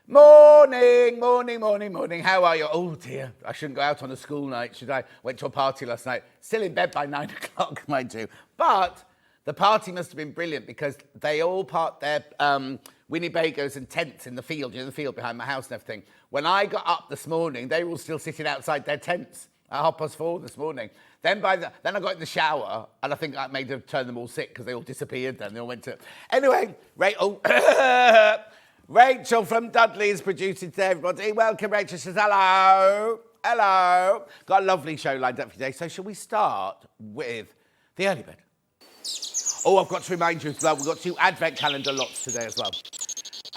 Morning, morning, morning, morning. How are you? Oh dear, I shouldn't go out on a school night, should I? Went to a party last night. Still in bed by 9 o'clock, mind you. But the party must have been brilliant because they all parked their Winnebagos and tents in the field, the field behind my house and everything. When I got up this morning, they were all still sitting outside their tents at 4:30 this morning. Then I got in the shower, and I think that made them turn them all sick because they all disappeared then. They all went to... Anyway, Rachel from Dudley is producing today, everybody. Welcome, Rachel. She says, hello. Hello. Got a lovely show lined up for today. So shall we start with the early bird? Oh, I've got to remind you as well, we've got 2 advent calendar lots today as well.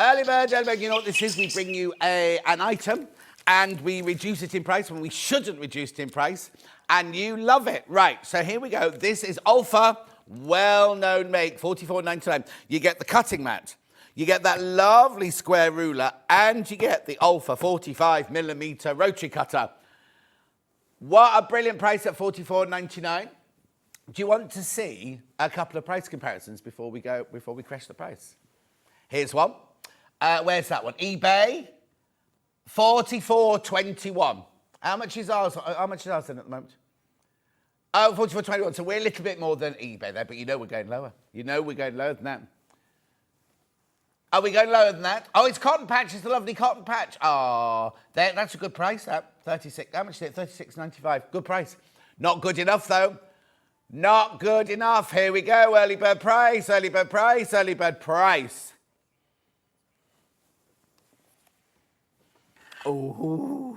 Early bird, you know what this is? We bring you an item and we reduce it in price when we shouldn't reduce it in price. And you love it. Right, so here we go. This is Ulfa, well-known make, $44.99. You get the cutting mat. You get that lovely square ruler, and you get the Ulfa 45mm rotary cutter. What a brilliant price at $44.99. Do you want to see a couple of price comparisons before we crash the price? Here's one. Where's that one? eBay, $44.21. How much is ours then at the moment? Oh, $44.21. So we're a little bit more than eBay there, but you know we're going lower. You know we're going lower than that. Are we going lower than that? Oh, it's cotton patch. It's a lovely cotton patch. Oh, that's a good price, that. 36. How much is it? $36.95. Good price. Not good enough, though. Not good enough. Here we go. Early bird price, early bird price, early bird price. Oh,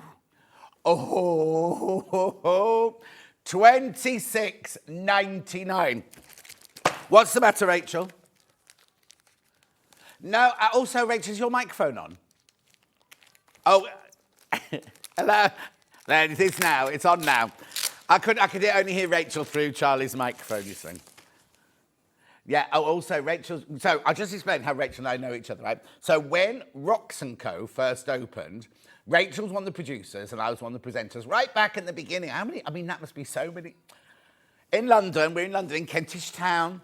oh, $26.99. What's the matter, Rachel? No, also, Rachel, is your microphone on? Oh, hello. There it is now. It's on now. I could only hear Rachel through Charlie's microphone, you see. Yeah, oh, also, Rachel... So, I'll just explain how Rachel and I know each other, right? So, when Rocks & Co. first opened, Rachel was one of the producers and I was one of the presenters right back in the beginning. How many? I mean, that must be so many. In London, we're in London, in Kentish Town.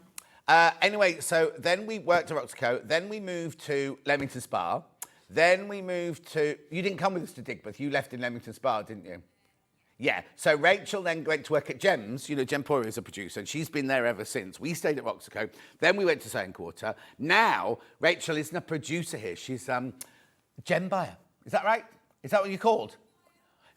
Anyway, so then we worked at Rocks & Co. Then we moved to Leamington Spa. Then we moved to... You didn't come with us to Digbeth. You left in Leamington Spa, didn't you? Yeah. So Rachel then went to work at Gems. You know, Jem Poirier is a producer, and she's been there ever since. We stayed at Rocks & Co. Then we went to Second Quarter. Now, Rachel isn't a producer here. She's Gem buyer. Is that right? Is that what you're called?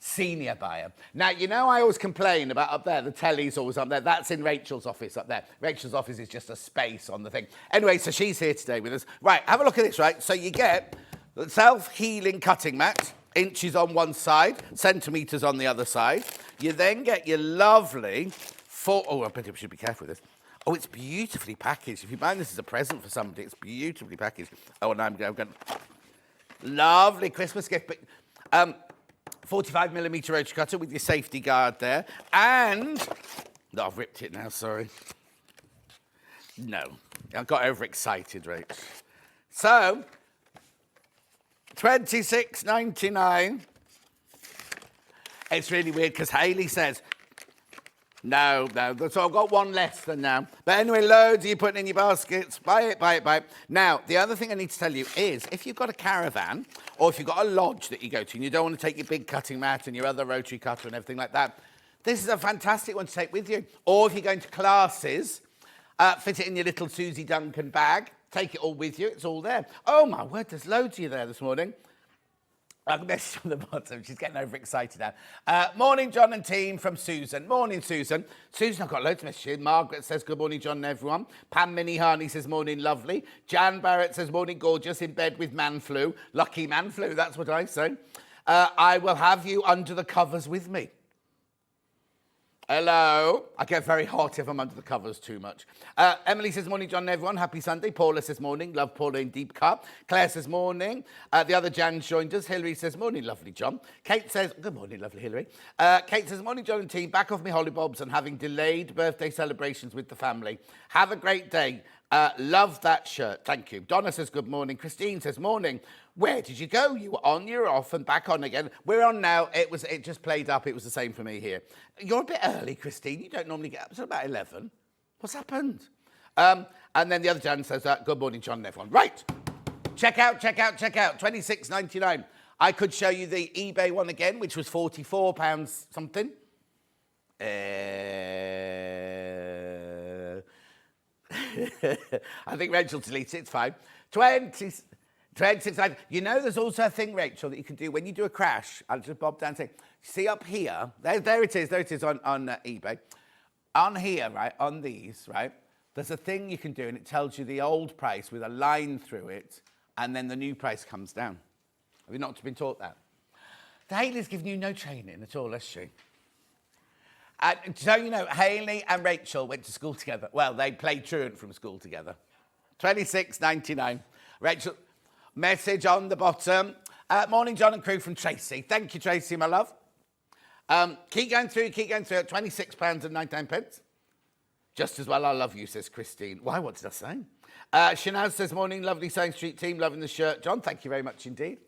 Senior buyer. Now, you know I always complain about up there, the telly's always up there. That's in Rachel's office up there. Rachel's office is just a space on the thing. Anyway, so she's here today with us. Right, have a look at this, right? So you get the self-healing cutting mat, inches on one side, centimetres on the other side. You then get your lovely... Oh, I bet we should be careful with this. Oh, it's beautifully packaged. If you buy this as a present for somebody, it's beautifully packaged. Oh, and I'm going... Lovely Christmas gift. But, 45mm rotary cutter with your safety guard there. And... No, I've ripped it now, sorry. No. I got overexcited, Rach. So, $26.99. It's really weird because Hayley says... No, so I've got one less than now. But anyway, loads of you putting in your baskets. Buy it, buy it, buy it. Now, the other thing I need to tell you is if you've got a caravan or if you've got a lodge that you go to and you don't want to take your big cutting mat and your other rotary cutter and everything like that, this is a fantastic one to take with you. Or if you're going to classes, fit it in your little Susie Duncan bag, take it all with you. It's all there. Oh, my word, there's loads of you there this morning. I can message on the bottom. She's getting overexcited now. Morning, John and team from Susan. Morning, Susan. Susan, I've got loads of messages. Margaret says, good morning, John and everyone. Pam Minnie-Harney says, morning, lovely. Jan Barrett says, morning, gorgeous, in bed with man flu. Lucky man flu, that's what I say. I will have you under the covers with me. Hello. I get very hot if I'm under the covers too much. Emily says, morning, John and everyone. Happy Sunday. Paula says, morning. Love Paula in deep cut. Claire says, morning. The other Jan joined us. Hilary says, morning, lovely John. Kate says, good morning, lovely Hilary. Kate says, morning, John and team. Back off me hollybobs and having delayed birthday celebrations with the family. Have a great day. Love that shirt. Thank you. Donna says, good morning. Christine says, morning. Where did you go? You were on, you're off, and back on again. We're on now. It just played up. It was the same for me here. You're a bit early, Christine. You don't normally get up until about 11. What's happened? And then the other Jan says, good morning, John and everyone. Right. Check out. 26.99. I could show you the eBay one again, which was £44 something. I think Rachel deleted it. It's fine. 26. You know, there's also a thing, Rachel, that you can do when you do a crash. I'll just bob down and say, see up here, there it is on eBay. On here, right, on these, right, there's a thing you can do and it tells you the old price with a line through it and then the new price comes down. Have you not been taught that? Hayley's giving you no training at all, has she? So, you know, Hayley and Rachel went to school together. Well, they played truant from school together. 26.99. Rachel, message on the bottom. Morning, John and crew from Tracy. Thank you, Tracy, my love. Keep going through at £26.99. Just as well, I love you, says Christine. Why, what did I say? Shanaz says, morning, lovely Sewing Street team, loving the shirt. John, thank you very much indeed.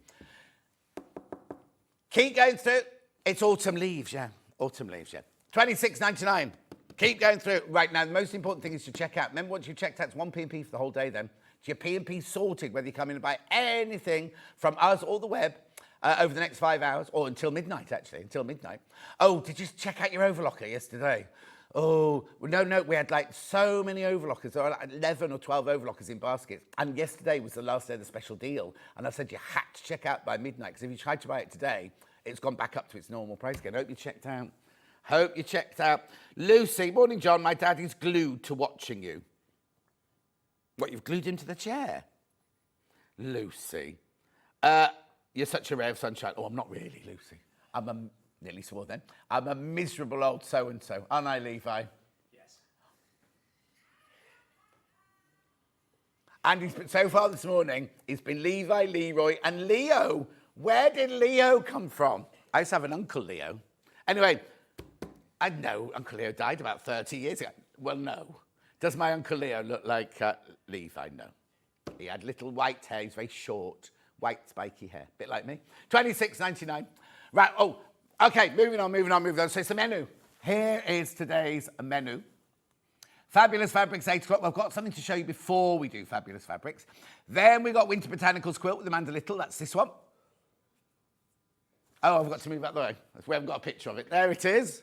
Keep going through. It's autumn leaves, yeah. Autumn leaves, yeah. £26.99. Keep going through. Right now, the most important thing is to check out. Remember, once you've checked out, it's one P&P for the whole day then. It's your P&P sorted, whether you come in and buy anything from us or the web over the next 5 hours, or until midnight, actually, until midnight. Oh, did you check out your overlocker yesterday? Oh, no, we had like so many overlockers. There were like 11 or 12 overlockers in baskets. And yesterday was the last day of the special deal. And I said you had to check out by midnight, because if you tried to buy it today, it's gone back up to its normal price again. Hope you checked out. Hope you checked out. Lucy, morning, John. My daddy's glued to watching you. What, you've glued him to the chair? Lucy. You're such a ray of sunshine. Oh, I'm not really, Lucy. Nearly swore then. I'm a miserable old so-and-so. Aren't I, Levi? Yes. And he's been, so far this morning, it's been Levi, Leroy, and Leo. Where did Leo come from? I used to have an Uncle Leo. Anyway, I know Uncle Leo died about 30 years ago. Well, no. Does my Uncle Leo look like Levi? No. He had little white hair. He's very short, white spiky hair. Bit like me. £26.99. Right, oh, okay, moving on. So it's the menu. Here is today's menu. Fabulous Fabrics, 8 o'clock. I've got something to show you before we do Fabulous Fabrics. Then we got Winter Botanicals Quilt with Amanda Little. That's this one. Oh, I've got to move that the way. We haven't got a picture of it. There it is.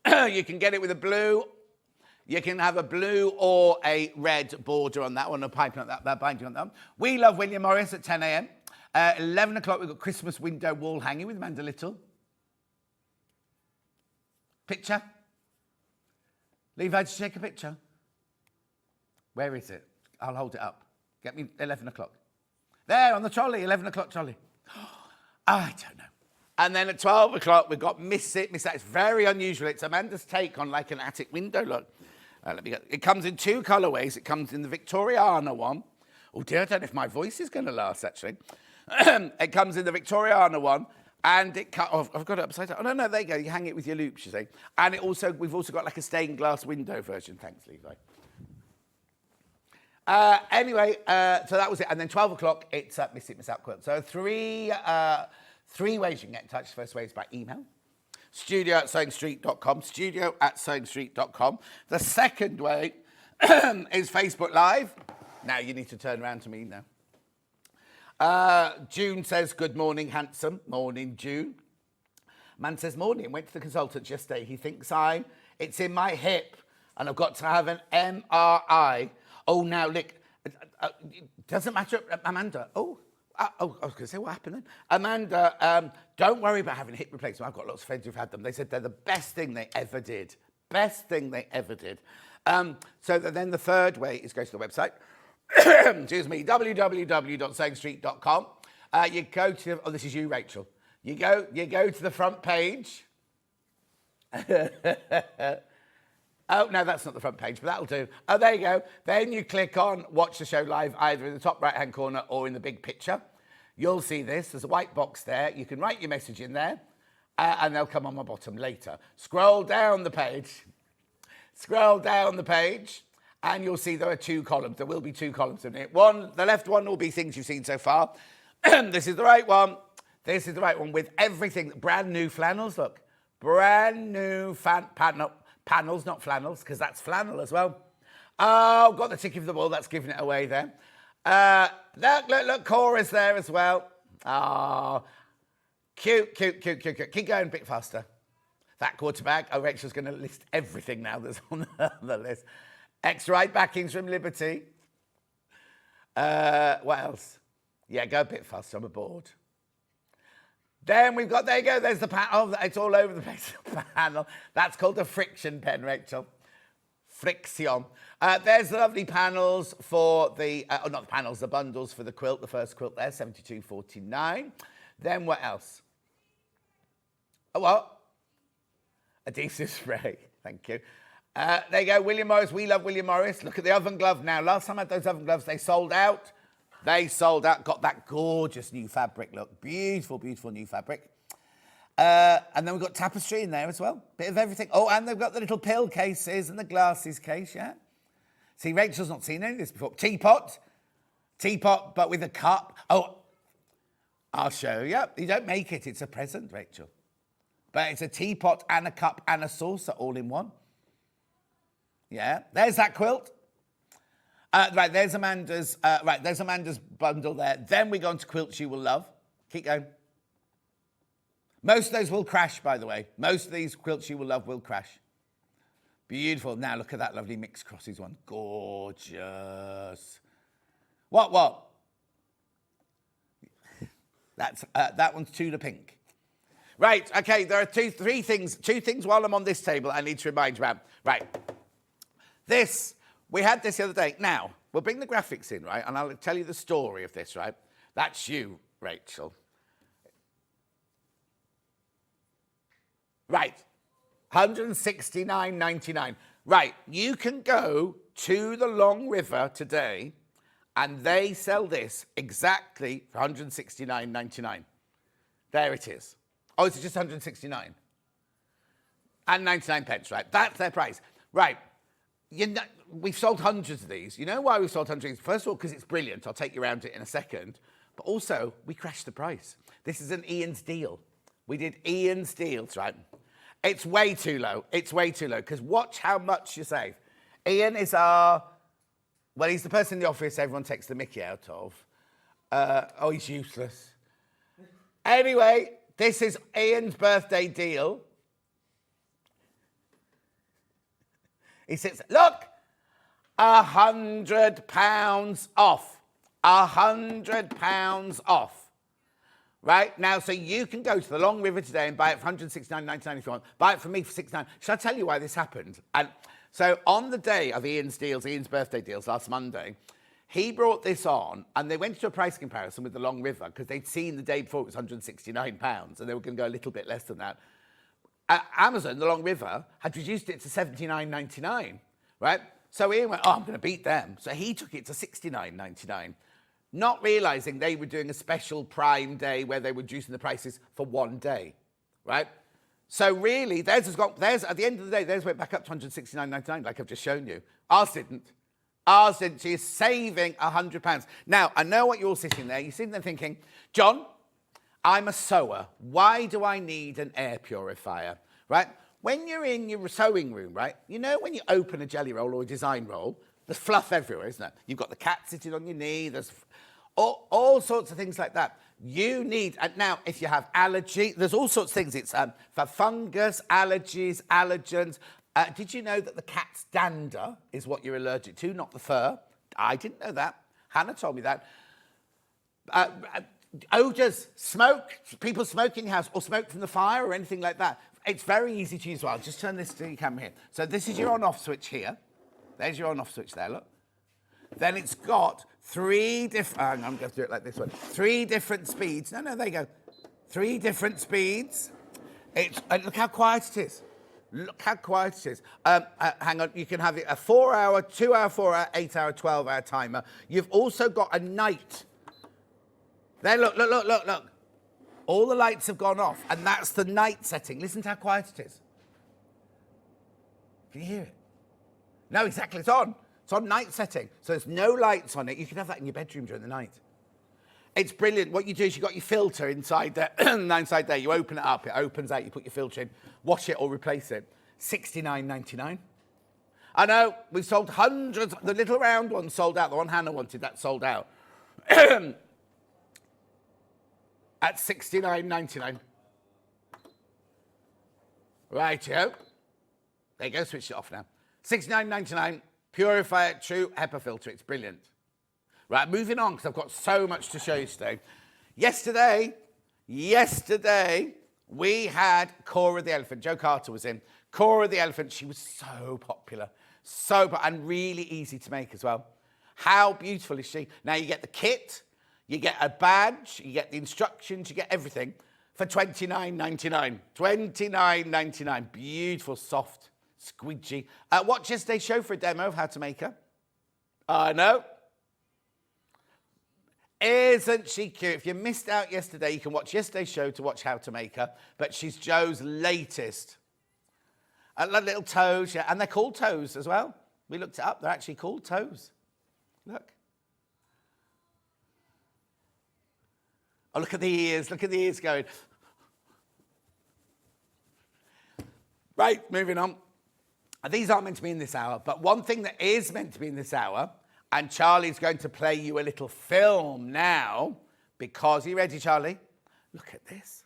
You can get it with a blue. You can have a blue or a red border on that one, a piping on that binding on that one. We love William Morris at 10 a.m. 11 o'clock, we've got Christmas window wall hanging with Amanda Little. Picture. Levi, did you take a picture? Where is it? I'll hold it up. Get me 11 o'clock. There, on the trolley, 11 o'clock trolley. I don't know. And then at 12 o'clock, we've got Miss It. It's very unusual. It's Amanda's take on like an attic window look. It comes in 2 colourways. It comes in the Victoriana one. Oh dear, I don't know if my voice is going to last, actually. It comes in the Victoriana one. And I've got it upside down. Oh, no, there you go. You hang it with your loops, you see. And we've also got like a stained glass window version. Thanks, Levi. Anyway, so that was it. And then 12 o'clock, it's Miss It, Miss Out Quilt. So three ways you can get in touch. First way is by email. studio@sewingstreet.com. studio@sewingstreet.com. The second way is Facebook Live. Now you need to turn around to me now. June says, good morning, handsome. Morning, June. Man says, morning. Went to the consultant yesterday. He thinks it's in my hip and I've got to have an MRI. Oh, now, look, doesn't matter, Amanda. I was going to say, what happened then? Amanda, don't worry about having a hip replacement. I've got lots of friends who've had them. They said they're the best thing they ever did. Best thing they ever did. So then the third way is go to the website. Excuse me, www.sewingstreet.com. You go to, this is you, Rachel. You go to the front page. Oh, no, that's not the front page, but that'll do. Oh, there you go. Then you click on Watch the Show Live, either in the top right-hand corner or in the big picture. You'll see this. There's a white box there. You can write your message in there, and they'll come on my bottom later. Scroll down the page. And you'll see there are 2 columns. There will be 2 columns in it. The left one will be things you've seen so far. This is the right one. This is the right one with everything. Brand new flannels, look. Brand new panels, not flannels, because that's flannel as well. Oh, got the ticket for the ball. That's giving it away there. Look, Cora's there as well. Oh, cute. Keep going a bit faster. That quarter bag. Oh, Rachel's going to list everything now that's on the list. X-Ride backings from Liberty. What else? Yeah, go a bit faster. I'm bored. Then we've got, there you go, there's the panel. Oh, it's all over the place, the panel. That's called a friction pen, Rachel. Friction. There's the lovely panels for the, not the panels, the bundles for the quilt, the first quilt there, $72.49. Then what else? Oh, what? Adhesive spray, thank you. There you go, William Morris. We love William Morris. Look at the oven glove now. Last time I had those oven gloves, they sold out. They sold out, got that gorgeous new fabric look. Beautiful new fabric. And then we've got tapestry in there as well. Bit of everything. Oh, and they've got the little pill cases and the glasses case, yeah. See, Rachel's not seen any of this before. Teapot, but with a cup. Oh, I'll show you. You don't make it, it's a present, Rachel. But it's a teapot and a cup and a saucer all in one. Yeah, there's that quilt. Right, there's Amanda's bundle there. Then we go on to quilts you will love. Keep going. Most of those will crash, by the way. Most of these quilts you will love will crash. Beautiful. Now look at that lovely mixed crosses one. Gorgeous. What? That one's Tudor pink. Right, okay, there are two things while I'm on this table I need to remind you about. Right. We had this the other day. Now, we'll bring the graphics in, right? And I'll tell you the story of this, right? That's you, Rachel. Right. $169.99. Right. You can go to the Long River today and they sell this exactly for $169.99. There it is. Oh, it's just 169 and 99 pence, right? That's their price. Right. We've sold hundreds of these. You know why we've sold hundreds? First of all, because it's brilliant. I'll take you around it in a second. But also, we crashed the price. This is an Ian's deal. We did Ian's deals, right? It's way too low. It's way too low, because watch how much you save. Ian is he's the person in the office everyone takes the mickey out of. He's useless. Anyway, this is Ian's birthday deal. He says, look, £100 off. £100 off. Right? Now, so you can go to the Long River today and buy it for $169.99 if you want. Buy it from me for $69. Shall I tell you why this happened? And so on the day of Ian's birthday deals, last Monday, he brought this on and they went to a price comparison with the Long River because they'd seen the day before it was £169 and they were going to go a little bit less than that. Amazon, the Long River, had reduced it to $79.99, right? So Ian went, I'm going to beat them. So he took it to $69.99, not realising they were doing a special Prime Day where they were reducing the prices for one day, right? So really, theirs at the end of the day, theirs went back up to $169.99, like I've just shown you. Ours didn't. She is saving £100. Now, I know what you're all sitting there. You're sitting there thinking, John, I'm a sewer. Why do I need an air purifier, right? When you're in your sewing room, right, you know when you open a jelly roll or a design roll, there's fluff everywhere, isn't it? You've got the cat sitting on your knee, there's all sorts of things like that. You need, and now if you have allergy, there's all sorts of things. It's for fungus, allergies, allergens. Did you know that the cat's dander is what you're allergic to, not the fur? I didn't know that. Hannah told me that. Odours, smoke, people smoking in your house, or smoke from the fire or anything like that. It's very easy to use. Well, I'll just turn this to your camera here. So this is your on-off switch here. There's your on-off switch there, look. Then it's got three different, I'm going to do it like this one. 3 different speeds. No, there you go. 3 different speeds. Look how quiet it is. Look how quiet it is. Hang on, you can have it a 4-hour, 2-hour, 4-hour, 8-hour, 12-hour timer. You've also got a night. There, look. All the lights have gone off, and that's the night setting. Listen to how quiet it is. Can you hear it? No, exactly, it's on. It's on night setting, so there's no lights on it. You can have that in your bedroom during the night. It's brilliant. What you do is you've got your filter inside there, inside there. You open it up, it opens out, you put your filter in, wash it or replace it. $69.99. I know, we sold hundreds. The little round one sold out. The one Hannah wanted, that sold out. At $69.99. Rightio. There you go, switch it off now. $69.99, Purifier True HEPA filter. It's brilliant. Right, moving on, because I've got so much to show you today. Yesterday, we had Cora the Elephant. Joe Carter was in. Cora the Elephant, she was so popular. And really easy to make as well. How beautiful is she? Now, you get the kit, you get a badge, you get the instructions, you get everything for $29.99. $29.99. Beautiful, soft, squidgy. Watch yesterday's show for a demo of how to make her. I know. Isn't she cute? If you missed out yesterday, you can watch yesterday's show to watch how to make her. But she's Joe's latest. Little toes, yeah. And they're called toes as well. We looked it up. They're actually called toes. Look. Oh, look at the ears. Look at the ears going. Right, moving on. These aren't meant to be in this hour, but one thing that is meant to be in this hour, and Charlie's going to play you a little film now, because, are you ready, Charlie? Look at this.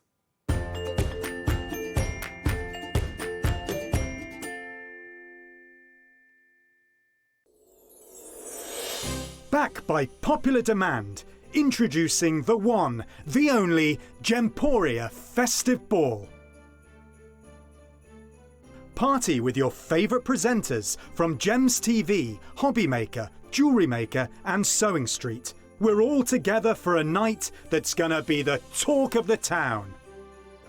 Back by popular demand, introducing the one, the only Gemporia Festive Ball. Party with your favourite presenters from Gems TV, Hobby Maker, Jewellery Maker and Sewing Street. We're all together for a night that's gonna be the talk of the town.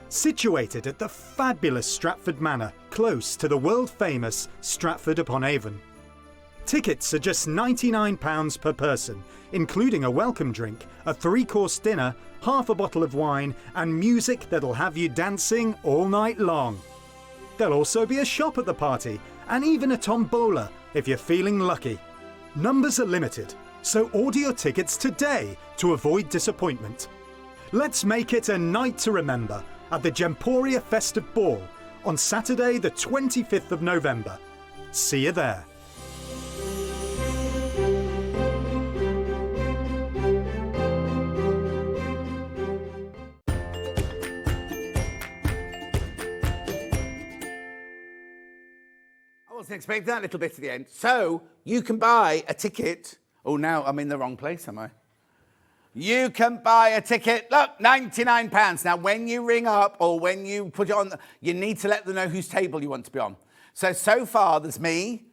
Situated at the fabulous Stratford Manor, close to the world-famous Stratford-upon-Avon. Tickets are just £99 per person, including a welcome drink, a 3-course dinner, half a bottle of wine and music that'll have you dancing all night long. There'll also be a shop at the party and even a tombola if you're feeling lucky. Numbers are limited, so order your tickets today to avoid disappointment. Let's make it a night to remember at the Gemporia Festive Ball on Saturday the 25th of November. See you there. I wasn't expecting that little bit at the end. So, you can buy a ticket. Oh, now I'm in the wrong place, am I? You can buy a ticket. Look, £99. Now, when you ring up or when you put it on, you need to let them know whose table you want to be on. So far, there's me,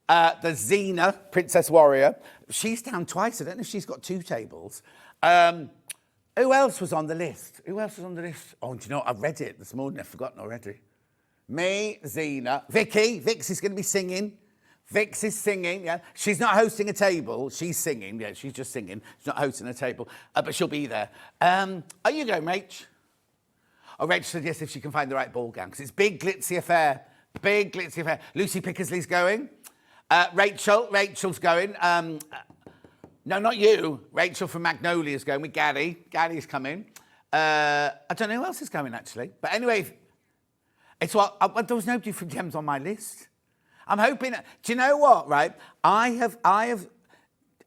there's Xena, Princess Warrior. She's down twice. I don't know if she's got 2 tables. Who else was on the list? Oh, do you know what? I've read it this morning. I've forgotten already. Me, Xena, Vicky. Vix is going to be singing. Vix is singing, yeah. She's not hosting a table. She's singing, yeah. She's just singing. She's not hosting a table, but she'll be there. Are you going, Rach? Oh, Rach said yes if she can find the right ball gown, because it's big, glitzy affair. Big, glitzy affair. Lucy Pickersley's going. Rachel's going. No, not you. Rachel from Magnolia's going with Gary. Gary's coming. I don't know who else is going, actually. But anyway... It's what there was nobody from Gems on my list. I'm hoping. Do you know what? Right, I have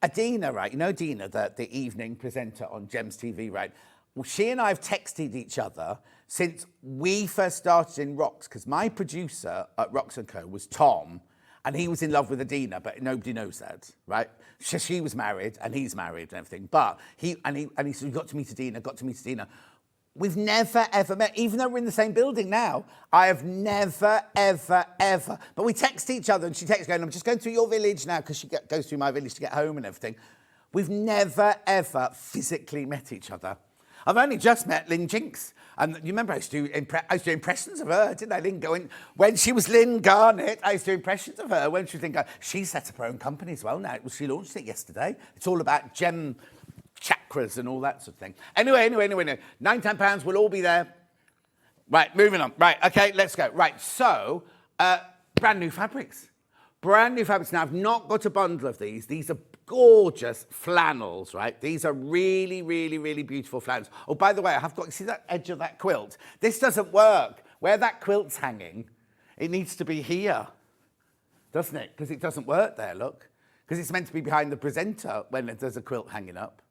Adina. Right, you know Adina, the evening presenter on Gems TV. Right, well, she and I have texted each other since we first started in Rocks, because my producer at Rocks & Co was Tom, and he was in love with Adina, but nobody knows that, right? She was married, and he's married and everything, but he said, "You got to meet Adina." We've never, ever met, even though we're in the same building now. I have never, ever, ever. But we text each other, and she texts going, "I'm just going through your village now," because she goes through my village to get home and everything. We've never, ever physically met each other. I've only just met Lynn Jinks. And you remember I used to do impressions of her, didn't I? Lynn going, when she was Lynn Garnett, I used to do impressions of her. When she was Lynn Garnett. She set up her own company as well now. She launched it yesterday. It's all about gem chakras and all that sort of thing. Anyway, £9 we'll all be there. Right, moving on. Right, okay, let's go. Right, so, brand new fabrics. Now, I've not got a bundle of these. These are gorgeous flannels, right? These are really, really, really beautiful flannels. Oh, by the way, I have got, see that edge of that quilt? This doesn't work. Where that quilt's hanging, it needs to be here. doesn't it? Because it doesn't work there, look. Because it's meant to be behind the presenter when there's a quilt hanging up.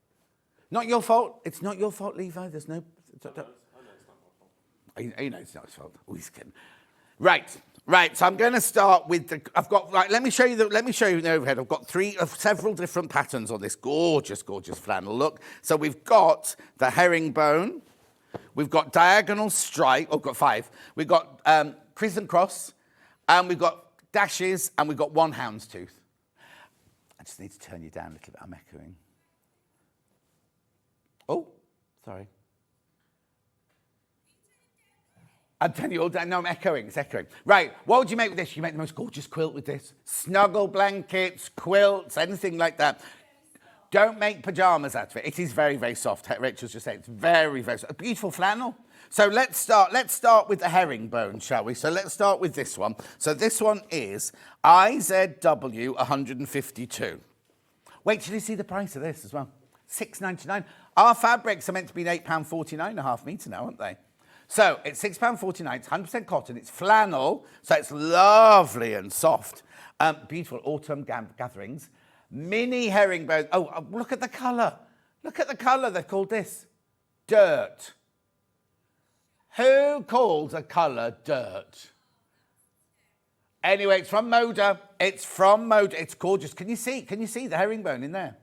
Not your fault. It's not your fault, Levi. There's no... I know it's not my fault. You know it's not his fault. Oh, he's kidding. Right. So I'm going to start with the. I've got. Right. Let me show you the overhead. I've got several different patterns on this gorgeous flannel. Look. So we've got the herringbone. We've got diagonal stripe. Oh, we've got 5. We've got crescent cross, and we've got dashes, and we've got one houndstooth. I just need to turn you down a little bit. I'm echoing. Oh, sorry. I'm telling you all down. No, I'm echoing. It's echoing. Right. What would you make with this? You make the most gorgeous quilt with this. Snuggle blankets, quilts, anything like that. Don't make pajamas out of it. It is very, very soft. Rachel's just saying it's very, very soft. A beautiful flannel. So let's start with the herringbone, shall we? So let's start with this one. So this one is IZW 152. Wait till you see the price of this as well. £6.99. Our fabrics are meant to be £8.49 a half metre now, aren't they? So it's £6.49, it's 100% cotton, it's flannel, so it's lovely and soft. Beautiful autumn gatherings. Mini herringbone. Oh, look at the colour. Look at the colour. They've called this dirt. Who calls a colour dirt? Anyway, it's from Moda. It's gorgeous. Can you see the herringbone in there?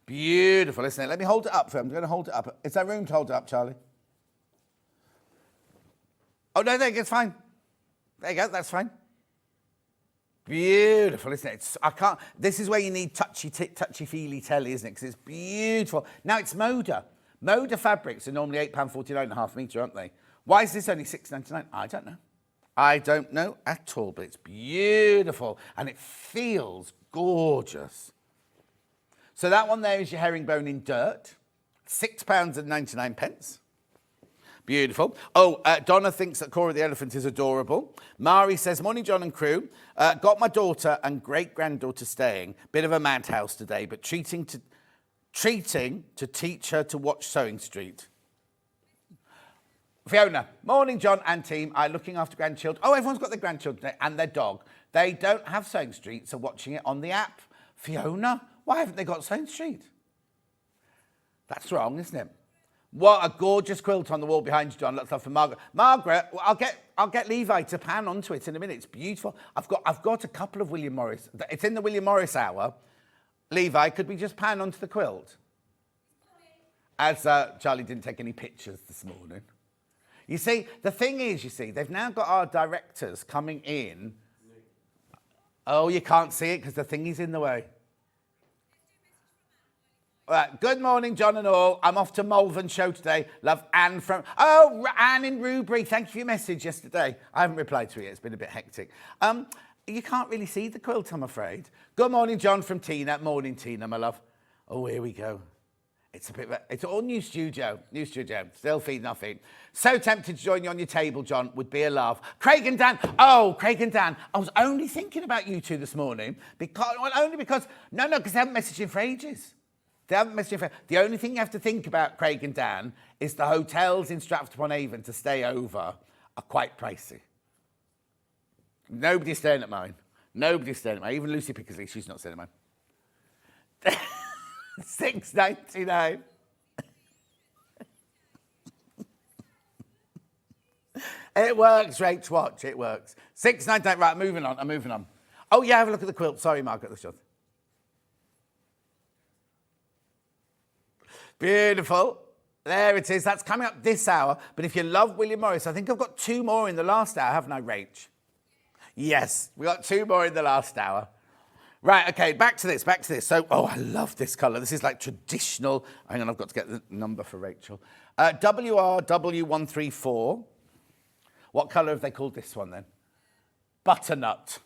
Beautiful, isn't it? Let me hold it up for you. I'm going to hold it up. Is there room to hold it up, Charlie? Oh, no, there you go, it's fine. There you go, that's fine. Beautiful, isn't it? This is where you need touchy-feely telly, isn't it? Because it's beautiful. Now, it's Moda. Moda fabrics are normally £8.49 a half metre, aren't they? Why is this only £6.99? I don't know. I don't know at all, but it's beautiful. And it feels gorgeous. So that one there is your herringbone in dirt. £6.99. Beautiful. Oh, Donna thinks that Cora the elephant is adorable. Mari says, morning, John and crew. Got my daughter and great-granddaughter staying. Bit of a madhouse today, but treating to teach her to watch Sewing Street. Fiona, morning, John and team. I'm looking after grandchildren. Oh, everyone's got their grandchildren today and their dog. They don't have Sewing Street, so watching it on the app. Fiona, why haven't they got Sewing Street? That's wrong, isn't it? What a gorgeous quilt on the wall behind you, John. Lots of love from Margaret. Margaret, I'll get Levi to pan onto it in a minute. It's beautiful. I've got a couple of William Morris. It's in the William Morris hour. Levi, could we just pan onto the quilt? As Charlie didn't take any pictures this morning. You see, the thing is, they've now got our directors coming in. Oh, you can't see it because the thingy's in the way. Good morning, John and all. I'm off to Malvern show today. Love Anne from... Oh, Anne in Rubery. Thank you for your message yesterday. I haven't replied to it yet. It's been a bit hectic. You can't really see the quilt, I'm afraid. Good morning, John from Tina. Morning, Tina, my love. Oh, here we go. It's all new studio. Still feeding off it. So tempted to join you on your table, John. Would be a laugh. Craig and Dan. Oh, Craig and Dan. I was only thinking about you two this morning because they haven't messaged in for ages. The only thing you have to think about, Craig and Dan, is the hotels in Stratford-upon-Avon to stay over are quite pricey. Nobody's staying at mine. Even Lucy Pickersley, she's not staying at mine. $6.99. It works, Rach, watch, it works. $6.99, right, I'm moving on. Oh, yeah, have a look at the quilt. Sorry, Margaret, the shot. Beautiful. There it is. That's coming up this hour. But if you love William Morris, I think I've got 2 more in the last hour, haven't I, Rach? Yes, we got 2 more in the last hour. Right, okay, back to this. So, oh, I love this colour. This is like traditional. Hang on, I've got to get the number for Rachel. WRW134. What colour have they called this one then? Butternut.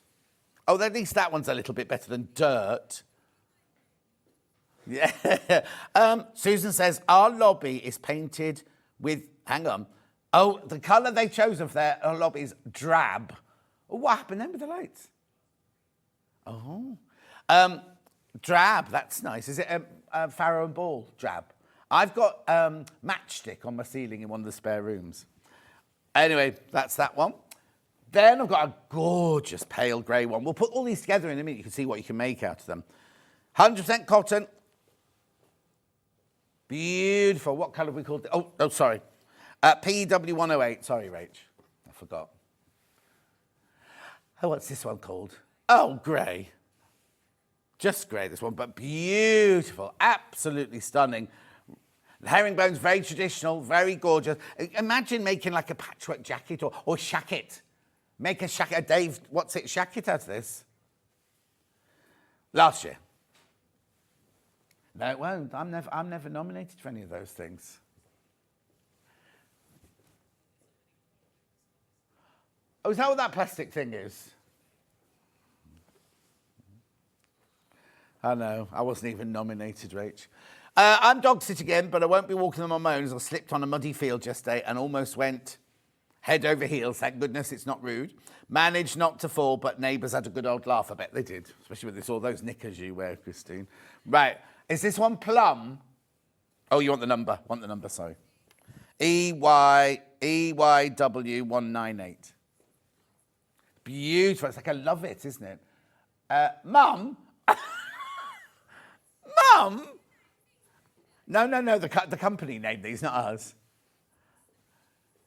Oh, at least that one's a little bit better than dirt. Yeah. Susan says, our lobby is painted with, hang on. Oh, the colour they chose of their lobby is drab. Oh, what happened then with the lights? Oh. Drab, that's nice. Is it a Farrow and Ball drab? I've got matchstick on my ceiling in one of the spare rooms. Anyway, that's that one. Then I've got a gorgeous pale grey one. We'll put all these together in a minute. You can see what you can make out of them. 100% cotton. Beautiful. What colour have we called it? Oh, sorry. PW108. Sorry, Rach. I forgot. Oh, what's this one called? Oh, grey. Just grey, this one, but beautiful. Absolutely stunning. The herringbone's very traditional, very gorgeous. Imagine making like a patchwork jacket or shacket. Make a shacket, Dave, what's it, shacket out of this? Last year. No, it won't. I'm never nominated for any of those things. Oh, is that what that plastic thing is? I know, I wasn't even nominated, Rach. I'm dog sitting again, but I won't be walking on my own as I slipped on a muddy field yesterday and almost went head over heels. Thank goodness it's not rude. Managed not to fall, but neighbours had a good old laugh. I bet they did, especially with all those knickers you wear, Christine. Right, is this one plum? Oh, you want the number? Sorry. EYW198. Beautiful. It's like I love it, isn't it? Mum? Mum? No, the company named these, not us.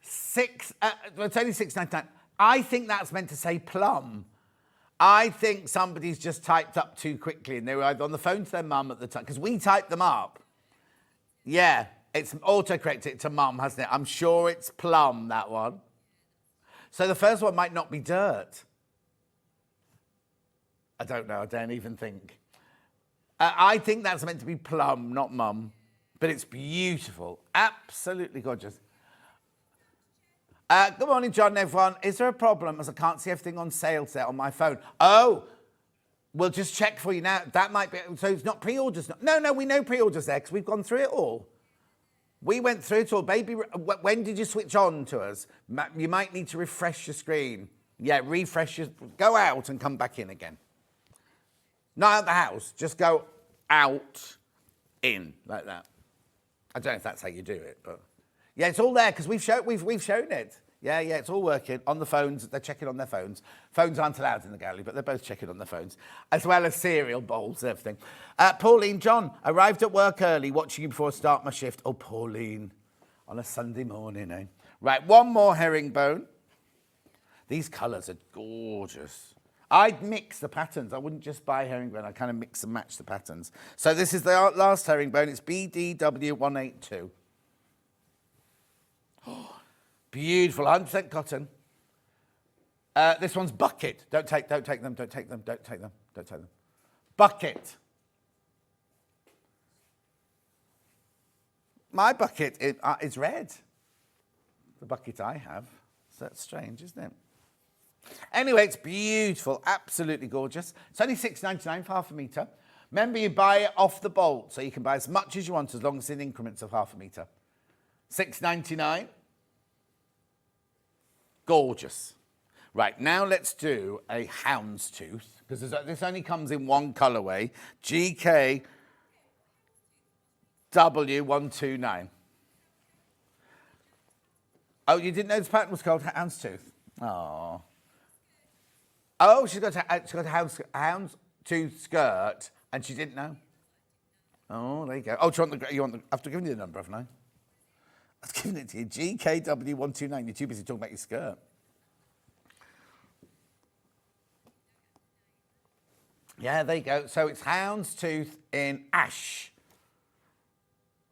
It's only £6.99. I think that's meant to say plum. I think somebody's just typed up too quickly and they were either on the phone to their mum at the time, because we typed them up. Yeah, it's auto-corrected to mum, hasn't it? I'm sure it's plum, that one. So the first one might not be dirt. I don't know, I don't even think. I think that's meant to be plum, not mum. But it's beautiful, absolutely gorgeous. Good morning, John and everyone. Is there a problem as I can't see everything on sale set on my phone? Oh, we'll just check for you now. That might be, so it's not pre-orders. No, we know pre-orders there because we've gone through it all. We went through it all. Baby, when did you switch on to us? You might need to refresh your screen. Yeah, refresh your, go out and come back in again. Not out the house, just go out, in, like that. I don't know if that's how you do it, but yeah, it's all there because we've shown it. Yeah, it's all working on the phones. They're checking on their phones. Phones aren't allowed in the gallery, but they're both checking on their phones, as well as cereal bowls and everything. Pauline, John, arrived at work early, watching you before I start my shift. Oh, Pauline, on a Sunday morning, eh? Right, one more herringbone. These colours are gorgeous. I'd mix the patterns. I wouldn't just buy herringbone. I kind of mix and match the patterns. So this is the last herringbone. It's BDW182. Oh, beautiful, 100% cotton. This one's bucket. Don't take them. Bucket. My bucket is red. The bucket I have. So that's strange, isn't it? Anyway, it's beautiful, absolutely gorgeous. It's only £6.99 for half a metre. Remember, you buy it off the bolt, so you can buy as much as you want as long as it's in increments of half a metre. £6.99. Gorgeous. Right, now let's do a houndstooth, because this only comes in one colourway. GKW129. Oh, you didn't know this pattern was called houndstooth? Oh. Oh, she's got a houndstooth skirt, and she didn't know. Oh, there you go. Oh, I've given you the number, haven't I? I've given it to you. GKW129. You're too busy talking about your skirt. Yeah, there you go. So it's houndstooth in ash.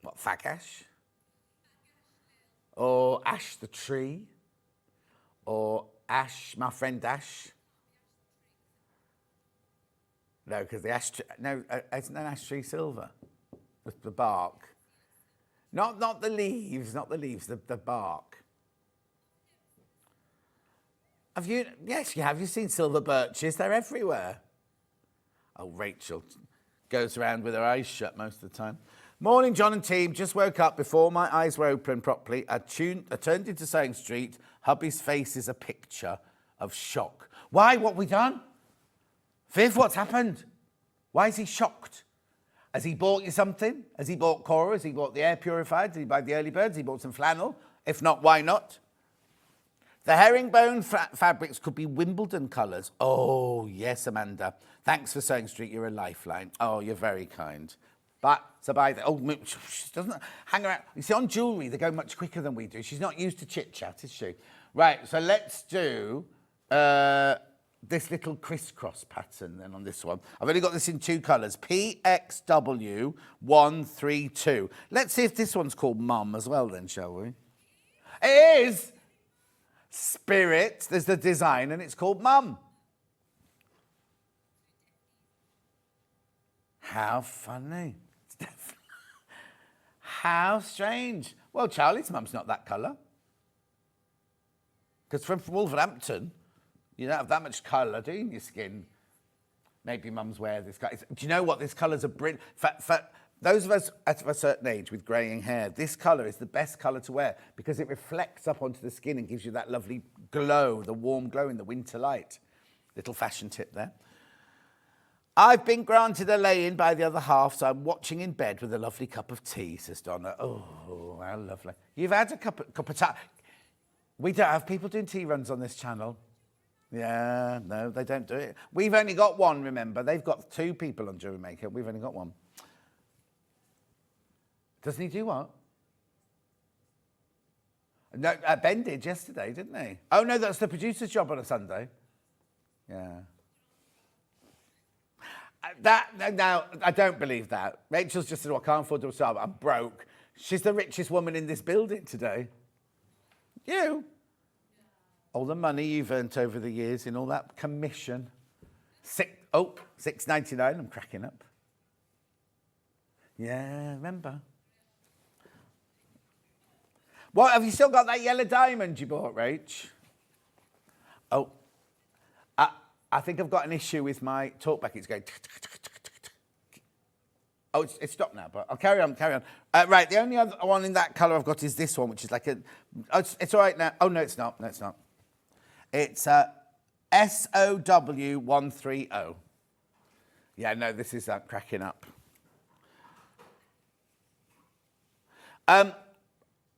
What, fag ash? Or Ash the tree? Or Ash, my friend Ash? No, because the ash tree, no, isn't an ash tree silver? The bark. Not the leaves, the bark. Have you, yes, you have. You've seen silver birches, they're everywhere. Oh, Rachel goes around with her eyes shut most of the time. Morning, John and team. Just woke up before my eyes were open properly. I turned into Sewing Street. Hubby's face is a picture of shock. Why? What have we done? Viv, what's happened? Why is he shocked? Has he bought you something? Has he bought Cora? Has he bought the air purifier? Did he buy the early birds? Has he bought some flannel? If not, why not? The herringbone fabrics could be Wimbledon colours. Oh, yes, Amanda. Thanks for Sewing Street. You're a lifeline. Oh, you're very kind. But, so by the... Oh, she doesn't hang around. You see, on jewellery, they go much quicker than we do. She's not used to chit-chat, is she? Right, so let's do this little crisscross pattern then on this one. I've only got this in 2 colours. PXW132. Let's see if this one's called Mum as well then, shall we? It is! Spirit, there's the design, and it's called Mum. How funny. How strange. Well, Charlie's mum's not that colour. Because from Wolverhampton, you don't have that much colour, do you, in your skin? Maybe mums wear this colour. Do you know what? This colour's a brilliant... For those of us at a certain age with greying hair, this colour is the best colour to wear because it reflects up onto the skin and gives you that lovely glow, the warm glow in the winter light. Little fashion tip there. I've been granted a lay-in by the other half, so I'm watching in bed with a lovely cup of tea, says Donna. Oh, how lovely. You've had a cup of tea. We don't have people doing tea runs on this channel. Yeah, no, they don't do it. We've only got one, remember. They've got 2 people on Jewelry Maker. We've only got 1. Doesn't he do what? No, Ben did yesterday, didn't he? Oh, no, that's the producer's job on a Sunday. Yeah. Now, I don't believe that. Rachel's just said, well, I can't afford to sub. I'm broke. She's the richest woman in this building today. You? All the money you've earned over the years in all that commission. $6.99, I'm cracking up. Yeah, remember. What, have you still got that yellow diamond you bought, Rach? Oh, I think I've got an issue with my talkback. It's going... Oh, it's stopped now, but I'll carry on. Right, the only other one in that colour I've got is this one, which is like a... Oh, it's all right now. Oh, no, it's not. No, it's not. It's SOW130. Yeah, no, this is cracking up.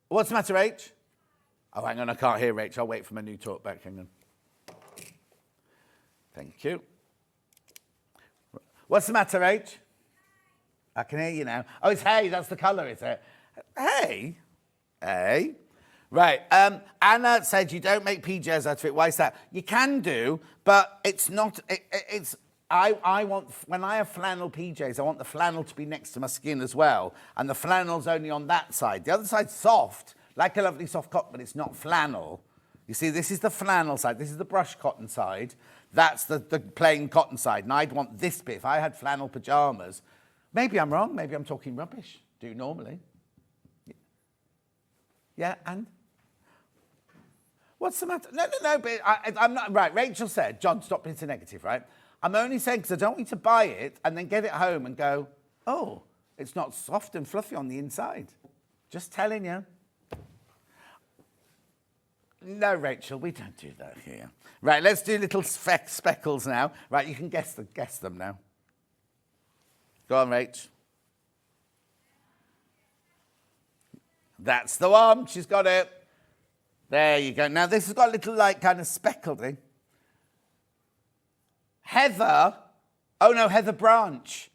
What's the matter, Rach? Oh, hang on, I can't hear Rach. I'll wait for my new talkback. Hang on. Thank you. What's the matter, Rach? I can hear you now. Oh, it's hay. That's the colour, is it? Hay? Hay? Right. Anna said you don't make PJs out of it. Why is that? You can do, but it's not... I want... When I have flannel PJs, I want the flannel to be next to my skin as well. And the flannel's only on that side. The other side's soft, like a lovely soft cotton, but it's not flannel. You see, this is the flannel side. This is the brush cotton side. That's the plain cotton side. And I'd want this bit. If I had flannel pyjamas... Maybe I'm wrong. Maybe I'm talking rubbish. Do normally. Yeah, and? What's the matter? No, but I'm not... Right, Rachel said, John, stop being so negative, right? I'm only saying because I don't want you to buy it and then get it home and go, oh, it's not soft and fluffy on the inside. Just telling you. No, Rachel, we don't do that here. Right, let's do little speckles now. Right, you can guess them now. Go on, Rach. That's the one. She's got it. There you go. Now, this has got a little, like, kind of speckled thing. Heather. Oh, no, Heather Branch.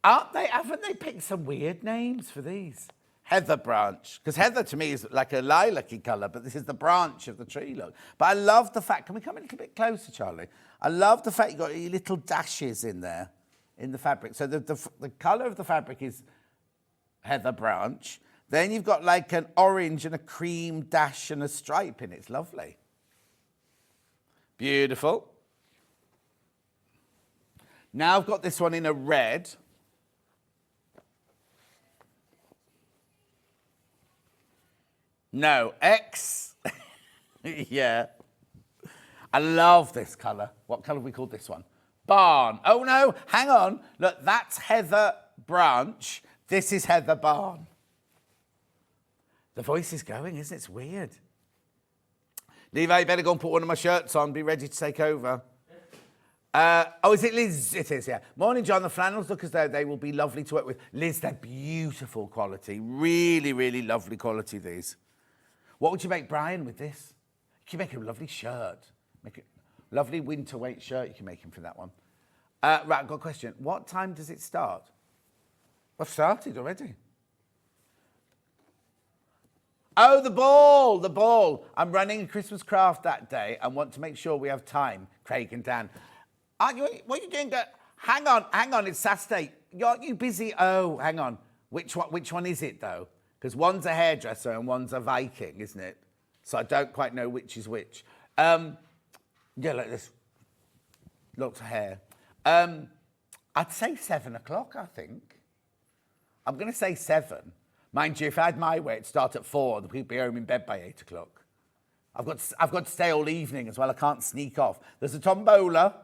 Haven't they picked some weird names for these? Heather Branch. Because heather, to me, is like a lilac-y colour, but this is the branch of the tree, look. But I love the fact... Can we come a little bit closer, Charlie? I love the fact you've got your little dashes in there. In the fabric. So the colour of the fabric is Heather Branch. Then you've got like an orange and a cream dash and a stripe in it. It's lovely. Beautiful. Now I've got this one in a red. No, X. Yeah. I love this colour. What colour have we called this one? Barn. Oh, no, hang on. Look, that's Heather Branch. This is Heather Barn. The voice is going, isn't it? It's weird. Levi, you better go and put one of my shirts on. Be ready to take over. Oh, is it Liz? It is, yeah. Morning, John. The flannels look as though they will be lovely to work with. Liz, they're beautiful quality. Really, really lovely quality, these. What would you make Brian with this? can make a lovely shirt. Make a lovely winter weight shirt you can make him for that one. Right, I've got a question. What time does it start? I've started already. Oh, the ball. I'm running a Christmas craft that day and want to make sure we have time, Craig and Dan. What are you doing? Hang on, it's Saturday. Aren't you busy? Oh, hang on. Which one is it, though? Because one's a hairdresser and one's a Viking, isn't it? So I don't quite know which is which. Yeah, like this. Lots of hair. I'd say 7 o'clock, I think. I'm going to say 7. Mind you, if I had my way, it'd start at 4. The people be home in bed by 8 o'clock. I've got to stay all evening as well. I can't sneak off. There's a tombola.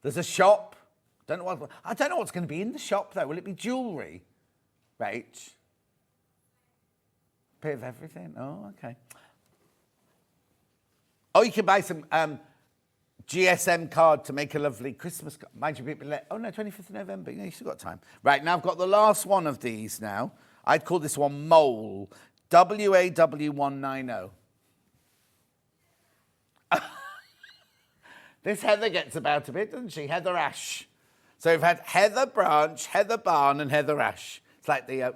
There's a shop. I don't know what's going to be in the shop, though. Will it be jewellery? Rach? Bit of everything. Oh, okay. Oh, you can buy some GSM card to make a lovely Christmas card. Mind you, people let. Oh, no, 25th of November. You still got time. Right, now I've got the last one of these now. I'd call this one Mole. WAW190. This Heather gets about a bit, doesn't she? Heather Ash. So we've had Heather Branch, Heather Barn, and Heather Ash. It's like the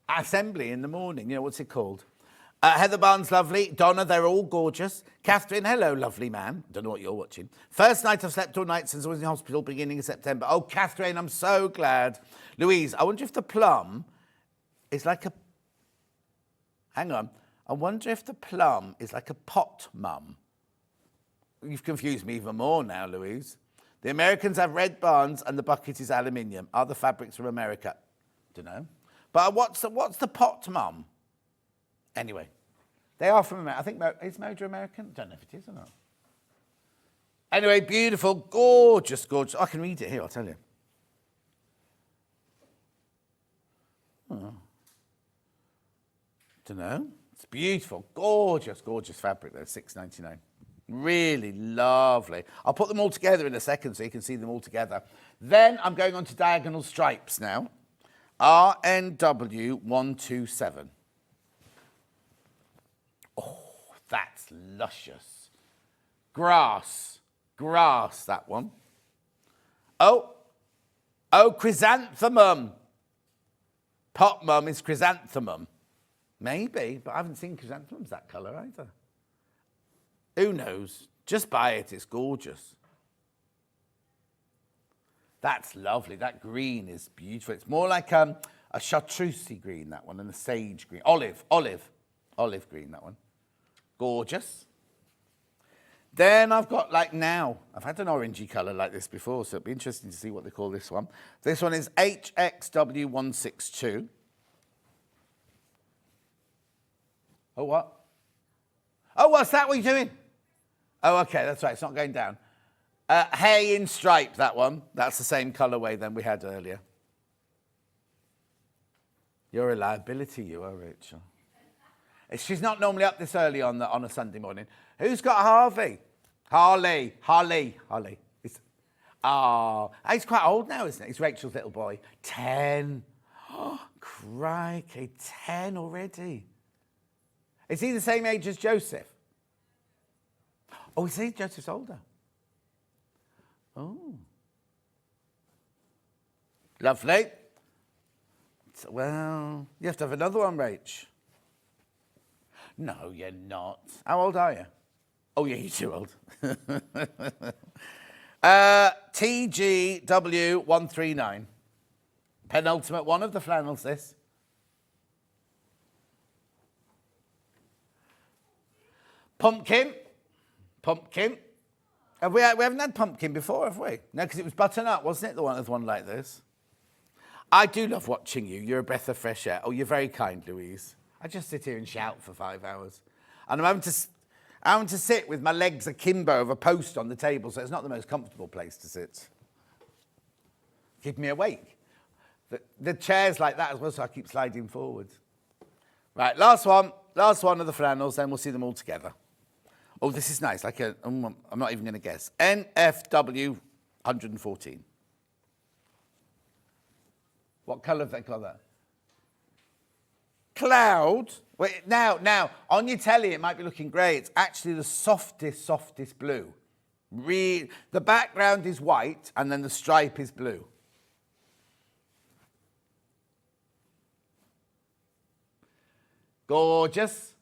assembly in the morning. You know, what's it called? Heather Barnes, lovely. Donna, they're all gorgeous. Catherine, hello, lovely man. Don't know what you're watching. First night I've slept all night since I was in hospital beginning of September. Oh, Catherine, I'm so glad. Louise, I wonder if the plum is like a... Hang on. I wonder if the plum is like a pot mum. You've confused me even more now, Louise. The Americans have red barns and the bucket is aluminium. Are the fabrics from America? Don't know. But what's the pot mum? Anyway, they are from America. I think, is Moja American? Don't know if it is or not. Anyway, beautiful, gorgeous, gorgeous. I can read it here, I'll tell you. Oh. Don't know. It's beautiful, gorgeous, gorgeous fabric though, $6.99. Really lovely. I'll put them all together in a second so you can see them all together. Then I'm going on to diagonal stripes now. RNW127. Oh, that's luscious. Grass, that one. Oh, chrysanthemum. Pot mum is chrysanthemum. Maybe, but I haven't seen chrysanthemums that colour either. Who knows? Just buy it, it's gorgeous. That's lovely. That green is beautiful. It's more like a chartreusey green, that one, and a sage green. Olive green, that one. Gorgeous. Then I've got I've had an orangey colour like this before, so it'd be interesting to see what they call this one. This one is HXW162. Oh, what? Oh, what's that? What are you doing? Oh, okay, that's right. It's not going down. Hay in stripe, that one. That's the same colourway than we had earlier. You're a liability, you are, Rachel. She's not normally up this early on a Sunday morning. Who's got Harvey? Harley. He's quite old now, isn't he? He's Rachel's little boy. 10. Oh, crikey, 10 already. Is he the same age as Joseph? Oh, is he? Joseph's older. Oh. Lovely. Well, you have to have another one, Rach. No, you're not. How old are you? Oh, yeah, you're too old. TGW139. Penultimate one of the flannels, this. Pumpkin. We haven't had pumpkin before, have we? No, because it was butternut, wasn't it? The one like this. I do love watching you. You're a breath of fresh air. Oh, you're very kind, Louise. I just sit here and shout for 5 hours. And I'm having to sit with my legs akimbo of a post on the table, so it's not the most comfortable place to sit. Keep me awake. The chair's like that as well, so I keep sliding forward. Right, last one of the flannels, then we'll see them all together. Oh, this is nice. I'm not even going to guess. NFW 114. What colour have they got there? cloud. Wait, now, on your telly, it might be looking grey. It's actually the softest blue. The background is white, and then the stripe is blue. Gorgeous.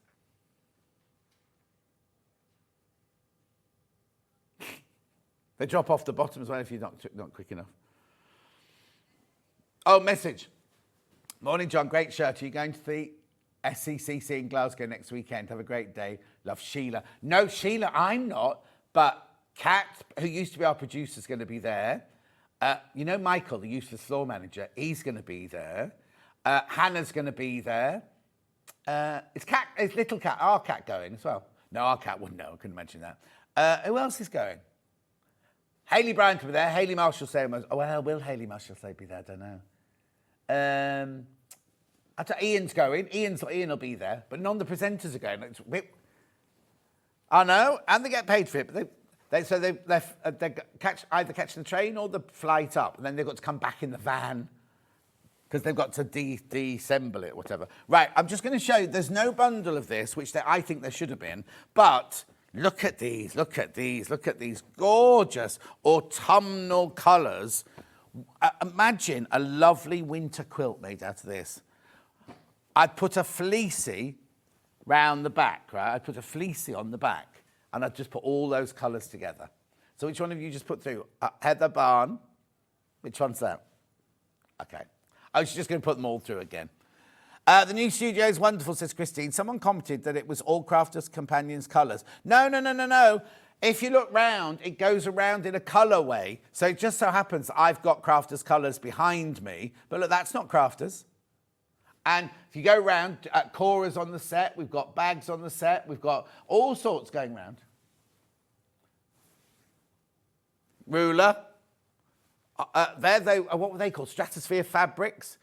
They drop off the bottom as well if you're not quick enough. Oh, message. Morning, John. Great shirt. Are you going to the SCCC in Glasgow next weekend? Have a great day. Love, Sheila. No, Sheila, I'm not. But Kat, who used to be our producer, is going to be there. You know Michael, the useless floor manager? He's going to be there. Hannah's going to be there. Is little Cat, our Cat going as well? No, our Cat wouldn't know. I couldn't mention that. Who else is going? Hayley Bryan could be there. Hayley Marshall say, oh, well, will Hayley Marshall say be there? I don't know. Ian's going. Ian will be there, but none of the presenters are going. I know, and they get paid for it. But they either catching the train or the flight up, and then they've got to come back in the van because they've got to deassemble it, whatever. Right, I'm just going to show you. There's no bundle of this, which I think there should have been, but look at these. Look at these. Look at these gorgeous autumnal colours. Imagine a lovely winter quilt made out of this. I'd put a fleecy round the back, right? I'd put a fleecy on the back, and I'd just put all those colours together. So which one of you just put through? Heather Barn. Which one's that? Okay. I was just going to put them all through again. The new studio is wonderful, says Christine. Someone commented that it was all Crafters Companions colours. No. If you look round, it goes around in a colourway. So it just so happens I've got Crafters colours behind me. But look, that's not Crafters. And if you go round, Cora's on the set. We've got Bags on the set. We've got all sorts going round. Ruler. What were they called? Stratosphere Fabrics.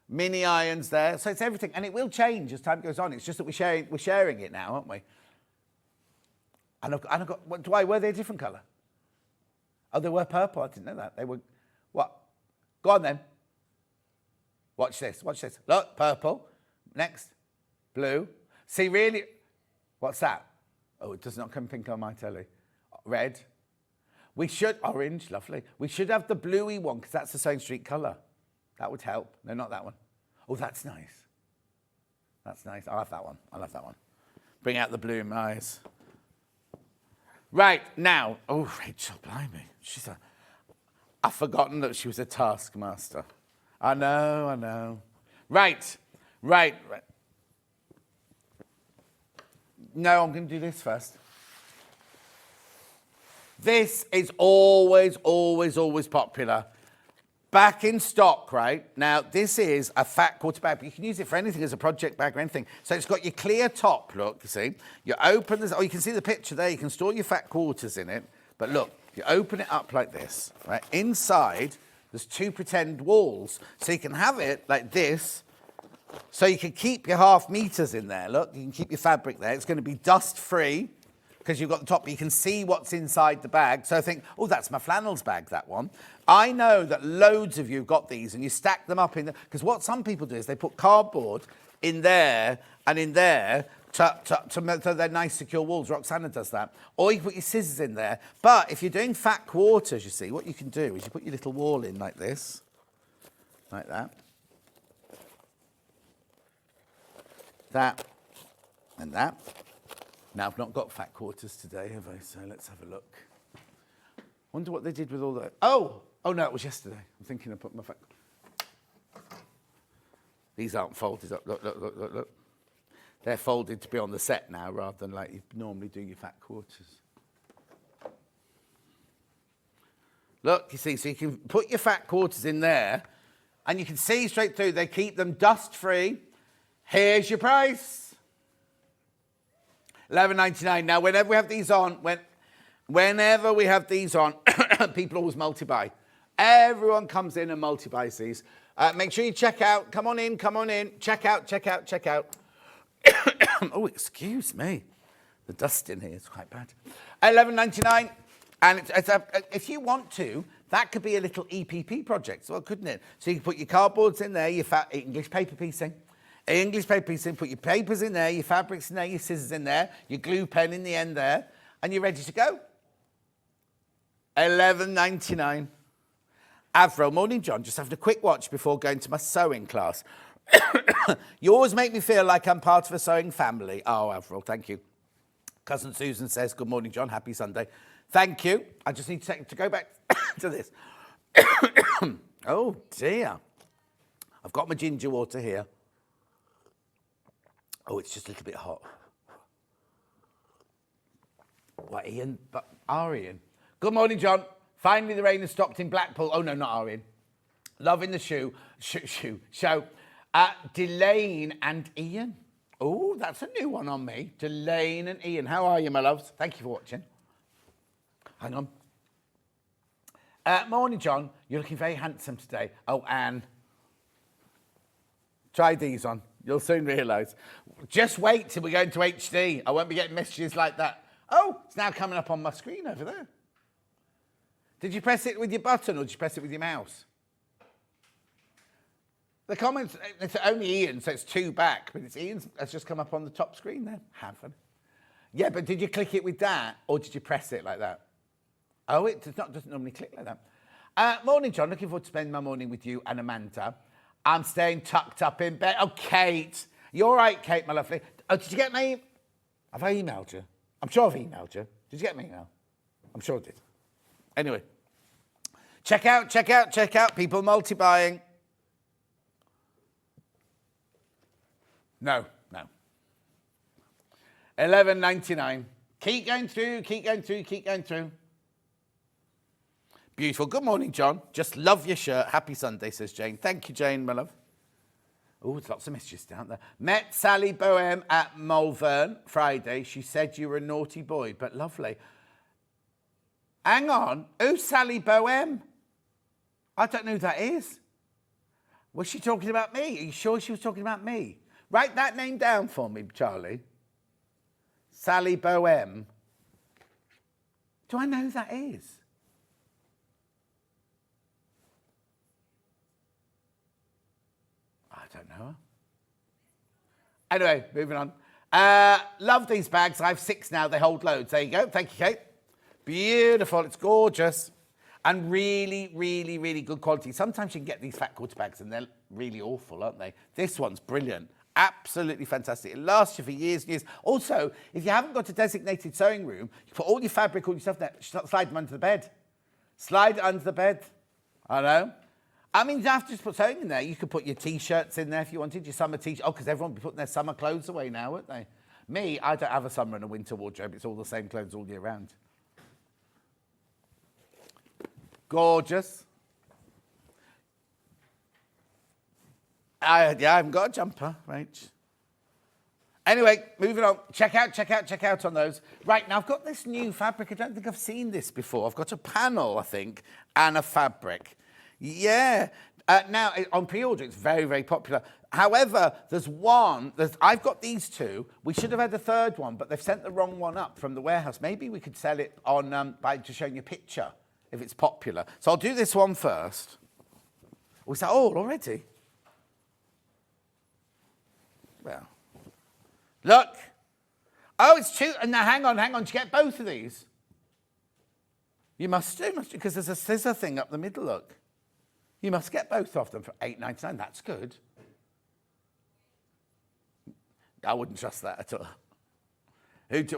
Mini irons there. So it's everything. And it will change as time goes on. It's just that we're sharing it now, aren't we? And I've got, were they a different colour? Oh, they were purple. I didn't know that. They were, what? Go on then. Watch this. Look, purple. Next. Blue. See, really, what's that? Oh, it does not come pink on my telly. Red. We should, orange, lovely. We should have the bluey one because that's the Sewing Street colour. That would help. No, not that one. Oh, that's nice. That's nice. I'll have that one. Bring out the blue in my eyes. Right, now. Oh, Rachel, blimey. I've forgotten that she was a taskmaster. I know. Right. No, I'm going to do this first. This is always popular. Back in stock, right? Now, this is a fat quarter bag, but you can use it for anything as a project bag or anything. So it's got your clear top, look, you see. You open this, you can see the picture there. You can store your fat quarters in it. But look, you open it up like this, right? Inside, there's two pretend walls. So you can have it like this. So you can keep your half meters in there. Look, you can keep your fabric there. It's going to be dust-free because you've got the top, but you can see what's inside the bag. So I think, oh, that's my flannels bag, that one. I know that loads of you have got these and you stack them up in there. Because what some people do is they put cardboard in there and in there so they're nice, secure walls. Roxana does that. Or you can put your scissors in there. But if you're doing fat quarters, you see, what you can do is you put your little wall in like this. Like that. That and that. Now, I've not got fat quarters today, have I? So let's have a look. Wonder what they did with all that. Oh, no, it was yesterday. I'm thinking of putting my fat... These aren't folded up. Look. They're folded to be on the set now rather than like you normally do your fat quarters. Look, you see, so you can put your fat quarters in there and you can see straight through. They keep them dust-free. Here's your price. $11.99. Now, whenever we have these on, people always multi-buy. Everyone comes in and multi-buys these. Make sure you check out. Come on in. Check out. Oh, excuse me. The dust in here is quite bad. $11.99. And if you want to, that could be a little EPP project, well, couldn't it? So you can put your cardboards in there, your fat English paper piecing. English paper piece in, put your papers in there, your fabrics in there, your scissors in there, your glue pen in the end there, and you're ready to go. $11.99. Avril, morning, John. Just having a quick watch before going to my sewing class. You always make me feel like I'm part of a sewing family. Oh, Avril, thank you. Cousin Susan says, good morning, John. Happy Sunday. Thank you. I just need to go back to this. Oh, dear. I've got my ginger water here. Oh, it's just a little bit hot. What, Ian? But our Ian. Good morning, John. Finally, the rain has stopped in Blackpool. Oh, no, not our Ian. Loving the show. Delane and Ian. Oh, that's a new one on me. Delane and Ian. How are you, my loves? Thank you for watching. Hang on. Morning, John. You're looking very handsome today. Oh, Anne. Try these on. You'll soon realise. Just wait till we go into HD. I won't be getting messages like that. Oh, it's now coming up on my screen over there. Did you press it with your button or did you press it with your mouse? The comments, it's only Ian, so it's 2 back, but it's Ian's has just come up on the top screen there. Haven't. Yeah, but did you click it with that or did you press it like that? Oh, it doesn't normally click like that. Morning, John. Looking forward to spending my morning with you and Amanda. I'm staying tucked up in bed. Oh, Kate. You're all right, Kate, my lovely. Oh, did you get me? Have I emailed you? I'm sure I've emailed you. Did you get me email? I'm sure I did. Anyway. Check out. People multi-buying. No. $11.99. Keep going through. Beautiful. Good morning, John. Just love your shirt. Happy Sunday, says Jane. Thank you, Jane, my love. Oh, there's lots of messages down there. Met Sally Bohem at Malvern Friday. She said you were a naughty boy, but lovely. Hang on. Who's Sally Bohem? I don't know who that is. Was she talking about me? Are you sure she was talking about me? Write that name down for me, Charlie. Sally Bohem. Do I know who that is? I don't know her. Anyway, moving on. Love these bags. I have 6 now. They hold loads. There you go. Thank you, Kate. Beautiful. It's gorgeous. And really, really, really good quality. Sometimes you can get these fat quarter bags and they're really awful, aren't they? This one's brilliant. Absolutely fantastic. It lasts you for years and years. Also, if you haven't got a designated sewing room, you put all your fabric, all your stuff there, slide them under the bed. Slide it under the bed. I know. I mean, you have to just put sewing in there. You could put your T-shirts in there if you wanted, your summer T-shirts. Oh, because everyone will be putting their summer clothes away now, won't they? Me, I don't have a summer and a winter wardrobe. It's all the same clothes all year round. Gorgeous. I haven't got a jumper, right? Anyway, moving on. Check out on those. Right, now I've got this new fabric. I don't think I've seen this before. I've got a panel, I think, and a fabric. Yeah. Now, on pre-order, it's very, very popular. However, I've got these 2. We should have had a 3rd one, but they've sent the wrong one up from the warehouse. Maybe we could sell it on by just showing you a picture if it's popular. So I'll do this one first. Was that all already? Well, look. Oh, it's 2. And now hang on. Did you get both of these? You must do, because there's a scissor thing up the middle, look. You must get both of them for $8.99. That's good. I wouldn't trust that at all.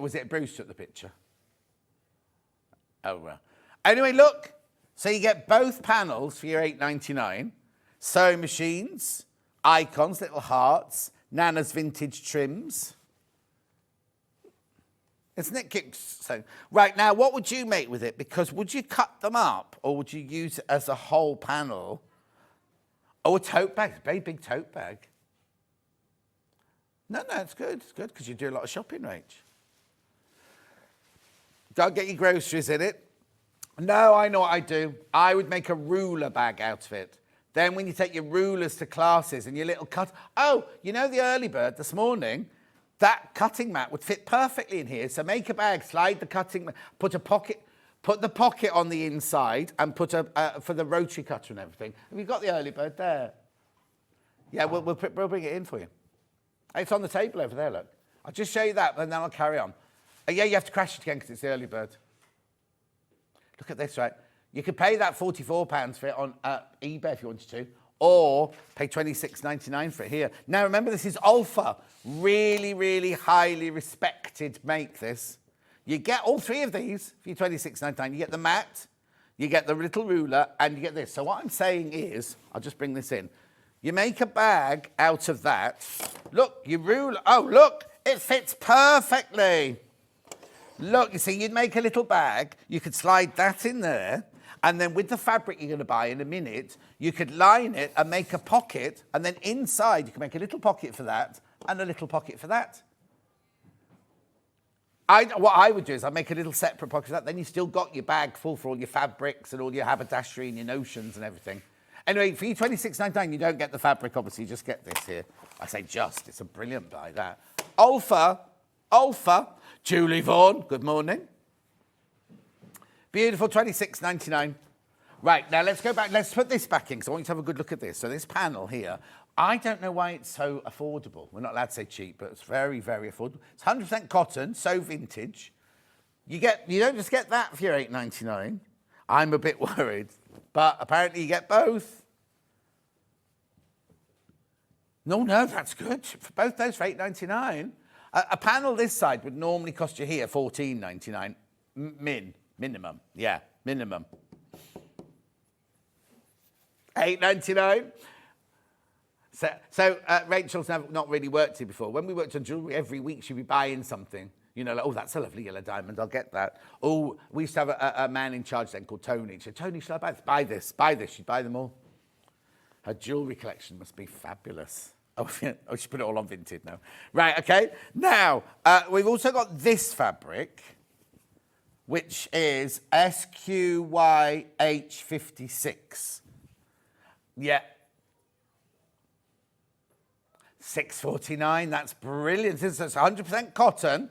Was it Bruce who took the picture? Oh, well. Anyway, look. So you get both panels for your $8.99. Sewing machines, icons, little hearts, Nana's vintage trims. Isn't it cute? So, right, now, what would you make with it? Because would you cut them up or would you use it as a whole panel? Oh, a tote bag. A very big tote bag. No, it's good. It's good because you do a lot of shopping, Rach. Don't get your groceries in it. No, I know what I do. I would make a ruler bag out of it. Then when you take your rulers to classes and your little cut... Oh, you know the early bird this morning? That cutting mat would fit perfectly in here. So make a bag, slide the cutting mat, put the pocket on the inside and put for the rotary cutter and everything. Have you got the early bird there? Yeah, we'll bring it in for you. It's on the table over there, look. I'll just show you that, and then I'll carry on. Yeah, you have to crash it again because it's the early bird. Look at this, right? You could pay that £44 for it on eBay if you wanted to, or pay $26.99 for it here. Now, remember, this is Alpha. Really, really highly respected make, this. You get all three of these for your $26.99. You get the mat, you get the little ruler, and you get this. So what I'm saying is, I'll just bring this in. You make a bag out of that. Look, your ruler. Oh, look, it fits perfectly. Look, you see, you'd make a little bag. You could slide that in there. And then with the fabric you're going to buy in a minute, you could line it and make a pocket. And then inside, you can make a little pocket for that and a little pocket for that. What I would do is I'd make a little separate pocket for that. Then you still got your bag full for all your fabrics and all your haberdashery and your notions and everything. Anyway, for you $26.99, you don't get the fabric, obviously. You just get this here. I say just. It's a brilliant buy, that. Alpha. Julie Vaughan, good morning. Beautiful, $26.99. Right, now let's go back. Let's put this back in because I want you to have a good look at this. So this panel here, I don't know why it's so affordable. We're not allowed to say cheap, but it's very, very affordable. It's 100% cotton, so vintage. You don't just get that for your $8.99. I'm a bit worried, but apparently you get both. No, that's good. For both those for $8.99. A panel this side would normally cost you here $14.99. Minimum. Yeah, minimum. $8.99. So Rachel's not really worked here before. When we worked on jewellery, every week she'd be buying something. You know, like, oh, that's a lovely yellow diamond, I'll get that. Oh, we used to have a man in charge then called Tony. She said, Tony, shall I buy this? Buy this. She'd buy them all. Her jewellery collection must be fabulous. Oh, she put it all on Vinted now. Right, okay. Now, we've also got this fabric, which is SQYH56. Yeah. $6.49, that's brilliant. It's 100% cotton,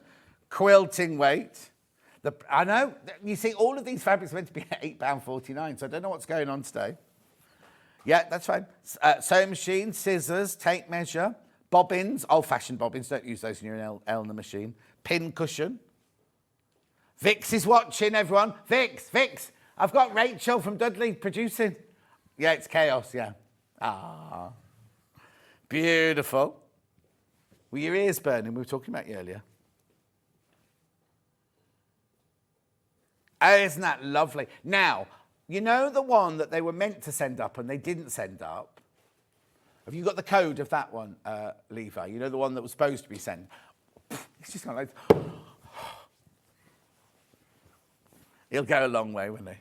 quilting weight. I know, you see, all of these fabrics are meant to be at £8.49, so I don't know what's going on today. Yeah, that's fine. Sewing machine, scissors, tape measure, bobbins, old-fashioned bobbins, don't use those in your Elna machine. Pin cushion. Vix is watching, everyone. Vix, I've got Rachel from Dudley producing. Yeah, it's chaos, yeah. Ah, beautiful. Were your ears burning? We were talking about you earlier. Oh, isn't that lovely? Now, you know the one that they were meant to send up and they didn't send up? Have you got the code of that one, Levi? You know the one that was supposed to be sent? It's just gone like... He'll go a long way, won't he?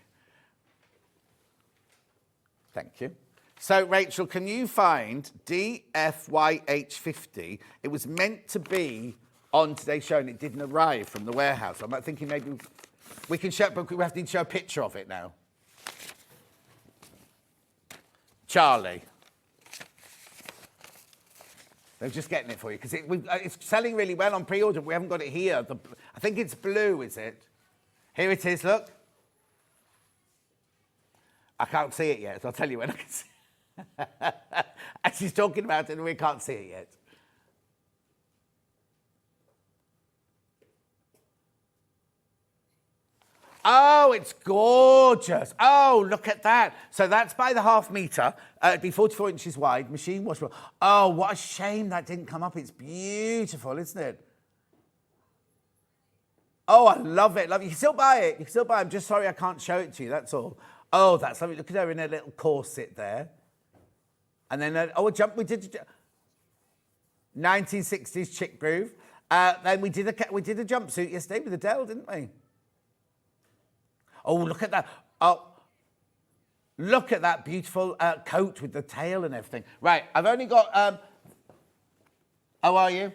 Thank you. So, Rachel, can you find DFYH50? It was meant to be on today's show and it didn't arrive from the warehouse. I'm thinking maybe we can show, but we have to show a picture of it now. Charlie. They're just getting it for you because it's selling really well on pre-order. We haven't got it here. I think it's blue, is it? Here it is, look. I can't see it yet, so I'll tell you when I can see it. And she's talking about it and we can't see it yet. Oh, it's gorgeous. Oh, look at that. So that's by the half metre. It'd be 44 inches wide, machine washable. Oh, what a shame that didn't come up. It's beautiful, isn't it? Oh, I love it. Love it. You can still buy it. You can still buy it. I'm just sorry I can't show it to you. That's all. Oh, that's lovely. Look at her in a little corset there. And then, a jump. We did 1960s chick groove. Then we did a jumpsuit yesterday with Adele, didn't we? Oh, look at that. Oh, look at that beautiful coat with the tail and everything. Right, I've only got... how are you?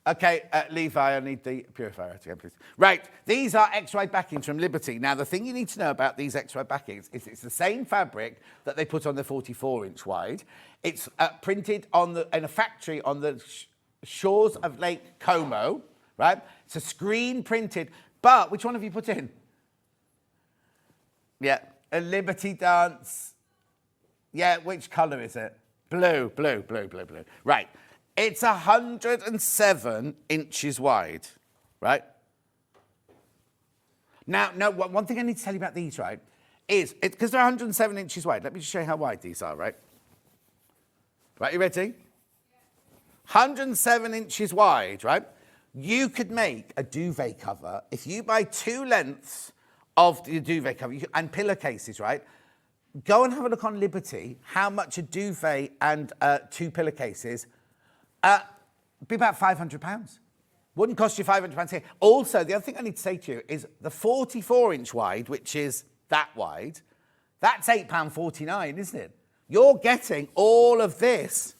Okay, Levi, I need the purifier again, please. Right, these are X-wide backings from Liberty. Now, the thing you need to know about these X-wide backings is it's the same fabric that they put on the 44-inch wide. It's printed in a factory on the shores of Lake Como, right? It's a screen printed, but which one have you put in? Yeah, a Liberty Dance. Yeah, which colour is it? Blue. Right. It's 107 inches wide, right? Now, no, one thing I need to tell you about these, right, is, because they're 107 inches wide, let me just show you how wide these are, right? Right, you ready? 107 inches wide, right? You could make a duvet cover if you buy 2 lengths of the duvet cover and pillowcases, right? Go and have a look on Liberty, how much a duvet and 2 pillowcases, be about £500. Wouldn't cost you £500 here. Also, the other thing I need to say to you is the 44-inch wide, which is that wide, that's £8.49, isn't it? You're getting all of this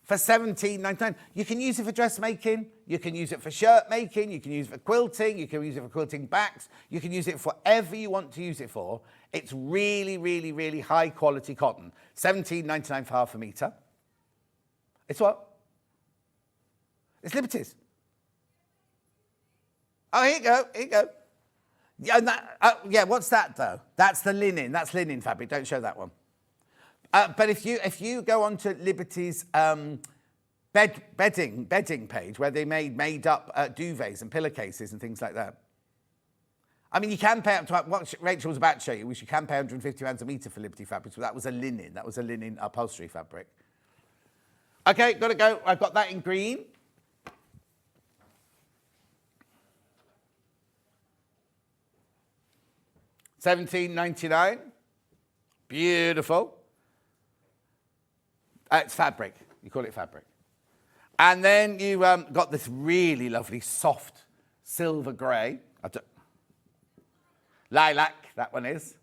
for £17.99. You can use it for dressmaking, you can use it for shirt making, you can use it for quilting, you can use it for quilting backs, you can use it for whatever you want to use it for. It's really, really, really high quality cotton. £17.99 for half a metre. It's what? It's Liberty's. Oh, here you go, here you go. Yeah, and yeah, what's that though? That's the linen, that's linen fabric, don't show that one. But if you go onto Liberty's bedding page where they made up duvets and pillowcases and things like that. I mean, you can pay up to what Rachel was about to show you, which you can pay £150 a metre for Liberty fabrics, but that was a linen upholstery fabric. Okay, gotta go. I've got that in green. £17.99. Beautiful. It's fabric. You call it fabric. And then you got this really lovely soft silver grey. Lilac, that one is.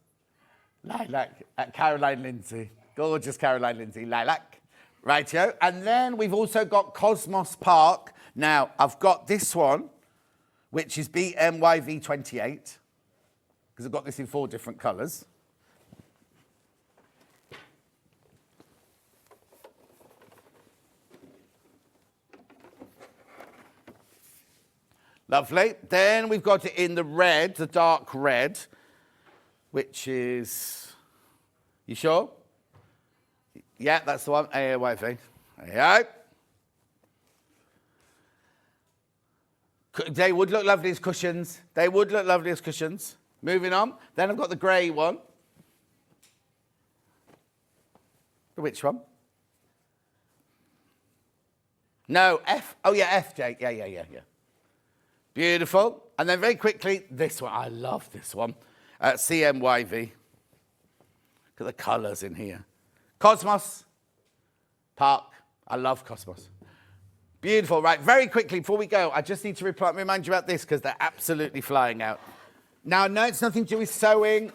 Lilac at Caroline Lindsay. Gorgeous Caroline Lindsay. Lilac. Rightio. And then we've also got Cosmos Park. Now, I've got this one, which is BMYV28, because I've got this in 4 different colours. Lovely. Then we've got it in the red, the dark red, which is, you sure? Yeah, that's the one. AOYV. There you go. They would look lovely as cushions. They would look lovely as cushions. Moving on. Then I've got the grey one. Which one? No, F. Oh, yeah, FJ. Yeah. Beautiful. And then very quickly, this one. I love this one. CMYV. Look at the colours in here. Cosmos Park. I love Cosmos. Beautiful. Right, very quickly, before we go, I just need to remind you about this because they're absolutely flying out. Now, no, it's nothing to do with sewing,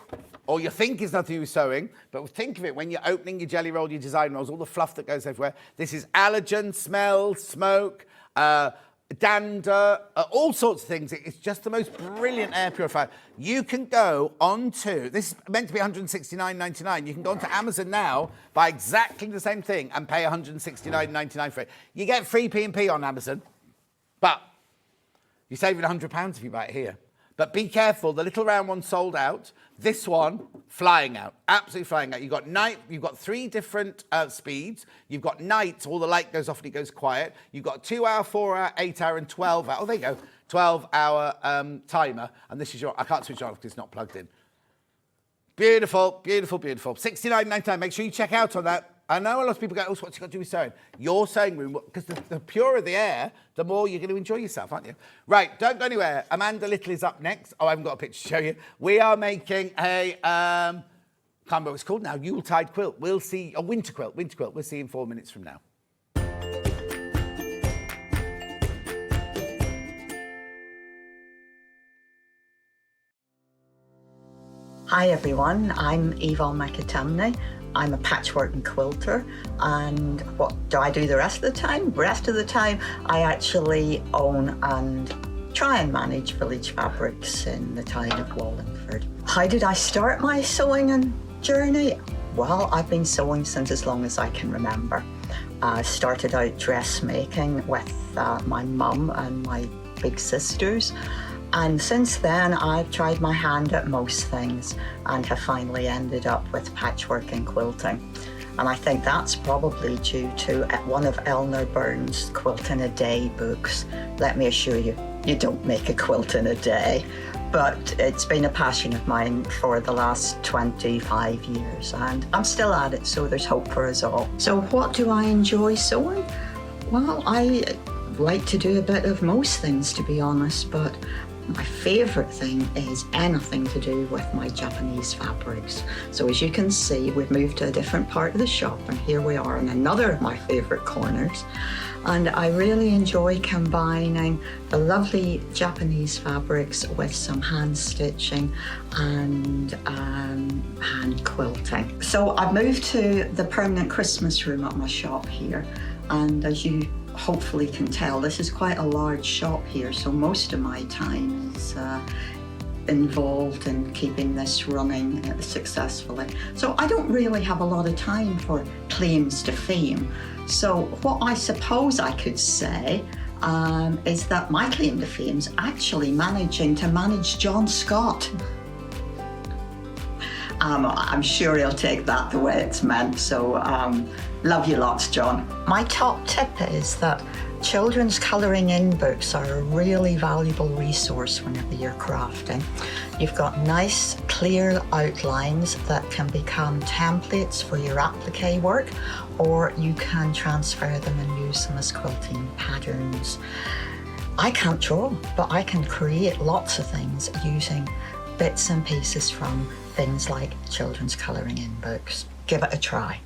or you think it's nothing to do with sewing, but think of it when you're opening your jelly roll, your design rolls, all the fluff that goes everywhere. This is allergen, smell, smoke, dander, all sorts of things. It's just the most brilliant air purifier. You can go onto, this is meant to be $169.99. You can go onto Amazon now, buy exactly the same thing and pay $169.99 for it. You get free P&P on Amazon, but you're saving £100 if you buy it here. But be careful, the little round one sold out. This one, flying out, absolutely flying out. You've got night, you've got 3 different speeds. You've got night, all the light goes off and it goes quiet. You've got 2 hour, 4 hour, 8 hour and 12 hour. Oh, there you go, 12 hour timer. And this is your, I can't switch it off because it's not plugged in. Beautiful, beautiful, beautiful. $69.99, make sure you check out on that. I know a lot of people go, oh, what's it got to do with sewing? Your sewing room, because the purer the air, the more you're going to enjoy yourself, aren't you? Right, don't go anywhere. Amanda Little is up next. Oh, I haven't got a picture to show you. We are making a, can't remember what it's called now, Yuletide quilt. We'll see, a winter quilt. We'll see in 4 minutes from now. Hi everyone, I'm Yvonne McAtamney. I'm a patchwork and quilter, and what do I do the rest of the time? The rest of the time I actually own and try and manage Village Fabrics in the town of Wallingford. How did I start my sewing and journey? Well, I've been sewing since as long as I can remember. I started out dressmaking with my mum and my big sisters. And since then, I've tried my hand at most things and have finally ended up with patchwork and quilting. And I think that's probably due to one of Eleanor Burns' Quilt in a Day books. Let me assure you, you don't make a quilt in a day. But it's been a passion of mine for the last 25 years, and I'm still at it, so there's hope for us all. So what do I enjoy sewing? Well, I like to do a bit of most things, to be honest, but my favourite thing is anything to do with my Japanese fabrics. So as you can see, we've moved to a different part of the shop, and here we are in another of my favourite corners. And I really enjoy combining the lovely Japanese fabrics with some hand stitching and hand quilting. So I've moved to the permanent Christmas room at my shop here, and as you hopefully can tell, this is quite a large shop here, so most of my time is involved in keeping this running successfully. So I don't really have a lot of time for claims to fame. So what I suppose I could say is that my claim to fame is actually managing to manage John Scott. I'm sure he'll take that the way it's meant, so love you lots, John. My top tip is that children's colouring in books are a really valuable resource whenever you're crafting. You've got nice, clear outlines that can become templates for your applique work, or you can transfer them and use them as quilting patterns. I can't draw, but I can create lots of things using bits and pieces from things like children's colouring in books. Give it a try.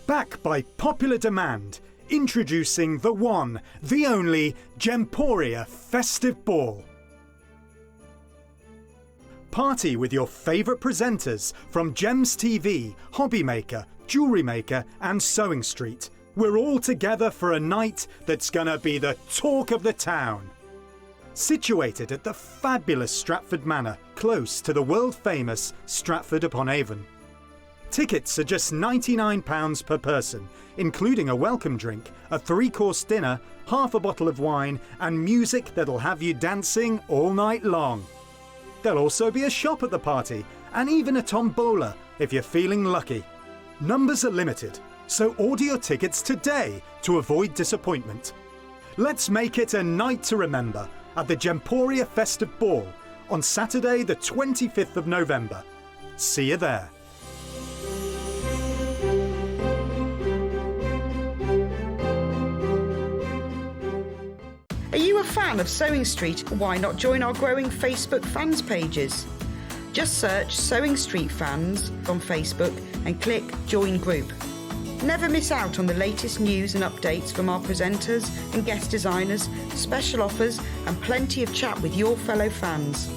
Back by popular demand, introducing the one, the only Gemporia Festive Ball. Party with your favourite presenters from Gems TV, Hobby Maker, Jewellery Maker and Sewing Street. We're all together for a night that's gonna be the talk of the town. Situated at the fabulous Stratford Manor, close to the world-famous Stratford-upon-Avon. Tickets are just £99 per person, including a welcome drink, a 3-course dinner, half a bottle of wine and music that'll have you dancing all night long. There'll also be a shop at the party and even a tombola if you're feeling lucky. Numbers are limited, so order your tickets today to avoid disappointment. Let's make it a night to remember at the Gemporia Festive Ball on Saturday the 25th of November. See you there. Are you a fan of Sewing Street? Why not join our growing Facebook fans pages? Just search Sewing Street Fans on Facebook and click Join Group. Never miss out on the latest news and updates from our presenters and guest designers, special offers and plenty of chat with your fellow fans.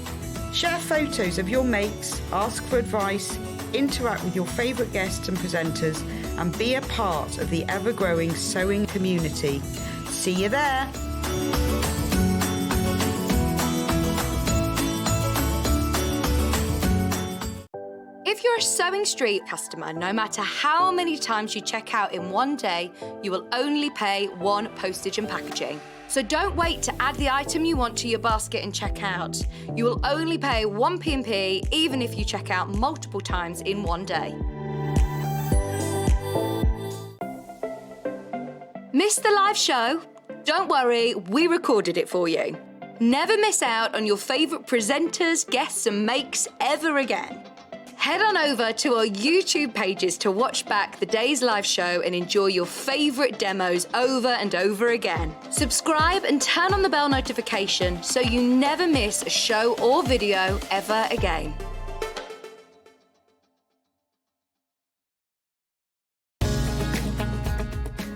Share photos of your makes, ask for advice, interact with your favourite guests and presenters and be a part of the ever-growing sewing community. See you there! If you're a Sewing Street customer, no matter how many times you check out in one day, you will only pay one postage and packaging. So don't wait to add the item you want to your basket and check out. You will only pay one P&P even if you check out multiple times in one day. Missed the live show? Don't worry, we recorded it for you. Never miss out on your favourite presenters, guests and makes ever again. Head on over to our YouTube pages to watch back the day's live show and enjoy your favourite demos over and over again. Subscribe and turn on the bell notification so you never miss a show or video ever again.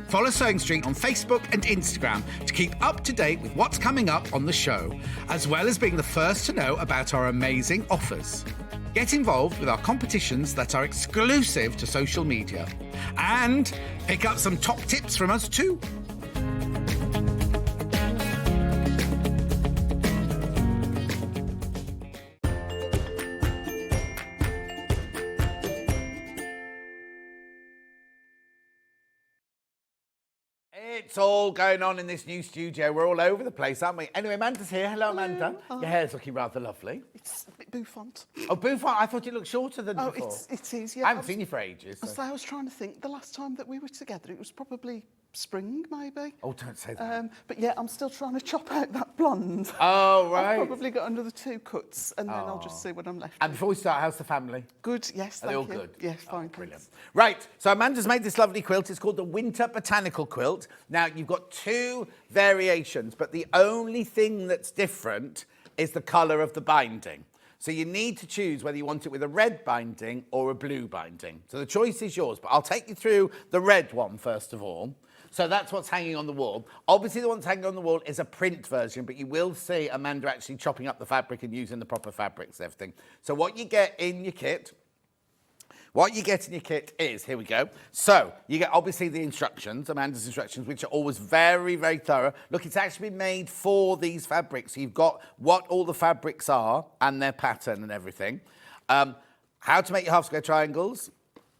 Follow Sewing Street on Facebook and Instagram to keep up to date with what's coming up on the show, as well as being the first to know about our amazing offers. Get involved with our competitions that are exclusive to social media. And pick up some top tips from us too. It's all going on in this new studio. We're all over the place, aren't we? Anyway, Amanda's here. Hello, Amanda. Hi. Your hair's looking rather lovely. It's a bit bouffant. Oh, bouffant. I thought you looked shorter than Oh, before. it is, yeah. I haven't seen you for ages. So. I was trying to think, the last time that we were together, it was probably spring, maybe. Oh, don't say that. But yeah, I'm still trying to chop out that blonde. Oh, right. I've probably got another 2 cuts, and then I'll just see what I'm left And with. before we start, how's the family? Good, yes, Are they thank all you. good? Yes, fine, Brilliant. thanks. Right, so Amanda's made this lovely quilt. It's called the Winter Botanical Quilt. Now, you've got 2 variations, but the only thing that's different is the colour of the binding. So you need to choose whether you want it with a red binding or a blue binding. So the choice is yours, but I'll take you through the red one first of all. So that's what's hanging on the wall. Obviously, the one that's hanging on the wall is a print version, but you will see Amanda actually chopping up the fabric and using the proper fabrics and everything. So what you get in your kit is, here we go. So you get obviously the instructions, Amanda's instructions, which are always very, very thorough. Look, it's actually been made for these fabrics. So you've got what all the fabrics are and their pattern and everything. How to make your half square triangles.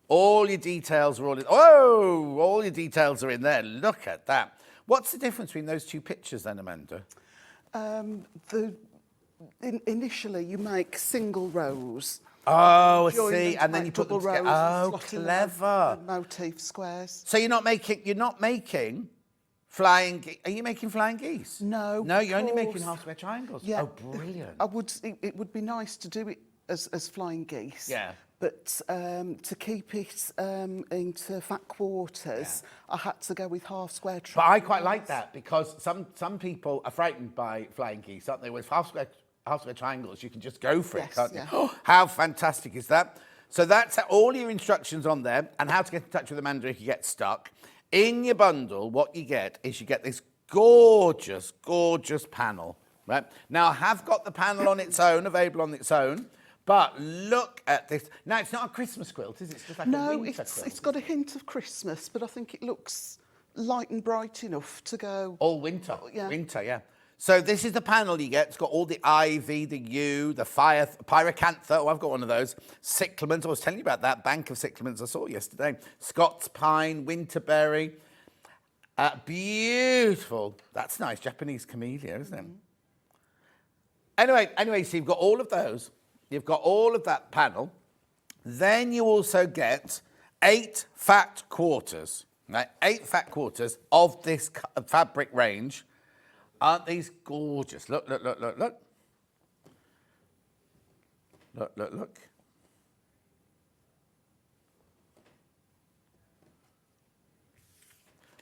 All your details are all your details are in there. Look at that. What's the difference between those 2 pictures then, Amanda? Initially, you make single rows. Oh, I Join them see. to And then you make put them double together. rows Oh, and slot in clever. the motif squares. So you're not making flying. Are you making flying geese? No, No, of you're only making course. half square triangles. Yeah. Oh, brilliant. It would be nice to do it as flying geese. Yeah. But to keep it into fat quarters, I had to go with half square triangles. But I quite like that because some people are frightened by flying geese, aren't they? With half square triangles, you can just go for it, Yes, can't yeah. you? How fantastic is that? So that's all your instructions on there and how to get in touch with Amanda if you get stuck. In your bundle, what you get is you get this gorgeous, gorgeous panel, right? Now, I have got the panel on its own, available on its own, but look at this. Now, it's not a Christmas quilt, is it? It's just like a No, winter quilt. it's got a hint of Christmas, but I think it looks light and bright enough to go. All winter. Yeah. Winter, yeah. So this is the panel you get. It's got all the ivy, the yew, the pyracantha. Oh, I've got one of those. Cyclamens. I was telling you about that bank of cyclamens I saw yesterday. Scots pine, winterberry. Beautiful. That's nice. Japanese camellia, isn't it? Anyway, so you've got all of those. You've got all of that panel. Then you also get 8 fat quarters. Right? 8 fat quarters of this fabric range. Aren't these gorgeous? Look, look, look, look, look. Look, look, look.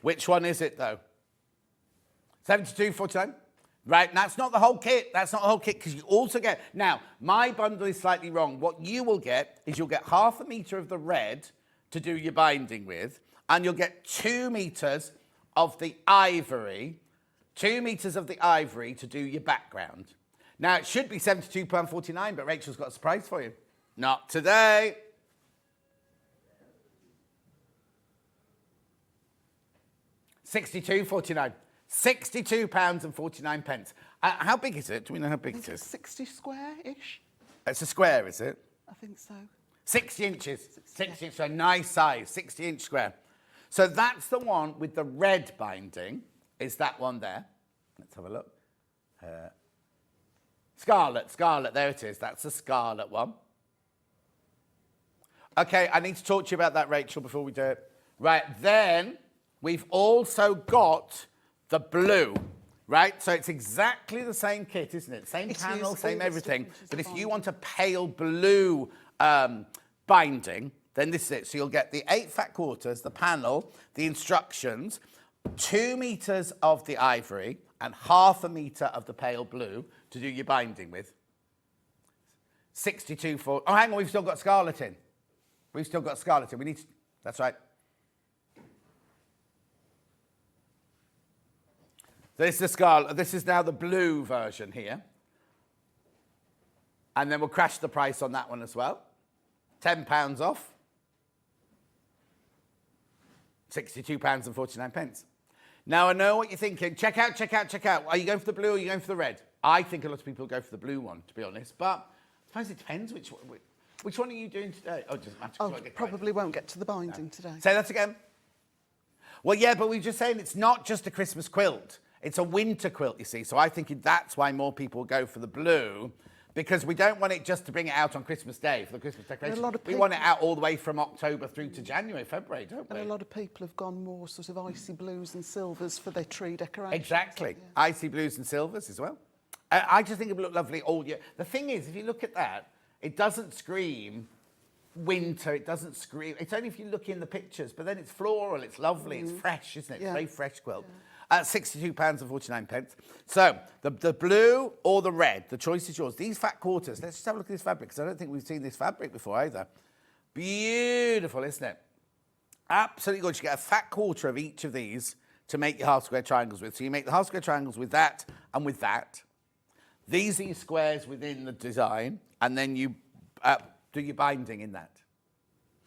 Which one is it, though? 72.49? Right, that's not the whole kit. That's not the whole kit, because you also get... Now, my bundle is slightly wrong. What you will get is you'll get half a metre of the red to do your binding with, and you'll get 2 metres of the ivory, 2 metres of the ivory to do your background. Now, it should be £72.49, but Rachel's got a surprise for you. Not today. £62.49. £62.49. How big is it? Do we know how big it is? 60 square-ish, It's a square, is it? I think so. 60 inches. 60 inches, a nice size, 60-inch square. So that's the one with the red binding, is that one there. Let's have a look. Scarlet, there it is. That's the scarlet one. Okay, I need to talk to you about that, Rachel, before we do it. Right, then we've also got the blue, right? So it's exactly the same kit, isn't it? Same It panel, is, same all everything. different But if binding. you want a pale blue binding, then this is it. So you'll get the 8 fat quarters, the panel, the instructions, 2 metres of the ivory, and half a metre of the pale blue to do your binding with. 62 for... Oh, hang on, we've still got scarlet in. We've still got scarlet in. We need to... That's right. This is the scarlet. This is now the blue version here. And then we'll crash the price on that one as well. £10 off. £62.49. Now, I know what you're thinking. Check out, check out, check out. Are you going for the blue or are you going for the red? I think a lot of people go for the blue one, to be honest. But I suppose it depends which one are you doing today? Oh, it doesn't matter. 'cause Oh, you won't get probably won't get to the binding today. Say that again. Well, yeah, but we're just saying it's not just a Christmas quilt. It's a winter quilt, you see. So I think that's why more people go for the blue, because we don't want it just to bring it out on Christmas Day for the Christmas decoration. We want it out all the way from October through to January, February, don't we? And a lot of people have gone more sort of icy blues and silvers for their tree decoration. Exactly. Yeah. Icy blues and silvers as well. I just think it would look lovely all year. The thing is, if you look at that, it doesn't scream winter, it doesn't scream. It's only if you look in the pictures, but then it's floral, it's lovely, it's fresh, isn't it? It's a very fresh quilt. £62.49. So, the blue or the red, the choice is yours. These fat quarters, let's just have a look at this fabric, because I don't think we've seen this fabric before either. Beautiful, isn't it? Absolutely gorgeous. You get a fat quarter of each of these to make your half square triangles with. So you make the half square triangles with that and with that. These are your squares within the design, and then you do your binding in that.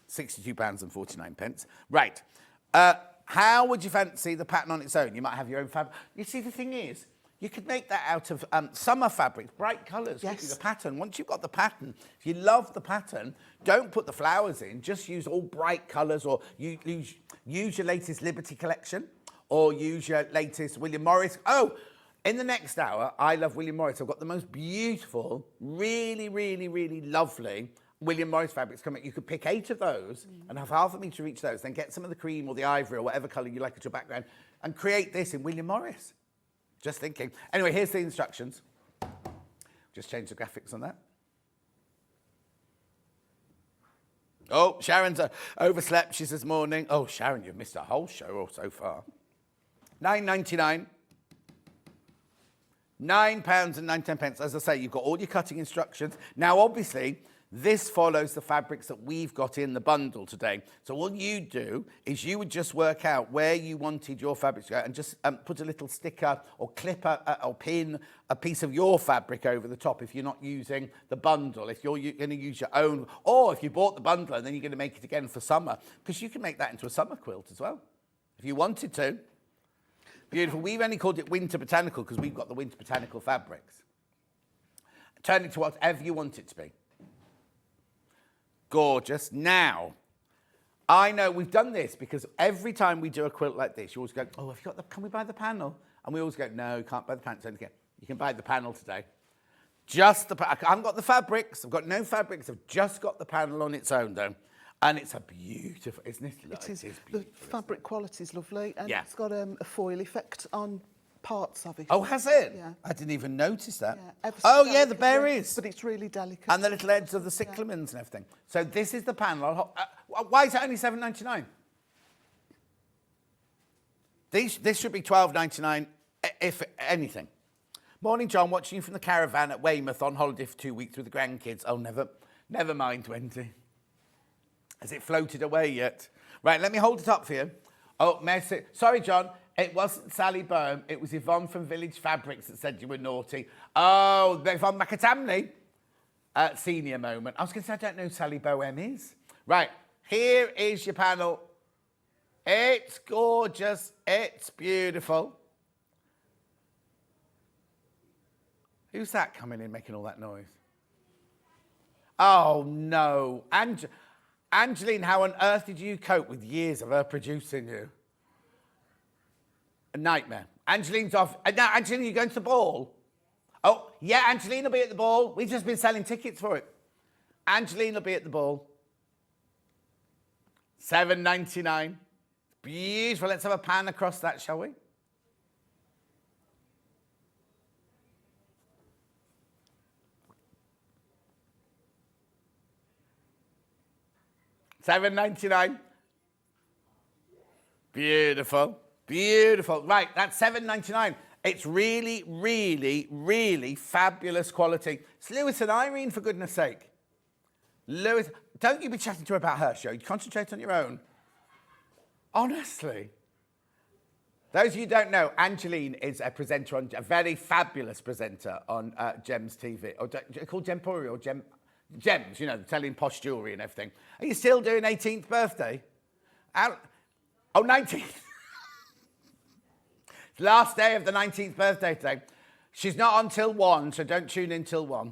£62.49. Right. How would you fancy the pattern on its own? You might have your own fabric. You see, the thing is, you could make that out of summer fabrics, bright colours. Yes. The pattern. Once you've got the pattern, if you love the pattern, don't put the flowers in. Just use all bright colours, or use your latest Liberty collection, or use your latest William Morris. Oh, in the next hour, I love William Morris. I've got the most beautiful, really, really, really lovely William Morris fabrics coming. You could pick 8 of those and have half a metre of each of those, then get some of the cream or the ivory or whatever colour you like at your background and create this in William Morris. Just thinking. Anyway, here's the instructions. Just change the graphics on that. Oh, Sharon's overslept, she says morning. Oh, Sharon, you've missed a whole show so far. £9.99. £9.99. As I say, you've got all your cutting instructions. Now, obviously, this follows the fabrics that we've got in the bundle today. So all you do is you would just work out where you wanted your fabric to go and just put a little sticker or clip or pin a piece of your fabric over the top if you're not using the bundle, if you're going to use your own, or if you bought the bundle and then you're going to make it again for summer, because you can make that into a summer quilt as well, if you wanted to. Beautiful. We've only called it winter botanical because we've got the winter botanical fabrics. Turn it to whatever you want it to be. Gorgeous. Now, I know we've done this because every time we do a quilt like this, you always go, oh, have you got the, can we buy the panel? And we always go, no, you can't buy the panel. You can buy the panel today. Just the, I haven't got the fabrics. I've got no fabrics. I've just got the panel on its own, though. And it's a beautiful, isn't it? It is. The fabric quality is lovely, and Yeah. it's got a foil effect on parts of it. Oh, has it? Yeah. I didn't even notice that. Yeah, ever so Oh, yeah, the delicate, berries. But it's really delicate. And the little edges of the cyclamens and everything. So this is the panel. Why is it only $7.99? This should be $12.99, if anything. Morning, John. Watching you from the caravan at Weymouth on holiday for 2 weeks with the grandkids. Oh, never mind, Wendy. Has it floated away yet? Right, let me hold it up for you. Oh, Messi. Sorry, John. It wasn't Sally Boehm. It was Yvonne from Village Fabrics that said you were naughty. Oh, Yvonne McAtamney. Senior moment. I was going to say, I don't know who Sally Boehm is. Right, here is your panel. It's gorgeous. It's beautiful. Who's that coming in making all that noise? Oh, no. Angeline, how on earth did you cope with years of her producing you? A nightmare. Angeline's off. Now, Angeline, you going to the ball? Oh, yeah, Angeline will be at the ball. We've just been selling tickets for it. Angeline will be at the ball. $7.99. Beautiful. Let's have a pan across that, shall we? $7.99. Beautiful. Beautiful. Right, that's $7.99. It's really, really, really fabulous quality. It's Lewis and Irene, for goodness sake. Lewis, don't you be chatting to her about her show. You concentrate on your own. Honestly. Those of you who don't know, Angeline is a presenter, a very fabulous presenter on Gems TV. Or called Gempori or Gems, you know, selling posh jewellery and everything. Are you still doing 18th birthday? Oh, 19th. Last day of the 19th birthday today. She's not on till 1, so don't tune in till 1.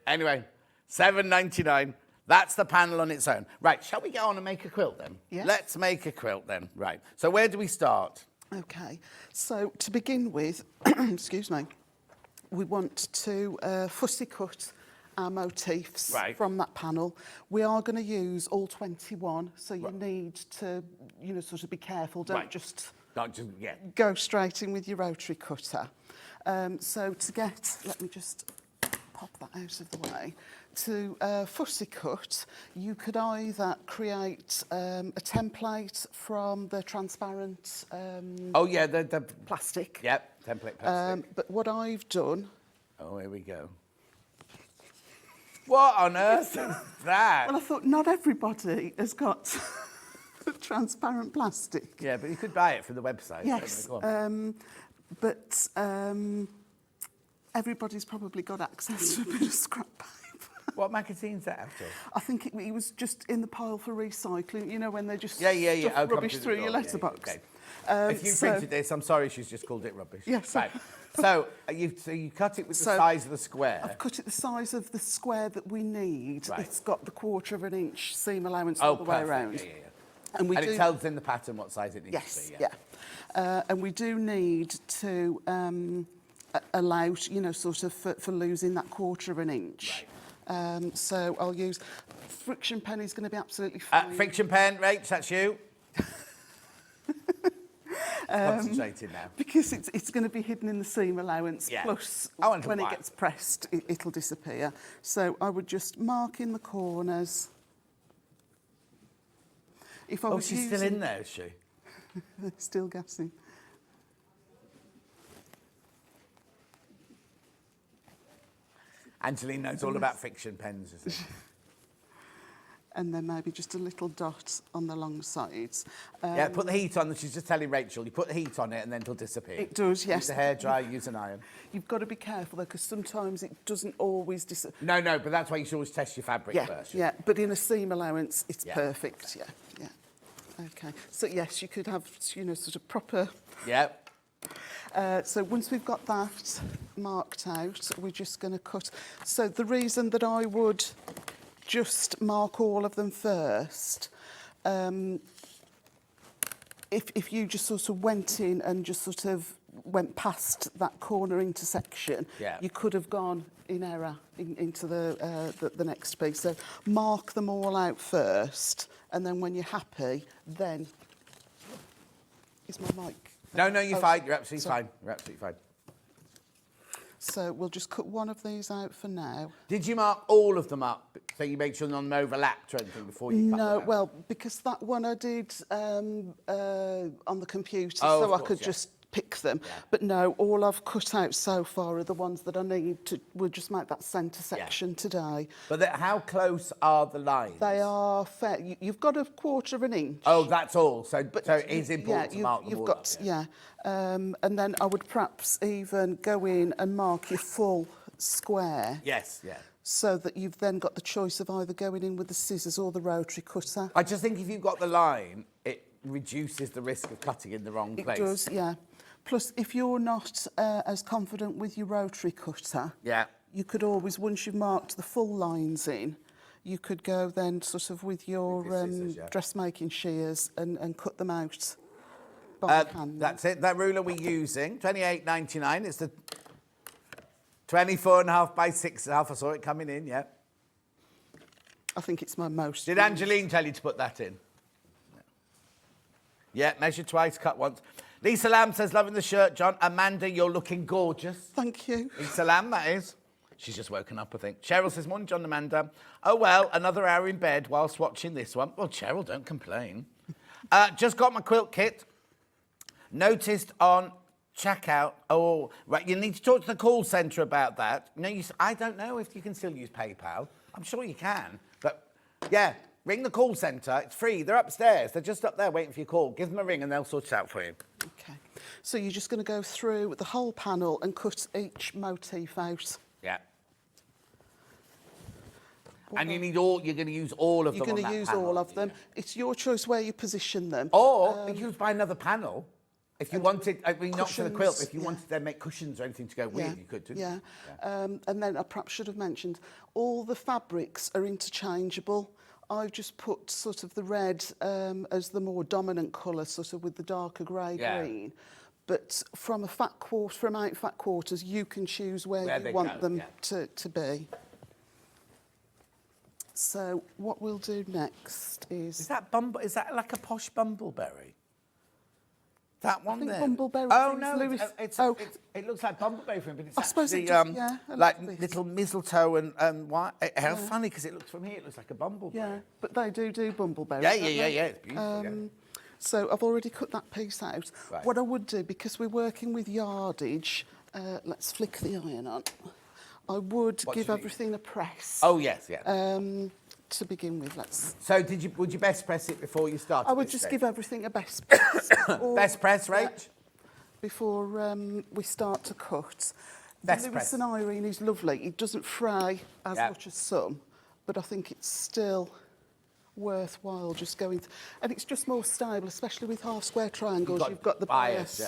Anyway, $7.99. That's the panel on its own. Right, shall we get on and make a quilt then? Yes. Let's make a quilt then. Right, so where do we start? Okay, so to begin with, excuse me, we want to fussy cut our motifs Right. from that panel. We are going to use all 21, so you need to, sort of be careful. Don't just go straight in with your rotary cutter. So to get, let me just pop that out of the way. To fussy cut, you could either create a template from the transparent the plastic. Yep, template plastic. But what I've done... Oh, here we go. What on earth is that? Well, I thought not everybody has got transparent plastic. Yeah, but you could buy it from the website. Yes, but everybody's probably got access to a bit of scrap paper. What magazine's that after? I think it was just in the pile for recycling, when they just stuff stuff rubbish through your letterbox. Okay. If you printed this, I'm sorry, she's just called it rubbish. Yes. Right. So you cut it with the size of the square. I've cut it the size of the square that we need. Right. It's got the 1/4 inch seam allowance all the way around. Yeah. And it tells in the pattern what size it needs to be. Yeah. And we do need to allow, sort of for losing that 1/4 inch. Right. So I'll use friction pen is going to be absolutely fine. Friction pen, Rach, that's you. Concentrating now. Because it's going to be hidden in the seam allowance, plus when it gets pressed, it'll disappear. So I would just mark in the corners. If I was she's still in there, is she? Still gassing. Angeline knows all about friction pens, isn't she? And then maybe just a little dot on the long sides. Put the heat on. She's just telling Rachel, you put the heat on it and then it'll disappear. It does, yes. Use a hairdryer, use an iron. You've got to be careful, though, because sometimes it doesn't always disappear. No, but that's why you should always test your fabric first. Yeah, but in a seam allowance, it's perfect, yeah. Okay, so yes, you could have, sort of proper... Yeah. So once we've got that marked out, we're just going to cut. So the reason that I would just mark all of them first, if you just sort of went in and just sort of went past that corner intersection, you could have gone in error into the next piece. So mark them all out first, and then when you're happy, then... Is my mic... No, you're fine. You're absolutely fine. You're absolutely fine. So we'll just cut one of these out for now. Did you mark all of them up so you make sure none of them overlapped or anything before you cut them out? No, well, because that one I did on the computer, Oh, so of I course, could just pick them. Yeah. But no, all I've cut out so far are the ones that I need to... We'll just make that centre section today. But how close are the lines? They are fair. You've got a 1/4 inch. Oh, that's all. So it is important to mark them you've all got, up, and then I would perhaps even go in and mark your full square. Yes, yeah. So that you've then got the choice of either going in with the scissors or the rotary cutter. I just think if you've got the line, it reduces the risk of cutting in the wrong place. It does, yeah. Plus, if you're not as confident with your rotary cutter, you could always, once you've marked the full lines in, you could go then sort of with your dressmaking shears and cut them out by hand. That's it. That ruler we're using, 28.99. It's the 24.5 by 6.5. I saw it coming in, I think it's my most. Did Angeline tell you to put that in? Yeah, measure twice, cut once. Lisa Lamb says, loving the shirt, John. Amanda, you're looking gorgeous. Thank you. Lisa Lamb, that is. She's just woken up, I think. Cheryl says, morning, John and Amanda. Oh, well, another hour in bed whilst watching this one. Well, Cheryl, don't complain. Just got my quilt kit. Noticed on checkout. Oh, right, you need to talk to the call centre about that. No, I don't know if you can still use PayPal. I'm sure you can. But, yeah, ring the call centre. It's free. They're upstairs. They're just up there waiting for your call. Give them a ring and they'll sort it out for you. Okay. So you're just going to go through the whole panel and cut each motif out. Yeah. And you're going to use all of them. You're going to use all of them. It's your choice where you position them. Or use by another panel. If you wanted, I mean, not for the quilt, cushions, if you wanted to make cushions or anything to go with, you could, didn't you? And then I perhaps should have mentioned, all the fabrics are interchangeable. I've just put sort of the red as the more dominant colour, sort of with the darker grey green. But from out fat quarters, you can choose where you want them to be. So what we'll do next is... Is that like a posh bumbleberry? That one there? Bumbleberry. Oh, no, it looks like bumbleberry for him, but it's actually like little mistletoe and white. How funny, because it looks from here, it looks like a bumbleberry. Yeah, but they do bumbleberries. Yeah, it's beautiful. So I've already cut that piece out. Right. What I would do, because we're working with yardage, let's flick the iron on. I would give everything a press. Oh, yes. To begin with, So would you best press it before you start? I would just give everything a best press. Best press, Rach? Before we start to cut. Best Lewis press. and Irene is lovely. It doesn't fray as much as some, but I think it's still worthwhile just going... and it's just more stable, especially with half-square triangles. You've got the bias.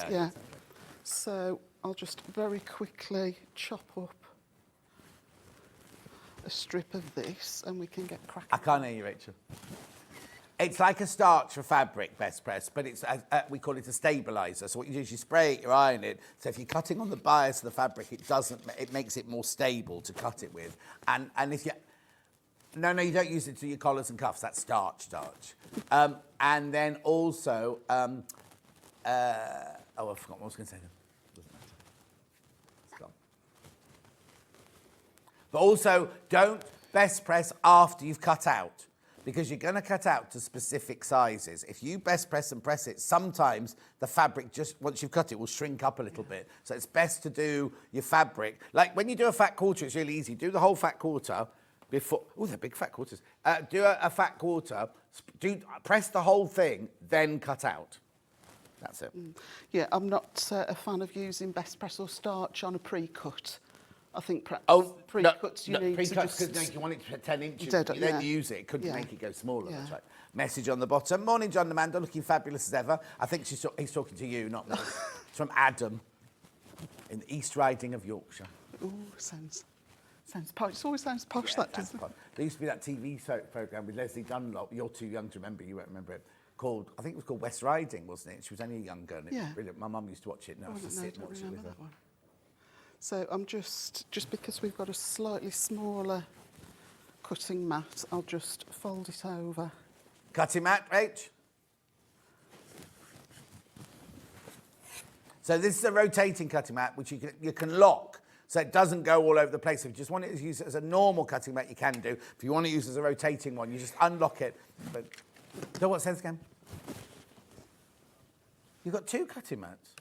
So I'll just very quickly chop up a strip of this and we can get cracking. I can't hear you, Rachel. It's like a starch for fabric, best press, but it's we call it a stabiliser. So what you do is you spray it, you iron it. So if you're cutting on the bias of the fabric, it makes it more stable to cut it with. And if you... No, you don't use it to your collars and cuffs. That's starch. And then also... I forgot what I was going to say then. Doesn't matter. It's gone. But also, don't best press after you've cut out, because you're going to cut out to specific sizes. If you best press and press it, sometimes the fabric, just once you've cut it, will shrink up a little bit. So it's best to do your fabric. Like when you do a fat quarter, it's really easy. Do the whole fat quarter before... Oh, they're big fat quarters. Do a fat quarter, press the whole thing, then cut out. That's it. Yeah, I'm not a fan of using best press or starch on a pre-cut. I think perhaps pre-cuts you need to just... because you want it to 10 inches, you don't use it couldn't make it go smaller. That's right. Message on the bottom. Morning, John and Amanda, looking fabulous as ever. I think he's talking to you, not me. It's from Adam in the East Riding of Yorkshire. Ooh, sounds posh. It always sounds posh, that doesn't it? There used to be that TV programme with Leslie Dunlop. You're too young to remember, you won't remember it. I think it was called West Riding, wasn't it? She was only a young girl. And it was brilliant. My mum used to watch it, and I used to sit and watch it with her. So I'm just because we've got a slightly smaller cutting mat, I'll just fold it over. Cutting mat, Rach? So this is a rotating cutting mat, which you can lock, so it doesn't go all over the place. If you just want it to use it as a normal cutting mat, you can do. If you want to use it as a rotating one, you just unlock it. But so what says again? You've got two cutting mats.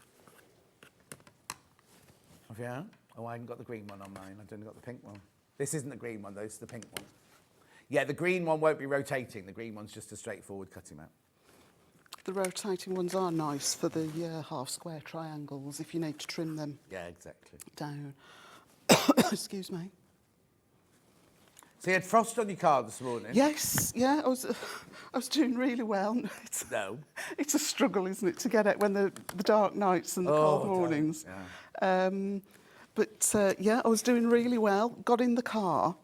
Have you? Oh, I haven't got the green one on mine. I've only got the pink one. This isn't the green one, though. This is the pink one. Yeah, the green one won't be rotating. The green one's just a straightforward cutting mat. The rotating ones are nice for the half-square triangles if you need to trim them. Yeah, exactly. Down. Excuse me. So you had frost on your car this morning? Yes, I was doing really well. It's a struggle, isn't it, to get it when the dark nights and the cold mornings. Yeah. I was doing really well. Got in the car,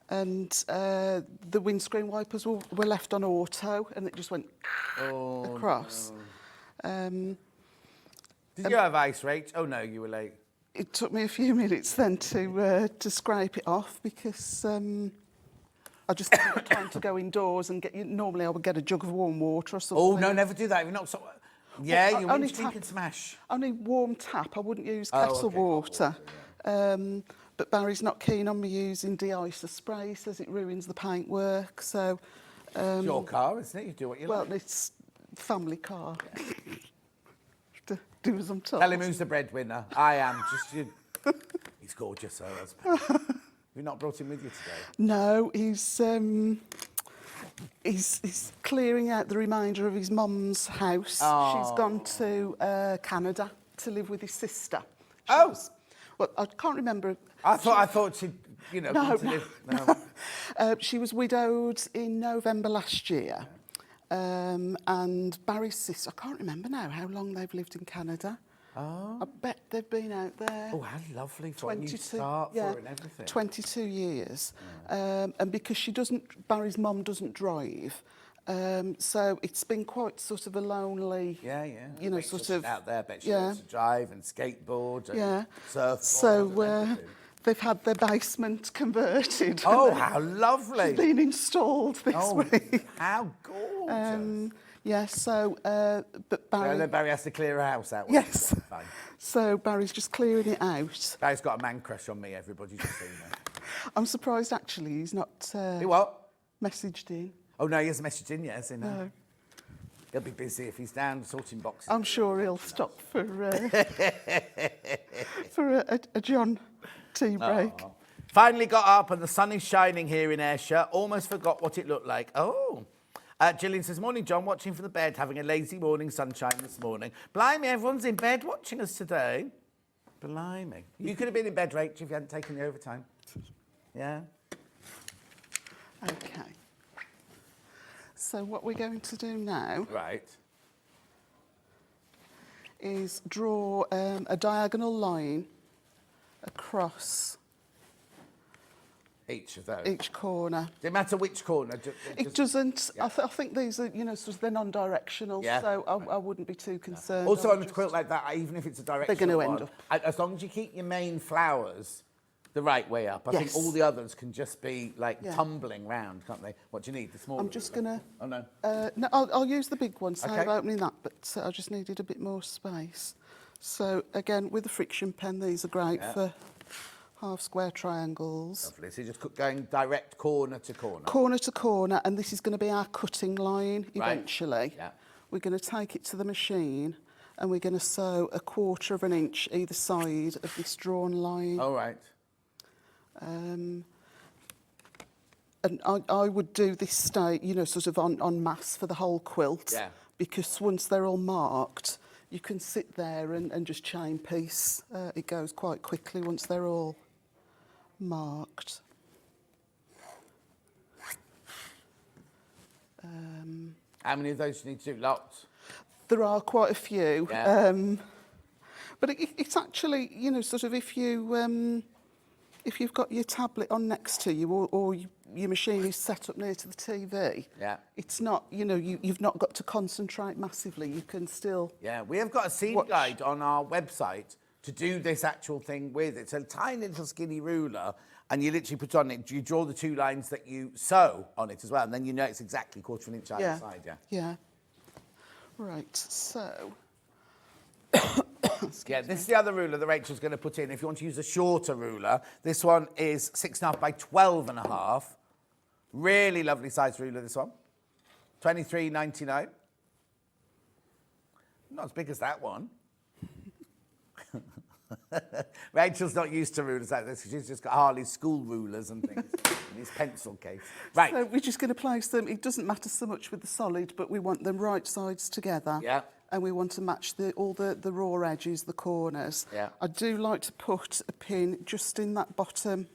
and the windscreen wipers were left on auto, and it just went across. No. Did you have ice, Rach? Oh no, you were late. It took me a few minutes then to scrape it off because I just didn't have time to go indoors and get... Normally I would get a jug of warm water or something. Oh, no, never do that. You're not so... Yeah, well, your windscreen can smash. Only warm tap. I wouldn't use kettle water. But Barry's not keen on me using de-icer spray. He says it ruins the paintwork, so... it's your car, isn't it? You do what you like. Well, it's a family car. To do as I'm told. Tell him who's the breadwinner. I am. He's gorgeous, so have you not brought him with you today? No, he's clearing out the remainder of his mum's house. Oh. She's gone to Canada to live with his sister. Well, I can't remember. I thought she'd, gone to live. No. She was widowed in November last year. and Barry's sister. I can't remember now how long they've lived in Canada. Oh. I bet they've been out there. Oh, how lovely for a new start for her and everything. 22 years. And because Barry's mum doesn't drive, so it's been quite sort of a lonely, you know, sort of out there. Bet she wants to drive and skateboard and surfboard. So they've had their basement converted. Oh, how lovely! It's been installed this week. How gorgeous! But Barry. So then Barry has to clear a house out. Yes. Fine. So Barry's just clearing it out. Barry's got a man crush on me. Everybody's just seen that. I'm surprised actually he's not. What? Messaged in. Oh no, he hasn't messaged in yet, has he? No. He'll be busy if he's down sorting boxes. I'm sure he'll stop for a John tea break. Oh. Finally got up and the sun is shining here in Ayrshire. Almost forgot what it looked like. Oh. Gillian says, morning, John, watching from the bed, having a lazy morning sunshine this morning. Blimey, everyone's in bed watching us today. Blimey. You could have been in bed, Rach, if you hadn't taken the overtime. Yeah? Okay. So what we're going to do now is draw a diagonal line across each of those. Each corner. Does it matter which corner? It doesn't. Yeah. I think these are, you know, sort of they're non-directional, so I wouldn't be too concerned. Also on a quilt like that, even if it's a directional they're going to end up. As long as you keep your main flowers the right way up. I think all the others can just be like tumbling round, can't they? What do you need? The smaller I'm just going to... Oh, no. No, I'll use the big one, so I'm opening that, but I just needed a bit more space. So, again, with the friction pen, these are great for half square triangles. Lovely. So you're just going direct corner to corner. Corner to corner, and this is going to be our cutting line eventually. Yeah. We're going to take it to the machine and we're going to sew 1/4 of an inch either side of this drawn line. All right. And I would do this state, you know, sort of en masse for the whole quilt. Yeah. Because once they're all marked, you can sit there and just chain piece. It goes quite quickly once they're all marked. How many of those do you need to do? Lots? There are quite a few. Yeah. But it's actually, you know, sort of if you've got your tablet on next to you or your machine is set up near to the TV, it's not, you know, you've not got to concentrate massively. You can still we have got a seam guide on our website to do this actual thing with. It's a tiny little skinny ruler, and you literally put on it, you draw the 2 lines that you sew on it as well, and then you know it's exactly 1/4 inch either side, Yeah. Right, so... this is the other ruler that Rachel's going to put in. If you want to use a shorter ruler, this one is 6.5 by 12.5. Really lovely size ruler, this one. $23.99. Not as big as that one. Rachel's not used to rulers like this. She's just got Harley's school rulers and things in his pencil case. Right. So we're just going to place them. It doesn't matter so much with the solid, but we want them right sides together. Yeah. And we want to match all the raw edges, the corners. Yeah. I do like to put a pin just in that bottom,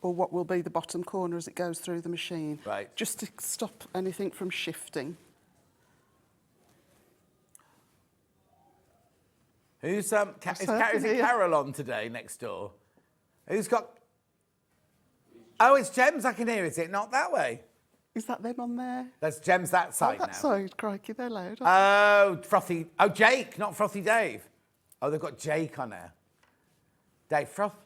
or what will be the bottom corner as it goes through the machine. Right. Just to stop anything from shifting. Who's is it Carol on today next door? Who's got... Oh, it's Gems I can hear, is it? Not that way. Is that them on there? There's Gems that side that side, crikey, they're loud. Oh, Frothy. Oh, Jake, not Frothy Dave. Oh, they've got Jake on there. Dave Froth.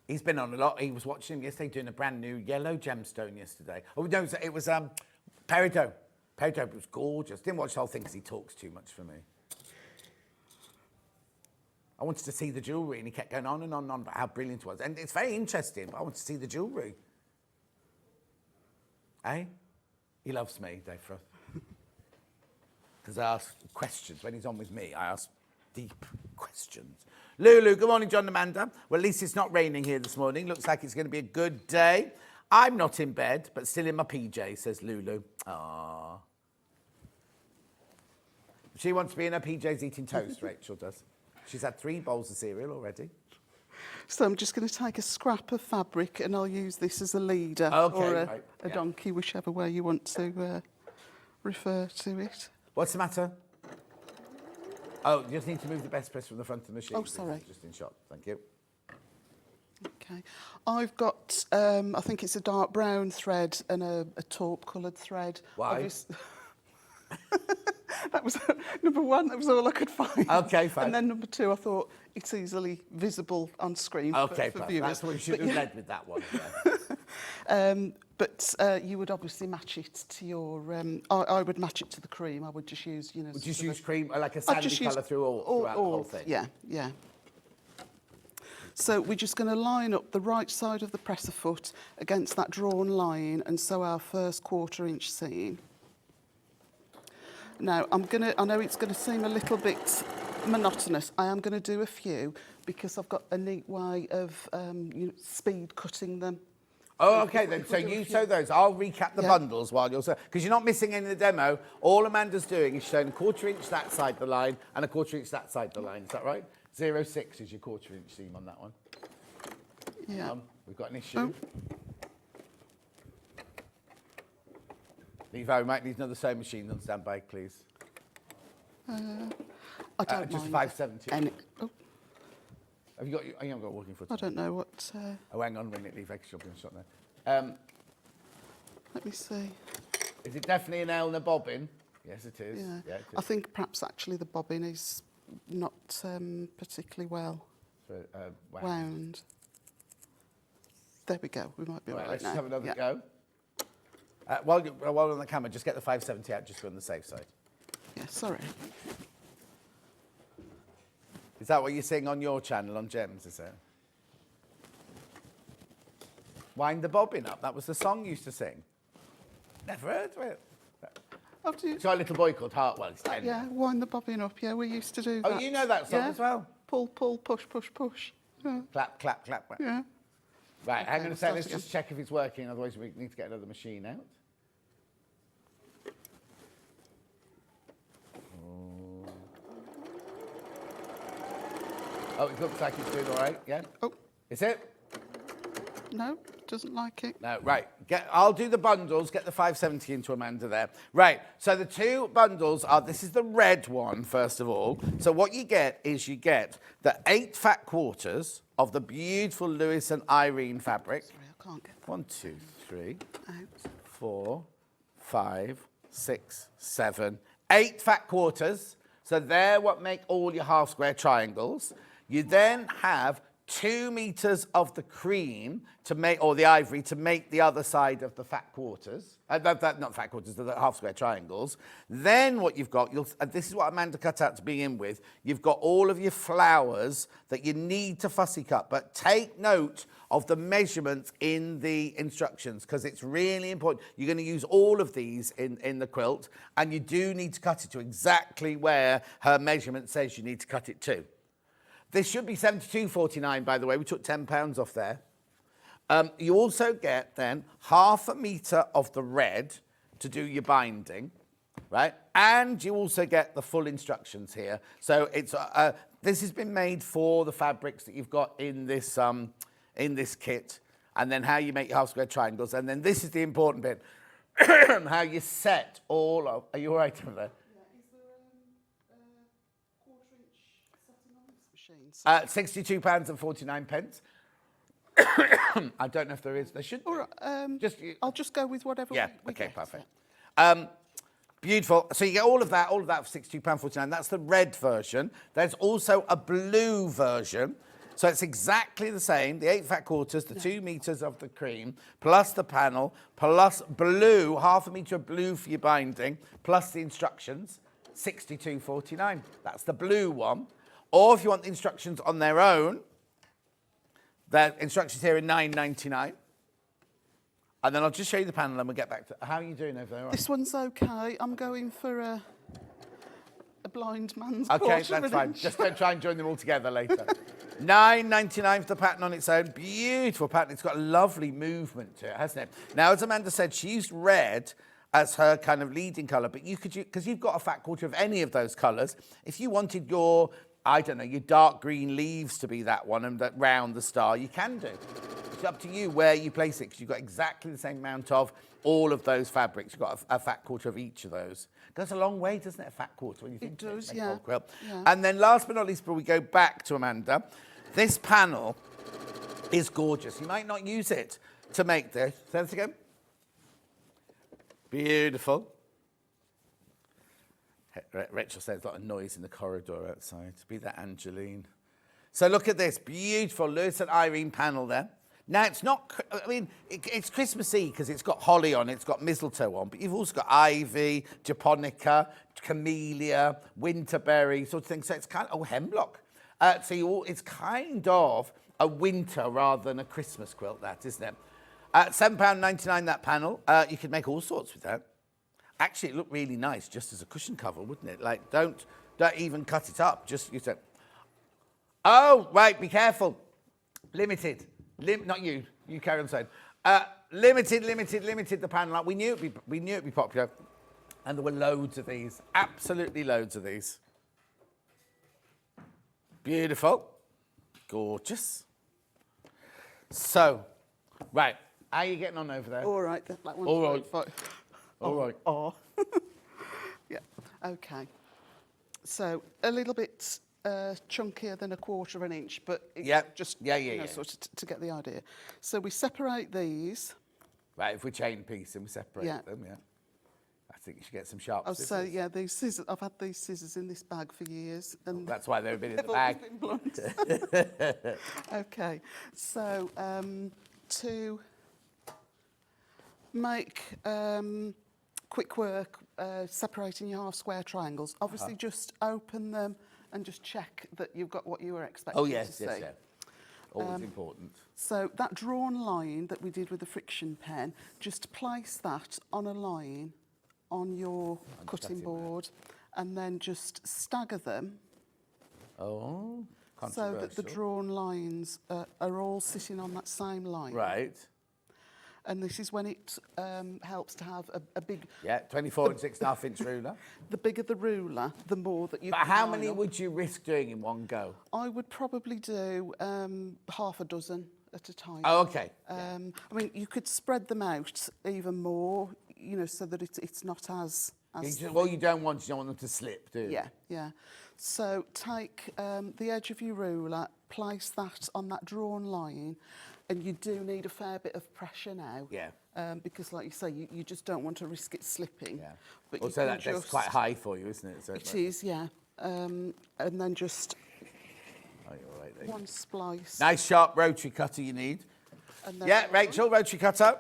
He's been on a lot. He was watching him yesterday doing a brand new yellow gemstone yesterday. Oh, no, it was Peridot. Peridot was gorgeous. Didn't watch the whole thing because he talks too much for me. I wanted to see the jewellery, and he kept going on and on and on about how brilliant it was. And it's very interesting, but I want to see the jewellery. Eh? He loves me, Dave Froth. Because I ask questions. When he's on with me, I ask deep questions. Lulu, good morning, John and Amanda. Well, at least it's not raining here this morning. Looks like it's going to be a good day. I'm not in bed, but still in my PJ, says Lulu. Aww. She wants to be in her PJs eating toast, Rachel does. She's had 3 bowls of cereal already. So I'm just going to take a scrap of fabric and I'll use this as a leader or a donkey, whichever way you want to refer to it. What's the matter? Oh, you just need to move the best press from the front of the machine. Oh, sorry. Just in shot. Thank you. Okay. I've got, I think it's a dark brown thread and a taupe coloured thread. Why? That was number one, that was all I could find. Okay, fine. And then number two, I thought it's easily visible on screen for viewers. That's what you should have led with that one. Yeah. But you would obviously match it to your, I would match it to the cream. I would just use, you know... Would you just use cream, like a sandy colour throughout the whole thing? Yeah, yeah. So we're just going to line up the right side of the presser foot against that drawn line and sew our first 1/4 inch seam. Now, I know it's going to seem a little bit monotonous. I am going to do a few because I've got a neat way of speed cutting them. Oh, okay then. So you sew those. I'll recap the bundles while you're sewing. Because you're not missing any in the demo. All Amanda's doing is showing a 1/4 inch that side of the line and a 1/4 inch that side of the line. Is that right? 0.6 is your 1/4 inch seam on that one. Yeah. We've got an issue. Levo, might need another sewing machine on standby, please. I don't just mind. 570. Have you haven't got a walking foot? I don't know what... Oh, hang on a minute, Levo, because you'll be in shot there. let me see. Is it definitely an Elna bobbin? Yes, it is. Yeah. It is. I think perhaps actually the bobbin is not particularly well wound. There we go. We might be right let's now. just have another go. While we're on the camera, just get the 570 out just to be on the safe side. Yeah, sorry. Is that what you're seeing on your channel, on Gems, is it? Wind the bobbin up. That was the song you used to sing. Never heard of it. It's got a little boy called Hartwell. He's 10. Yeah, wind the bobbin up. Yeah, we used to do that. Oh, you know that song as well? Pull, pull, push, push, push. Yeah. Clap, clap, clap. Yeah. Right, hang on a we'll second. Let's start just check if it's working. Otherwise, we need to get another machine out. Oh, it looks like it's doing all right. Yeah? Oh. Is it? No, doesn't like it. No, right. I'll do the bundles. Get the 570 into Amanda there. Right, so the two bundles are, this is the red one, first of all. So what you get is you get the 8 fat quarters of the beautiful Lewis and Irene fabric. Sorry, I can't get that. 1, 2, 3, Out. 4, 5, 6, 7, 8 fat quarters. So they're what make all your half square triangles. You then have 2 meters of the cream to make, or the ivory, to make the other side of the fat quarters. Not fat quarters, the half square triangles. Then what you've got, this is what Amanda cut out to begin with, you've got all of your flowers that you need to fussy cut. But take note of the measurements in the instructions, because it's really important. You're going to use all of these in the quilt, and you do need to cut it to exactly where her measurement says you need to cut it to. This should be £72.49, by the way. We took £10 off there. You also get then 1/2 metre of the red to do your binding, right? And you also get the full instructions here. So it's this has been made for the fabrics that you've got in this kit, and then how you make your half square triangles. And then this is the important bit, how you set all of... Are you all right over there? £62.49. I don't know if there is. There should be. All right, I'll just go with whatever we okay, get. perfect. Beautiful. So you get all of that for £62.49. That's the red version. There's also a blue version. So it's exactly the same, the 8 fat quarters, the 2 meters of the cream, plus the panel, plus blue, 1/2 meter of blue for your binding, plus the instructions, £62.49. That's the blue one. Or if you want the instructions on their own, the instructions here are £9.99. And then I'll just show you the panel and we'll get back to... How are you doing over there? This one's okay. I'm going for a blind man's Okay, that's fine. Just don't try and join them all together later. £9.99 for the pattern on its own. Beautiful pattern. It's got a lovely movement to it, hasn't it? Now, as Amanda said, she used red as her kind of leading colour, but you could, because you've got a fat quarter of any of those colours, if you wanted your I don't know, your dark green leaves to be that one and that round the star, you can do. It's up to you where you place it because you've got exactly the same amount of all of those fabrics. You've got a fat quarter of each of those. Goes a long way, doesn't it, a fat quarter when you think It does, make a yeah. whole quilt. Yeah. And then last but not least, before we go back to Amanda, this panel is gorgeous. You might not use it to make this. Say this again. Beautiful. Rachel says a lot of noise in the corridor outside. Be that Angeline. So look at this beautiful Lewis and Irene panel there. Now it's not, I mean, it's Christmassy because it's got holly on, it's got mistletoe on, but you've also got ivy, japonica, camellia, winterberry, sort of thing. So it's kind of, hemlock. It's kind of a winter rather than a Christmas quilt, that, isn't it? £7.99 that panel. You could make all sorts with that. Actually, it looked really nice just as a cushion cover, wouldn't it? Like, don't even cut it up. Just use it. Oh, right, be careful. Limited. Not you. You carry on saying. Limited, the panel. We knew it'd be popular. And there were loads of these. Absolutely loads of these. Beautiful. Gorgeous. So, right. How are you getting on over there? All right, that one's All right. fine. All right. Oh. Yeah, okay. So a little bit chunkier than a quarter of an inch, but it's just sort of to get the idea. So we separate these. Right, if we chain piece and we separate them, I think you should get some sharp scissors. So yeah, these scissors. I've had these scissors in this bag for years, and that's why they've been in the they've bag. always been blunt. Okay, so to make quick work separating your half square triangles, obviously just open them and just check that you've got what you were expecting to see. Yes. Always important. So that drawn line that we did with the friction pen, just place that on a line on your cutting board and then just stagger them Oh, so that the drawn lines are all sitting on that same line. Right. And this is when it helps to have a big... Yeah, 24 and 6.5 inch ruler. The bigger the ruler, the more that you But can how line many up. would you risk doing in one go? I would probably do half a dozen at a time. Oh, okay. I mean, you could spread them out even more, you know, so that it's not as... Well, you don't want them to slip, do you? Yeah. So take the edge of your ruler, place that on that drawn line, and you do need a fair bit of pressure now. Yeah. Because, like you say, you just don't want to risk it slipping. Yeah. But Also, that's quite high for you, isn't it? So it is, yeah. And then just you're all right there. one splice. Nice sharp rotary cutter you need. And then Yeah, Rachel, rotary cutter.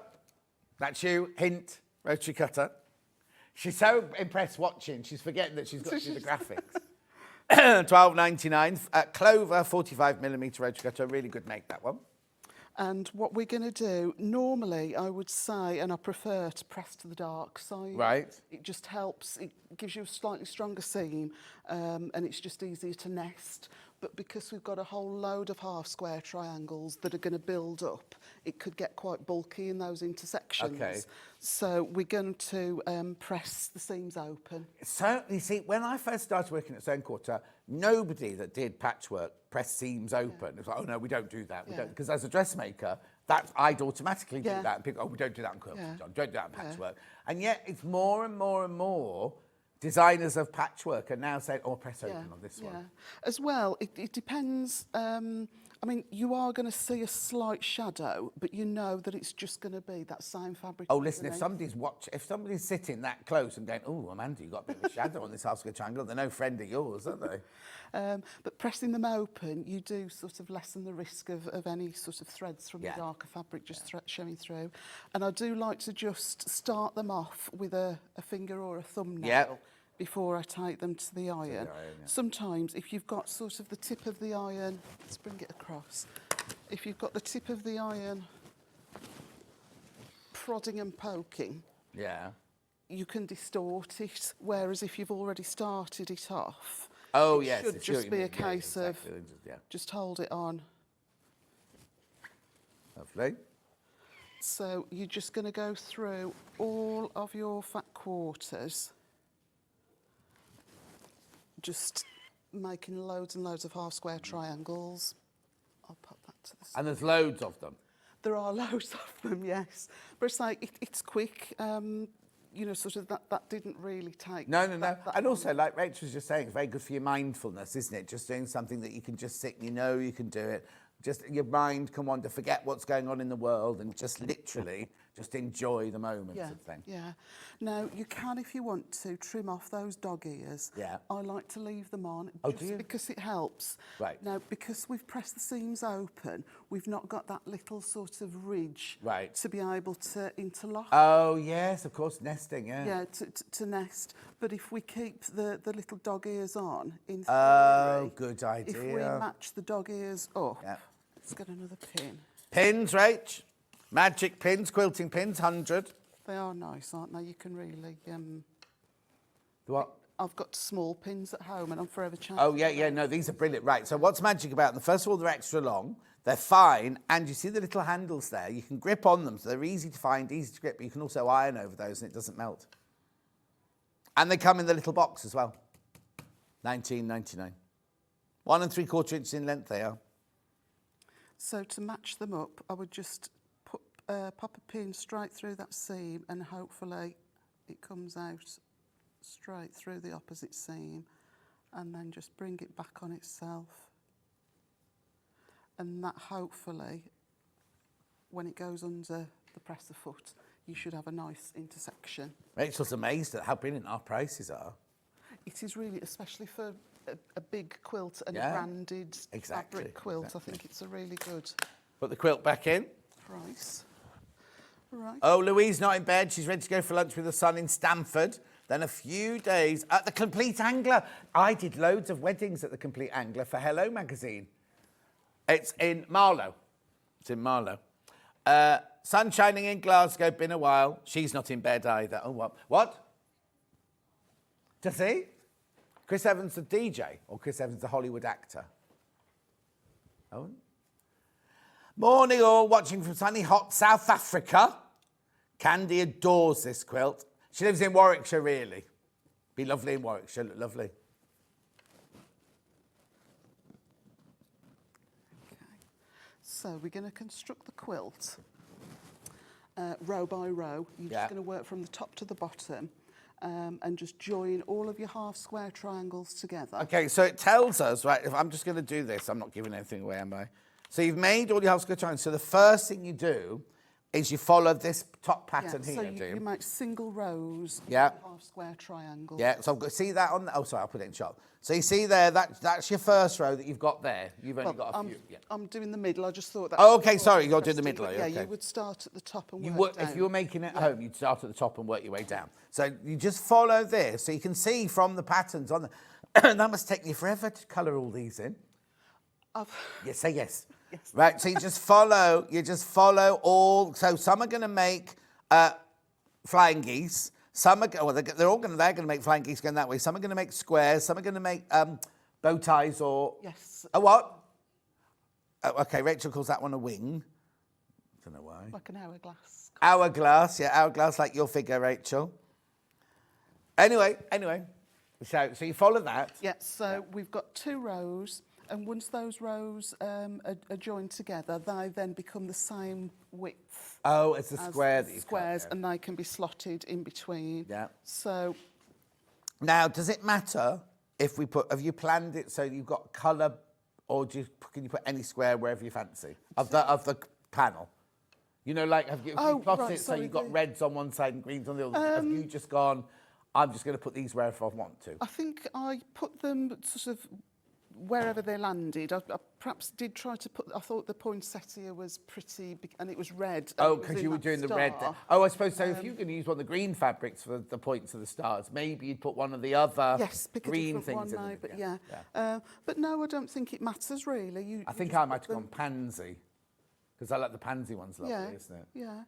That's you. Hint, rotary cutter. She's so impressed watching, she's forgetting that she's got to do the graphics. $12.99. Clover 45mm rotary cutter. Really good make, that one. And what we're going to do, normally I would say, and I prefer to press to the dark side. Right. It just helps, it gives you a slightly stronger seam, and it's just easier to nest. But because we've got a whole load of half square triangles that are going to build up, it could get quite bulky in those intersections. Okay. So we're going to press the seams open. So, you see, when I first started working at Stone Quarter, nobody that did patchwork pressed seams open. It was like, oh no, we don't do that. We don't, because as a dressmaker, I'd automatically do that. And people, we don't do that in quilting, John. Don't do that in patchwork. And yet, it's more and more and more designers of patchwork are now saying, oh, press open on this one. As well, it depends. I mean, you are going to see a slight shadow, but you know that it's just going to be that same fabric. Oh, listen, if somebody's sitting that close and going, oh, Amanda, you've got a bit of a shadow on this half square triangle, they're no friend of yours, aren't they? But pressing them open, you do sort of lessen the risk of any sort of threads from the darker fabric just showing through. And I do like to just start them off with a finger or a thumbnail before I take them to the iron. Sometimes if you've got sort of the tip of the iron, let's bring it across. If you've got the tip of the iron prodding and poking, you can distort it. Whereas if you've already started it off, it should just be a case of just hold it on. Lovely. So you're just going to go through all of your fat quarters, just making loads and loads of half square triangles. I'll pop that to the side. And there's loads of them. There are loads of them, yes. But it's like, it's quick. You know, sort of that didn't really take... No. that And also, like Rachel was just saying, it's very good for your mindfulness, isn't it? Just doing something that you can just sit and you know you can do it. Just your mind can wander, forget what's going on in the world and just literally just enjoy the moment of thing. Yeah. Now, you can, if you want to, trim off those dog ears. Yeah. I like to leave them on Oh, do you? just because it helps. Right. Now, because we've pressed the seams open, we've not got that little sort of ridge Right. to be able to interlock. Oh, yes, of course, nesting, yeah. Yeah, to nest. But if we keep the little dog ears on, in theory, Oh, good idea. if we match the dog ears up, Yeah. let's get another pin. Pins, Rach. Magic pins, quilting pins, 100. They are nice, aren't they? You can really... What? I've got small pins at home and I'm forever changing. Oh, yeah, no, these are brilliant. Right, so what's magic about them? First of all, they're extra long. They're fine, and you see the little handles there? You can grip on them, so they're easy to find, easy to grip, but you can also iron over those and it doesn't melt. And they come in the little box as well. $19.99. 1 3/4 inches in length they are. So to match them up, I would just pop a pin straight through that seam and hopefully it comes out straight through the opposite seam and then just bring it back on itself. And that hopefully, when it goes under the presser foot, you should have a nice intersection. Rachel's amazed at how brilliant our prices are. It is really, especially for a big quilt and Yeah, a branded exactly, fabric quilt, exactly. I think it's a really good Put the quilt back in. price. Right. Oh, Louise not in bed. She's ready to go for lunch with her son in Stamford. Then a few days at the Complete Angler. I did loads of weddings at the Complete Angler for Hello magazine. It's in Marlow. It's in Marlow. Sun shining in Glasgow. Been a while. She's not in bed either. Oh, what? What? Does he? Chris Evans the DJ or Chris Evans the Hollywood actor? Oh. Morning all, watching from sunny hot South Africa. Candy adores this quilt. She lives in Warwickshire, really. Be lovely in Warwickshire, look lovely. Okay. So we're going to construct the quilt row by row. You're just going to work from the top to the bottom and just join all of your half square triangles together. Okay, so it tells us, right, if I'm just going to do this, I'm not giving anything away, am I? So you've made all your half square triangles. So the first thing you do is you follow this top pattern So here, do you? you make single rows of Yeah. half square triangles. Yeah, so I've got, see that on the, oh, sorry, I'll put it in shot. So you see there, that's your first row that you've got there. You've only got a few. Yeah. I'm doing the middle. I just thought that. Oh, okay, sorry, you're doing the middle, Yeah, okay. you would start at the top and You work would, down. if you were making it at home, you'd start at the top and work your way down. So you just follow this, so you can see from the patterns on the... that must take you forever to colour all these in. Yes, say yes. Yes. Right, so you just follow all... So some are going to make flying geese. Some are... Well, they're going to make flying geese going that way. Some are going to make squares. Some are going to make bow ties or... Yes. A what? Oh, OK, Rachel calls that one a wing. Don't know why. Like an hourglass. Hourglass, yeah, hourglass like your figure, Rachel. Anyway, so you follow that. Yeah, so we've got 2 rows, and once those rows are joined together, they then become the same width. Oh, it's a as square the that you've cut squares, there. and they can be slotted in between. Yeah. So Now, does it matter if we put... Have you planned it so you've got colour, or can you put any square wherever you fancy of the panel? You know, like, have you plotted right, it so sorry, you've got reds on one side and greens on the other? Have you just gone, I'm just going to put these wherever I want to? I think I put them sort of wherever they landed. I perhaps did try to put... I thought the poinsettia was pretty... And it was red. Oh, and it was because in you were that doing the star. red there. Oh, I suppose so. If you're going to use one of the green fabrics for the points of the stars, maybe you'd put one of the other Yes, pick green a different things one in now, the but yeah. But no, I don't think it matters really. I think I might have gone pansy, because I like the pansy ones lovely, isn't it? Yeah.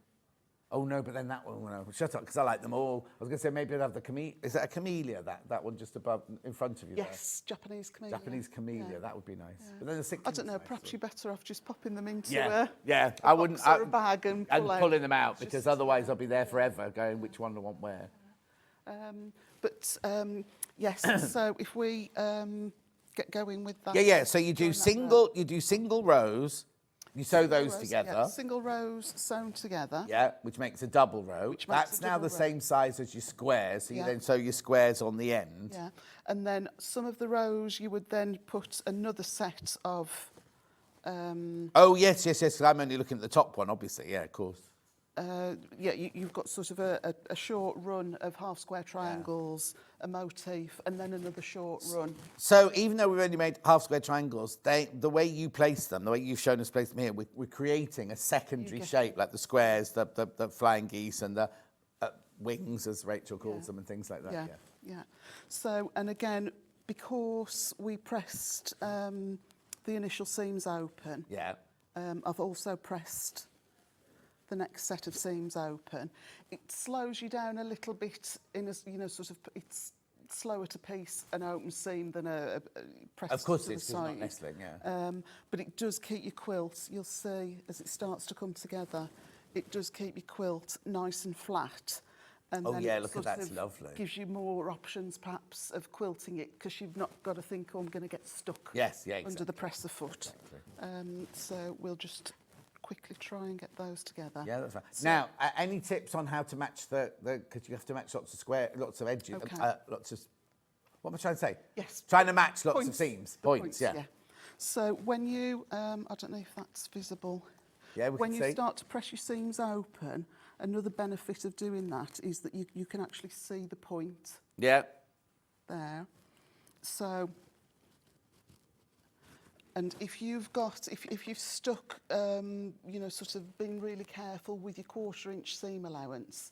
Oh, no, but then that one, no, shut up, because I like them all. I was going to say maybe I'd have the camellia. Is it a camellia, that one just above, in front of you Yes, Japanese there? camellia. Japanese camellia, Yeah. that would be nice. But then the I don't know, perhaps you're better off just popping them into Yeah, a I wouldn't... box or a bag and pulling them out, because just- otherwise I'll be there forever going which one I want where. Yes, so if we get going with that? Yeah. So you do Join that you do single rows. You sew those rows, together. yeah, single rows sewn together. Yeah, which makes a double row. Which makes That's a now double the row. same size as your squares, so you Yeah. then sew your squares on the end. Yeah, and then some of the rows you would then put another set of. Oh, yes, 'cause I'm only looking at the top one, obviously. Yeah, of course. You've got sort of a short run of half square triangles, a motif, and then another short run. So even though we've only made half square triangles, the way you place them, the way you've shown us place them here, we're creating a secondary shape, like the squares, the flying geese, and the wings, as Rachel calls them, and things like that. Yeah. So, and again, because we pressed the initial seams open, Yeah. I've also pressed the next set of seams open. It slows you down a little bit in a, sort of, it's slower to piece an open seam than a press Of course to the it's not side. nestling, yeah. But it does keep your quilt, you'll see, as it starts to come together, it does keep your quilt nice and flat. And Oh, then yeah, it look at sort that, it's of lovely. Gives you more options, perhaps, of quilting it, because you've not got to think, oh, I'm going to get stuck Yes, yeah, under exactly. the presser foot. So we'll just quickly try and get those together. Yeah, that's right. Now, any tips on how to match because you have to match lots of edges, Okay. lots of, what am I trying to say? Yes. Trying to match lots of Points. seams. The Points, yeah. So when you, I don't know if that's visible. Yeah, we when can you see. start to press your seams open, another benefit of doing that is that you can actually see the point Yeah. there. So, and if you've got, if you've stuck, sort of been really careful with your 1/4 inch seam allowance,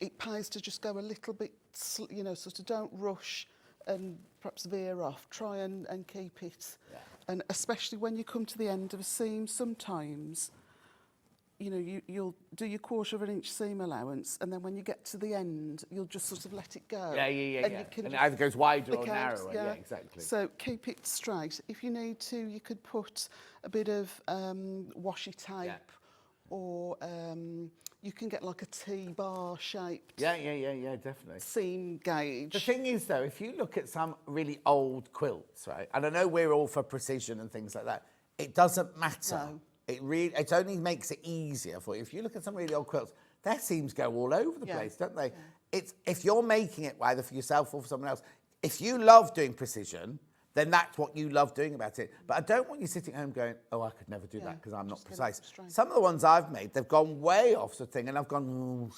it pays to just go a little bit, sort of don't rush and perhaps veer off. Try and keep it. Yeah. And especially when you come to the end of a seam, sometimes, you'll do your 1/4 inch seam allowance, and then when you get to the end, you'll just sort of let it go. Yeah. And you can And it just either goes wider or pick out, narrower. Yeah, exactly. So keep it straight. If you need to, you could put a bit of washi tape, or you can get like a T-bar shaped Yeah, definitely. seam gauge. The thing is, though, if you look at some really old quilts, right, and I know we're all for precision and things like that, it doesn't matter. No. It only makes it easier for you. If you look at some really old quilts, their seams go all over the Yeah. place, don't they? It's if you're making it either for yourself or for someone else, if you love doing precision, then that's what you love doing about it. But I don't want you sitting home going, oh, I could never do that because I'm not just get it precise. straight. Some of the ones I've made, they've gone way off sort of thing, and I've gone,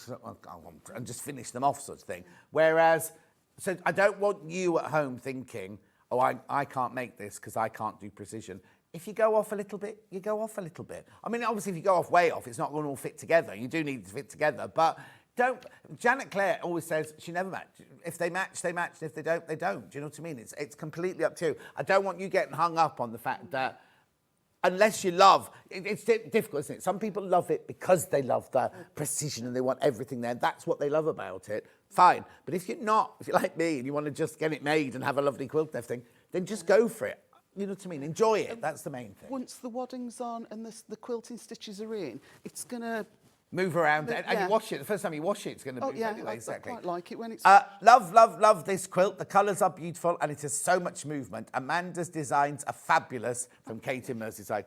and just finished them off sort of thing. Whereas, so I don't want you at home thinking, oh, I can't make this because I can't do precision. If you go off a little bit, you go off a little bit. I mean, obviously, if you go off way off, it's not going to all fit together. You do need to fit together, but don't. Janet Clare always says she never matches. If they match, they match. And if they don't, they don't. Do you know what I mean? It's completely up to you. I don't want you getting hung up on the fact that unless you love, it's difficult, isn't it? Some people love it because they love the precision and they want everything there. That's what they love about it. Fine. But if you're not, if you're like me and you want to just get it made and have a lovely quilt and everything, then just go for it. You know what I mean? Enjoy it. That's the main thing. Once the wadding's on and the quilting stitches are in, it's going to... Move around and yeah. you wash it. The first time you wash it, it's going to Oh, move yeah, anyway. I Exactly. quite like it when it's... Love this quilt. The colours are beautiful and it has so much movement. Amanda's designs are fabulous, from Kate in Merseyside.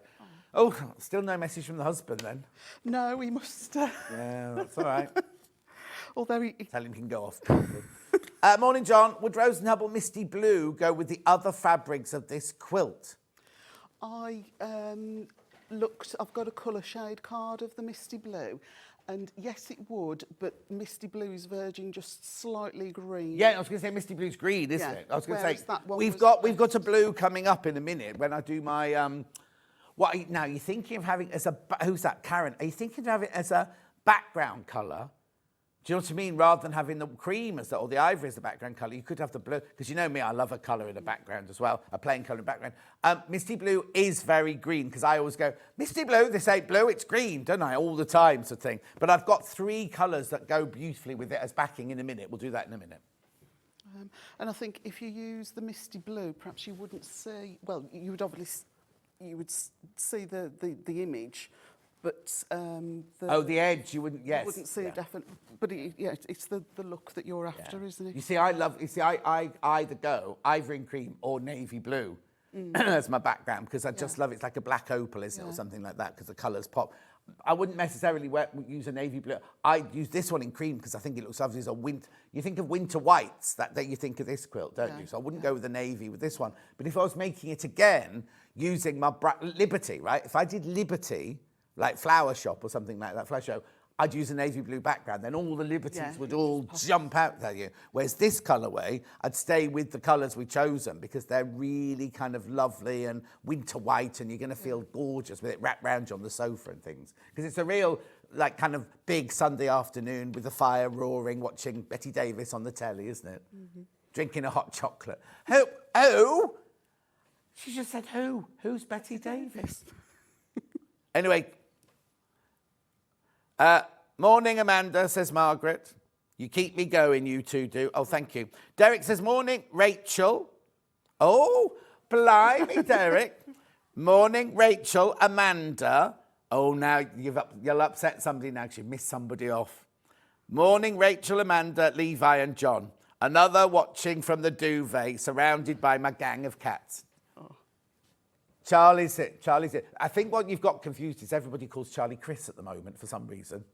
Oh, still no message from the husband then? No, we must... Yeah, that's all right. Although he... Tell him he can go off. Morning, John. Would Rose and Hubble Misty Blue go with the other fabrics of this quilt? I looked, I've got a colour shade card of the Misty Blue, and yes, it would, but Misty Blue is verging just slightly green. Yeah, I was going to say Misty Blue's green, isn't Yeah, it? I was going to whereas say that one we've was got a blue coming up in a minute when I do my now you're thinking of having as a who's that? Karen? Are you thinking of having it as a background colour? Do you know what I mean? Rather than having the cream as or the ivory as the background colour, you could have the blue. Because you know me, I love a colour in the background as well, a plain colour in the background. Misty Blue is very green, because I always go, Misty Blue, this ain't blue, it's green, don't I? All the time, sort of thing. But I've got 3 colours that go beautifully with it as backing in a minute. We'll do that in a minute. And I think if you use the Misty Blue, perhaps you wouldn't see, well, you would obviously, you would see the image, but the edge, you wouldn't, yes. You wouldn't see a definite, but it's the look that you're after, isn't it? You see, I either go ivory and cream or navy blue as my background, because I just love it. It's like a black opal, isn't it, or something like that, because the colours pop. I wouldn't necessarily use a navy blue. I use this one in cream because I think it looks lovely as a winter. You think of winter whites, that you think of this quilt, don't you? So I wouldn't go with the navy with this one. But if I was making it again, using my Liberty, right? If I did Liberty, like Flower Shop or something like that, Flower Show, I'd use a navy blue background. Then all the Liberties would all jump out at you. Whereas this colourway, I'd stay with the colours we've chosen because they're really kind of lovely and winter white, and you're going to feel gorgeous with it wrapped around you on the sofa and things. Because it's a real, like, kind of big Sunday afternoon with the fire roaring, watching Betty Davis on the telly, isn't it? Drinking a hot chocolate. Who? She just said who? Who's Betty Davis? Anyway. Morning, Amanda, says Margaret. You keep me going, you two do. Oh, thank you. Derek says, morning, Rachel. Oh, blimey, Derek. Morning, Rachel. Amanda. Oh, now you'll upset somebody now because you've missed somebody off. Morning, Rachel, Amanda, Levi and John. Another watching from the duvet, surrounded by my gang of cats. Charlie's it. I think what you've got confused is everybody calls Charlie Chris at the moment for some reason.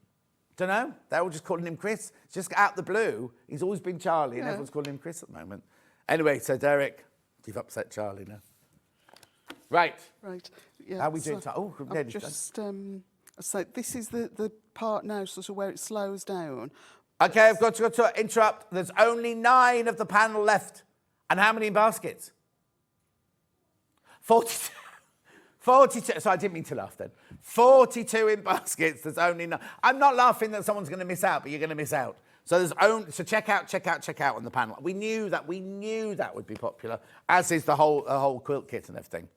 Don't know. They're all just calling him Chris. It's just out the blue. He's always been Charlie and everyone's calling him Chris at the moment. Anyway, so Derek, you've upset Charlie now. Right. Yeah, how are we doing? Oh, so this is the part now, sort of where it slows down. Okay, I've got to interrupt. There's only 9 of the panel left. And how many in baskets? 42. 42. So I didn't mean to laugh then. 42 in baskets. There's only 9. I'm not laughing that someone's going to miss out, but you're going to miss out. So check out on the panel. We knew that would be popular, as is the whole quilt kit and everything.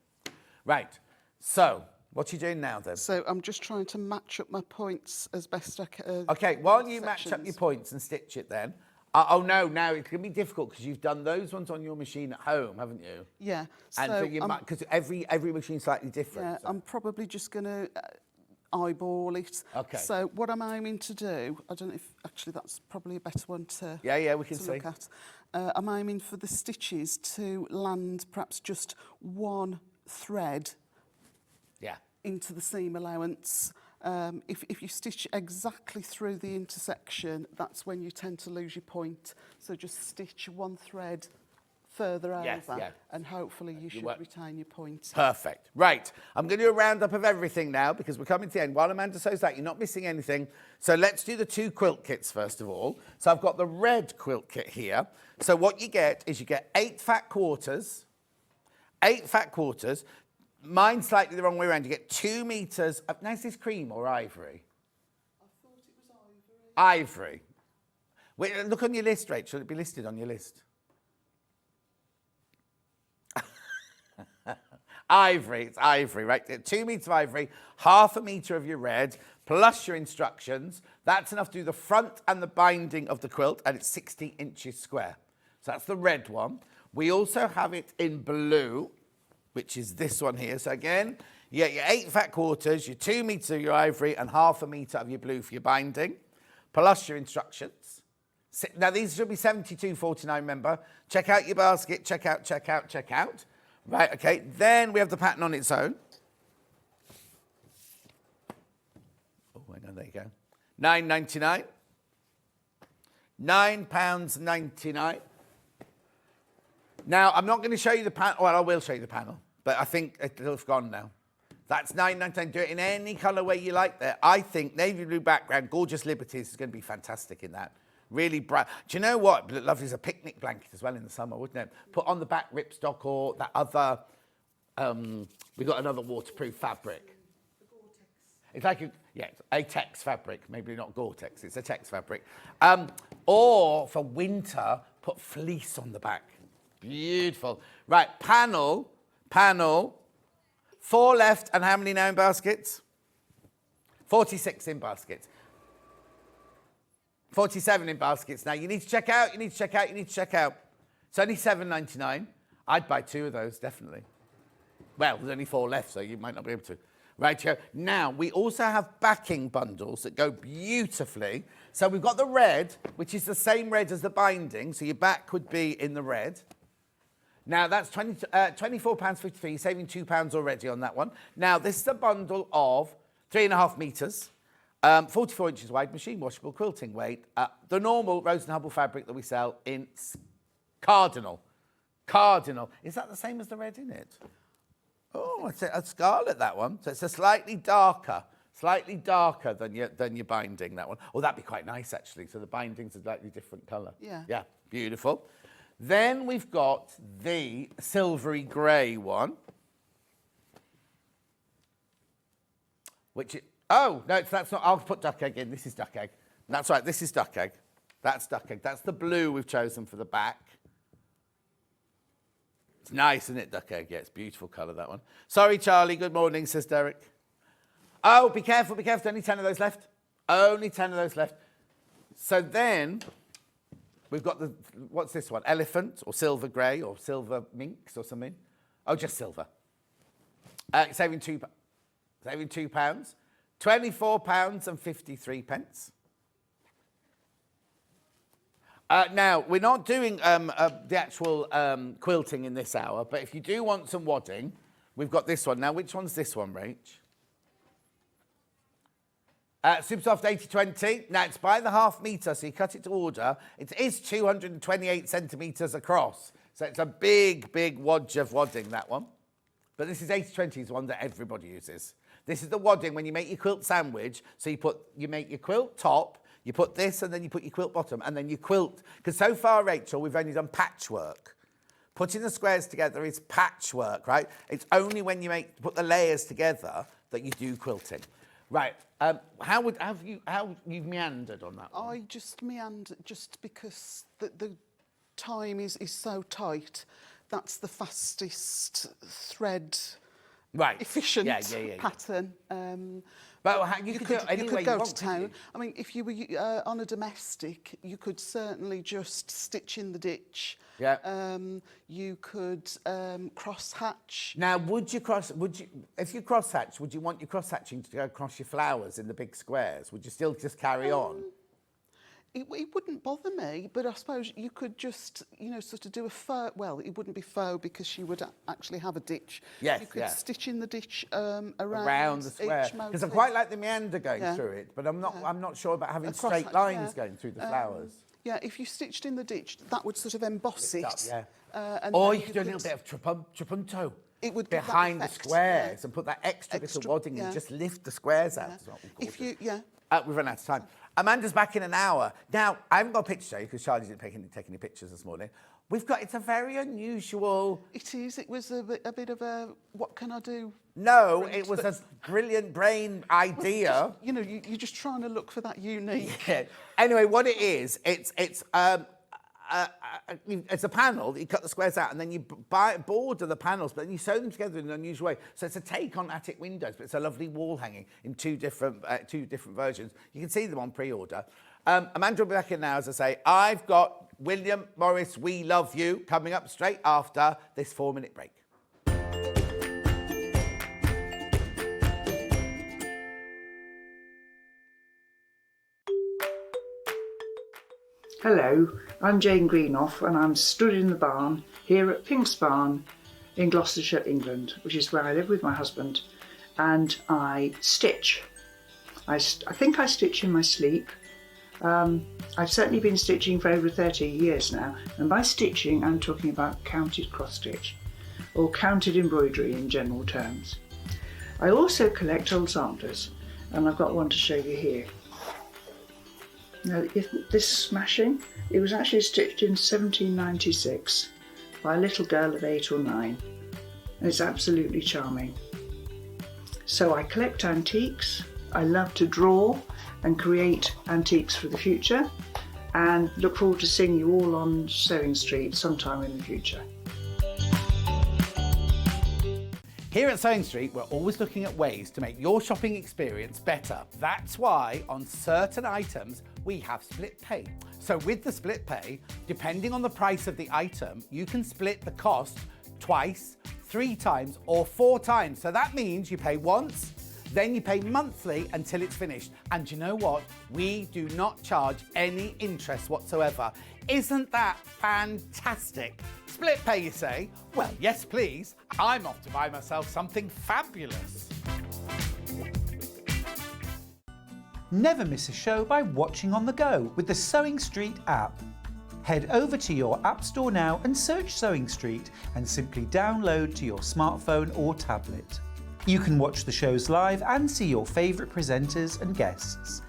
Right. So what are you doing now then? So I'm just trying to match up my points as best I can. Okay. While you match up your points and stitch it, then. Oh no! Now it's going to be difficult because you've done those ones on your machine at home, haven't you? Yeah. And because every machine's slightly different. Yeah, so I'm probably just going to eyeball it. Okay. So what I'm aiming to do, I don't know if actually that's probably a better one to we can see. Look at. I'm aiming for the stitches to land perhaps just one thread. Yeah. Into the seam allowance. If you stitch exactly through the intersection, that's when you tend to lose your point. So just stitch one thread further over, and hopefully you should retain your point. Perfect. Right. I'm going to do a roundup of everything now because we're coming to the end. While Amanda sews that, you're not missing anything. So let's do the 2 quilt kits first of all. So I've got the red quilt kit here. So what you get is you get 8 fat quarters. 8 fat quarters. Mine's slightly the wrong way around. You get 2 meters. Now, is this cream or ivory? I thought it was ivory. Ivory. Wait, look on your list, Rachel. It'll be listed on your list. Ivory. It's ivory, right? 2 meters of ivory, half a meter of your red, plus your instructions. That's enough to do the front and the binding of the quilt, and it's 60 inches square. So that's the red one. We also have it in blue, which is this one here. So again, you get your 8 fat quarters, your 2 meters of your ivory, and half a meter of your blue for your binding, plus your instructions. Now, these should be 72.49, remember. Check out your basket, check out. Right, okay. Then we have the pattern on its own. Oh, hang on, there you go. £9.99. £9.99. Now, I'm not going to show you the panel. Well, I will show you the panel, but I think it'll have gone now. That's £9.99. Do it in any colourway you like there. I think navy blue background, gorgeous Liberties is going to be fantastic in that. Really bright. Do you know what? Lovely as a picnic blanket as well in the summer, wouldn't it? Put on the back ripstock or that other, we've got another waterproof fabric. It's like a Tex fabric, maybe not Gore-Tex, it's a Tex fabric. Or for winter, put fleece on the back. Beautiful. Right, panel, 4 left, and how many now in baskets? 46 in baskets. 47 in baskets now. You need to check out. It's only £7.99. I'd buy 2 of those, definitely. Well, there's only 4 left, so you might not be able to. Right here. Now, we also have backing bundles that go beautifully. So we've got the red, which is the same red as the binding. So your back would be in the red. Now, that's £24.53, you're saving £2 already on that one. Now, this is a bundle of 3.5 metres, 44 inches wide, machine washable quilting weight. The normal Rose and Hubble fabric that we sell in Cardinal. Cardinal. Is that the same as the red in it? Oh, it's a scarlet, that one. So it's a slightly darker than your binding, that one. Oh, that'd be quite nice, actually. So the binding's a slightly different colour. Yeah. Yeah, beautiful. Then we've got the silvery grey one. Oh, no, that's not. I'll put duck egg in. This is duck egg. That's right, this is duck egg. That's duck egg. That's the blue we've chosen for the back. It's nice, isn't it, duck egg? Yeah, it's a beautiful colour, that one. Sorry, Charlie. Good morning, says Derek. Oh, be careful, be careful. Only 10 of those left. Only 10 of those left. So then we've got what's this one? Elephant or silver grey or silver minx or something. Oh, just silver. Saving £2. Saving £2. £24.53. Now, we're not doing the actual quilting in this hour, but if you do want some wadding, we've got this one. Now, which one's this one, Rach? Super Soft 80/20. Now, it's by the half metre, so you cut it to order. It is 228 centimetres across. So it's a big, big wodge of wadding, that one. But this is 80/20 is one that everybody uses. This is the wadding when you make your quilt sandwich. So you make your quilt top, you put this, and then you put your quilt bottom, and then you quilt. Because so far, Rachel, we've only done patchwork. Putting the squares together is patchwork, right? It's only when you put the layers together that you do quilting. Right. How you've meandered on that one? I just meander just because the time is so tight. That's the fastest thread, efficient pattern. But you could do it any way you go want, to town. I mean, if you were on a domestic, you could certainly just stitch in the ditch. Yeah. You could cross hatch. Now, if you cross hatch, would you want your cross hatching to go across your flowers in the big squares? Would you still just carry on? It wouldn't bother me, but I suppose you could just, sort of do a faux. Well, it wouldn't be faux because you would actually have a ditch. Yes, you could stitch in the ditch around the square. Because I quite like the meander going through it, but I'm not sure about having straight lines going through the flowers. Yeah, if you stitched in the ditch, that would sort of emboss it. Or you could do a little bit of trapunto. It would behind the squares and put that extra bit of wadding and just lift the squares out. If you, we've run out of time. Amanda's back in an hour. Now, I haven't got a picture because Charlie didn't take any pictures this morning. It's a very unusual... It is. It was a bit of a, what can I do? No, it was a brilliant brain idea. You're just trying to look for that unique. Yeah. Anyway, what it is, it's a panel that you cut the squares out and then you border the panels, but then you sew them together in an unusual way. So it's a take on attic windows, but it's a lovely wall hanging in two different versions. You can see them on pre-order. Amanda will be back in now, as I say. I've got William Morris, We Love You, coming up straight after this 4-minute break. Hello, I'm Jane Greenoff and I'm stood in the barn here at Pink's Barn in Gloucestershire, England, which is where I live with my husband, and I stitch. I think I stitch in my sleep. I've certainly been stitching for over 30 years now, and by stitching I'm talking about counted cross stitch or counted embroidery in general terms. I also collect old samplers, and I've got one to show you here. Now, this smashing, it was actually stitched in 1796 by a little girl of 8 or 9, and it's absolutely charming. So I collect antiques, I love to draw and create antiques for the future, and look forward to seeing you all on Sewing Street sometime in the future. Here at Sewing Street, we're always looking at ways to make your shopping experience better. That's why on certain items, we have split pay. So with the split pay, depending on the price of the item, you can split the cost twice, 3 times, or 4 times. So that means you pay once Then you pay monthly until it's finished. And you know what? We do not charge any interest whatsoever. Isn't that fantastic? Split pay, you say? Well, yes, please. I'm off to buy myself something fabulous. Never miss a show by watching on the go with the Sewing Street app. Head over to your App Store now and search Sewing Street and simply download to your smartphone or tablet. You can watch the shows live and see your favourite presenters and guests.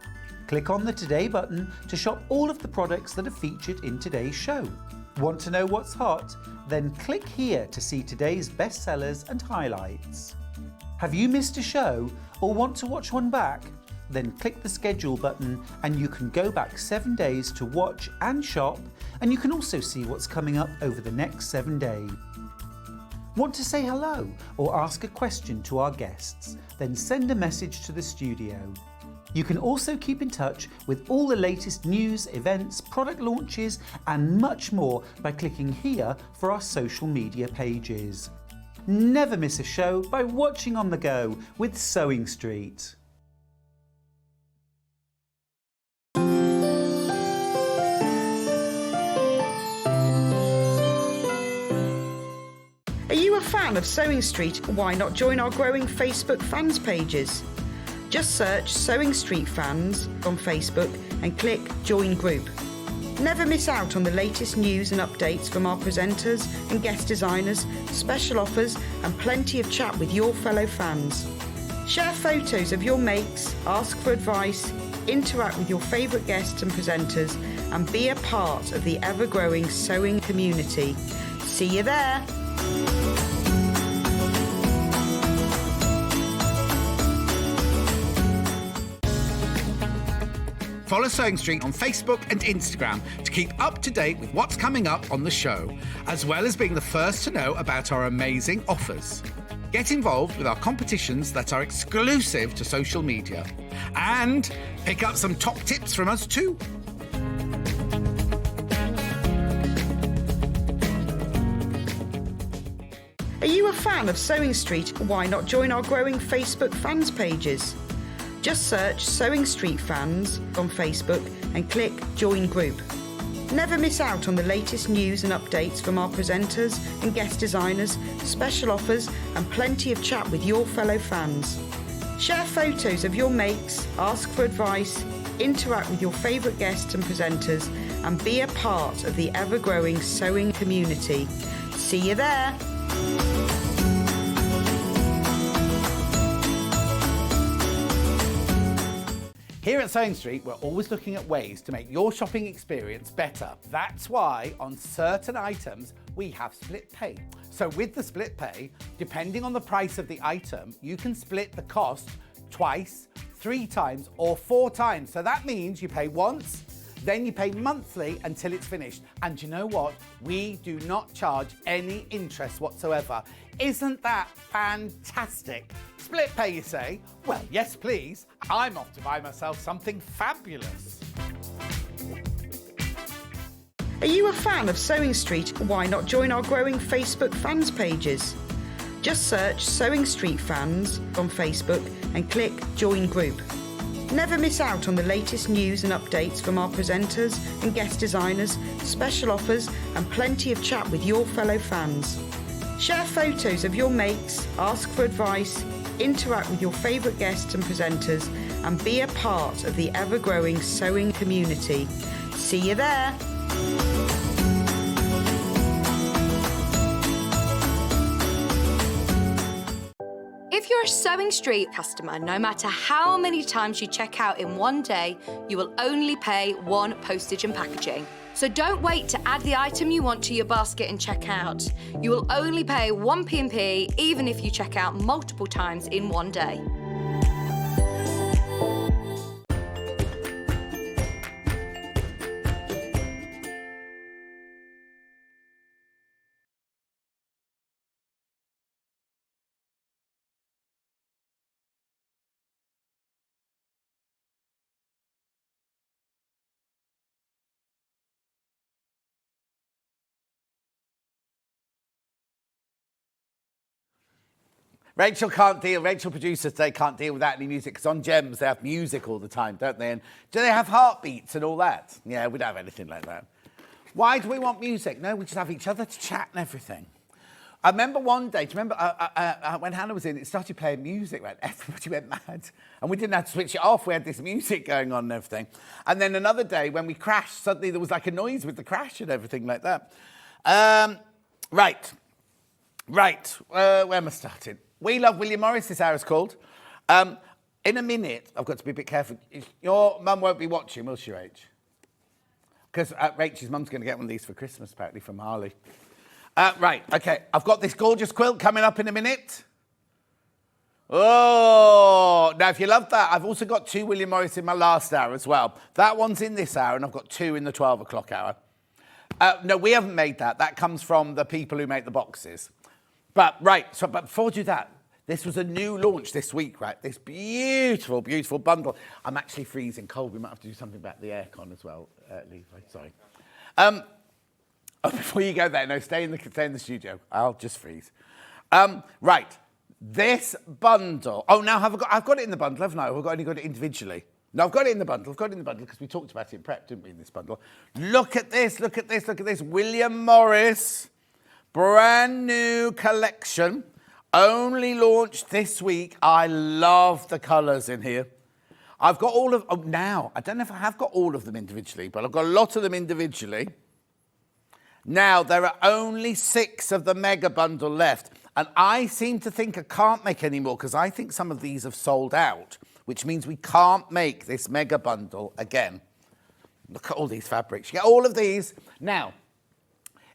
Click on the Today button to shop all of the products that are featured in today's show. Want to know what's hot? Then click here to see today's bestsellers and highlights. Have you missed a show or want to watch one back? Then click the schedule button and you can go back 7 days to watch and shop, and you can also see what's coming up over the next 7 days. Want to say hello or ask a question to our guests? Then send a message to the studio. You can also keep in touch with all the latest news, events, product launches and much more by clicking here for our social media pages. Never miss a show by watching on the go with Sewing Street. Are you a fan of Sewing Street? Why not join our growing Facebook fans pages? Just search Sewing Street Fans on Facebook and click Join Group. Never miss out on the latest news and updates from our presenters and guest designers, special offers and plenty of chat with your fellow fans. Share photos of your makes, ask for advice, interact with your favourite guests and presenters and be a part of the ever-growing sewing community. See you there! Follow Sewing Street on Facebook and Instagram to keep up to date with what's coming up on the show, as well as being the first to know about our amazing offers. Get involved with our competitions that are exclusive to social media. And pick up some top tips from us too. Are you a fan of Sewing Street? Why not join our growing Facebook fans pages? Just search Sewing Street Fans on Facebook and click Join Group. Never miss out on the latest news and updates from our presenters and guest designers, special offers and plenty of chat with your fellow fans. Share photos of your makes, ask for advice, interact with your favourite guests and presenters and be a part of the ever-growing sewing community. See you there! Here at Sewing Street, we're always looking at ways to make your shopping experience better. That's why on certain items, we have split pay. So with the split pay, depending on the price of the item, you can split the cost twice, 3 times, or 4 times. So that means you pay once, then you pay monthly until it's finished. And you know what? We do not charge any interest whatsoever. Isn't that fantastic? Split pay, you say? Well, yes, please. I'm off to buy myself something fabulous. Are you a fan of Sewing Street? Why not join our growing Facebook fans pages? Just search Sewing Street Fans on Facebook and click Join Group. Never miss out on the latest news and updates from our presenters and guest designers, special offers and plenty of chat with your fellow fans. Share photos of your makes, ask for advice, interact with your favourite guests and presenters and be a part of the ever-growing sewing community. See you there! If you're a Sewing Street customer, no matter how many times you check out in one day, you will only pay 1 postage and packaging. So don't wait to add the item you want to your basket and check out. You will only pay 1 P&P even if you check out multiple times in one day. Rachel can't deal, Rachel producers, they can't deal without any music, because on Gems they have music all the time, don't they? And do they have heartbeats and all that? Yeah, we don't have anything like that. Why do we want music? No, we just have each other to chat and everything. I remember one day, do you remember when Hannah was in, it started playing music, right? Everybody went mad. And we didn't have to switch it off, we had this music going on and everything. And then another day when we crashed, suddenly there was like a noise with the crash and everything like that. Right, where am I starting? We Love William Morris, this hour is called. In a minute, I've got to be a bit careful. Your mum won't be watching, will she, Rach? Because Rachel's mum's going to get one of these for Christmas, apparently, from Harley. Right, okay. I've got this gorgeous quilt coming up in a minute. Oh, now if you love that, I've also got 2 William Morris in my last hour as well. That one's in this hour, and I've got 2 in the 12 o'clock hour. No, we haven't made that. That comes from the people who make the boxes. But before I do that, this was a new launch this week, right? This beautiful, beautiful bundle. I'm actually freezing cold. We might have to do something about the aircon as well, Levi. Sorry. Before you go there, no, stay in the studio. I'll just freeze. Right, this bundle. Oh, now I've got it in the bundle, haven't I? I've only got it individually. No, I've got it in the bundle. I've got it in the bundle because we talked about it in prep, didn't we, in this bundle? Look at this, look at this, look at this. William Morris, brand new collection. Only launched this week. I love the colours in here. I've got all of, I don't know if I have got all of them individually, but I've got a lot of them individually. Now, there are only 6 of the mega bundle left. And I seem to think I can't make any more because I think some of these have sold out, which means we can't make this mega bundle again. Look at all these fabrics. You get all of these. Now,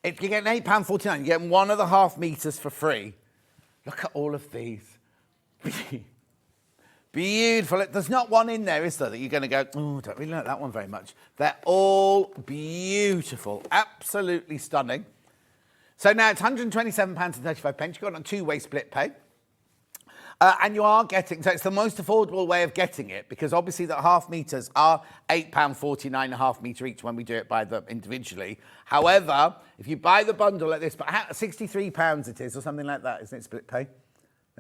if you get an £8.49, you get 1.5 meters for free. Look at all of these. Beautiful. There's not one in there, is there, that you're going to go, oh, don't really like that one very much. They're all beautiful. Absolutely stunning. So now it's £127.35. You've got a 2-way split pay. And you are getting, so it's the most affordable way of getting it because obviously the half meters are £8.49 a half meter each when we do it by them individually. However, if you buy the bundle like this, but £63 it is or something like that, isn't it, split pay?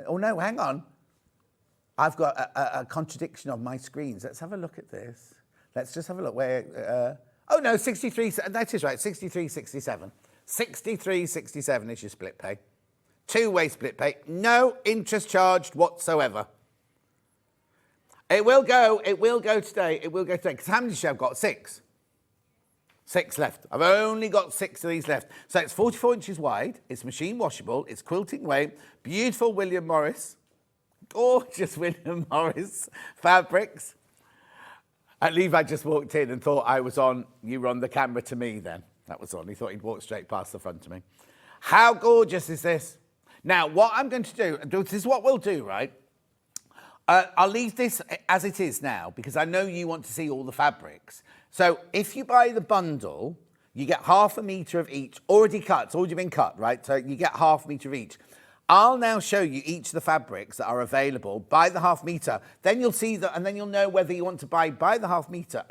Oh no, hang on. I've got a contradiction on my screens. Let's have a look at this. Let's just have a look where, oh no, 63, that is right, 63.67. 63.67 is your split pay. 2-way split pay, no interest charged whatsoever. It will go today, because how many should I've got? 6. 6 left. I've only got 6 of these left. So it's 44 inches wide, it's machine washable, it's quilting weight, beautiful William Morris, gorgeous William Morris fabrics. And Levi just walked in and thought you were on the camera to me then. That was on. He thought he'd walk straight past the front of me. How gorgeous is this? Now, what I'm going to do, this is what we'll do, right? I'll leave this as it is now because I know you want to see all the fabrics. So if you buy the bundle, you get ½ meter of each, already cut. It's already been cut, right? So you get ½ meter of each. I'll now show you each of the fabrics that are available by the ½ meter. Then you'll see that, and then you'll know whether you want to buy by the ½ meter,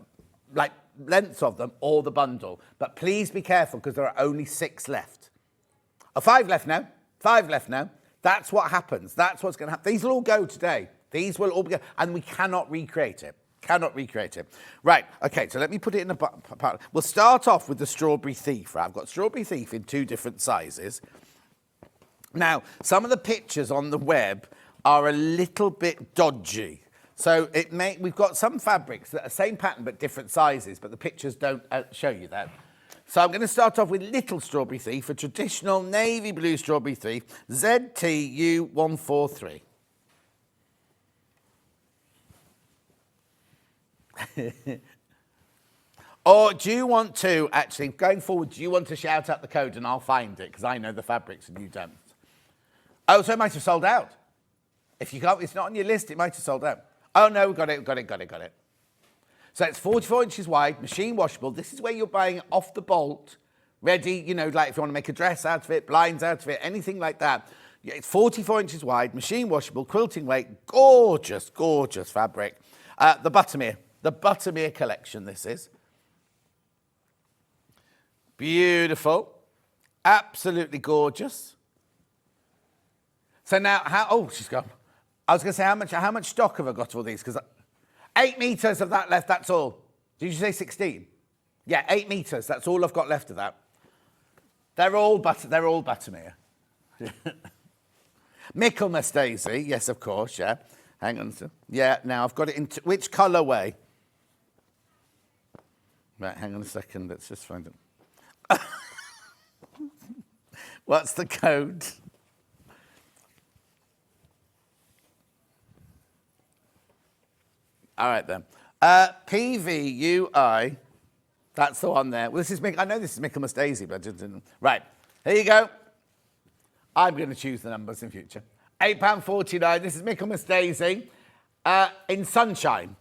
like lengths of them, or the bundle. But please be careful because there are only 6 left. 5 left now. 5 left now. That's what happens. That's what's going to happen. These will all go today. These will all be, and we cannot recreate it. Cannot recreate it. Right, okay, so let me put it in a part. We'll start off with the Strawberry Thief, right? I've got Strawberry Thief in 2 different sizes. Now, some of the pictures on the web are a little bit dodgy. So we've got some fabrics that are same pattern but different sizes, but the pictures don't show you that. So I'm going to start off with Little Strawberry Thief, a traditional navy blue Strawberry Thief, ZTU143. Or do you want to, actually, going forward, do you want to shout out the code and I'll find it? Because I know the fabrics and you don't. Oh, so it might have sold out. If you can't, it's not on your list, it might have sold out. Oh, no, got it. So it's 44 inches wide, machine washable. This is where you're buying it off the bolt, ready, you know, like if you want to make a dress out of it, blinds out of it, anything like that. It's 44 inches wide, machine washable, quilting weight, gorgeous, gorgeous fabric. The Buttermere collection, this is. Beautiful, absolutely gorgeous. So now, oh, she's gone. I was going to say, how much stock have I got of all these? Because 8 metres of that left, that's all. Did you say 16? Yeah, 8 metres, that's all I've got left of that. They're all buttermere. Michaelmas Daisy, yes, of course, yeah. Hang on. Yeah, now I've got it into, which colourway? Right, hang on a second, let's just find it. What's the code? All right, then. PVUI, that's the one there. Well, I know this is Michaelmas Daisy, but I just didn't. Right, here you go. I'm going to choose the numbers in future. £8.49. This is Michaelmas Daisy in sunshine.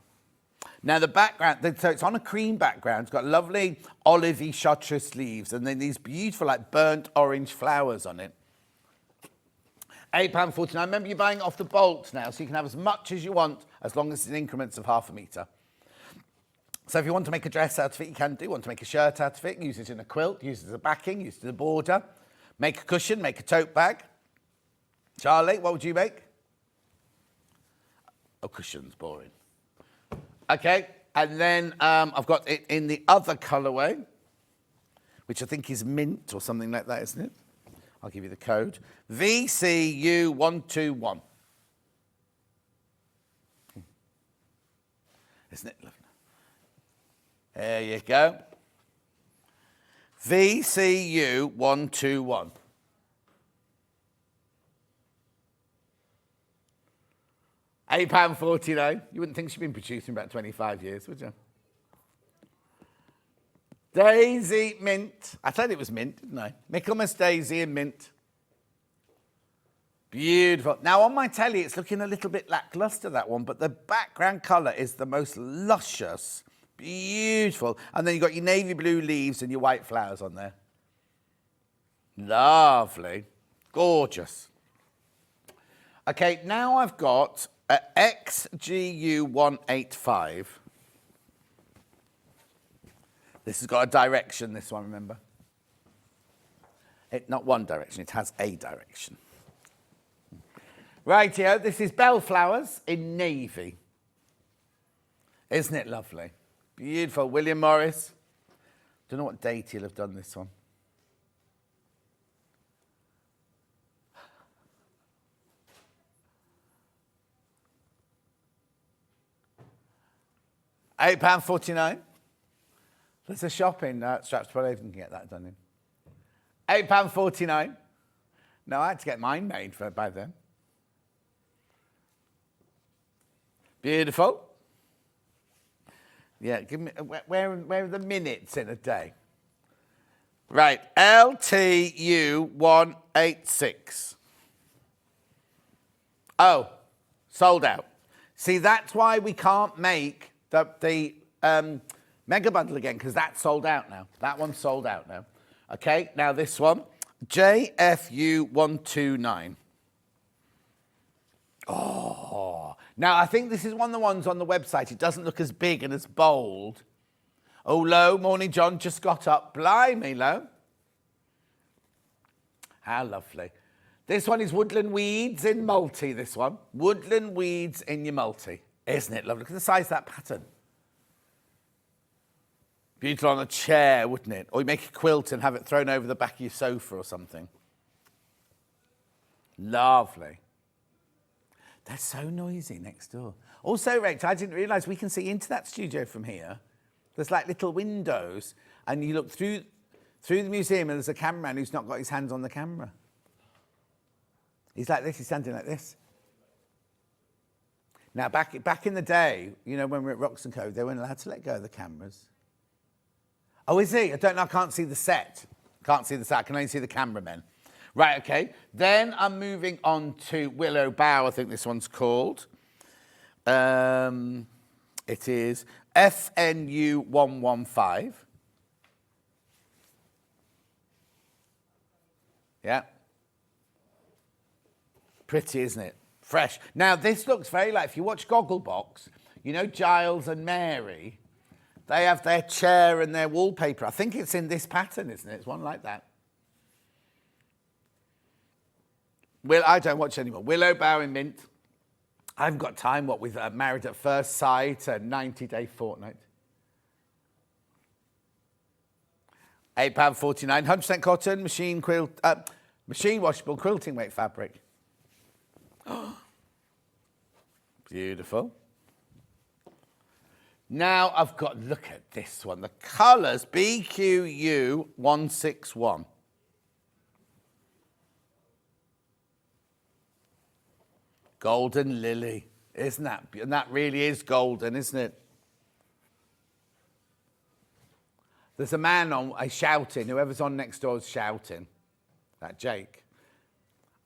Now, the background, so it's on a cream background. It's got lovely olivey chartreuse leaves and then these beautiful, like, burnt orange flowers on it. £8.49. Remember, you're buying it off the bolt now, so you can have as much as you want, as long as it's in increments of ½ metre. So if you want to make a dress out of it, you can do. Want to make a shirt out of it, use it in a quilt, use it as a backing, use it as a border. Make a cushion, make a tote bag. Charlie, what would you make? Oh, cushion's boring. Okay, and then I've got it in the other colourway, which I think is mint or something like that, isn't it? I'll give you the code. VCU121. Isn't it lovely? There you go. VCU121. £8.49. You wouldn't think she'd been producing about 25 years, would you? Daisy mint. I said it was mint, didn't I? Michaelmas Daisy and mint. Beautiful. Now, on my telly, it's looking a little bit lackluster, that one, but the background colour is the most luscious. Beautiful. And then you've got your navy blue leaves and your white flowers on there. Lovely. Gorgeous. Okay, now I've got XGU185. This has got a direction, this one, remember? Not one direction, it has a direction. Rightio, this is Bellflowers in navy. Isn't it lovely? Beautiful. William Morris. Don't know what date he'll have done this one. £8.49. There's a shop in Stratford Avon can get that done in. £8.49. No, I had to get mine made by then. Beautiful. Yeah, give me where are the minutes in a day? Right, LTU186. Oh, sold out. See, that's why we can't make the mega bundle again, because that's sold out now. That one's sold out now. Okay, now this one, JFU129. Oh, now I think this is one of the ones on the website. It doesn't look as big and as bold. Oh, Lo, morning, John, just got up. Blimey, Lo. How lovely. This one is Woodland Weeds in multi, this one. Woodland Weeds in your multi. Isn't it lovely? Look at the size of that pattern. Beautiful on a chair, wouldn't it? Or you make a quilt and have it thrown over the back of your sofa or something. Lovely. They're so noisy next door. Also, Rachel, I didn't realise we can see into that studio from here. There's like little windows, and you look through the museum, and there's a cameraman who's not got his hands on the camera. He's like this, he's standing like this. Now, back in the day, you know, when we were at Roxton Cove, they weren't allowed to let go of the cameras. Oh, is he? I don't know, I can't see the set. Can't see the set, I can only see the cameramen. Right, okay. Then I'm moving on to Willow Bough, I think this one's called. It is FNU115. Yeah. Pretty, isn't it? Fresh. Now, this looks very like, if you watch Gogglebox, you know Giles and Mary, they have their chair and their wallpaper. I think it's in this pattern, isn't it? It's one like that. I don't watch anymore. Willow Bower in mint. I haven't got time, what, with Married at First Sight, a 90-day fortnight. £8.49, 100% cotton, machine washable quilting weight fabric. Beautiful. Now I've got, look at this one. The colours, BQU 161. Golden lily, isn't that? And that really is golden, isn't it? There's a man shouting. Whoever's on next door is shouting. That Jake.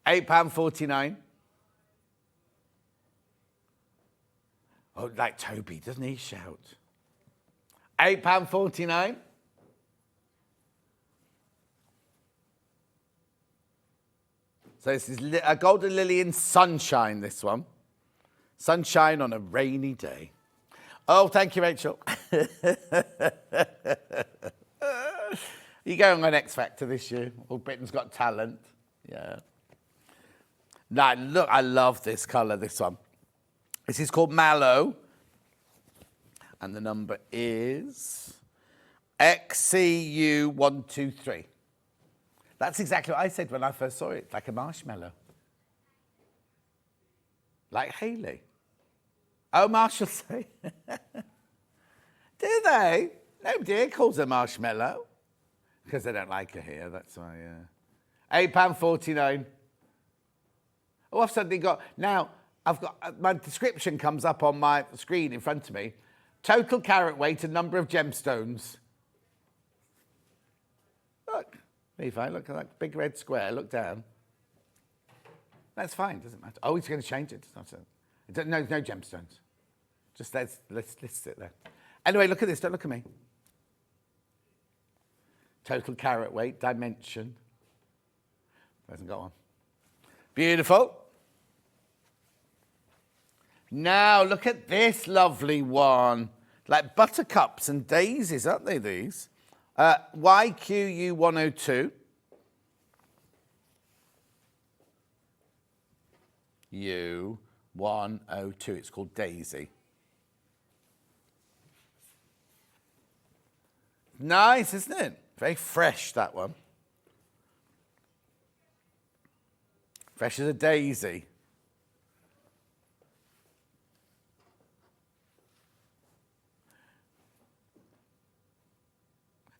£8.49. Oh, like Toby, doesn't he shout? £8.49. So this is a golden lily in sunshine, this one. Sunshine on a rainy day. Oh, thank you, Rachel. You going on X Factor this year? All Britain's Got Talent. Yeah. Now, look, I love this colour, this one. This is called Mallow. And the number is XCU123. That's exactly what I said when I first saw it, like a marshmallow. Like Hayley. Oh, Marshall say. Do they? Nobody here calls her marshmallow. Because they don't like her here, that's why, yeah. £8.49. Oh, I've suddenly got, now, I've got, my description comes up on my screen in front of me. Total carat weight and number of gemstones. Look. Levi, look at that big red square. Look down. That's fine, doesn't matter. Oh, he's going to change it. No gemstones. Just let's sit there. Anyway, look at this. Don't look at me. Total carat weight, dimension. Hasn't got one. Beautiful. Now look at this lovely one. Like buttercups and daisies, aren't they, these? YQU 102. U102. It's called Daisy. Nice, isn't it? Very fresh, that one. Fresh as a daisy.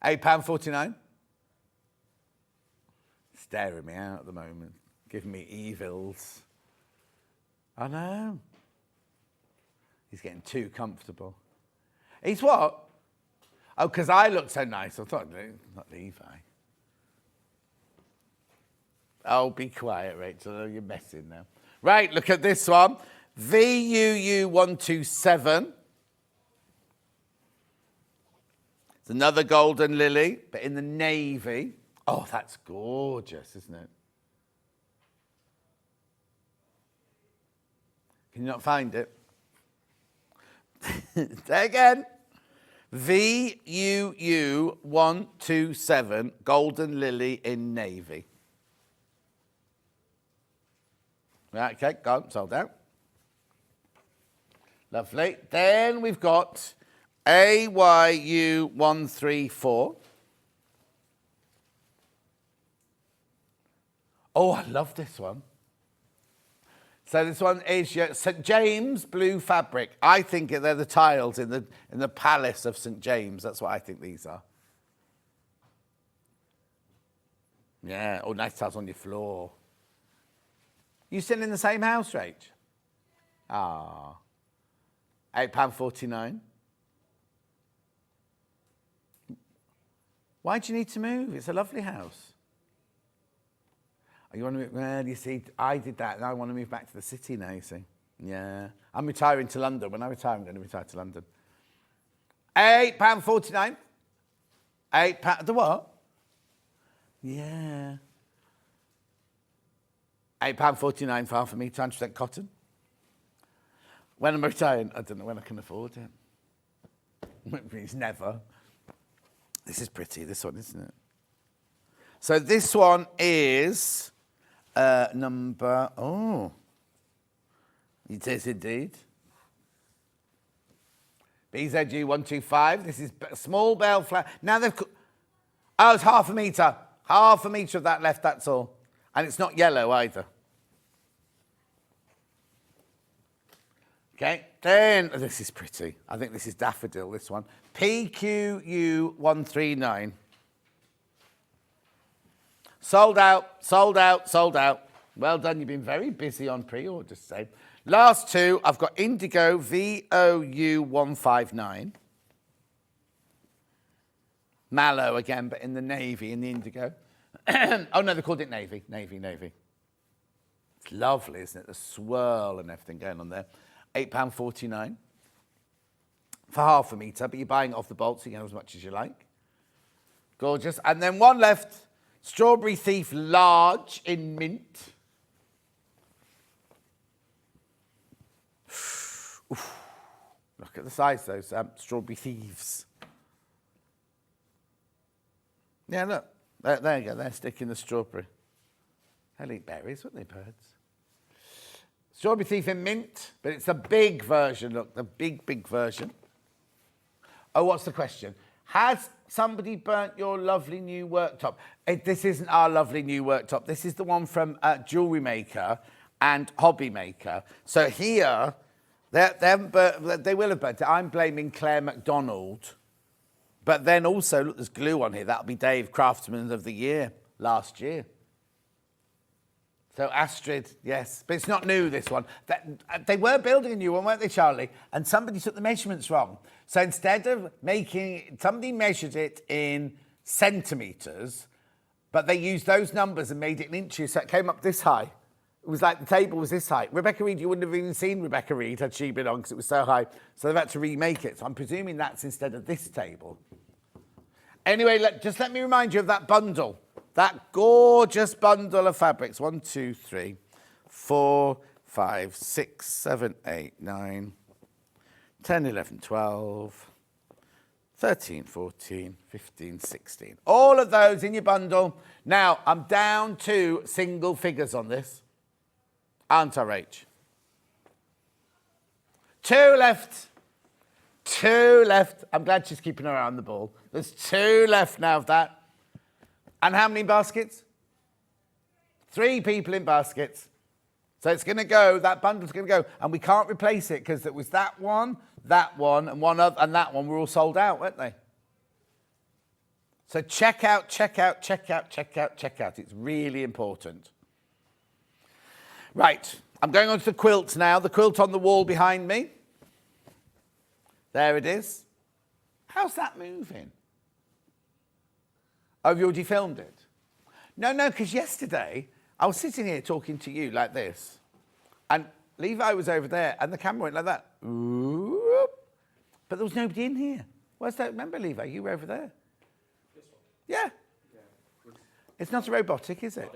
£8.49. Staring me out at the moment, giving me evils. I know. He's getting too comfortable. He's what? Oh, because I look so nice. I thought, not Levi. Oh, be quiet, Rachel. You're messing now. Right, look at this one. VUU127. It's another golden lily, but in the navy. Oh, that's gorgeous, isn't it? Can you not find it? Say again. VUU127, golden lily in navy. Right, okay, go on, sold out. Lovely. Then we've got AYU134. Oh, I love this one. So this one is St. James blue fabric. I think they're the tiles in the palace of St. James. That's what I think these are. Yeah, oh, nice tiles on your floor. You still in the same house, Rach? Ah. £8.49. Why do you need to move? It's a lovely house. Oh, you want to move? Well, you see, I did that. Now I want to move back to the city now, you see. Yeah. I'm retiring to London. When I retire, I'm going to retire to London. £8.49. £8. The what? Yeah. £8.49 for half of me, 100% cotton. When I'm retiring, I don't know when I can afford it. It's never. This is pretty, this one, isn't it? So this one is number, oh, it is indeed. BZU 125, this is small bale flower. Now they've, oh, it's half a metre. Half a metre of that left, that's all. And it's not yellow either. Okay, then, oh, this is pretty. I think this is daffodil, this one. PQU 139. Sold out, sold out, sold out. Well done, you've been very busy on pre-orders, say. Last two, I've got Indigo VOU 159. Mallow again, but in the navy, in the indigo. Oh no, they called it navy, navy, navy. It's lovely, isn't it? The swirl and everything going on there. £8.49 for half a metre, but you're buying it off the bolt, so you can have as much as you like. Gorgeous. And then one left, Strawberry Thief large in mint. Oof. Look at the size, those Strawberry Thieves. Yeah, look. There you go. They're sticking the strawberry. They'll eat berries, wouldn't they, birds? Strawberry Thief in mint, but it's a big version. Look, the big, big version. Oh, what's the question? Has somebody burnt your lovely new worktop? This isn't our lovely new worktop. This is the one from Jewellery Maker and Hobby Maker. So here, they will have burnt it. I'm blaming Claire MacDonald. But then also, look, there's glue on here. That'll be Dave Craftsman of the Year last year. So Astrid, yes. But it's not new, this one. They were building a new one, weren't they, Charlie? And somebody took the measurements wrong. So instead of making, somebody measured it in centimetres, but they used those numbers and made it in inches, so it came up this high. It was like the table was this high. Rebecca Reed, you wouldn't have even seen Rebecca Reed had she been on because it was so high. So they've had to remake it. So I'm presuming that's instead of this table. Anyway, just let me remind you of that bundle. That gorgeous bundle of fabrics. 1, 2, 3, 4, 5, 6, 7, 8, 9, 10, 11, 12, 13, 14, 15, 16. All of those in your bundle. Now, I'm down to single figures on this. Aren't I, Rach? 2 left. 2 left. I'm glad she's keeping her eye on the ball. There's 2 left now of that. And how many baskets? 3 people in baskets. So it's going to go, that bundle's going to go. And we can't replace it because it was that one, and one other, and that one were all sold out, weren't they? So check out, check out, check out, check out, check out. It's really important. Right, I'm going on to the quilt now. The quilt on the wall behind me. There it is. How's that moving? Oh, have you already filmed it? No, because yesterday I was sitting here talking to you like this. And Levi was over there and the camera went like that. Ooh, but there was nobody in here. Where's that? Remember, Levi, you were over there. This one? Yeah. It's not a robotic, is it?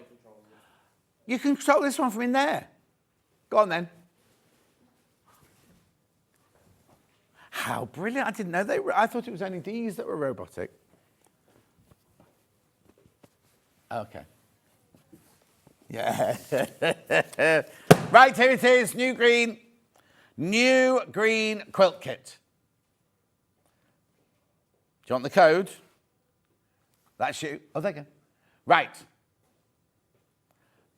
You can control this one from in there. Go on then. How brilliant. I didn't know they were. I thought it was only these that were robotic. Okay. Yeah. Right, here it is. New green quilt kit. Do you want the code? That's you. Oh, there you go. Right.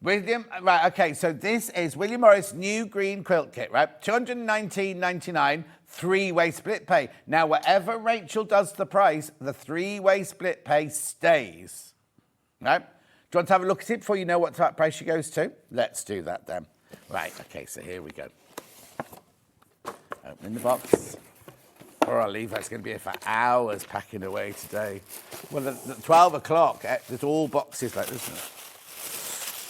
William, right, okay, so this is William Morris new green quilt kit, right? $219.99, 3-way split pay. Now, whatever Rachel does the price, the 3-way split pay stays, right? Do you want to have a look at it before you know what price she goes to? Let's do that then. Right, okay, so here we go. Opening the box. Or I'll leave, that's going to be here for hours packing away today. Well, at 12 o'clock, there's all boxes like this, isn't it?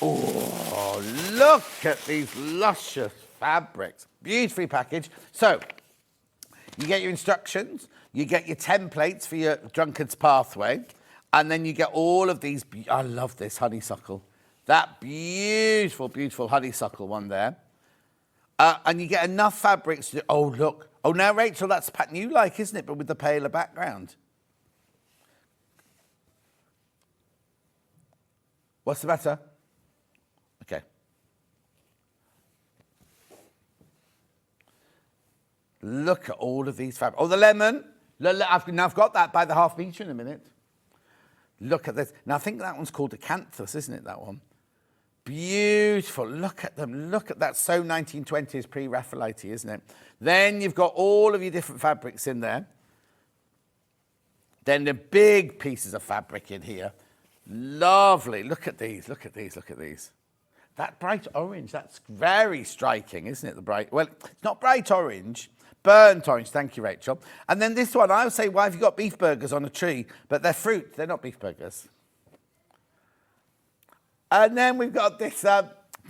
Oh, look at these luscious fabrics. Beautifully packaged. So, you get your instructions, you get your templates for your drunkard's pathway, and then you get all of these. I love this honeysuckle. That beautiful, beautiful honeysuckle one there. And you get enough fabrics to, oh, look. Oh, now, Rachel, that's the pattern you like, isn't it? But with the paler background. What's the matter? Look at all of these fabrics. Oh, the lemon. I've got that by the half metre in a minute. Look at this. Now, I think that one's called acanthus, isn't it, that one? Beautiful. Look at them. Look at that. So 1920s pre-Raphaelite, isn't it? Then you've got all of your different fabrics in there. Then the big pieces of fabric in here. Lovely. Look at these. Look at these. Look at these. That bright orange, that's very striking, isn't it? The bright, well, it's not bright orange, burnt orange. Thank you, Rachel. And then this one, I would say, why have you got beef burgers on a tree? But they're fruit. They're not beef burgers. And then we've got this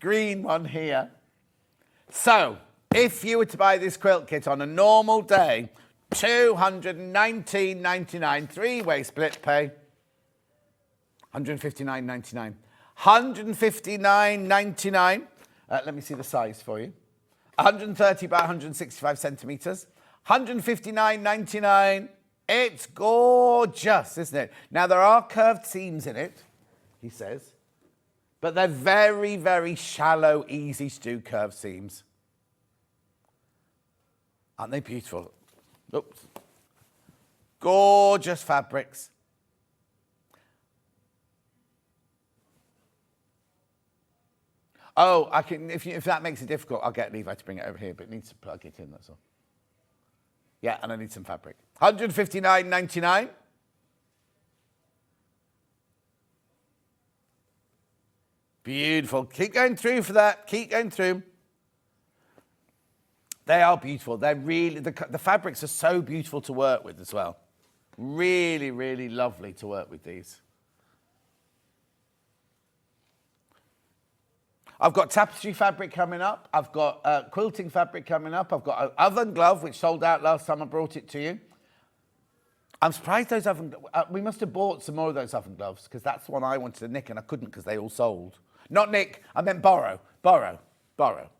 green one here. So, if you were to buy this quilt kit on a normal day, $219.99, three-way split pay, $159.99. $159.99. Let me see the size for you. 130 by 165 centimetres. $159.99. It's gorgeous, isn't it? Now, there are curved seams in it, he says. But they're very, very shallow, easy to do curved seams. Aren't they beautiful? Oops. Gorgeous fabrics. Oh, I can. If that makes it difficult, I'll get Levi to bring it over here, but it needs to plug it in, that's all. Yeah, and I need some fabric. $159.99. Beautiful. Keep going through for that. Keep going through. They are beautiful. They're really, the fabrics are so beautiful to work with as well. Really, really lovely to work with these. I've got tapestry fabric coming up. I've got quilting fabric coming up. I've got an oven glove, which sold out last time I brought it to you. I'm surprised those oven we must have bought some more of those oven gloves, because that's the one I wanted to nick and I couldn't because they all sold. Not nick, I meant borrow. Borrow. Borrow.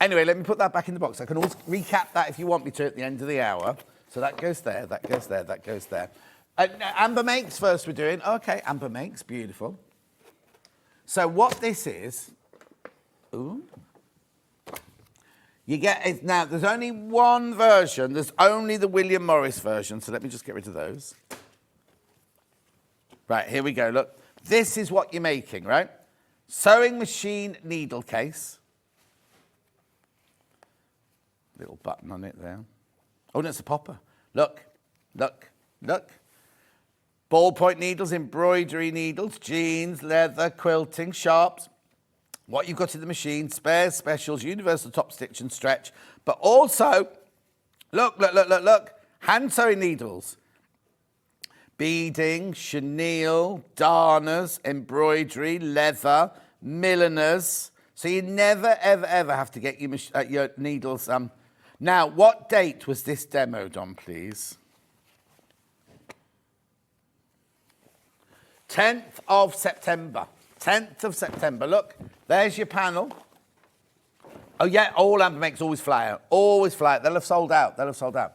Anyway, let me put that back in the box. I can always recap that if you want me to at the end of the hour. So that goes there, that goes there, that goes there. Amber Makes first we're doing. Okay, Amber Makes, beautiful. So what this is, ooh, you get, now there's only one version, there's only the William Morris version, so let me just get rid of those. Right, here we go, look. This is what you're making, right? Sewing machine needle case. Little button on it there. Oh, that's a popper. Look, look, look. Ballpoint needles, embroidery needles, jeans, leather, quilting, sharps. What you've got in the machine, spares, specials, universal top stitch and stretch. But also, look, look, look, look, look. Hand sewing needles. Beading, chenille, darners, embroidery, leather, milliners. So you never, ever, ever have to get your needles. Now, what date was this demoed on, please? 10th of September. 10th of September. Look, there's your panel. Oh, yeah, all Amber Makes always fly out. Always fly out. They'll have sold out. They'll have sold out.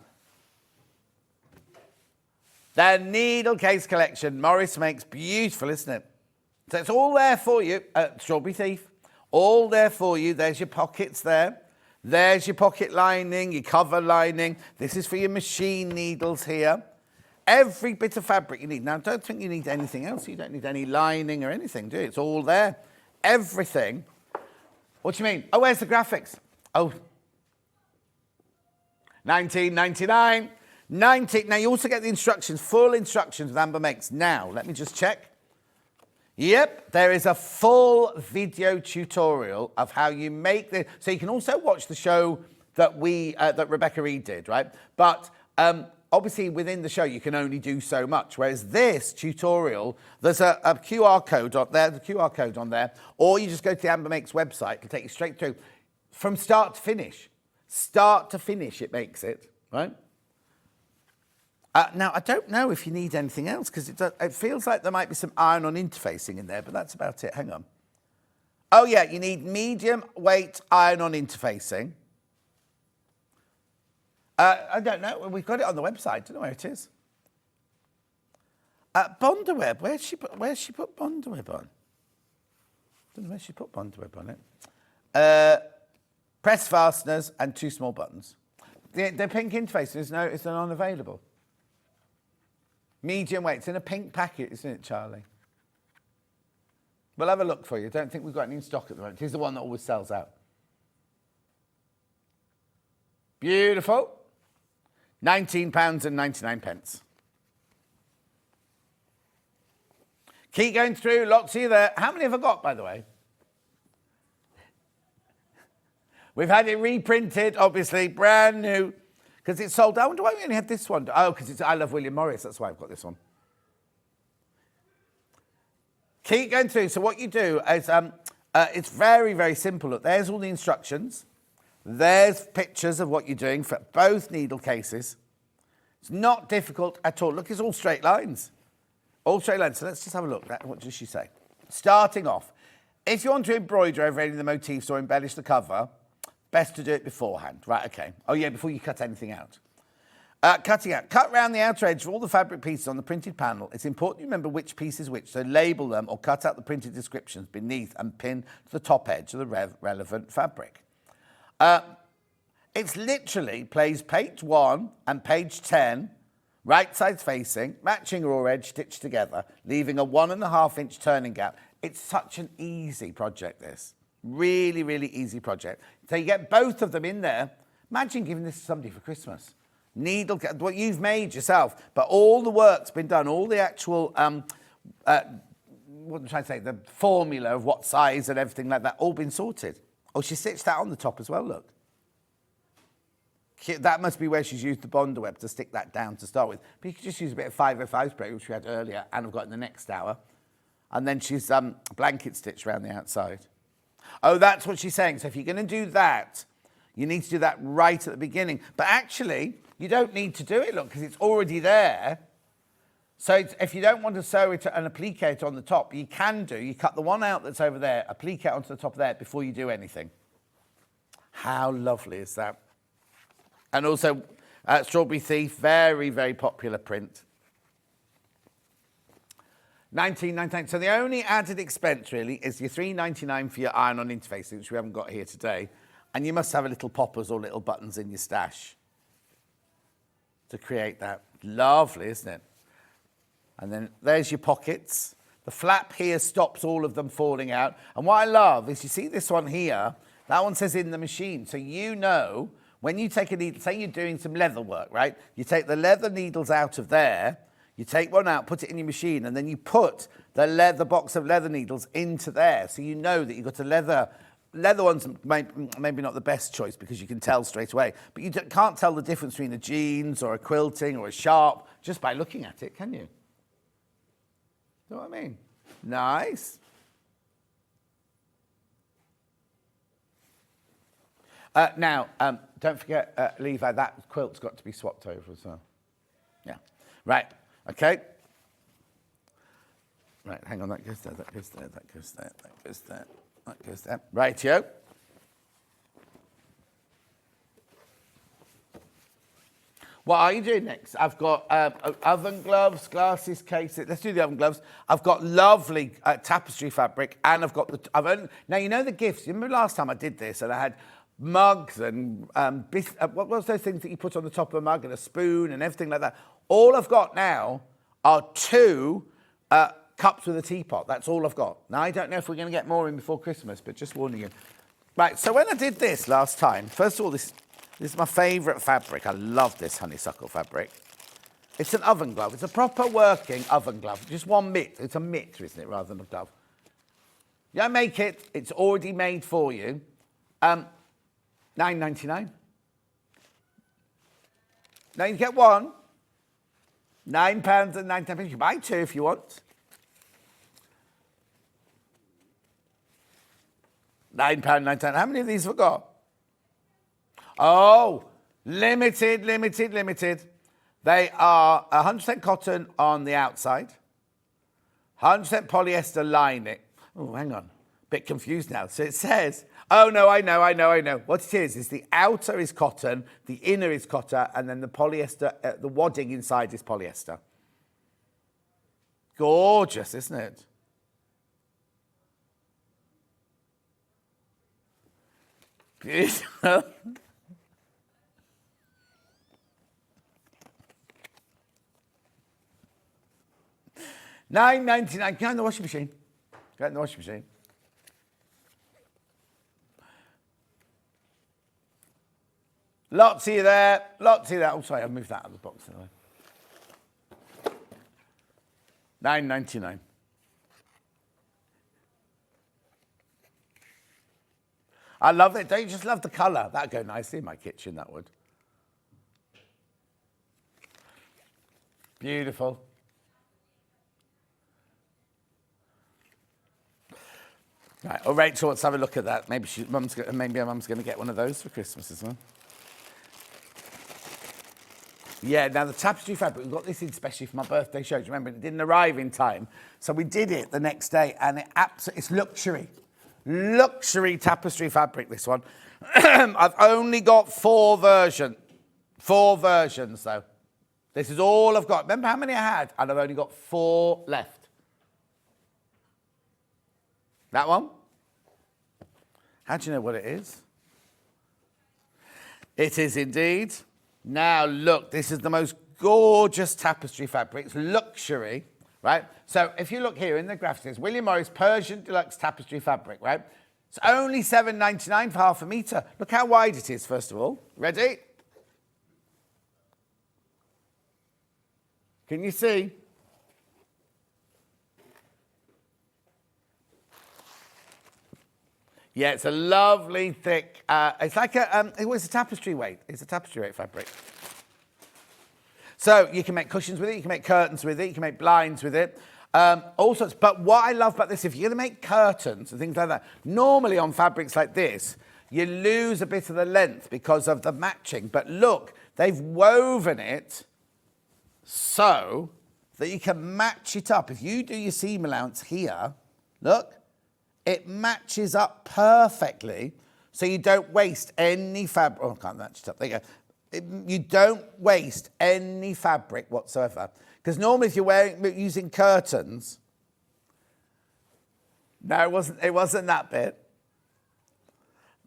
Their needle case collection. Morris Makes. Beautiful, isn't it? So it's all there for you. Strawberry Thief. All there for you. There's your pockets there. There's your pocket lining, your cover lining. This is for your machine needles here. Every bit of fabric you need. Now, don't think you need anything else. You don't need any lining or anything, do you? It's all there. Everything. What do you mean? Oh, where's the graphics? Oh. $19.99. Now, you also get the instructions, full instructions with Amber Makes. Now, let me just check. Yep, there is a full video tutorial of how you make this. So you can also watch the show that that Rebecca Reed did, right? But obviously within the show you can only do so much. Whereas this tutorial, there's a QR code on there, the QR code on there, or you just go to the Amber Makes website. It'll take you straight through from start to finish. Start to finish, it makes it, right? Now, I don't know if you need anything else, because it feels like there might be some iron-on interfacing in there, but that's about it. Hang on. Oh, yeah, you need medium-weight iron-on interfacing. I don't know. We've got it on the website. I don't know where it is. Bondaweb. Where's she put Bondaweb on? I don't know where she put Bondaweb on it. press fasteners, and 2 small buttons. The pink interface it's unavailable. Medium weight. It's in a pink packet, isn't it, Charlie? We'll have a look for you. Don't think we've got any in stock at the moment. Here's the one that always sells out. Beautiful. £19.99. Keep going through. Lots of you there. How many have I got, by the way? We've had it reprinted, obviously, brand new, because it's sold out. I wonder why we only have this one. Oh, because it's I Love William Morris. That's why I've got this one. Keep going through. So what you do is, it's very, very simple. Look, there's all the instructions. There's pictures of what you're doing for both needle cases. It's not difficult at all. Look, it's all straight lines. All straight lines. So let's just have a look. What does she say? Starting off, if you want to embroider over any of the motifs or embellish the cover, best to do it beforehand. Right, okay. Oh, yeah, before you cut anything out. Cutting out. Cut round the outer edge of all the fabric pieces on the printed panel. It's important to remember which piece is which, so label them or cut out the printed descriptions beneath and pin to the top edge of the relevant fabric. It's literally plays page 1 and page 10, right sides facing, matching raw edge stitched together, leaving a 1.5 inch turning gap. It's such an easy project, this. Really, really easy project. So you get both of them in there. Imagine giving this to somebody for Christmas. Needle, what you've made yourself, but all the work's been done, all the actual, what am I trying to say, the formula of what size and everything like that, all been sorted. Oh, she stitched that on the top as well, look. That must be where she's used the Bonder web to stick that down to start with. But you could just use a bit of 505 spray, which we had earlier, and I've got in the next hour. And then she's blanket stitched around the outside. Oh, that's what she's saying. So if you're going to do that, you need to do that right at the beginning. But actually, you don't need to do it, look, because it's already there. So if you don't want to sew it and applique it on the top, you can do. You cut the one out that's over there, applique it onto the top of there before you do anything. How lovely is that? And also, Strawberry Thief, very, very popular print. $19.99. So the only added expense, really, is your $3.99 for your iron-on interfacing, which we haven't got here today. And you must have a little poppers or little buttons in your stash to create that. Lovely, isn't it? And then there's your pockets. The flap here stops all of them falling out. And what I love is you see this one here, that one says in the machine. So you know when you take a needle, say you're doing some leather work, right? You take the leather needles out of there, you take one out, put it in your machine, and then you put the box of leather needles into there. So you know that you've got a leather one's maybe not the best choice because you can tell straight away. But you can't tell the difference between a jeans or a quilting or a sharp just by looking at it, can you? You know what I mean? Nice. Now, don't forget, Levi, that quilt's got to be swapped over as well. Yeah. Right. Okay. Right, hang on, that goes there, that goes there, that goes there, that goes there, that goes there. Rightio. What are you doing next? I've got oven gloves, glasses, cases. Let's do the oven gloves. I've got lovely tapestry fabric, and I've got now, you know the gifts. You remember last time I did this, and I had mugs and what was those things that you put on the top of a mug, and a spoon and everything like that. All I've got now are 2 cups with a teapot. That's all I've got. Now, I don't know if we're going to get more in before Christmas, but just warning you. Right, so when I did this last time, first of all, this is my favourite fabric. I love this honeysuckle fabric. It's an oven glove. It's a proper working oven glove. Just one mitt. It's a mitt, isn't it, rather than a glove. You don't make it. It's already made for you. $9.99. Now you get one. £9.99. You can buy 2 if you want. £9.99. How many of these have we got? Oh, limited. They are 100% cotton on the outside, 100% polyester lining. Oh, hang on. Bit confused now. So it says, oh, no, I know. What it is the outer is cotton, the inner is cotton, and then the polyester, the wadding inside is polyester. Gorgeous, isn't it? Beautiful. $9.99. Go in the washing machine. Go in the washing machine. Lots of you there. Lots of you there. Oh, sorry, I moved that out of the box. $9.99. I love it. Don't you just love the colour? That'd go nicely in my kitchen, that would. Beautiful. Right, oh, Rachel, let's have a look at that. Maybe Mum's going to get one of those for Christmas as well. Yeah, now the tapestry fabric, we got this in especially for my birthday show. Do you remember? It didn't arrive in time. So we did it the next day, and it's luxury. Luxury tapestry fabric, this one. I've only got 4 versions. 4 versions, though. This is all I've got. Remember how many I had? And I've only got 4 left. That one? How do you know what it is? It is indeed. Now, look, this is the most gorgeous tapestry fabric. It's luxury, right? So if you look here in the graphics, it's William Morris Persian Deluxe Tapestry Fabric, right? It's only $7.99 for half a metre. Look how wide it is, first of all. Ready? Can you see? Yeah, it's a lovely thick, it's like it was a tapestry weight. It's a tapestry weight fabric. So you can make cushions with it, you can make curtains with it, you can make blinds with it, all sorts. But what I love about this, if you're going to make curtains and things like that, normally on fabrics like this, you lose a bit of the length because of the matching. But look, they've woven it so that you can match it up. If you do your seam allowance here, look, it matches up perfectly, so you don't waste any fabric. Oh, I can't match it up. There you go. You don't waste any fabric whatsoever. Because normally if you're using curtains, no, it wasn't that bit.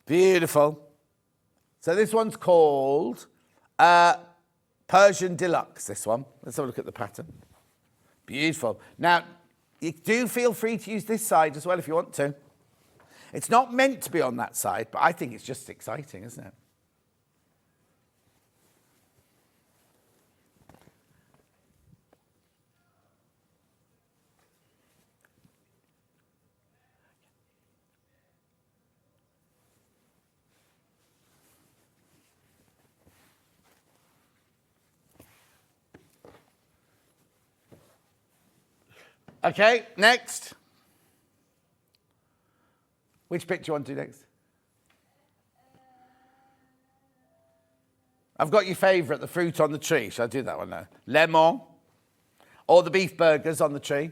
Beautiful. So this one's called Persian Deluxe, this one. Let's have a look at the pattern. Beautiful. Now, you do feel free to use this side as well if you want to. It's not meant to be on that side, but I think it's just exciting, isn't it? Okay, next. Which bit do you want to do next? I've got your favourite, the fruit on the tree. Shall I do that one now? Lemon. Or the beef burgers on the tree.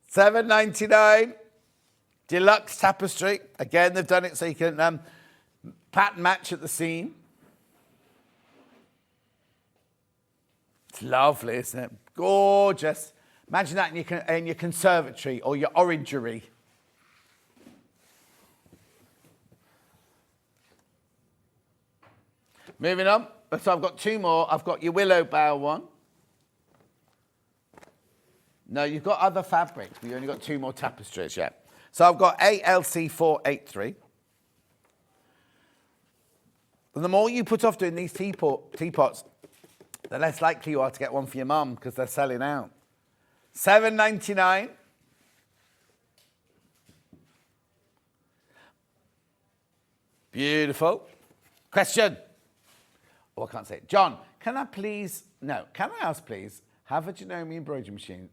$7.99. Deluxe tapestry. Again, they've done it so you can pattern match at the seam. It's lovely, isn't it? Gorgeous. Imagine that in your conservatory or your orangery. Moving on. So I've got 2 more. I've got your willow bough one. No, you've got other fabrics, but you've only got 2 more tapestries yet. So I've got ALC483. And the more you put off doing these teapots, the less likely you are to get one for your mum because they're selling out. $7.99. Beautiful. Question. Oh, I can't say it. John, can I ask, please, have a Janome embroidery machine?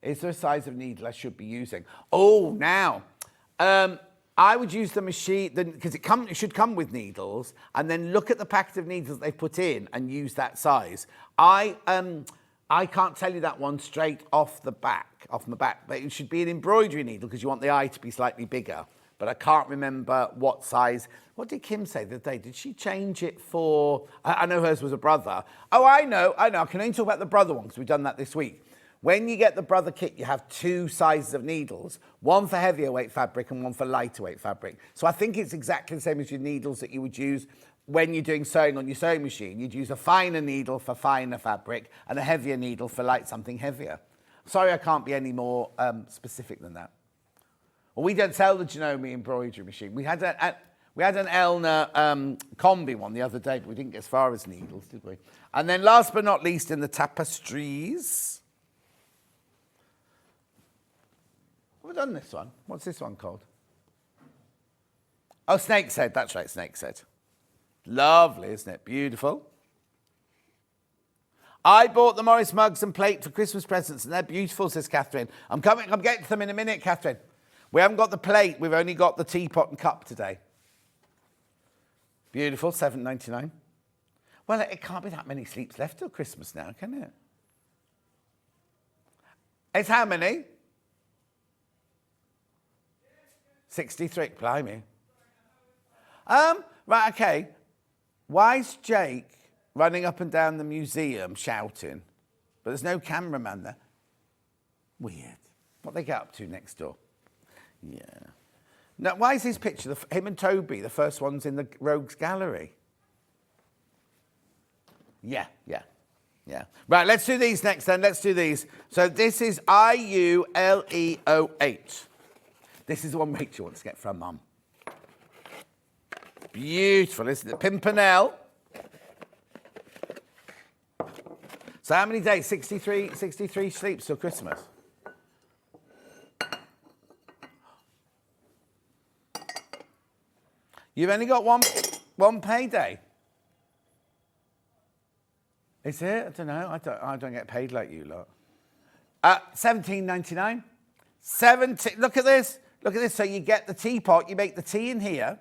Is there a size of needle I should be using? Oh, now, I would use the machine, because it should come with needles, and then look at the packet of needles they've put in and use that size. I can't tell you that one straight off my back, but it should be an embroidery needle because you want the eye to be slightly bigger. but I can't remember what size. What did Kim say the other day? Did she change it for... I know hers was a brother. Oh, I know. I can only talk about the brother one because we've done that this week. When you get the brother kit, you have 2 sizes of needles, one for heavier weight fabric and one for lighter weight fabric. So I think it's exactly the same as your needles that you would use when you're doing sewing on your sewing machine. You'd use a finer needle for finer fabric and a heavier needle for something heavier. Sorry, I can't be any more specific than that. Well, we don't sell the Janome embroidery machine. We had an Elna combi one the other day, but we didn't get as far as needles, did we? And then last but not least, in the tapestries... Have we done this one? What's this one called? Oh, Snake's Head. That's right, Snake's Head. Lovely, isn't it? Beautiful. I bought the Morris mugs and plate for Christmas presents, and they're beautiful, says Catherine. I'm getting to them in a minute, Catherine. We haven't got the plate. We've only got the teapot and cup today. Beautiful, $7.99. Well, it can't be that many sleeps left till Christmas now, can it? It's how many? 63, blimey. Right, okay. Why is Jake running up and down the museum shouting, but there's no cameraman there? Weird. What they get up to next door? Yeah. Now, why is his picture, him and Toby, the first ones in the Rogues Gallery? Yeah. Right, let's do these next then. Let's do these. So this is IULEO8. This is the one Rachel wants to get from Mum. Beautiful, isn't it? Pimpernel. So how many days? 63 sleeps till Christmas. You've only got one payday. Is it? I don't know. I don't get paid like you lot. $17.99. 17. Look at this. Look at this. So you get the teapot. You make the tea in here.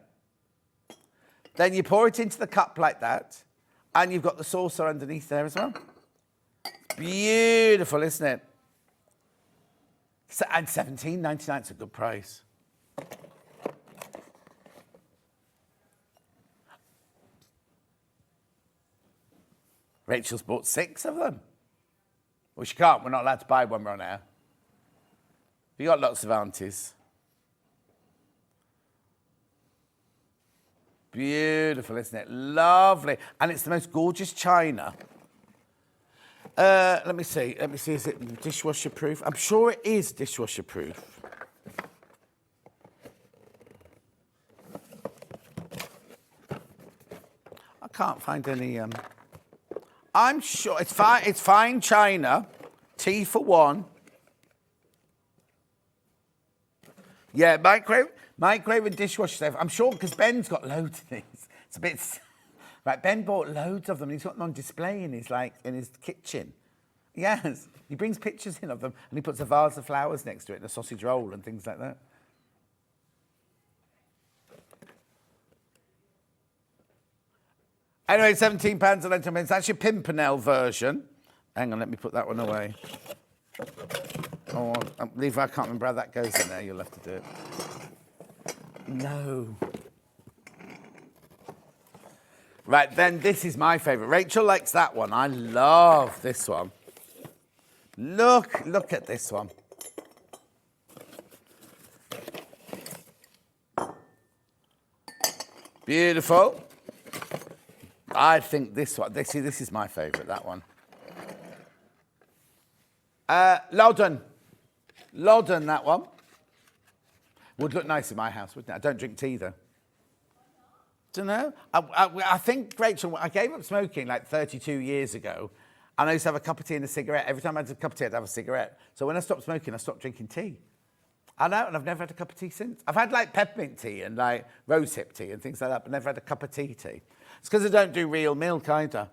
Then you pour it into the cup like that, and you've got the saucer underneath there as well. Beautiful, isn't it? And $17.99 is a good price. Rachel's bought 6 of them. Well, she can't. We're not allowed to buy one. We're on air. You got lots of aunties. Beautiful, isn't it? Lovely. And it's the most gorgeous china. Let me see. Is it dishwasher proof? I'm sure it is dishwasher proof. I can't find any... I'm sure it's fine. It's fine china. Tea for 1. Yeah, microwave and dishwasher stuff. I'm sure because Ben's got loads of these. It's a bit... Right, Ben bought loads of them. He's got them on display in his kitchen. Yes, he brings pictures in of them and he puts a vase of flowers next to it and a sausage roll and things like that. Anyway, £17.11. That's your Pimpernel version. Hang on, let me put that one away. Oh, I can't remember how that goes in there. You'll have to do it. No. Right, then this is my favourite. Rachel likes that one. I love this one. Look at this one. Beautiful. I think this one, this is my favourite, that one. Loudon, that one. Would look nice in my house, wouldn't it? I don't drink tea, though. Don't know. I think, Rachel, I gave up smoking like 32 years ago, and I used to have a cup of tea and a cigarette. Every time I had a cup of tea, I'd have a cigarette. So when I stopped smoking, I stopped drinking tea. I know, and I've never had a cup of tea since. I've had like peppermint tea and like rosehip tea and things like that, but never had a cup of tea. It's because I don't do real milk either.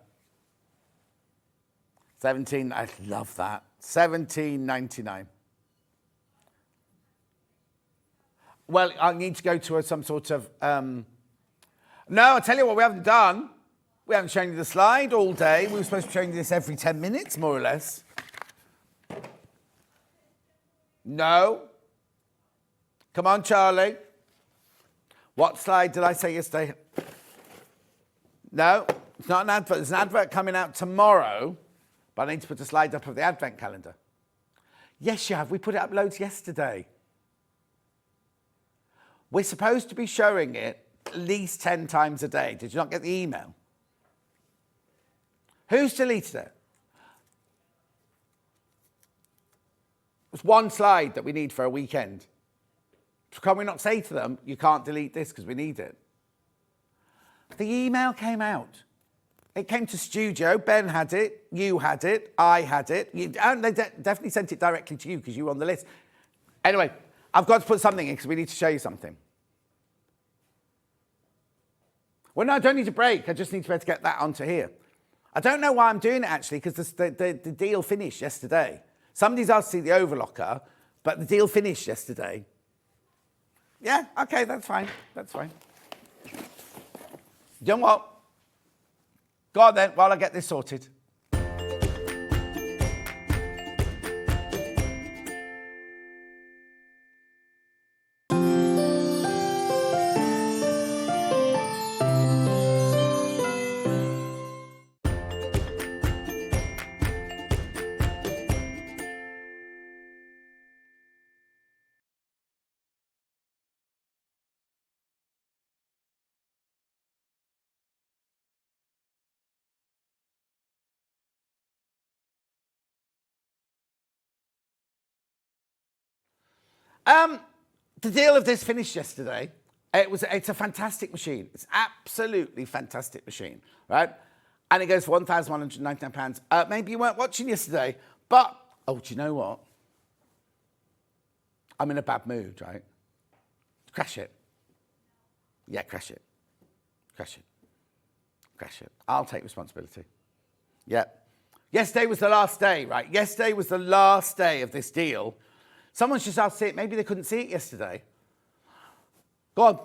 17, I love that. $17.99. Well, I need to go to some sort of... No, I'll tell you what we haven't done. We haven't shown you the slide all day. We were supposed to be showing you this every 10 minutes, more or less. No. Come on, Charlie. What slide did I say yesterday? No, it's not an advert. There's an advert coming out tomorrow, but I need to put a slide up of the advent calendar. Yes, you have. We put it up loads yesterday. We're supposed to be showing it at least 10 times a day. Did you not get the email? Who's deleted it? It's one slide that we need for a weekend. So can we not say to them, you can't delete this because we need it? The email came out. It came to studio. Ben had it. You had it. I had it. They definitely sent it directly to you because you were on the list. Anyway, I've got to put something in because we need to show you something. Well, no, I don't need a break. I just need to be able to get that onto here. I don't know why I'm doing it, actually, because the deal finished yesterday. Somebody's asked to see the overlocker, but the deal finished yesterday. Yeah, okay, that's fine. That's fine. You know what? Go on then, while I get this sorted. The deal of this finished yesterday. It's a fantastic machine. It's absolutely fantastic machine, right? And it goes for £1,199. Maybe you weren't watching yesterday, but, oh, do you know what? I'm in a bad mood, right? Crash it. Yeah, crash it. Crash it. Crash it. I'll take responsibility. Yeah. Yesterday was the last day, right? Yesterday was the last day of this deal. Someone's just asked to see it. Maybe they couldn't see it yesterday. Go on.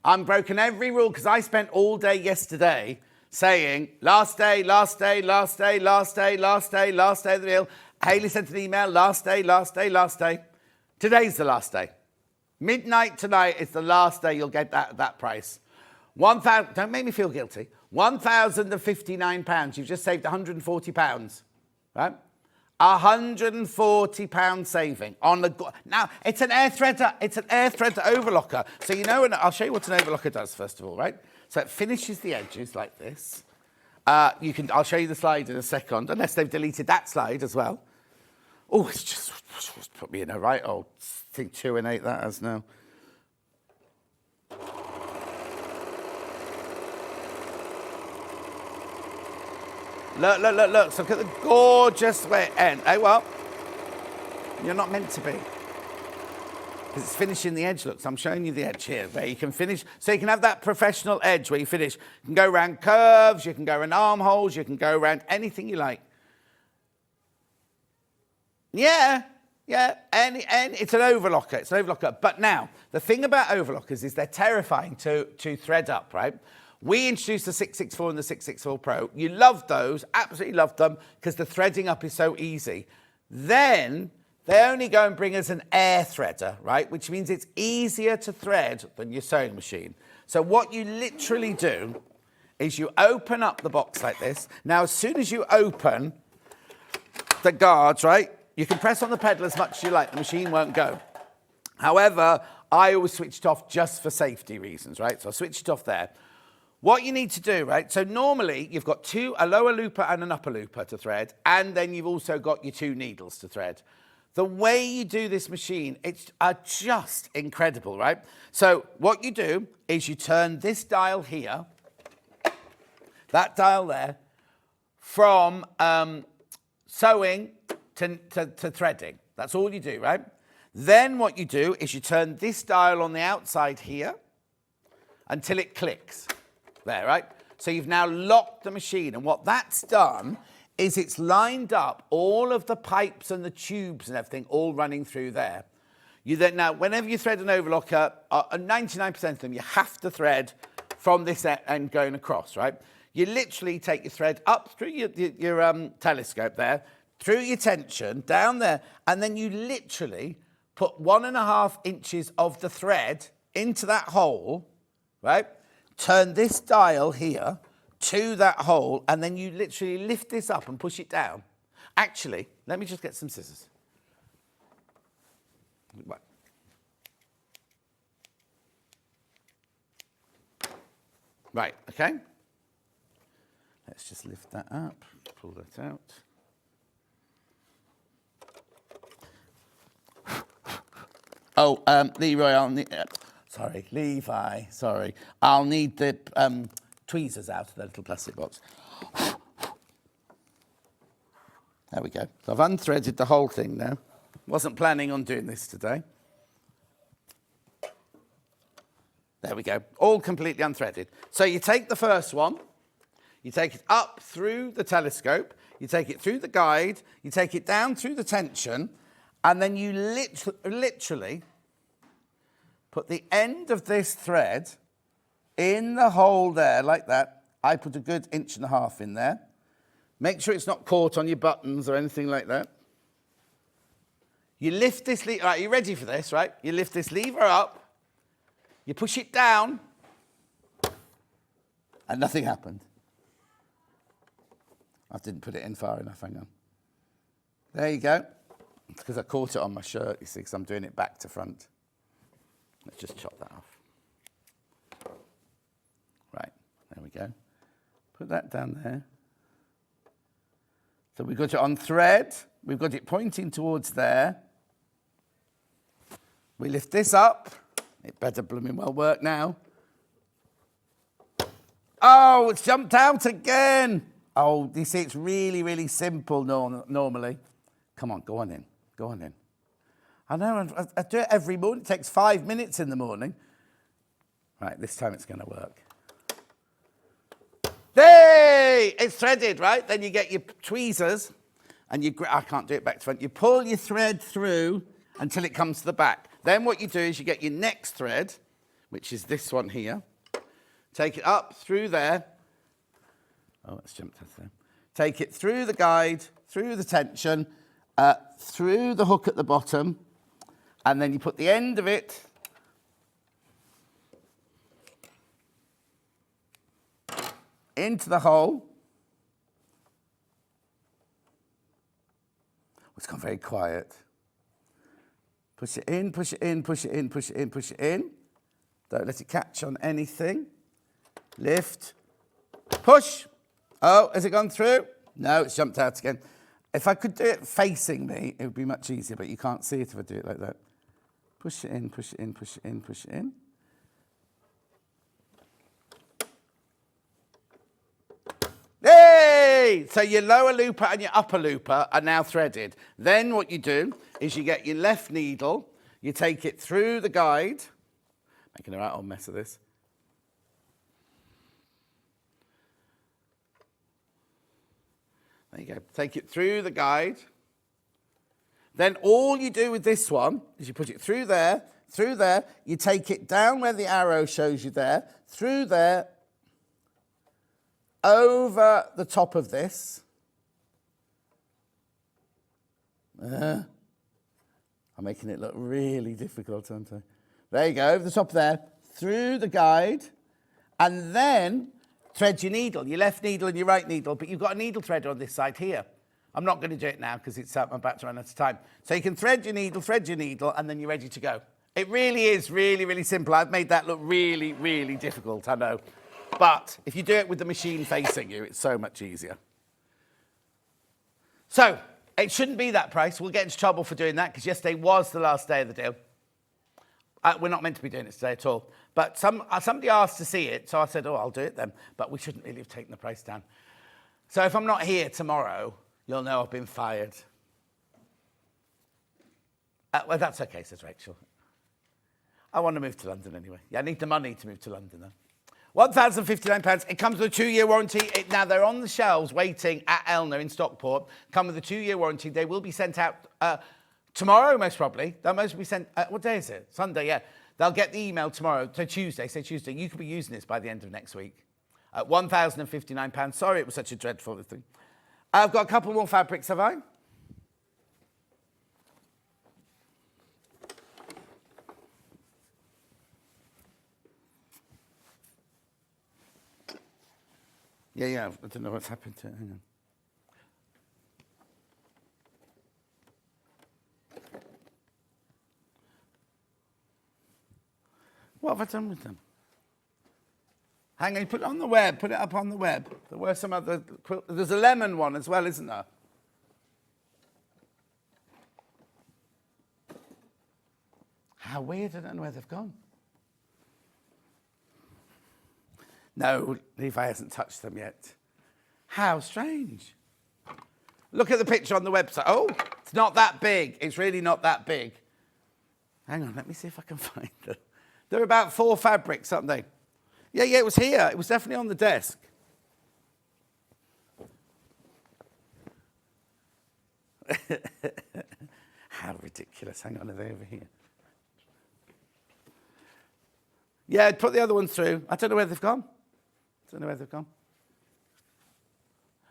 I'm broken every rule because I spent all day yesterday saying, last day, last day, last day, last day, last day, last day of the deal. Hayley sent an email, last day, last day, last day. Today's the last day. Midnight tonight is the last day you'll get that price. Don't make me feel guilty. £1,059. You've just saved £140, right? £140 saving on the... Now, it's an air threader. It's an air threader overlocker. So you know, I'll show you what an overlocker does, first of all, right? So it finishes the edges like this. I'll show you the slide in a second, unless they've deleted that slide as well. Oh, it's just put me in a right old thing 2 and 8 that has now. Look, look, look, look. So look at the gorgeous way it ends. Hey, well, you're not meant to be. Because it's finishing the edge. Look, so I'm showing you the edge here, where you can finish. So you can have that professional edge where you finish. You can go around curves, you can go around armholes, you can go around anything you like. Yeah, and it's an overlocker. It's an overlocker. But now, the thing about overlockers is they're terrifying to thread up, right? We introduced the 664 and the 664 Pro. You loved those, absolutely loved them, because the threading up is so easy. Then they only go and bring us an air threader, right? Which means it's easier to thread than your sewing machine. So what you literally do is you open up the box like this. Now, as soon as you open the guards, right, you can press on the pedal as much as you like. The machine won't go. However, I always switch it off just for safety reasons, right? So I switch it off there. What you need to do, right, so normally you've got a lower looper and an upper looper to thread, and then you've also got your 2 needles to thread. The way you do this machine, it's just incredible, right? So what you do is you turn this dial here, that dial there, from sewing to threading. That's all you do, right? Then what you do is you turn this dial on the outside here until it clicks. There, right? So you've now locked the machine, and what that's done is it's lined up all of the pipes and the tubes and everything all running through there. You then, now, whenever you thread an overlocker, 99% of them, you have to thread from this end going across, right? You literally take your thread up through your telescope there, through your tension, down there, and then you literally put 1.5 inches of the thread into that hole, right? Turn this dial here to that hole, and then you literally lift this up and push it down. Actually, let me just get some scissors. Right. Right, okay. Let's just lift that up, pull that out. Oh, Leroy, I'll need... Levi, sorry. I'll need the tweezers out of the little plastic box. There we go. So I've unthreaded the whole thing now. Wasn't planning on doing this today. There we go. All completely unthreaded. So you take the first one, you take it up through the telescope, you take it through the guide, you take it down through the tension, and then you literally put the end of this thread in the hole there, like that. I put a good 1.5 inches in there. Make sure it's not caught on your buttons or anything like that. You lift this lever, right, you ready for this, right? You lift this lever up, you push it down, and nothing happened. I didn't put it in far enough, hang on. There you go. It's because I caught it on my shirt, you see, because I'm doing it back to front. Let's just chop that off. Right, there we go. Put that down there. So we've got it on thread. We've got it pointing towards there. We lift this up. It better blooming well work now. Oh, it's jumped out again. Oh, you see, it's really, really simple normally. Come on, go on in. Go on in. I know, I do it every morning. It takes 5 minutes in the morning. Right, this time it's going to work. Hey! It's threaded, right? Then you get your tweezers and I can't do it back to front. You pull your thread through until it comes to the back. Then what you do is you get your next thread, which is this one here. Take it up through there. Oh, it's jumped out there. Take it through the guide, through the tension, through the hook at the bottom, and then you put the end of it into the hole. It's gone very quiet. Push it in, push it in, push it in, push it in, push it in. Don't let it catch on anything. Lift, push. Oh, has it gone through? No, it's jumped out again. If I could do it facing me, it would be much easier, but you can't see it if I do it like that. Push it in, push it in, push it in, push it in. Hey! So your lower looper and your upper looper are now threaded. Then what you do is you get your left needle, you take it through the guide, making a right old mess of this. There you go. Take it through the guide. Then all you do with this one is you put it through there, you take it down where the arrow shows you there, through there, over the top of this. I'm making it look really difficult, aren't I? There you go, over the top there, through the guide, and then thread your needle, your left needle and your right needle, but you've got a needle threader on this side here. I'm not going to do it now because I'm about to run out of time. So you can thread your needle, and then you're ready to go. It really is really, really simple. I've made that look really, really difficult, I know. But if you do it with the machine facing you, it's so much easier. So it shouldn't be that price. We'll get into trouble for doing that because yesterday was the last day of the deal. We're not meant to be doing it today at all. But somebody asked to see it, so I said, oh, I'll do it then. But we shouldn't really have taken the price down. So if I'm not here tomorrow, you'll know I've been fired. Well, that's okay, says Rachel. I want to move to London anyway. Yeah, I need the money to move to London, though. £1,059. It comes with a 2-year warranty. Now, they're on the shelves waiting at Elna in Stockport. Come with a 2-year warranty. They will be sent out tomorrow, most probably. They'll mostly be sent... what day is it? Sunday, yeah. They'll get the email tomorrow. So Tuesday, say Tuesday. You could be using this by the end of next week. £1,059. Sorry it was such a dreadful thing. I've got a couple more fabrics, have I? Yeah, I don't know what's happened to it. Hang on. What have I done with them? Hang on, put it on the web. Put it up on the web. There were some other quilt. There's a lemon one as well, isn't there? How weird. I don't know where they've gone. No, Levi hasn't touched them yet. How strange. Look at the picture on the website. Oh, it's not that big. It's really not that big. Hang on, let me see if I can find them. They're about 4 fabrics, aren't they? Yeah, it was here. It was definitely on the desk. How ridiculous. Hang on, are they over here? Yeah, put the other ones through. I don't know where they've gone.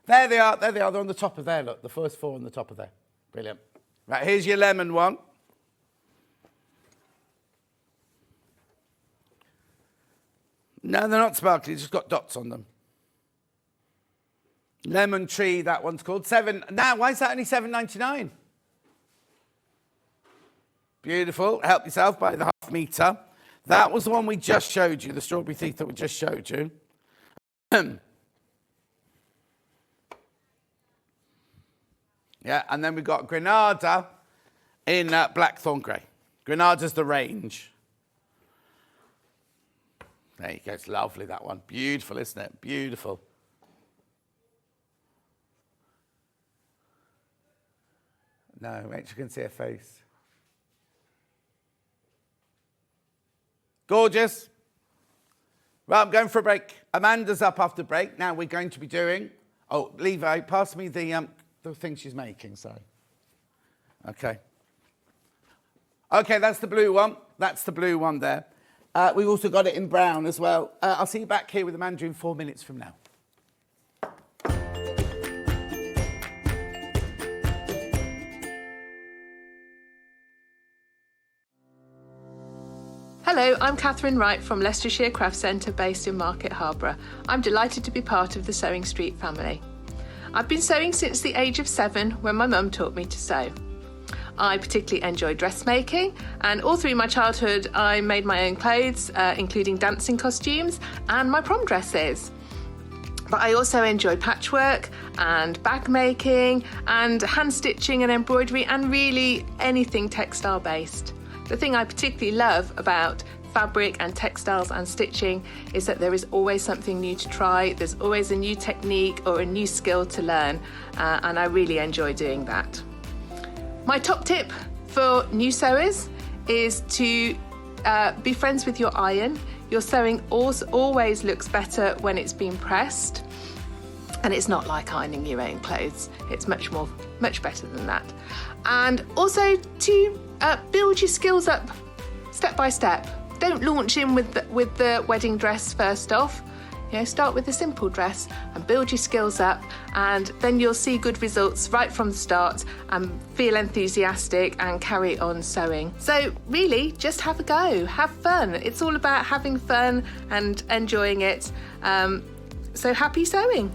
There they are. There they are. They're on the top of there. Look, the first 4 on the top of there. Brilliant. Right, here's your lemon one. No, they're not sparkly. It's just got dots on them. Lemon tree, that one's called. Now, why is that only $7.99? Beautiful. Help yourself by the half metre. That was the one we just showed you, the strawberry thief that we just showed you. Yeah, and then we've got Granada in Blackthorn Grey. Granada's the range. There you go. It's lovely, that one. Beautiful, isn't it? Beautiful. No, Rachel can see her face. Gorgeous. Right, I'm going for a break. Amanda's up after break. Now we're going to be doing... Oh, Levi, pass me the thing she's making, sorry. Okay. Okay, that's the blue one. That's the blue one there. We've also got it in brown as well. I'll see you back here with Amanda in 4 minutes from now. Hello, I'm Catherine Wright from Leicestershire Craft Centre based in Market Harborough. I'm delighted to be part of the Sewing Street family. I've been sewing since the age of 7 when my mum taught me to sew. I particularly enjoy dressmaking, and all through my childhood I made my own clothes, including dancing costumes and my prom dresses. But I also enjoy patchwork and bag making and hand stitching and embroidery and really anything textile based. The thing I particularly love about fabric and textiles and stitching is that there is always something new to try, there's always a new technique or a new skill to learn, and I really enjoy doing that. My top tip for new sewers is to be friends with your iron. Your sewing always looks better when it's been pressed, and it's not like ironing your own clothes. It's much better than that. And also to build your skills up step by step. Don't launch in with the wedding dress first off. You know, start with a simple dress and build your skills up, and then you'll see good results right from the start and feel enthusiastic and carry on sewing. So really, just have a go, have fun. It's all about having fun and enjoying it. So happy sewing.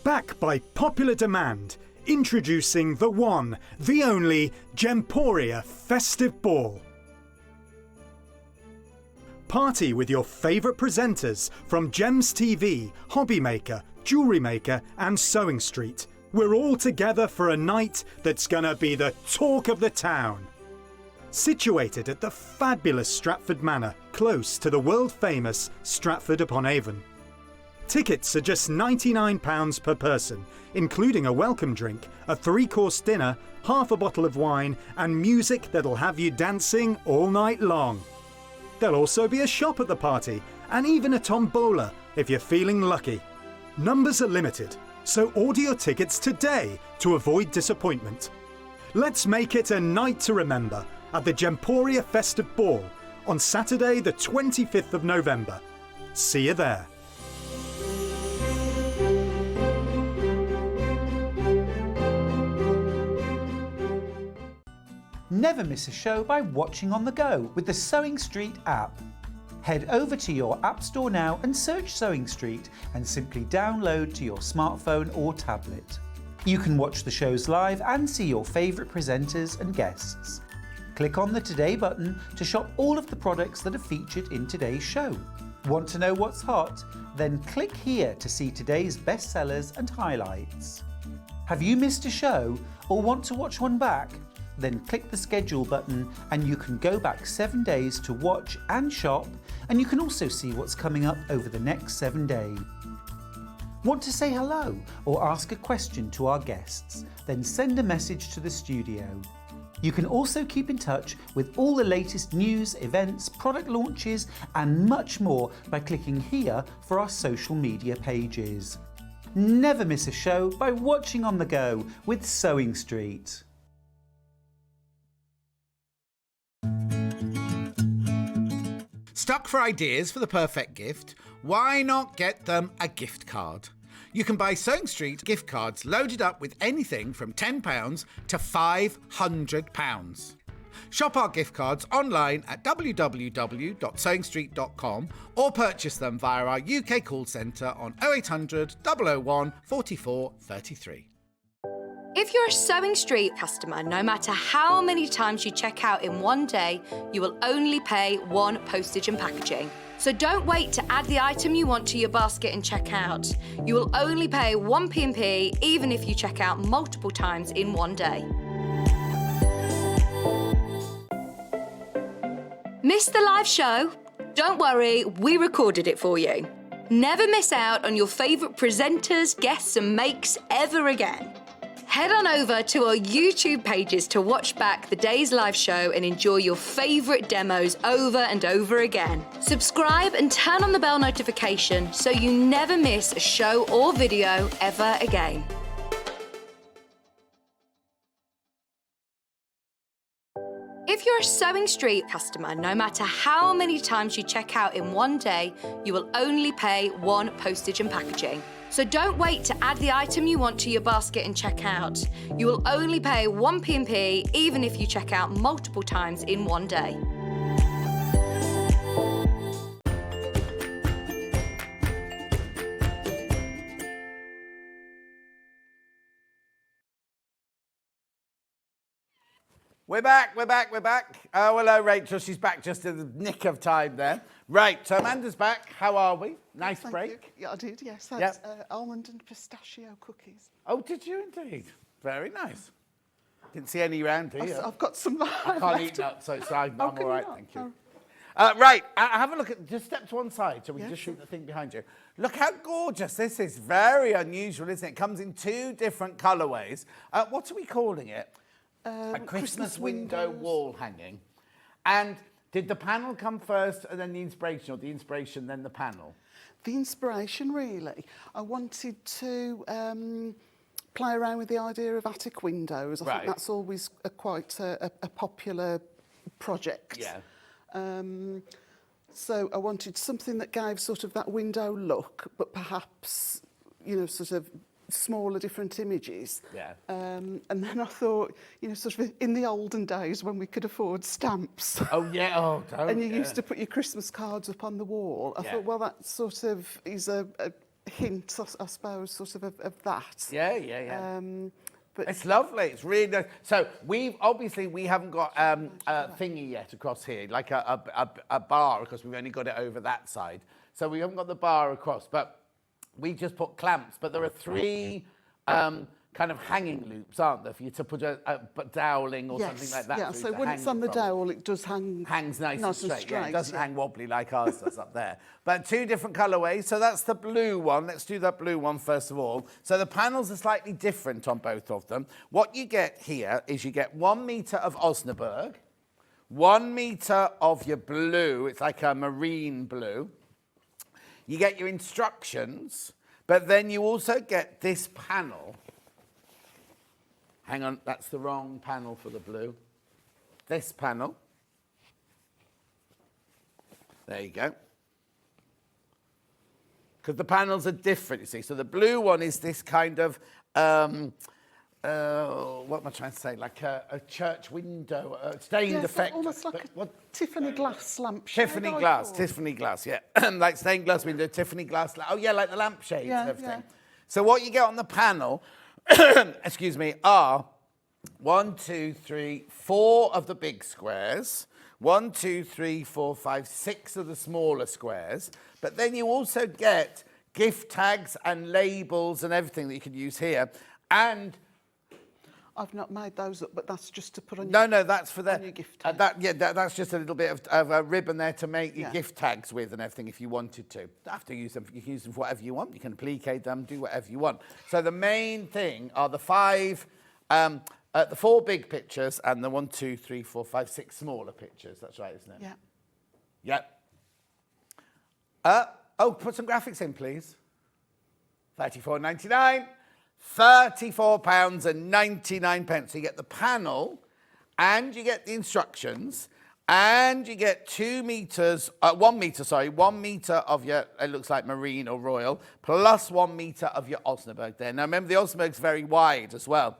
Back by popular demand, introducing the one, the only Gemporia Festive Ball. Party with your favourite presenters from Gems TV, Hobby Maker, Jewellery Maker and Sewing Street. We're all together for a night that's gonna be the talk of the town. Situated at the fabulous Stratford Manor, close to the world-famous Stratford-upon-Avon. Tickets are just £99 per person, including a welcome drink, a 3-course dinner, half a bottle of wine and music that'll have you dancing all night long. There'll also be a shop at the party and even a tombola if you're feeling lucky. Numbers are limited, so order your tickets today to avoid disappointment. Let's make it a night to remember at the Gemporia Festive Ball on Saturday the 25th of November. See you there. Never miss a show by watching on the go with the Sewing Street app. Head over to your App Store now and search Sewing Street and simply download to your smartphone or tablet. You can watch the shows live and see your favourite presenters and guests. Click on the Today button to shop all of the products that are featured in today's show. Want to know what's hot? Then click here to see today's bestsellers and highlights. Have you missed a show or want to watch one back? Then click the schedule button and you can go back 7 days to watch and shop, and you can also see what's coming up over the next 7 days. Want to say hello or ask a question to our guests? Then send a message to the studio. You can also keep in touch with all the latest news, events, product launches and much more by clicking here for our social media pages. Never miss a show by watching on the go with Sewing Street. Stuck for ideas for the perfect gift? Why not get them a gift card? You can buy Sewing Street gift cards loaded up with anything from £10 to £500. Shop our gift cards online at www.sewingstreet.com or purchase them via our UK call centre on 0800 001 44 33. If you're a Sewing Street customer, no matter how many times you check out in one day, you will only pay one postage and packaging. So don't wait to add the item you want to your basket and check out. You will only pay one P&P even if you check out multiple times in one day. Missed the live show? Don't worry, we recorded it for you. Never miss out on your favourite presenters, guests and makes ever again. Head on over to our YouTube pages to watch back the day's live show and enjoy your favourite demos over and over again. Subscribe and turn on the bell notification so you never miss a show or video ever again. If you're a Sewing Street customer, no matter how many times you check out in one day, you will only pay one postage and packaging. So don't wait to add the item you want to your basket and check out. You will only pay one P&P even if you check out multiple times in one day. We're back. Oh, hello, Rachel. She's back just in the nick of time there. Right, so Amanda's back. How are we? Nice Thank break? you. Yeah, I did, yes. That's almond and pistachio cookies. Oh, did you indeed? Very nice. Didn't see any around here. I've got some left. I can't eat nuts, so I'm all can you right, not? thank you. Right, have a look at, just step to one side so we can just shoot the thing behind you. Look how gorgeous this is. Very unusual, isn't it? It comes in 2 different colourways. What are we calling it? A Christmas window wall hanging. And did the panel come first and then the inspiration, or the inspiration then the panel? The inspiration, really. I wanted to play around with the idea of attic windows. I think that's always quite a popular project. Yeah. So I wanted something that gave sort of that window look, but perhaps, you know, sort of smaller, different images. Yeah. And then I thought, you know, sort of in the olden days when we could afford stamps. Oh, yeah. Oh, don't. And you used to put your Christmas cards up on the wall. I thought, well, that sort of is a hint, I suppose, sort of that. Yeah. But it's lovely. It's really nice. So we haven't got a thingy yet across here, like a bar, because we've only got it over that side. So we haven't got the bar across, but we just put clamps. But there are 3 kind of hanging loops, aren't there, for you to put a doweling or something like that. Yeah, so when it's on the dowel, it does hangs nice and straight. Yeah, it doesn't yeah. hang wobbly like ours does up there. But 2 different colourways. So that's the blue one. Let's do that blue one first of all. So the panels are slightly different on both of them. What you get here is you get 1 metre of Osnaburg, 1 metre of your blue. It's like a marine blue. You get your instructions, but then you also get this panel. Hang on, that's the wrong panel for the blue. This panel. There you go. Because the panels are different, you see. So the blue one is this kind of what am I trying to say? Like a church window, stained effect. Almost like a Tiffany glass lampshade. Tiffany glass, yeah. Like stained glass window, Tiffany glass. Oh, yeah, like the lampshades and everything. Yeah. So what you get on the panel, excuse me, are 1, 2, 3, 4 of the big squares. 1, 2, 3, 4, 5, 6 of the smaller squares. But then you also get gift tags and labels and everything that you can use here. And I've not made those up, but that's just to put on no, that's for your gift tag. That's just a little bit of a ribbon there to make your gift tags with and everything if you wanted to. You don't have to use them. You can use them for whatever you want. You can applique them, do whatever you want. So the main thing are the 4 big pictures and the 1, 2, 3, 4, 5, 6 smaller pictures. That's right, isn't it? Yeah. Yep. Put some graphics in, please. £34.99. £34.99. So you get the panel, and you get the instructions, and you get 1 metre of your, it looks like marine or royal, plus 1 metre of your Osnaburg there. Now remember, the Osnaburg's very wide as well.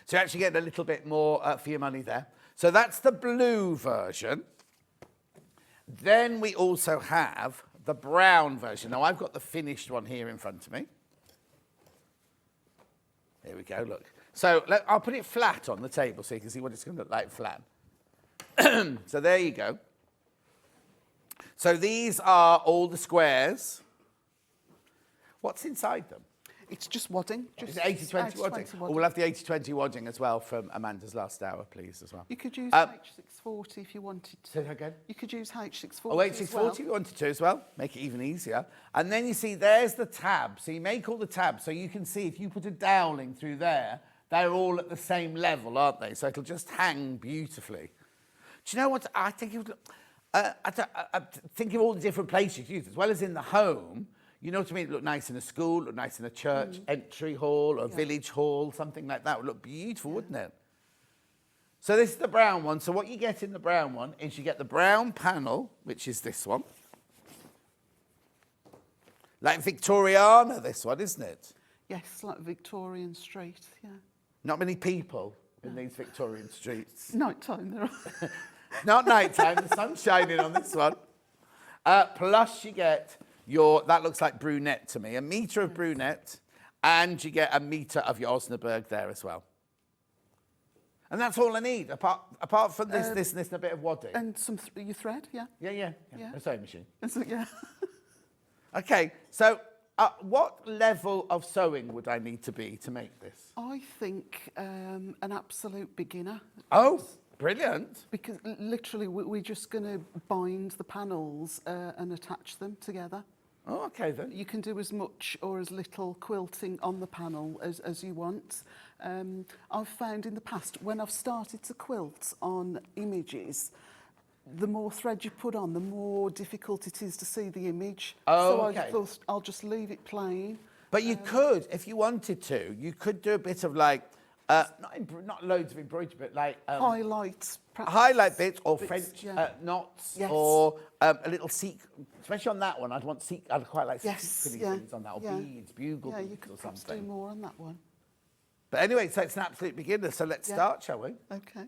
So you actually get a little bit more for your money there. So that's the blue version. Then we also have the brown version. Now I've got the finished one here in front of me. Here we go, look. So I'll put it flat on the table so you can see what it's going to look like flat. So there you go. So these are all the squares. What's inside them? It's just wadding. Just 80-20 wadding. Oh, we'll have the 80-20 wadding as well from Amanda's last hour, please, as well. You could use H640 if you wanted to. Say that again? You could use H640 Oh, H640 if you wanted to as well. Make it even easier. And then you see there's the tab. So you make all the tabs so you can see if you put a doweling through there, they're all at the same level, aren't they? So it'll just hang beautifully. Do you know what? I think it would... I think of all the different places you use, as well as in the home. You know what I mean? It look nice in a school, look nice in a church, entry hall, or village hall, something like that. It would look beautiful, wouldn't it? So this is the brown one. So what you get in the brown one is you get the brown panel, which is this one. Like Victoriana, this one, isn't it? Yes, like Victorian Street, yeah. Not many people in these Victorian streets. Night time, there are. Not night time, the sun's shining on this one. Plus you get that looks like brunette to me, 1 metre of brunette, and you get 1 metre of your Osnaburg there as well. And that's all I need, apart from this, and a bit of wadding. And some your thread, yeah? Yeah. A sewing machine. Yeah. Okay, so what level of sewing would I need to be to make this? I think an absolute beginner. Oh, brilliant. Because literally we're just going to bind the panels and attach them together. Oh, okay then. You can do as much or as little quilting on the panel as you want. I've found in the past, when I've started to quilt on images, the more thread you put on, the more difficult it is to see the image. Oh, so okay. I thought I'll just leave it plain. But you could, if you wanted to, you could do a bit of like, not loads of embroidery, but like... highlights. Highlight bits or French yeah. knots, yes. or a little especially on that one, I'd quite like yes, things on that, or beads, bugle beads you could or perhaps something. do more on that one. But anyway, so it's an absolute beginner, so let's start, shall we? Okay.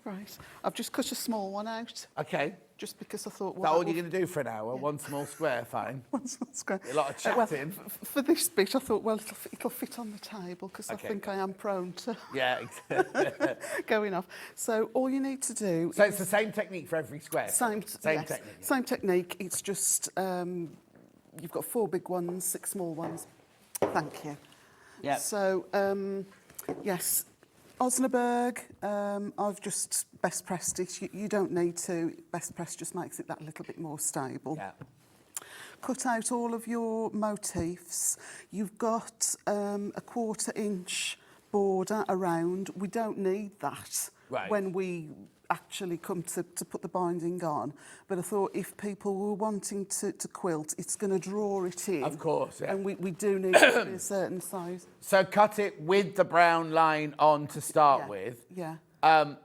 Right, I've just cut a small one out. Okay. Just because I thought... Is that all you're going to do for an hour? Yeah. One small square, fine? One small square. A lot of chatting. For this bit, I thought, well, it'll fit on the table, because I think I am prone to going off. So all you need to do... So it's the same technique for every square? Same technique. Same technique. It's just, you've got 4 big ones, 6 small ones. Thank you. Yeah. So, yes... Osnaburg, I've just best pressed it. You don't need to. Best press just makes it that little bit more stable. Yeah. Cut out all of your motifs. You've got a 1/4 inch border around. We don't need that when we actually come to put the binding on. But I thought if people were wanting to quilt, it's going to draw it in. Of course, yeah. And we do need to be a certain size. So cut it with the brown line on to start with. Yeah.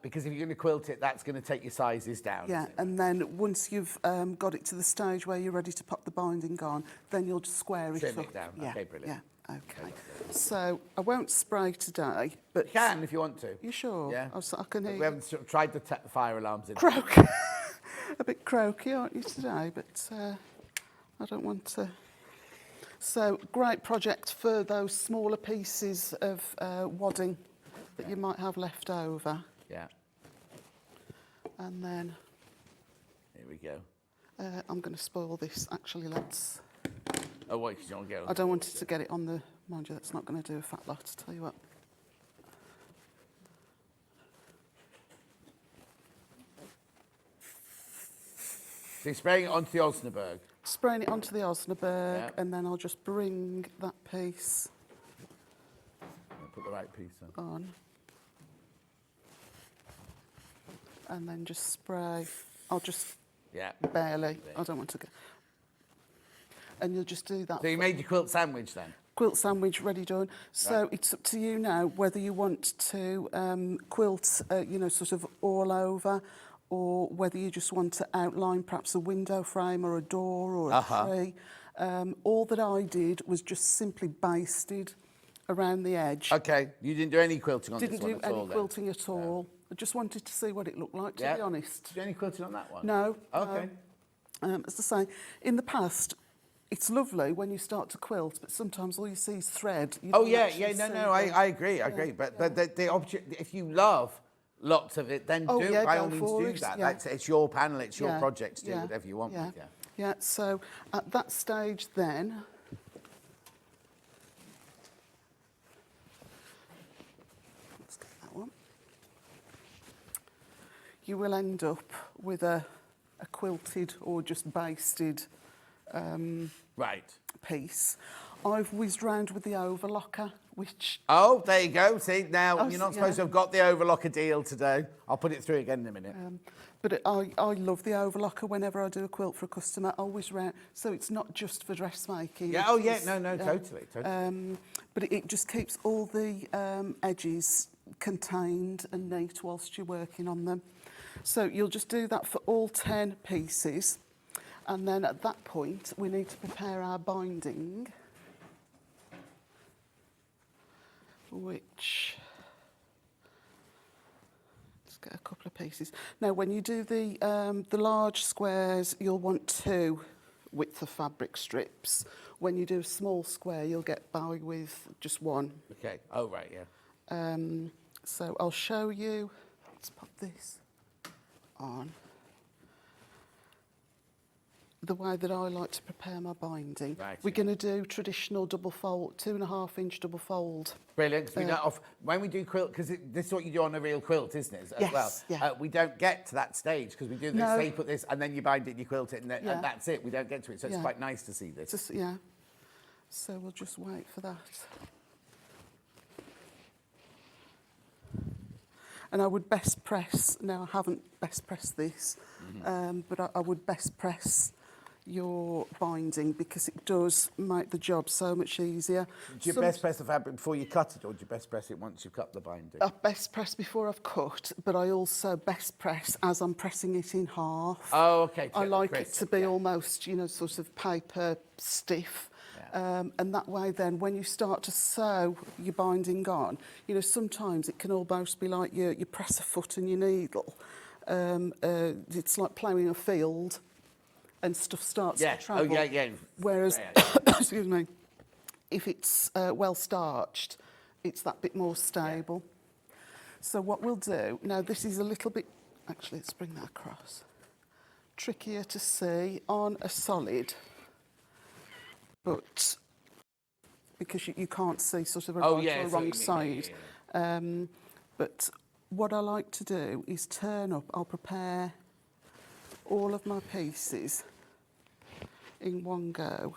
Because if you're going to quilt it, that's going to take your sizes down. Yeah, and then once you've got it to the stage where you're ready to pop the binding on, then you'll just square it Trim up. it down. Yeah, Okay, brilliant. Yeah, Okay. So I won't spray today, but You can if you want to. You sure? Yeah. I can hear We you. haven't tried the fire alarms in. Croaky. A bit croaky, aren't you, today? But I don't want to. So, great project for those smaller pieces of wadding that you might have left over. Yeah. And then Here we go. I'm going to spoil this. Actually, let's. Oh, wait, you don't get it. I don't want it to get it on the. Mind you, that's not going to do a fat lot. Tell you what. So you're spraying it onto the Osnaburg. Spraying it onto the Osnaburg, Yeah. and then I'll just bring that piece I'll put the right piece on. on. And then just spray. I'll just Yeah. barely. I don't want to go. And you'll just do that. So you made your quilt sandwich then? Quilt sandwich ready done. So it's up to you now whether you want to quilt, you know, sort of all over, or whether you just want to outline perhaps a window frame or a door or a tree. All that I did was just simply basted around the edge. Okay. You didn't do any quilting on Didn't this one do at all any then? quilting at all. I just wanted to see what it looked like, to be honest. Did you do any quilting on that one? No. Okay. No. As I say, in the past, it's lovely when you start to quilt, but sometimes all you see is thread. You Oh don't yeah, actually yeah, see no, I agree, I agree. But the object, if you love lots of it, then Oh, do yeah, by go all means for do it, that. yeah. It's your panel, it's your Yeah, project to do yeah, whatever you want yeah. with. Yeah. Yeah, so at that stage then, let's get that one. You will end up with a quilted or just basted Right. piece. I've whizzed round with the overlocker, which Oh, there you go. See, now Oh, you're not yeah. supposed to have got the overlocker deal today. I'll put it through again in a minute. But I love the overlocker whenever I do a quilt for a customer. I whiz round, so it's not just for dressmaking. Yeah. it Oh, yeah. is, No, totally. but it just keeps all the edges contained and neat whilst you're working on them. So you'll just do that for all 10 pieces. And then at that point, we need to prepare our binding, which, let's get a couple of pieces. Now, when you do the large squares, you'll want 2 width of fabric strips. When you do a small square, you'll get by with just 1. Okay. Oh, right. Yeah. So I'll show you. Let's pop this on. The way that I like to prepare my binding. Right, We're yeah. going to do traditional double fold, 2.5-inch double fold. Brilliant. 'Cause we don't when we do quilt, because this is what you do on a real quilt, isn't it? As Yes, well. yeah. We don't get to that stage because we do this. No. So you put this, and then you bind it, and you quilt it, and Yeah. that's it. We don't get to it. So it's Yeah. quite nice to see this. Just, yeah. So we'll just wait for that. And I would best press, now I haven't best pressed this, but I would best press your binding because it does make the job so much easier. Do you best press the fabric before you cut it, or do you best press it once you've cut the binding? I best press before I've cut, but I also best press as I'm pressing it in half. Oh, okay. I like crisp, it to be yeah. almost, you know, sort of paper stiff. And that way then, when you start to sew your binding on, you know, sometimes it can almost be like you press a foot and your needle. It's like ploughing a field and stuff starts to travel. Oh, yeah. Whereas, Yeah. excuse me, if it's well starched, it's that bit more stable. So what we'll do, now this is a little bit, actually let's bring that across, trickier to see on a solid, but because you can't see sort of a right or a wrong side. But what I like to do is turn up, I'll prepare all of my pieces in one go.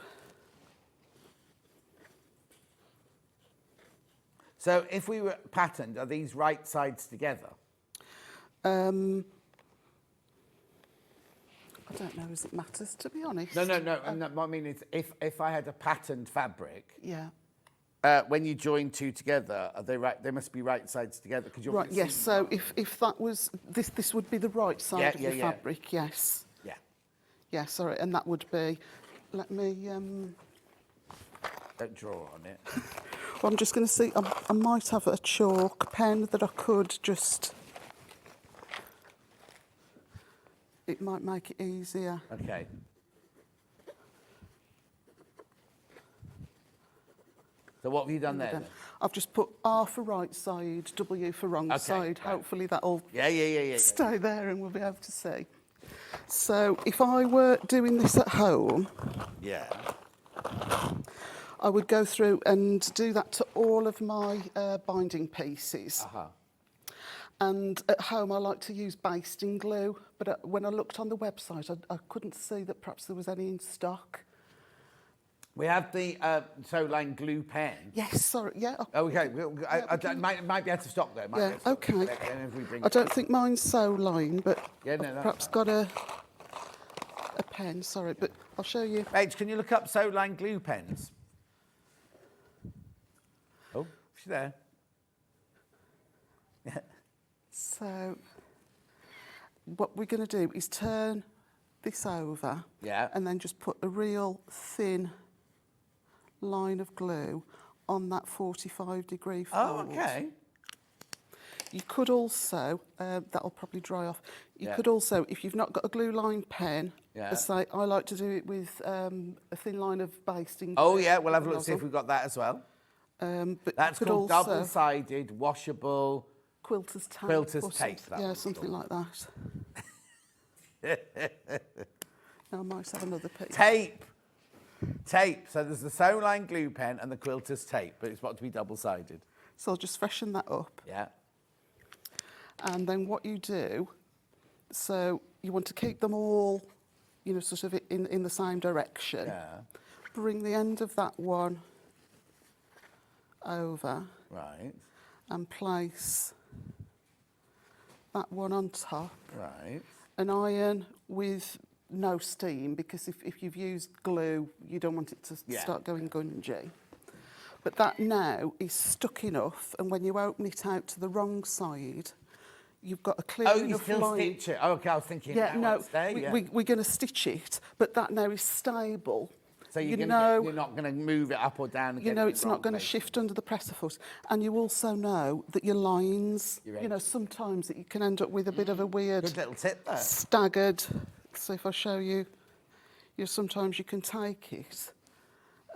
So if we were patterned, are these right sides together? I don't know as it matters, to be honest. No. And what I mean is, if I had a patterned fabric, Yeah. when you join 2 together, are they right? They must be right sides together because you're Right, yes, so if that was, this would be the right side of the yeah. fabric, yes. Yeah. Yeah, sorry, and that would be, let me, Don't draw on it. Well, I'm just going to see. I might have a chalk pen that I could just. It might make it easier. Okay. So what have you done there then? I've just put R for right side, W for wrong side. Right. Hopefully that'll Yeah. stay there and we'll be able to see. So if I were doing this at home, Yeah. I would go through and do that to all of my binding pieces. And at home, I like to use basting glue, but when I looked on the website, I couldn't see that perhaps there was any in stock. We have the Soline glue pen. Yes, sorry, yeah. Okay, it might be out of stock though. Yeah, okay. I don't think mine's Soline, but Yeah, no, I've that's perhaps got a pen, sorry, but I'll show you. Paige, can you look up Soline glue pens? Oh, she's there. So what we're going to do is turn this over, and then just put a real thin line of glue on that 45-degree fold. Oh, okay. You could also, that'll probably dry off. You could also, if you've not got a glue line pen, as I like to do it with a thin line of basting. Oh yeah, we'll have a look see if we've got that as well. But that's called double-sided, washable. Quilter's tape. Quilter's tape. Something like that. Now I might have another piece. Tape. So there's the Soline glue pen and the Quilter's tape, but it's got to be double-sided. So I'll just freshen that up. Yeah. And then what you do, so you want to keep them all, sort of in the same direction. Yeah. Bring the end of that one over. Right. And place that one on top. Right. An iron with no steam, because if you've used glue, you don't want it to start going gungy. But that now is stuck enough, and when you open it out to the wrong side, you've got a clear enough line. Oh, you still stitch it? Oh, okay, I was thinking we're going to stitch it, but that now is stable. So you're not going to move it up or down. It's not going to shift under the presser foot. And you also know that your lines, sometimes you can end up with a bit of a weird... Good little tip there. Staggered. So if I show you, sometimes you can take it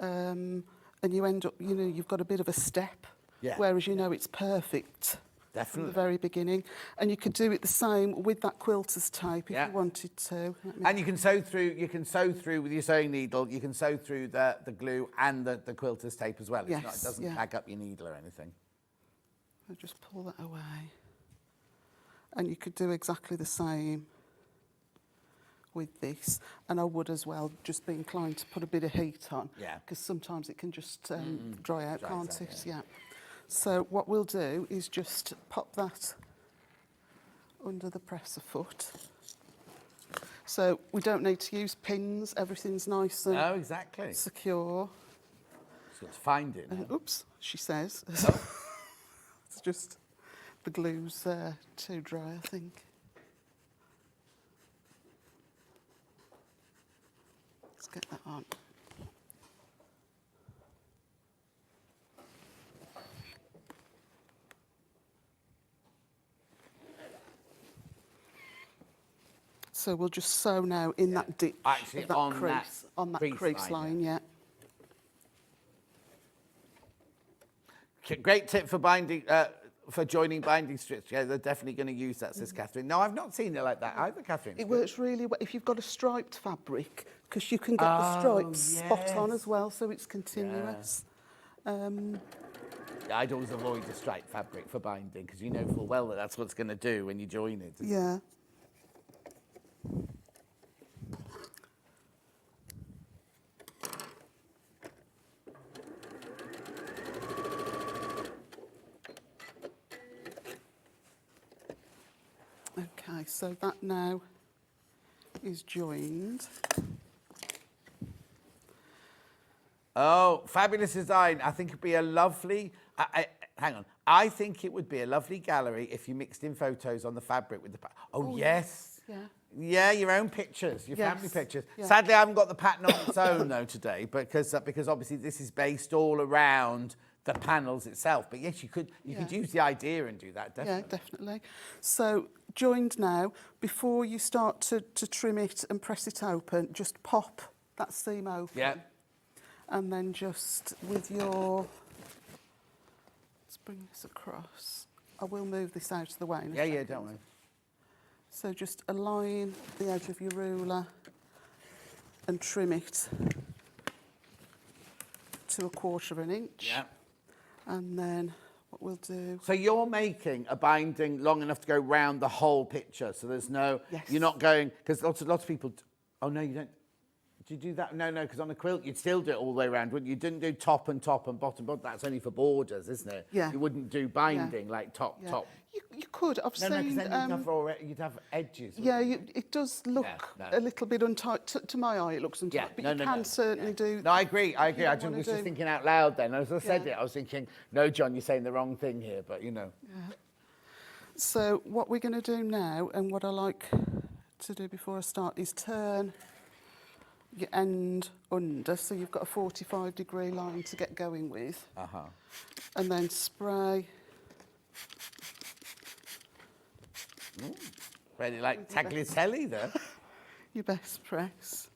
and you end up, you've got a bit of a step. Yeah. Whereas it's perfect. Definitely. From the very beginning. And you could do it the same with that quilter's tape if you wanted to. And you can sew through with your sewing needle, you can sew through the glue and the quilter's tape as well. It doesn't tag up your needle or anything. I'll just pull that away. And you could do exactly the same with this. And I would as well just be inclined to put a bit of heat on. Yeah. Because sometimes it can just dry out, can't it? Yeah. So what we'll do is just pop that under the presser foot. So we don't need to use pins. Everything's nice and secure. So it's find it now. Oops, she says. It's just the glue's too dry, I think. Let's get that on. So we'll just sew now in that ditch, actually of that on crease, that crease line, yeah. Great tip for binding, for joining binding strips. Yeah, they're definitely going to use that, says Catherine. No, I've not seen it like that either, Catherine. It works really well if you've got a striped fabric, because you can get the stripes spot on as well, so it's continuous. I'd always avoid the striped fabric for binding, because you know full well that that's what it's going to do when you join it. Yeah. Okay, so that now is joined. Oh, fabulous design. I think it'd be a lovely... hang on. I think it would be a lovely gallery if you mixed in photos on the fabric with the... Oh, yes. Yeah. Yeah, your own pictures, your Yes. family pictures. Yeah. Sadly, I haven't got the pattern on its own though today, because obviously this is based all around the panels itself. But yes, you could use the idea and do that, definitely. Yeah, definitely. So joined now. Before you start to trim it and press it open, just pop that seam open. Yeah. And then just with your, let's bring this across. I will move this out of the way in a second. Yeah, don't worry. So just align the edge of your ruler and trim it to 1/4 inch. Yeah. And then what we'll do... So you're making a binding long enough to go round the whole picture, so there's no... Yes. You're not going... Because lots of people... Oh, no, you don't... Do you do that? No, because on a quilt, you'd still do it all the way around, wouldn't you? You didn't do top and bottom. That's only for borders, isn't it? Yeah. You wouldn't do binding like top. You could. I've No, seen... because then you'd have edges. Yeah, it does look a little bit untight. To my eye, it looks untight, Yeah, but no, you can certainly do... No, I agree. I was wanna just do- thinking out loud then. As I said Yeah. it, I was thinking, no, John, you're saying the wrong thing here, but you know. Yeah. So what we're going to do now, and what I like to do before I start, is turn your end under, so you've got a 45-degree line to get going with. Uh-huh. And then spray. Really like tagliatelle there. Your best press.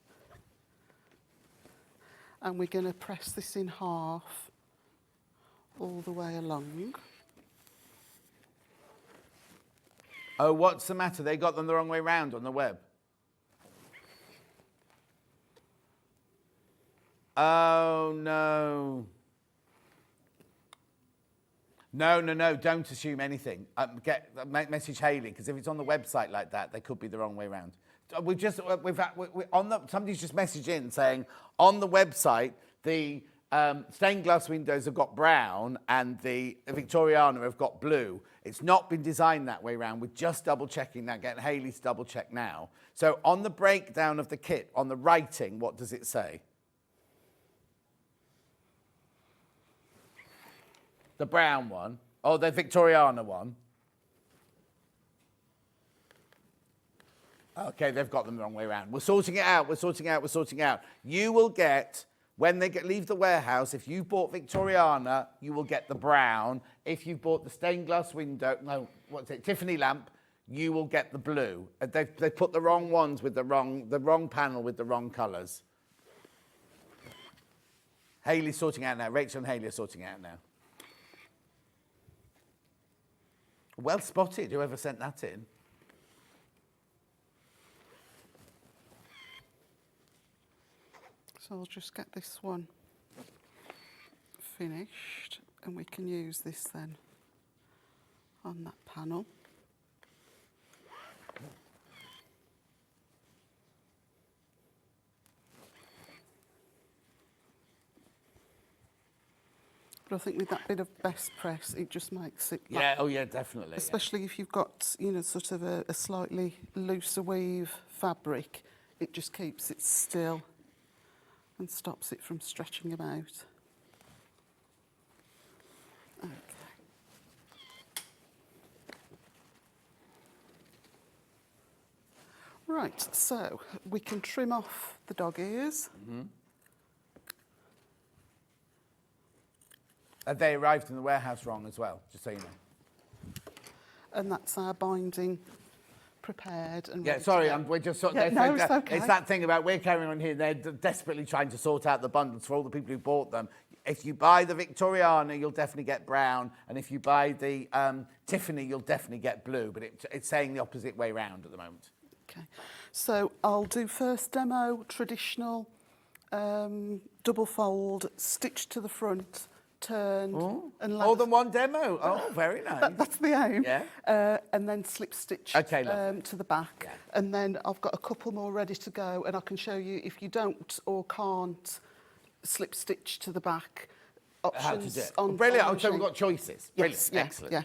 And we're going to press this in half all the way along. Oh, what's the matter? They got them the wrong way round on the web. Oh, no. No, don't assume anything. Message Hayley, because if it's on the website like that, they could be the wrong way round. Somebody's just messaged in saying, on the website, the stained glass windows have got brown and the Victoriana have got blue. It's not been designed that way round. We're just double checking that, getting Hayley to double check now. So on the breakdown of the kit, on the writing, what does it say? The brown one. Oh, the Victoriana one. Okay, they've got them the wrong way around. We're sorting it out. You will get, when they leave the warehouse, if you bought Victoriana, you will get the brown. If you bought the stained glass window, Tiffany lamp, you will get the blue. They put the wrong ones with the wrong panel with the wrong colours. Hayley's sorting out now. Rachel and Hayley are sorting out now. Well spotted, whoever sent that in. So I'll just get this one finished, and we can use this then on that panel. But I think with that bit of best press, it just makes it... Yeah, oh yeah, definitely. Especially if you've got, sort of a slightly looser weave fabric, it just keeps it still and stops it from stretching about. Okay. Right, so we can trim off the dog ears. Mm-hmm. They arrived in the warehouse wrong as well, just so you know. And that's our binding prepared and Yeah, ready sorry, to go. we're just sort Yeah, no, it's okay. It's that thing about we're carrying on here. They're desperately trying to sort out the bundles for all the people who bought them. If you buy the Victoriana, you'll definitely get brown, and if you buy the Tiffany, you'll definitely get blue. But it's saying the opposite way round at the moment. Okay, so I'll do first demo, traditional, double fold, stitch to the front, turned, and More than one demo. Oh, very nice. That's the aim. Yeah. And then slip stitch Okay, lovely. to the back. Yeah. And then I've got a couple more ready to go, and I can show you if you don't or can't slip stitch to the back. Options How to do it. on Brilliant. on the So we've machine. got choices. Brilliant. Yes, yeah, Excellent. yeah.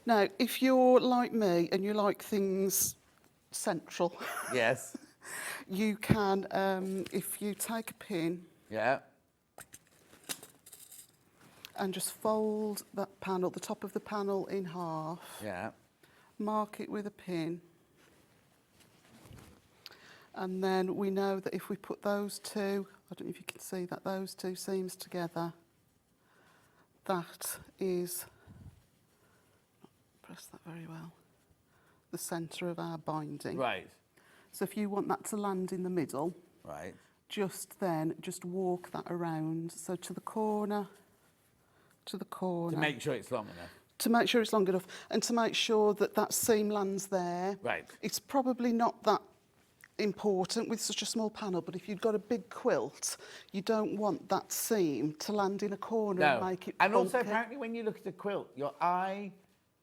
Now, if you're like me and you like things central, Yes. you can, if you take a pin Yeah. and just fold that panel, the top of the panel in half, Yeah. mark it with a pin, And then we know that if we put those two, I don't know if you can see that, those two seams together, that is, press that very well, the centre of our binding. Right. So if you want that to land in the middle, Right. just walk that around. So to the corner, to the corner. To make sure it's long enough. To make sure it's long enough, and to make sure that that seam lands there. Right. It's probably not that important with such a small panel, but if you've got a big quilt, you don't want that seam to land in a corner and make it And also, bulky. apparently, when you look at a quilt, your eye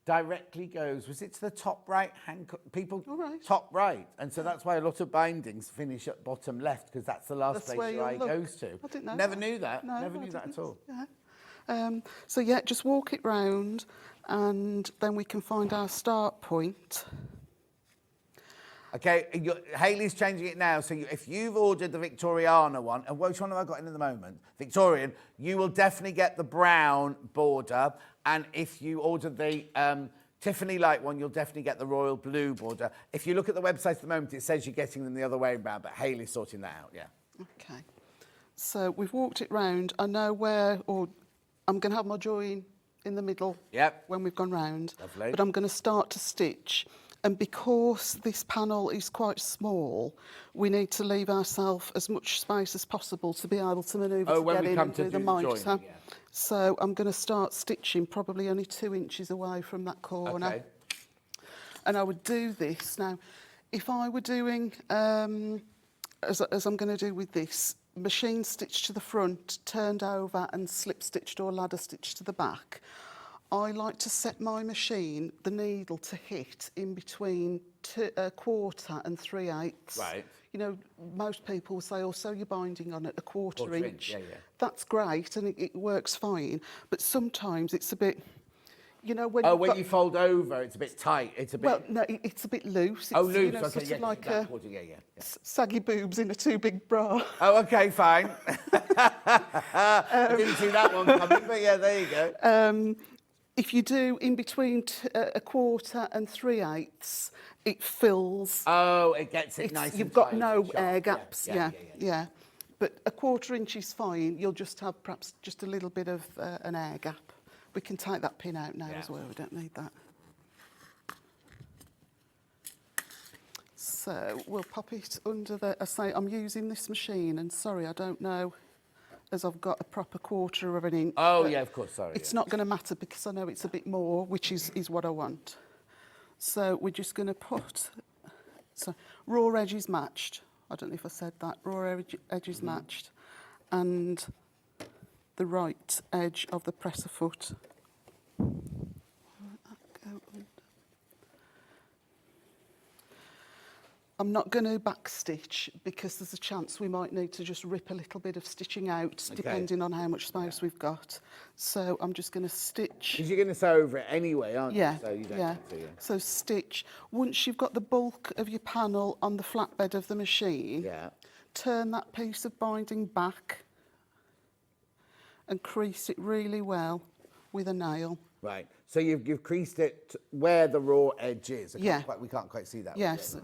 directly goes, was it to the top right hand, people, top right. And so that's why a lot of bindings finish at bottom left, because that's the last place your eye goes to. I didn't know Never that. knew that. No, Never I knew that didn't. at all. Yeah. So yeah, just walk it round, and then we can find our start point. Okay, Hayley's changing it now. So if you've ordered the Victoriana one, and which one have I got in at the moment? Victorian, you will definitely get the brown border. And if you order the Tiffany light one, you'll definitely get the royal blue border. If you look at the website at the moment, it says you're getting them the other way around, but Hayley's sorting that out, yeah. Okay. So we've walked it round. I know where, or I'm going to have my join in the middle. Yep. When we've gone round. Lovely. But I'm going to start to stitch. And because this panel is quite small, we need to leave ourselves as much space as possible to be able to manoeuvre to get in and do the mitre. So I'm going to start stitching probably only 2 inches away from that corner. Okay. And I would do this. Now, if I were doing, as I'm going to do with this, machine stitch to the front, turned over and slip stitched or ladder stitched to the back, I like to set my machine, the needle, to hit in between 1/4 and 3/8. Right. You know, most people will say, oh, so you're binding on at a quarter inch. Yeah. That's great, and it works fine. But sometimes it's a bit, you know, when you fold over, it's a bit tight. It's a bit. Well, no, it's a bit loose. It's, loose. You know, Okay, sort yeah. of like yeah. saggy boobs in a too big bra. Oh, okay, fine. I didn't see that one coming, but yeah, there you go. If you do in between 1/4 and 3/8, it fills. Oh, it gets it nice. You've and got tight no and air sharp. gaps. Yeah. But 1/4 inch is fine. You'll just have perhaps just a little bit of an air gap. We can take that pin out now as well. We don't need that. So we'll pop it under the. I say I'm using this machine, and sorry, I don't know, as I've got a proper 1/4 of an inch. Oh yeah, of course. Sorry. It's not going to matter because I know it's a bit more, which is what I want. So we're just going to put. So raw edges matched. I don't know if I said that. Raw edges matched, and the right edge of the presser foot. I'm not going to back stitch because there's a chance we might need to just rip a little bit of stitching out depending on how much space we've got. So I'm just going to stitch. Because you're going to sew over it anyway, aren't you? So you don't have to, So stitch. Once you've got the bulk of your panel on the flatbed of the machine, turn that piece of binding back and crease it really well with a nail. Right. So you've creased it where the raw edge is. We can't quite see that. Yes.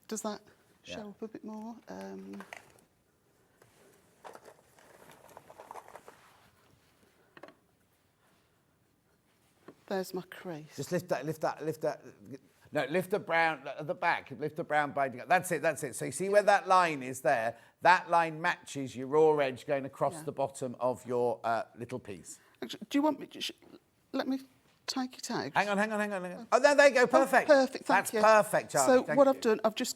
Does that show up a bit more? There's my crease. Just lift that. No, lift the brown at the back. Lift the brown binding up. That's it. So you see where that line is there? That line matches your raw edge going across the bottom of your little piece. Actually, do you want me to... Let me take it out. Hang on. Oh, there you go. Perfect. Perfect, thank you. That's perfect, Charlie. So what I've done, I've just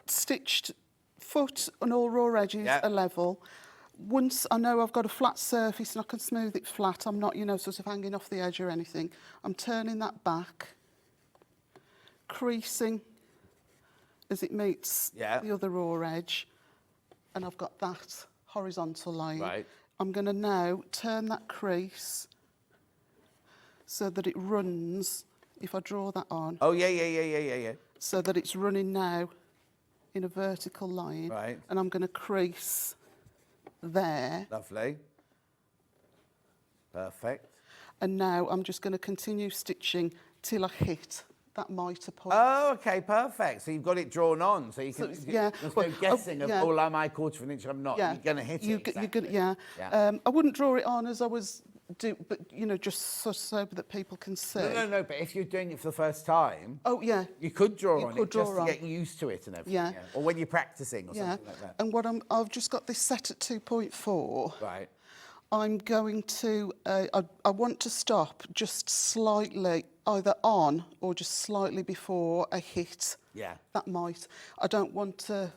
stitched foot and all raw edges are level. Once I know I've got a flat surface and I can smooth it flat, I'm not, sort of hanging off the edge or anything. I'm turning that back, creasing as it meets the other raw edge, and I've got that horizontal line. Right. I'm going to now turn that crease so that it runs, if I draw that on. Oh, yeah. So that it's running now in a vertical line. Right. And I'm going to crease there. Lovely. Perfect. And now I'm just going to continue stitching till I hit that mitre point. Oh, okay, perfect. So you've got it drawn on, so you can. Yeah. There's no guessing of, yeah. oh, am I quarter of an inch? I'm not. Yeah. You're going to hit it. You're Exactly. gonna, yeah. Yeah. I wouldn't draw it on as I was but you know, just so that people can see. No. But if you're doing it for the first time, oh yeah, you could draw you on could it draw just on. to get used to it and everything. Yeah. Or when you're practicing or yeah. something like that. And I've just got this set at 2.4. Right. I'm going to. I want to stop just slightly, either on or just slightly before I hit. Yeah. That might. I don't want to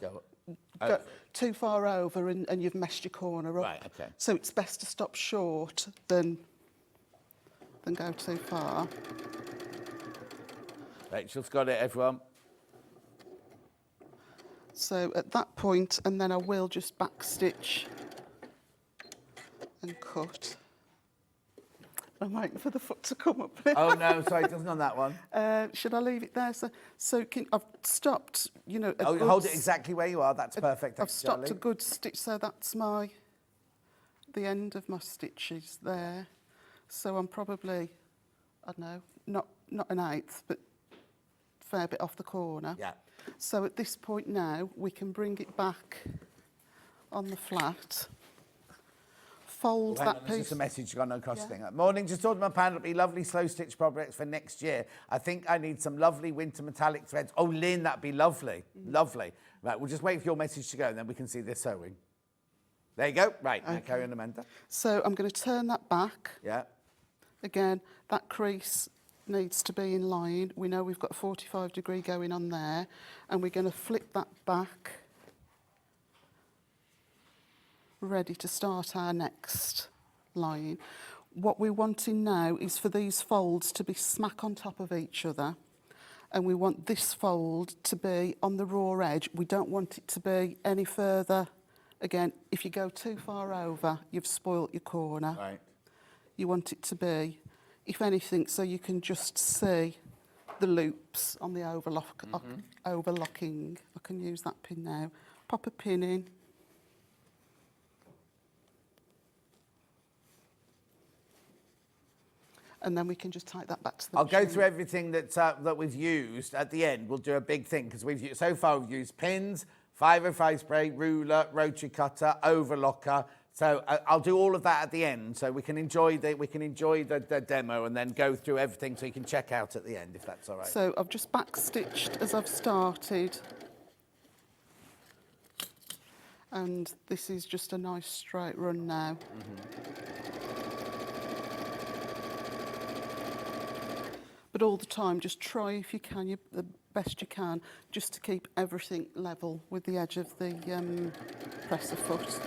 go too far over and you've messed your corner up. Right, okay. So it's best to stop short than go too far. Rachel's got it, everyone. So at that point, and then I will just backstitch and cut. I'm waiting for the foot to come up. Oh no, sorry, it doesn't on that one. Should I leave it there? So I've stopped, you know. Hold it exactly where you are. That's perfect. I've stopped a good stitch, so that's the end of my stitches there. So I'm probably, I don't know, not an eighth, but a fair bit off the corner. Yeah. So at this point now, we can bring it back on the flat. Fold Hang on, that there's piece. just a message gone across Yeah. thing. Morning, just ordered my pan. It'll be lovely slow stitch projects for next year. I think I need some lovely winter metallic threads. Oh, Lynn, that'd be lovely. Lovely. Right, we'll just wait for your message to go and then we can see this sewing. There you go. Right, now carry on, Amanda. So I'm going to turn that back. Yeah. Again, that crease needs to be in line. We know we've got a 45-degree going on there, and we're going to flip that back, ready to start our next line. What we're wanting now is for these folds to be smack on top of each other, and we want this fold to be on the raw edge. We don't want it to be any further. Again, if you go too far over, you've spoilt your corner. Right. You want it to be, if anything, so you can just see the loops on the overlocking. I can use that pin now. Pop a pin in. And then we can just tie that back to the I'll go machine. through everything that we've used at the end. We'll do a big thing because so far we've used pins, 505 spray, ruler, rotary cutter, overlocker. So I'll do all of that at the end, so we can enjoy the demo and then go through everything, so you can check out at the end if that's all right. So I've just backstitched as I've started, and this is just a nice straight run now. But all the time, just try if you can, the best you can, just to keep everything level with the edge of the presser foot.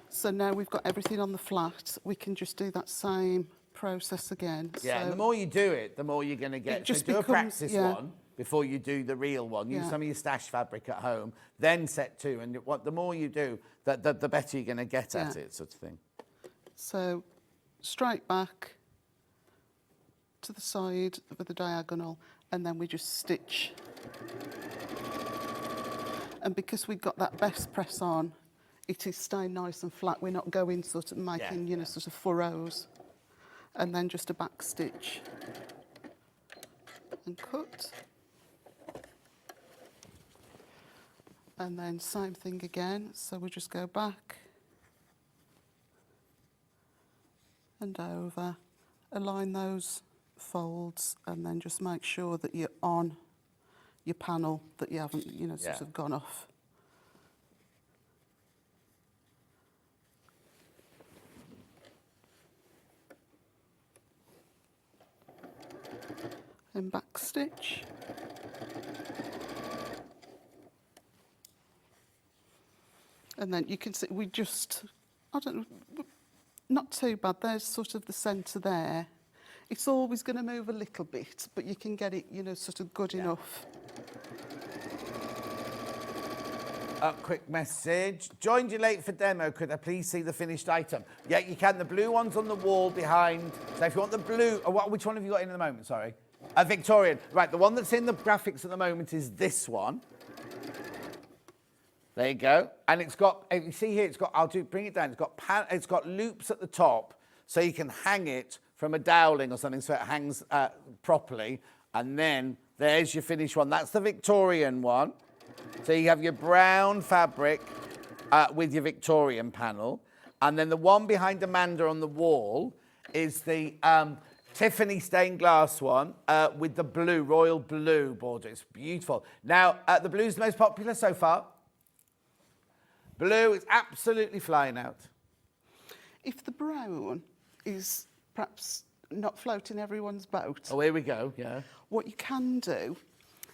So now we've got everything on the flat, we can just do that same process again. Yeah, so and the more you do it, the more you're going to get. It just so do becomes, a practice yeah. one before you do the real one. Use Yeah. some of your stash fabric at home, then set two, and the more you do, the better you're going to get at Yeah. it, sort of thing. So straight back to the side with the diagonal, and then we just stitch. And because we've got that best press on, it is staying nice and flat. We're not going sort of making, you know, sort of furrows. And then just a back stitch and cut. And then same thing again. So we just go back and over, align those folds, and then just make sure that you're on your panel, that you haven't, you know, sort of gone off. And back stitch. And then you can see we just, I don't know, not too bad. There's sort of the centre there. It's always going to move a little bit, but you can get it, you know, sort of good enough. Quick message. Joined you late for demo. Could I please see the finished item? Yeah, you can. The blue one's on the wall behind. So if you want the blue, which one have you got in at the moment? Sorry. Victorian. Right, the one that's in the graphics at the moment is this one. There you go. And it's got, you see here, it's got, bring it down. It's got loops at the top. so you can hang it from a dowling or something so it hangs properly. And then there's your finished one. That's the Victorian one. So you have your brown fabric with your Victorian panel. And then the one behind Amanda on the wall is the Tiffany stained glass one with the blue, royal blue border. It's beautiful. Now, the blue is the most popular so far. Blue is absolutely flying out. If the brown is perhaps not floating everyone's boat. Oh, here we go, yeah. What you can do,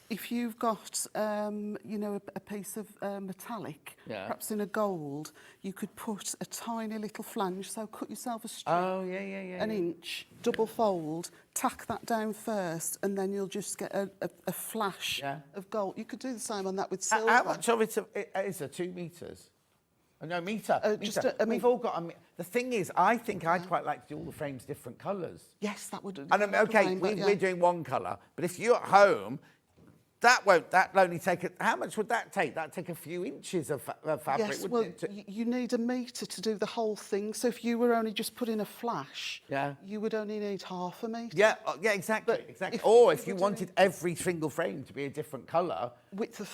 if you've got, you know, a piece of metallic, perhaps in a gold, you could put a tiny little flange, so cut yourself a strip, an inch, double fold, tack that down first, and then you'll just get a flash of gold. You could do the same on that with silver. How much of it is it? 2 metres? No, metre. Just We've all got. The thing is, I think I'd quite like to do all the frames different colours. Yes, that would. And okay, we're doing one colour, but if you're at home, that'll only take. How much would that take? That'd take a few inches of fabric. Yes, well, you need a metre to do the whole thing. So if you were only just putting a flash, you would only need half a metre. Yeah, exactly. Or if you wanted every single frame to be a different colour. Width of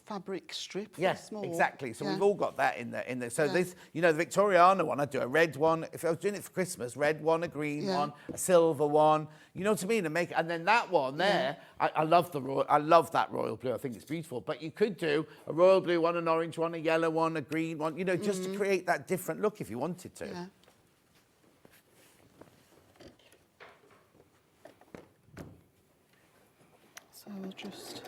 fabric strip. Yes, small. exactly. So we've all got that in there. So this, you know, the Victoriana one, I'd do a red one. If I was doing it for Christmas, red one, a green one, a silver one. You know what I mean? And then that one there, I love that royal blue. I think it's beautiful. But you could do a royal blue one, an orange one, a yellow one, a green one. You know, just to create that different look if you wanted to. Yeah. So we'll just.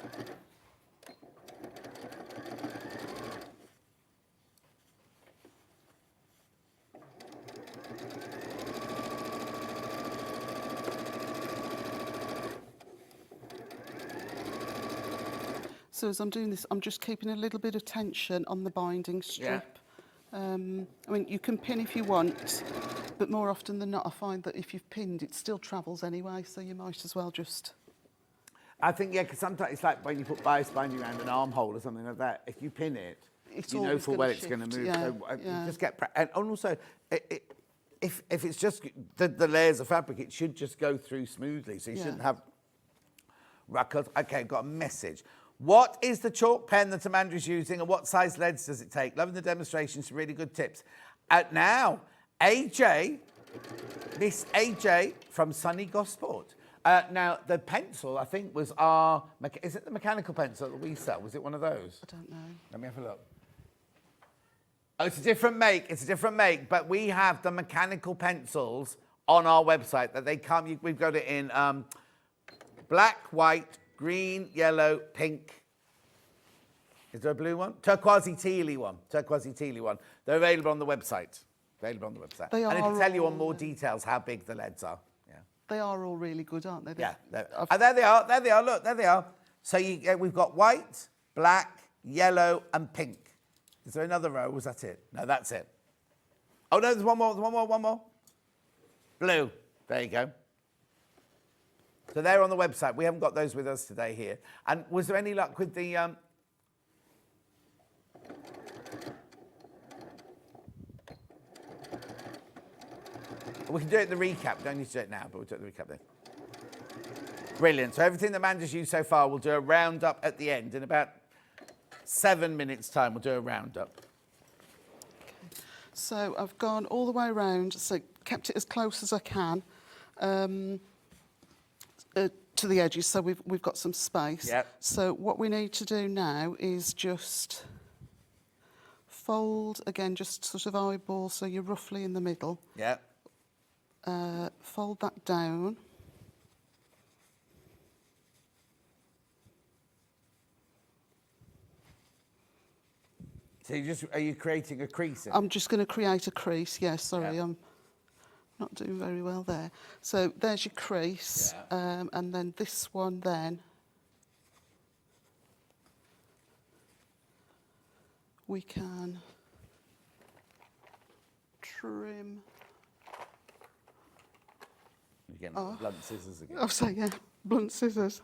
So as I'm doing this, I'm just keeping a little bit of tension on the binding strip. I mean, you can pin if you want, but more often than not, I find that if you've pinned, it still travels anyway, so you might as well just... I think, because sometimes it's like when you put bias binding around an armhole or something like that, if you pin it, you know full well it's going to move. You just get... And also, if it's just the layers of fabric, it should just go through smoothly, so you shouldn't have ruckles. Okay, I've got a message. What is the chalk pen that Amanda's using and what size leads does it take? Loving the demonstrations, really good tips. Now, AJ, Miss AJ from Sunny Gosport. Now, the pencil, I think, was our... Is it the mechanical pencil that we sell? Was it one of those? I don't know. Let me have a look. Oh, it's a different make. But we have the mechanical pencils on our website that they come... We've got it in black, white, green, yellow, pink. Is there a blue one? Turquoisey tealy one. They're available on the website. They are. And it'll tell you on more details how big the leads are. Yeah. They are all really good, aren't they? And there they are. Look, there they are. So we've got white, black, yellow, and pink. Is there another row? Was that it? No, that's it. Oh no, there's one more. Blue. There you go. So they're on the website. We haven't got those with us today here. And was there any luck with the... We can do it in the recap. Don't need to do it now, but we'll do it in the recap then. Brilliant. So everything that Amanda's used so far, we'll do a roundup at the end. In about 7 minutes' time, we'll do a roundup. Okay. So I've gone all the way around, so kept it as close as I can. To the edges, so we've got some space. Yep. So what we need to do now is just fold, again, just sort of eyeball, so you're roughly in the middle. Yep. Fold that down. So are you creating a crease? I'm just going to create a crease, sorry, I'm not doing very well there. So there's your crease, and then this one then, we can trim. You're getting blunt scissors again. Oh, so yeah, blunt scissors.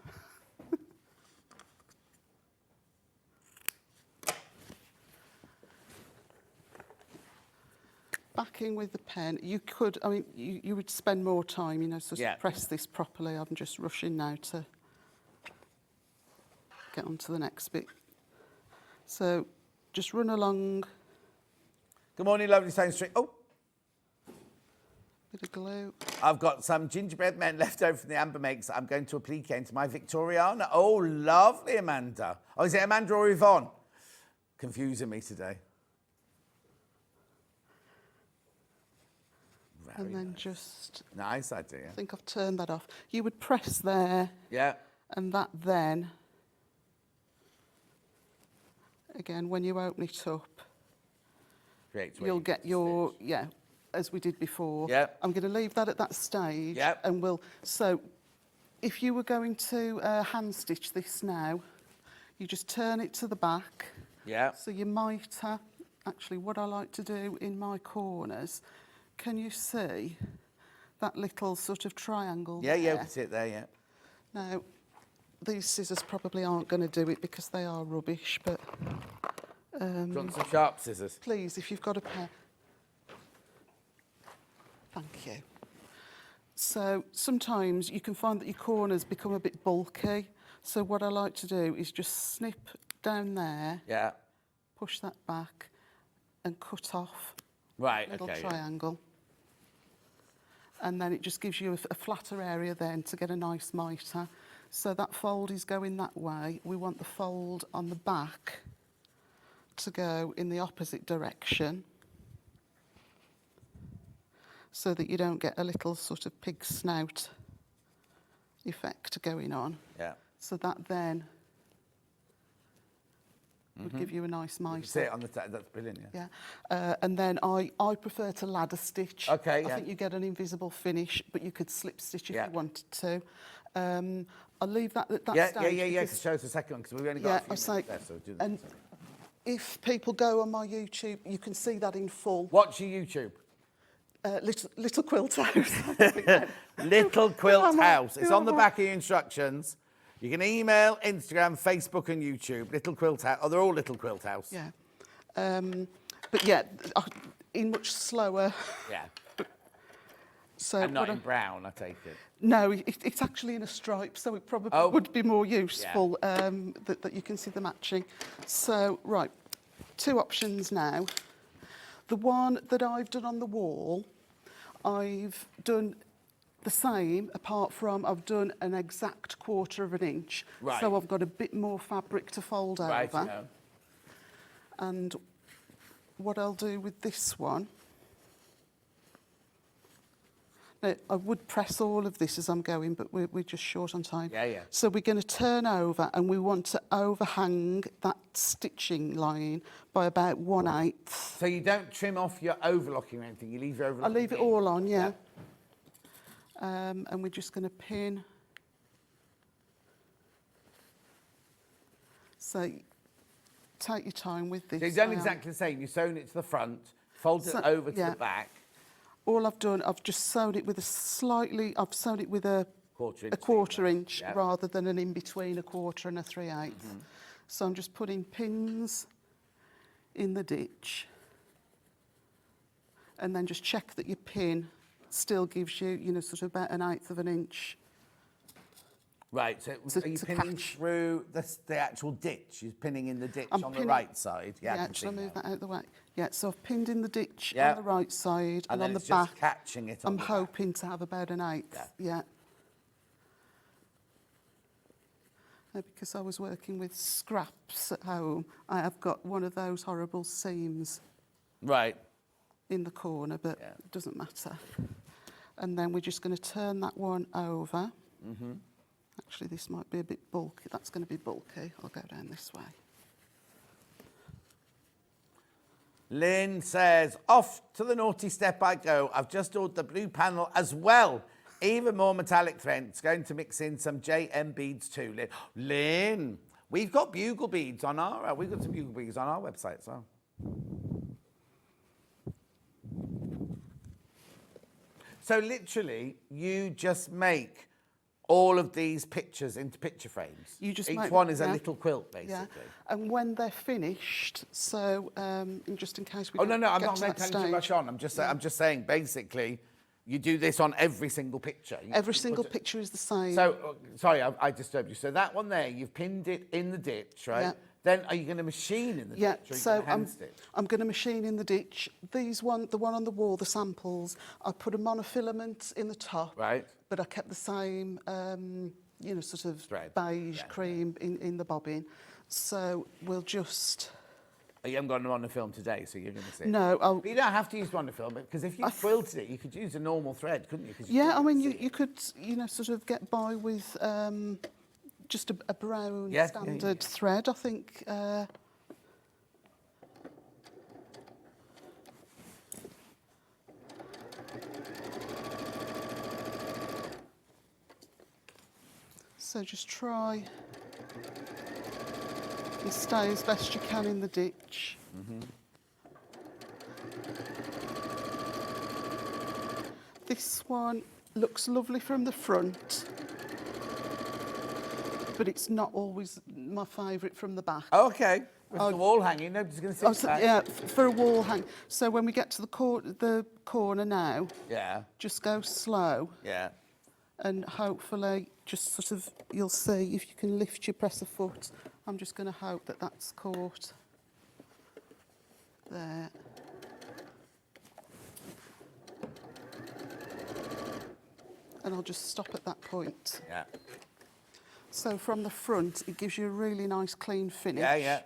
backing with the pen. You could, I mean, you would spend more time, you know, sort Yeah. of press this properly. I'm just rushing now to get on to the next bit. So just run along. Good morning, lovely Sewing Street. Oh, Bit of glue. I've got some gingerbread men left over from the Amber Makes. I'm going to applique into my Victoriana. Oh, lovely, Amanda. Oh, is it Amanda or Yvonne? Confusing me today. Very And then nice. just, Nice idea. I think I've turned that off. You would press there, Yeah. and that then, again, when you open it up, Creates where you'll you get can your, stitch. yeah, as we did before. Yep. I'm going to leave that at that stage. Yep. And we'll, so if you were going to hand stitch this now, you just turn it to the back. Yeah. So your mitre, actually what I like to do in my corners, can you see that little sort of triangle Yeah, there? yeah, we can see it there, yeah. Now, these scissors probably aren't going to do it because they are rubbish, but Do you want some sharp scissors? please, if you've got a pair. Thank you. So sometimes you can find that your corners become a bit bulky. So what I like to do is just snip down there, Yeah. push that back and cut off Right, a little okay. triangle. And then it just gives you a flatter area then to get a nice mitre. So that fold is going that way. We want the fold on the back to go in the opposite direction, so that you don't get a little sort of pig snout effect going on. Yeah. So that then would give you a nice You mitre. can see it on the that's brilliant, yeah. Yeah, and then I prefer to ladder stitch. Okay, I yeah. think you get an invisible finish, but you could slip stitch if Yeah. you wanted to. I'll leave that at that Yeah, stage. yeah, because- show us the second one, because we've only got Yeah, a few I say, minutes left, so we'll do the and second one. if people go on my YouTube, you can see that in full. What's your YouTube? Little Quilt House. Little Quilt am I? House. It's Who on the am I? back of your instructions. You can email, Instagram, Facebook and YouTube. Little Quilt House. Oh, they're all Little Quilt House. Yeah. But yeah, in much slower. Yeah. So And not what in brown, I take it. No, it's actually in a stripe, so it probably would be more useful that you can see the matching. So, right, two options now. The one that I've done on the wall, I've done the same, apart from I've done an exact 1/4 inch. Right. So I've got a bit more fabric to fold Right, over. you know. And what I'll do with this one, now, I would press all of this as I'm going, but we're just short on time. Yeah, yeah. So we're going to turn over, and we want to overhang that stitching line by about 1/8. So you don't trim off your overlocking or anything, you leave your I overlocking leave it in. all on, yeah. And we're just going to pin. So take your time with this. So you've done I am- exactly the same. You've sewn it to the front, folded So- it over to yeah. the back. All I've done, I've just sewn it with I've sewn it with a 1/4 inch. 1/4 inch Yeah. rather than an in-between 1/4 and a 3/8. So I'm just putting pins in the ditch, and then just check that your pin still gives you, you know, sort of about 1/8 inch. Right, so To- are you to pinning catch. through the actual ditch? You're pinning in the ditch I'm on the pinning- right side? Yeah, I can shall I see move now. that out of the way? Yeah, so I've pinned in the ditch Yeah. on the right side, And and then on the it's just back, catching it on I'm the back. hoping to have about 1/8. Yeah. Because I was working with scraps at home, I have got one of those horrible seams Right. in the corner, but Yeah. it doesn't matter. And then we're just going to turn that one over. Actually, this might be a bit bulky. That's going to be bulky. I'll go down this way. Lynn says, off to the naughty step I go. I've just ordered the blue panel as well. Even more metallic thread. It's going to mix in some JM beads too. Lynn, we've got bugle beads on we've got some bugle beads on our website as well. So literally, you just make all of these pictures into picture frames. You just Each make- one is a yeah. little quilt, basically. Yeah. And when they're finished, so just in case we Oh, don't no, I'm get not to telling that you to stage. rush on. I'm just saying, basically, you do this on every single picture. Every single picture is the same. So, sorry, I disturbed you. So that one there, you've pinned it in the ditch, right? Yeah. Then are you going to machine in the Yeah, ditch or are you so going to hand stitch? I'm going to machine in the ditch. The one on the wall, the samples, I put a monofilament in the top. Right. But I kept the same, sort of Thread. beige cream in the bobbin. So we'll just... Oh, you haven't got one on the film today, so you're going to see it. No, But you don't have to use one on the film, because if you quilted it, you could use a normal thread, couldn't you? 'Cause you Yeah, I couldn't mean, see you could, sort of get by with just a brown Yeah, standard thread, I think. So just try and stay as best you can in the ditch. This one looks lovely from the front, but it's not always my favourite from the back. Okay. With the wall hanging, nobody's going to see that. Yeah, for a wall hang. So when we get to the corner now, Yeah, just go slow, yeah. and hopefully just sort of, you'll see if you can lift your presser foot. I'm just going to hope that that's caught there. And I'll just stop at that point. Yeah. So from the front, it gives you a really nice clean finish. Yeah, yeah.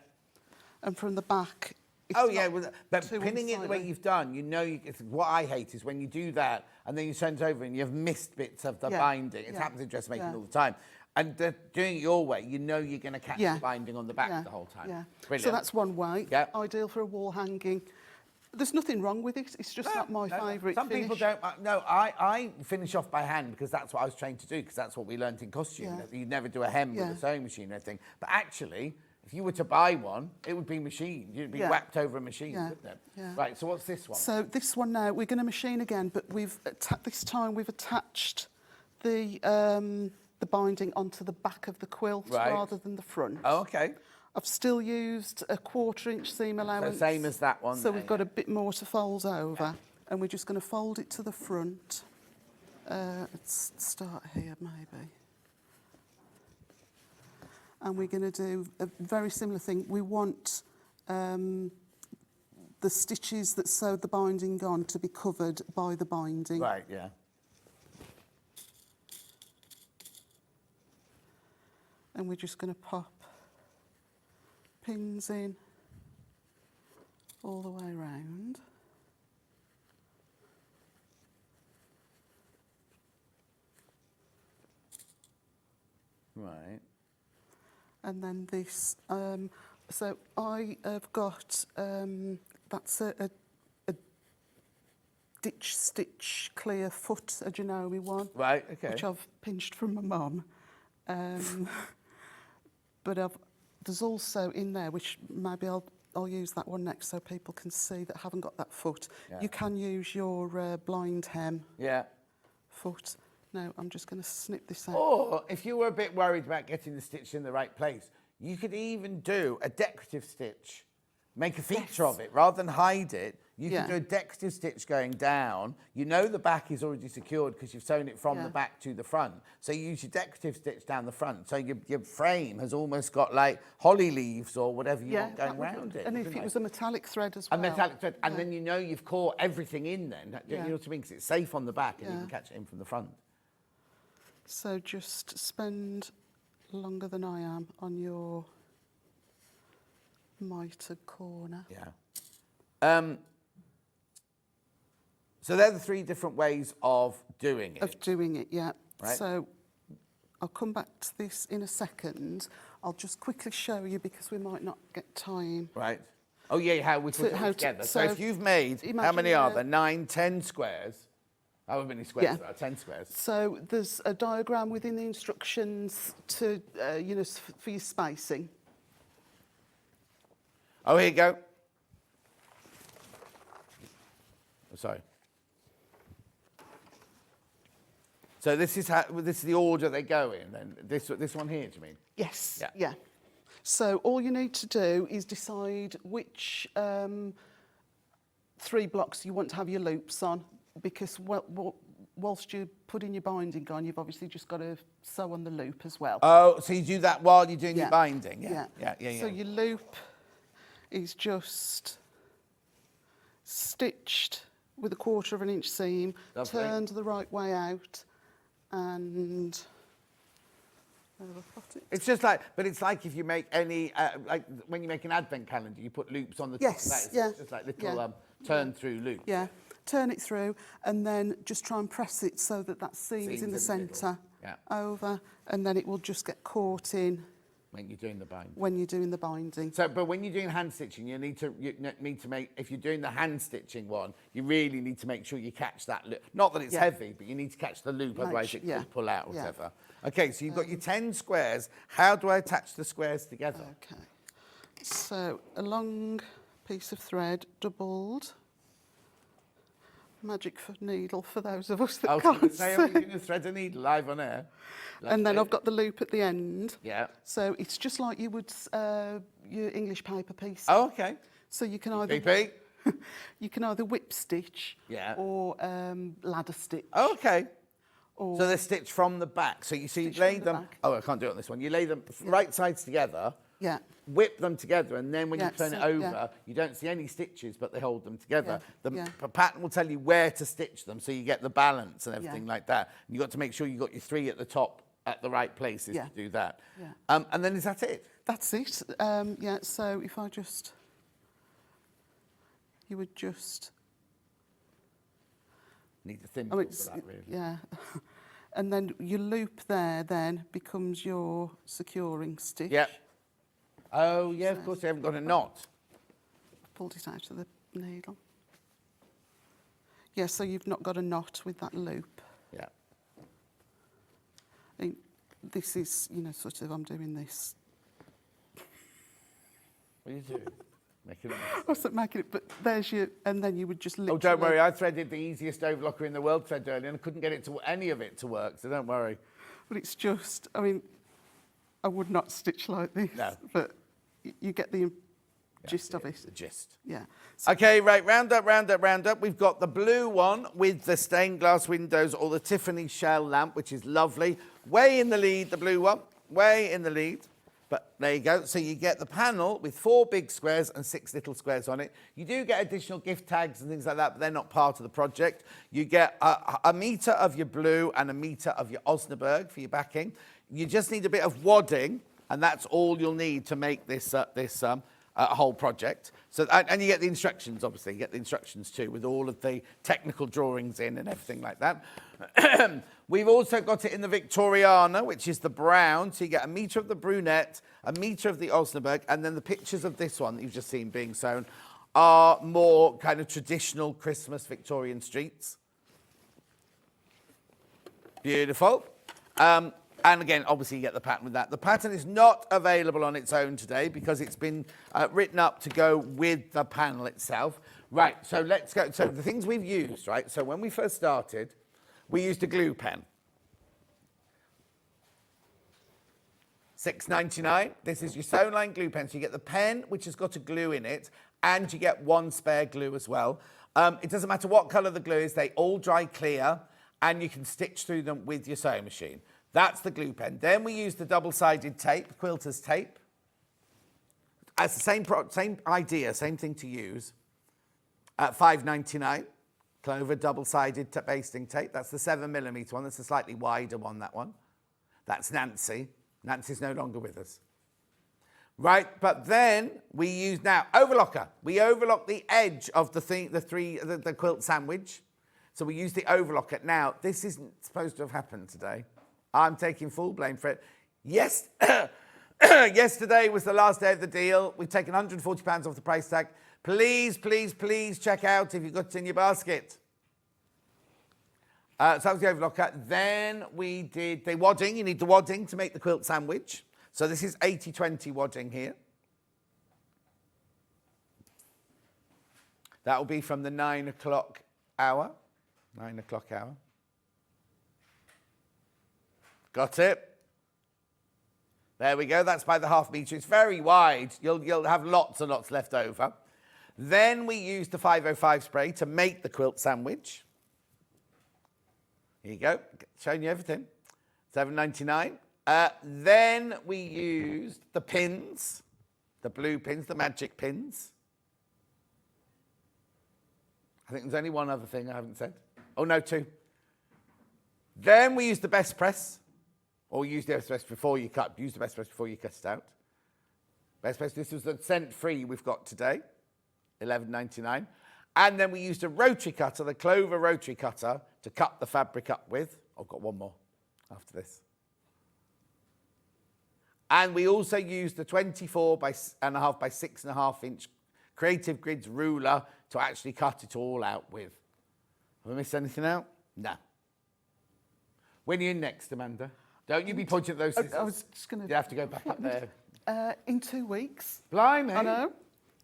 And from the back, it's Oh, yeah, not but too pinning it the way unsightly. you've done, what I hate is when you do that and then you turn it over and you've missed bits of the Yeah, binding. It yeah, happens in dressmaking yeah. all the time. And doing it your way, you're going to catch Yeah. the binding on the back Yeah, the whole time. Yeah. Brilliant. So that's one way. Yeah. Ideal for a wall hanging. There's nothing wrong with it. It's just not my favourite Some finish. people don't. No, I finish off by hand because that's what I was trained to do, because that's what we learnt in costume. Yeah. That you never do a hem Yeah. with a sewing machine or anything. But actually, if you were to buy one, it would be machined. You'd be Yeah. whacked over a machine, Yeah. wouldn't it? Yeah. Right, so what's this one? So this one now, we're going to machine again, but this time we've attached the binding onto the back of the quilt Right. rather than the front. Oh, okay. I've still used a 1/4-inch seam allowance. same as that one So there, we've got a bit more to fold over. And we're just going to fold it to the front. Let's start here, maybe. And we're going to do a very similar thing. We want the stitches that sewed the binding on to be covered by the binding. Right, yeah. And we're just going to pop pins in all the way around. Right. And then this, so I have got, that's a ditch stitch clear foot, a Genoa one. Right, okay. Which I've pinched from my mum. But there's also in there, which maybe I'll use that one next so people can see that haven't got that foot. Yeah. You can use your blind hem Yeah. foot. Now I'm just going to snip this out. Or if you were a bit worried about getting the stitch in the right place, you could even do a decorative stitch. Make a feature of it. Rather than hide it, you Yeah. can do a decorative stitch going down. You know the back is already secured because you've sewn it from Yeah. the back to the front. So you use your decorative stitch down the front. So your frame has almost got like holly leaves or whatever you want that going would around look- it. And if wouldn't it it? was a metallic thread as well. A metallic thread, and Yeah. then you know you've caught everything in then. You Yeah. know what I mean? Because it's safe on the back and you Yeah. can catch it in from the front. So just spend longer than I am on your mitered corner. Yeah. So they're the three different ways of doing it. Of doing it, yeah. Right. So I'll come back to this in a second. I'll just quickly show you because we might not get time. Right. Oh, yeah, how we put how it to- together. So so if you've made, how imagine many are a- there? 9, 10 squares? However many squares Yeah. there are, 10 squares. So there's a diagram within the instructions to, for your spacing. Oh, here you go. Oh, sorry. So this is the order they go in. Then this one here, do you mean? Yes. Yeah. Yeah. So all you need to do is decide which 3 blocks you want to have your loops on, because whilst you're putting your binding on, you've obviously just got to sew on the loop as well. Oh, so you do that while you're doing your binding? Yeah. So your loop is just stitched with a 1/4 of an inch seam, Lovely. turned the right way out, and it's just like, but it's like if you make any, like when you make an advent calendar, you put loops on the top Yes, of that. It's yeah. just like little turn-through loops. Yeah, turn it through, and then just try and press it so that that seam's in the centre. Yeah. Over, and then it will just get caught in when you're doing the binding. When you're doing the binding. So, but when you're doing hand stitching, you need to make, if you're doing the hand stitching one, you really need to make sure you catch that loop. Not that it's heavy, but you need to catch the loop, otherwise it could pull out or whatever. Okay, so you've got your 10 squares. How do I attach the squares together? Okay. So a long piece of thread, doubled. Magic for needle for those of us that can't see. I'm going to thread a needle live on air. And then I've got the loop at the end. Yeah. So it's just like you would your English paper piece. Oh, okay. So you can either you can either whip stitch or ladder stitch. Oh, okay. Or so they're stitched from the back. So you lay them. Back. Oh, I can't do it on this one. You lay them right sides together. Yeah. Whip them together, and then when you turn it over, you don't see any stitches, but they hold them together. The pattern will tell you where to stitch them, so you get the balance and everything like that. And you've got to make sure you got your 3 at the top at the right places to do that. Yeah. And then is that it? That's it. Yeah. So if I just, you would just need the thimble for that, really. Yeah. And then your loop there then becomes your securing stitch. Yep. Oh, yeah, of course, they haven't got a knot. Pulled it out of the needle. Yeah, so you've not got a knot with that loop. Yeah. This is, sort of, I'm doing this. What are you doing? Making it. I wasn't making it, but there's your, and then you would just literally... Oh, don't worry, I threaded the easiest overlocker in the world thread earlier and I couldn't get any of it to work, so don't worry. But it's just, I would not stitch like this. No. But you get the gist of it. The gist. Yeah. So okay, right, round up, round up, round up. We've got the blue one with the stained glass windows or the Tiffany shell lamp, which is lovely. Way in the lead, the blue one. Way in the lead. But there you go. So you get the panel with 4 big squares and 6 little squares on it. You do get additional gift tags and things like that, but they're not part of the project. You get a metre of your blue and a metre of your Osnaburg for your backing. You just need a bit of wadding, and that's all you'll need to make this whole project. So, and you get the instructions, obviously. You get the instructions too, with all of the technical drawings in and everything like that. We've also got it in the Victoriana, which is the brown. So you get a metre of the brunette, a metre of the Osnaburg, and then the pictures of this one that you've just seen being sewn are more kind of traditional Christmas Victorian streets. Beautiful. And again, obviously, you get the pattern with that. The pattern is not available on its own today because it's been written up to go with the panel itself. Right, so let's go. So the things we've used, right? So when we first started, we used a glue pen. $6.99. This is your sewn line glue pen. So you get the pen, which has got a glue in it, and you get 1 spare glue as well. It doesn't matter what colour the glue is. They all dry clear, and you can stitch through them with your sewing machine. That's the glue pen. Then we use the double-sided tape, quilter's tape. It's the same idea, same thing to use. At $5.99, Clover double-sided basting tape. That's the 7mm one. That's a slightly wider one, that one. That's Nancy. Nancy's no longer with us. Right, but then we use now overlocker. We overlock the edge of the quilt sandwich. So we use the overlocker. Now, this isn't supposed to have happened today. I'm taking full blame for it. Yes, yesterday was the last day of the deal. We've taken £140 off the price tag. Please, please, please check out if you've got it in your basket. So that was the overlocker. Then we did the wadding. You need the wadding to make the quilt sandwich. So this is 80-20 wadding here. That will be from the 9 o'clock hour. 9 o'clock hour. Got it? There we go. That's by the ½ metre. It's very wide. You'll have lots and lots left over. Then we use the 505 spray to make the quilt sandwich. Here you go. Showing you everything. $7.99. Then we used the pins, the blue pins, the magic pins. I think there's only one other thing I haven't said. Oh, no, 2. Then we used the best press. Or use the best press before you cut. Use the best press before you cut it out. Best press. This was the scent-free we've got today. $11.99. And then we used a rotary cutter, the Clover rotary cutter, to cut the fabric up with. I've got one more after this. And we also used the 24.5 by 6.5 inch Creative Grids ruler to actually cut it all out with. Have I missed anything out? No. When are you in next, Amanda? Don't you be pointing at those scissors. I was just going to... You have to go back up there. In 2 weeks. Blimey. I know.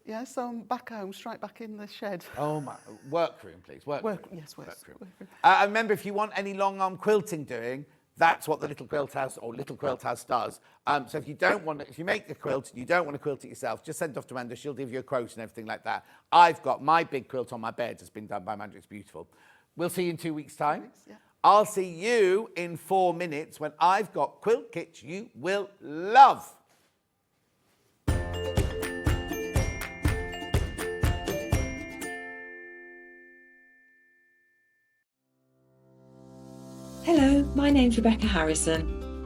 Yeah, so I'm back home, straight back in the shed. Oh, my. Workroom, please. Workroom. Yes, workroom. And remember, if you want any long-arm quilting doing, that's what the Little Quilt House or Little Quilt House does. So if you don't want, if you make the quilt and you don't want to quilt it yourself, just send it off to Amanda. She'll give you a quote and everything like that. I've got my big quilt on my bed. It's been done by Amanda. It's beautiful. We'll see you in 2 weeks' time. Yeah. I'll see you in 4 minutes when I've got quilt kits you will love. Hello, my name's Rebecca Harrison.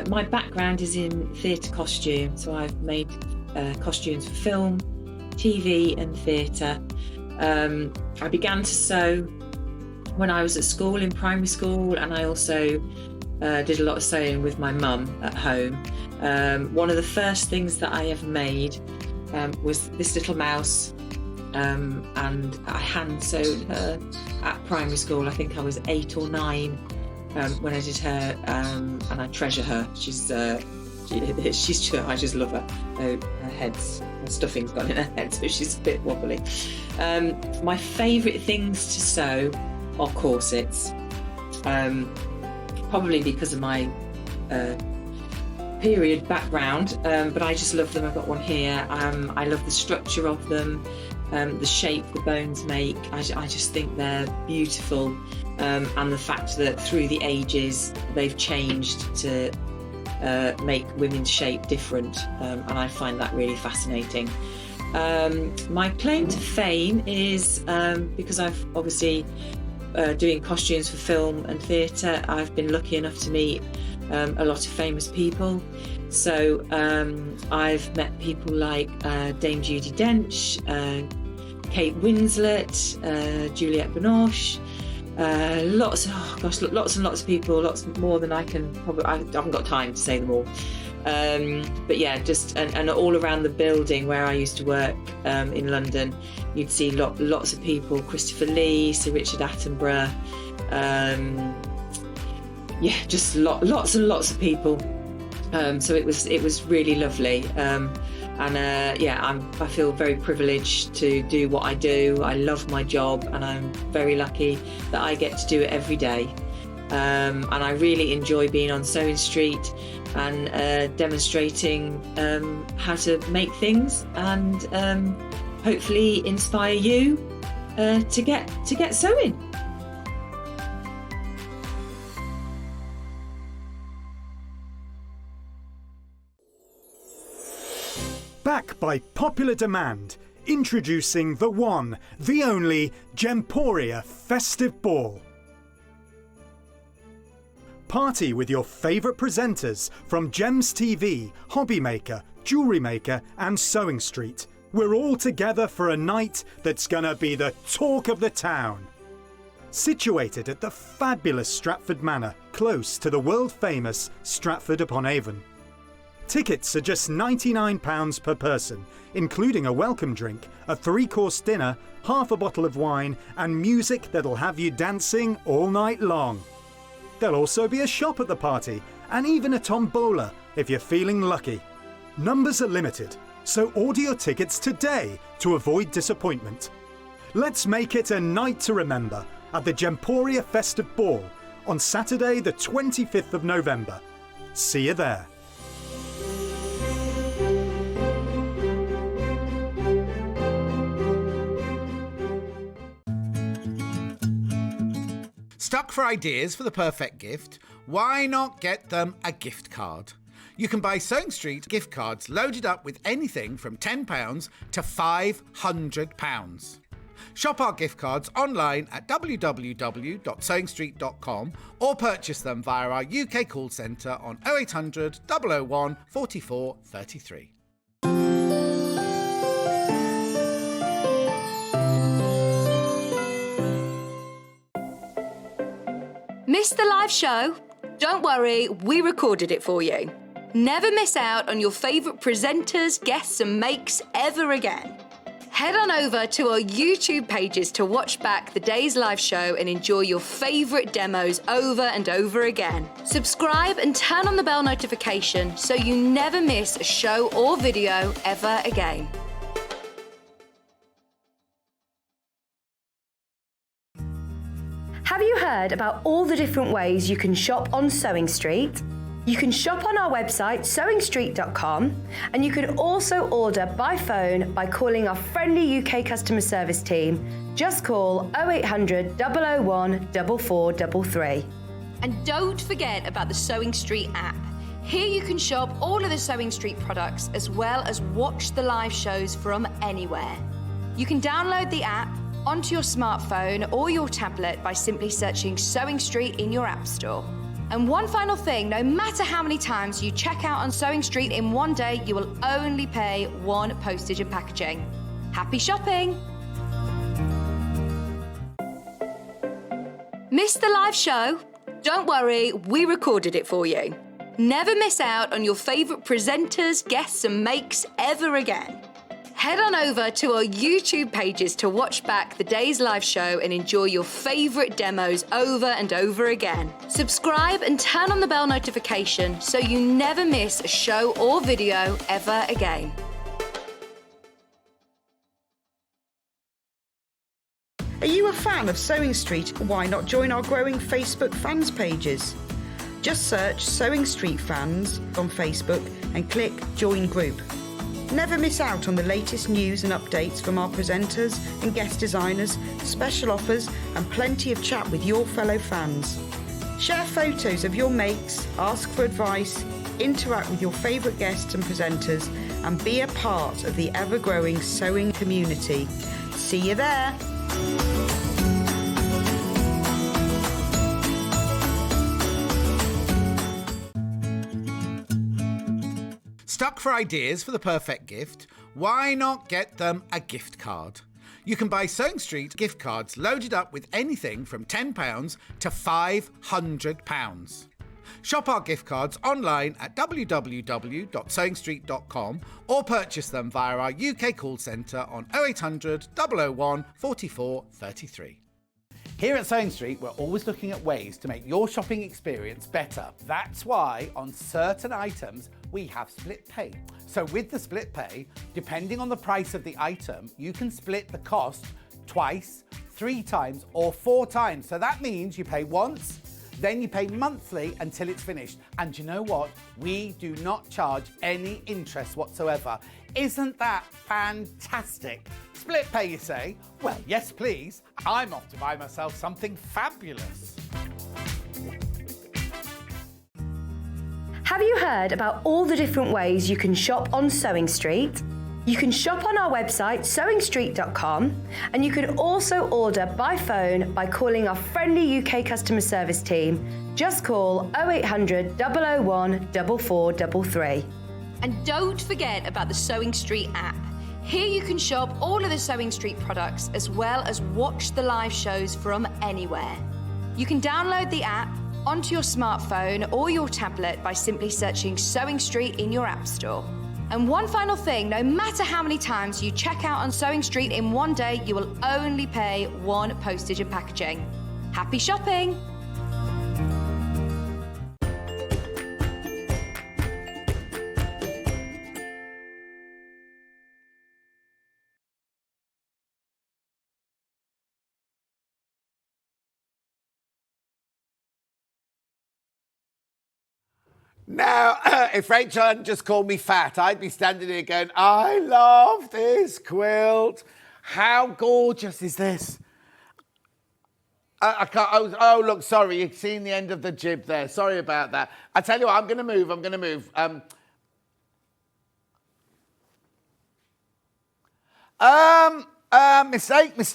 My background is in theatre costume, so I've made costumes for film, TV and theatre. I began to sew when I was at school, in primary school, and I also did a lot of sewing with my mum at home. One of the first things that I ever made was this little mouse, and I hand sewed her at primary school. I think I was 8 or 9 when I did her, and I treasure her. She's I just love her. Her stuffing's gone in her head, so she's a bit wobbly. My favourite things to sew are corsets, probably because of my period background, but I just love them. I've got one here. I love the structure of them, the shape the bones make. I just think they're beautiful, and the fact that through the ages they've changed to make women's shape different, and I find that really fascinating. My claim to fame is because I've obviously doing costumes for film and theatre, I've been lucky enough to meet a lot of famous people. So I've met people like Dame Judi Dench, Kate Winslet, Juliette Binoche, lots and lots of people, lots more than I can probably, I haven't got time to say them all. But yeah, just and all around the building where I used to work in London, you'd see lots of people. Christopher Lee, Sir Richard Attenborough, yeah, just lots and lots of people. So it was really lovely, yeah, I feel very privileged to do what I do. I love my job, and I'm very lucky that I get to do it every day. And I really enjoy being on Sewing Street and demonstrating how to make things, and hopefully inspire you to get sewing. Back by popular demand, introducing the one, the only Gemporia Festive Ball. Party with your favourite presenters from Gems TV, Hobby Maker, Jewellery Maker and Sewing Street. We're all together for a night that's gonna be the talk of the town. Situated at the fabulous Stratford Manor, close to the world-famous Stratford-upon-Avon. Tickets are just £99 per person, including a welcome drink, a 3-course dinner, half a bottle of wine and music that'll have you dancing all night long. There'll also be a shop at the party, and even a tombola if you're feeling lucky. Numbers are limited, so order your tickets today to avoid disappointment. Let's make it a night to remember at the Gemporia Festive Ball on Saturday the 25th of November See you there. Stuck for ideas for the perfect gift? Why not get them a gift card? You can buy Sewing Street gift cards loaded up with anything from £10 to £500. Shop our gift cards online at www.sewingstreet.com or purchase them via our UK call centre on 0800 001 44 33. Missed the live show? Don't worry, we recorded it for you. Never miss out on your favourite presenters, guests and makes ever again. Head on over to our YouTube pages to watch back the day's live show and enjoy your favourite demos over and over again. Subscribe and turn on the bell notification so you never miss a show or video ever again. Have you heard about all the different ways you can shop on Sewing Street? You can shop on our website sewingstreet.com, and you can also order by phone by calling our friendly UK customer service team. Just call 0800 001 4433. And don't forget about the Sewing Street app. Here you can shop all of the Sewing Street products as well as watch the live shows from anywhere. You can download the app onto your smartphone or your tablet by simply searching Sewing Street in your app store. And one final thing, no matter how many times you check out on Sewing Street in one day, you will only pay one postage and packaging. Happy shopping! Missed the live show? Don't worry, we recorded it for you. Never miss out on your favourite presenters, guests and makes ever again. Head on over to our YouTube pages to watch back the day's live show and enjoy your favourite demos over and over again. Subscribe and turn on the bell notification so you never miss a show or video ever again. Are you a fan of Sewing Street? Why not join our growing Facebook fans pages? Just search Sewing Street Fans on Facebook and click Join Group. Never miss out on the latest news and updates from our presenters and guest designers, special offers and plenty of chat with your fellow fans. Share photos of your makes, ask for advice, interact with your favourite guests and presenters and be a part of the ever-growing sewing community. See you there! Stuck for ideas for the perfect gift? Why not get them a gift card? You can buy Sewing Street gift cards loaded up with anything from £10 to £500. Shop our gift cards online at www.sewingstreet.com or purchase them via our UK call centre on 0800 001 44 33. Here at Sewing Street, we're always looking at ways to make your shopping experience better. That's why on certain items, we have split pay. So with the split pay, depending on the price of the item, you can split the cost twice, 3 times or 4 times. So that means you pay once, then you pay monthly until it's finished. And you know what? We do not charge any interest whatsoever. Isn't that fantastic? Split pay, you say? Well, yes, please. I'm off to buy myself something fabulous. Have you heard about all the different ways you can shop on Sewing Street? You can shop on our website sewingstreet.com, and you can also order by phone by calling our friendly UK customer service team. Just call 0800 001 4433. And don't forget about the Sewing Street app. Here you can shop all of the Sewing Street products as well as watch the live shows from anywhere. You can download the app onto your smartphone or your tablet by simply searching Sewing Street in your app store. And one final thing, no matter how many times you check out on Sewing Street in one day, you will only pay one postage and packaging. Happy shopping! Now, if Rachel hadn't just called me fat, I'd be standing here going, I love this quilt. How gorgeous is this? I can't, oh, look, sorry, you've seen the end of the jib there. Sorry about that. I tell you what, I'm going to move. Mistake.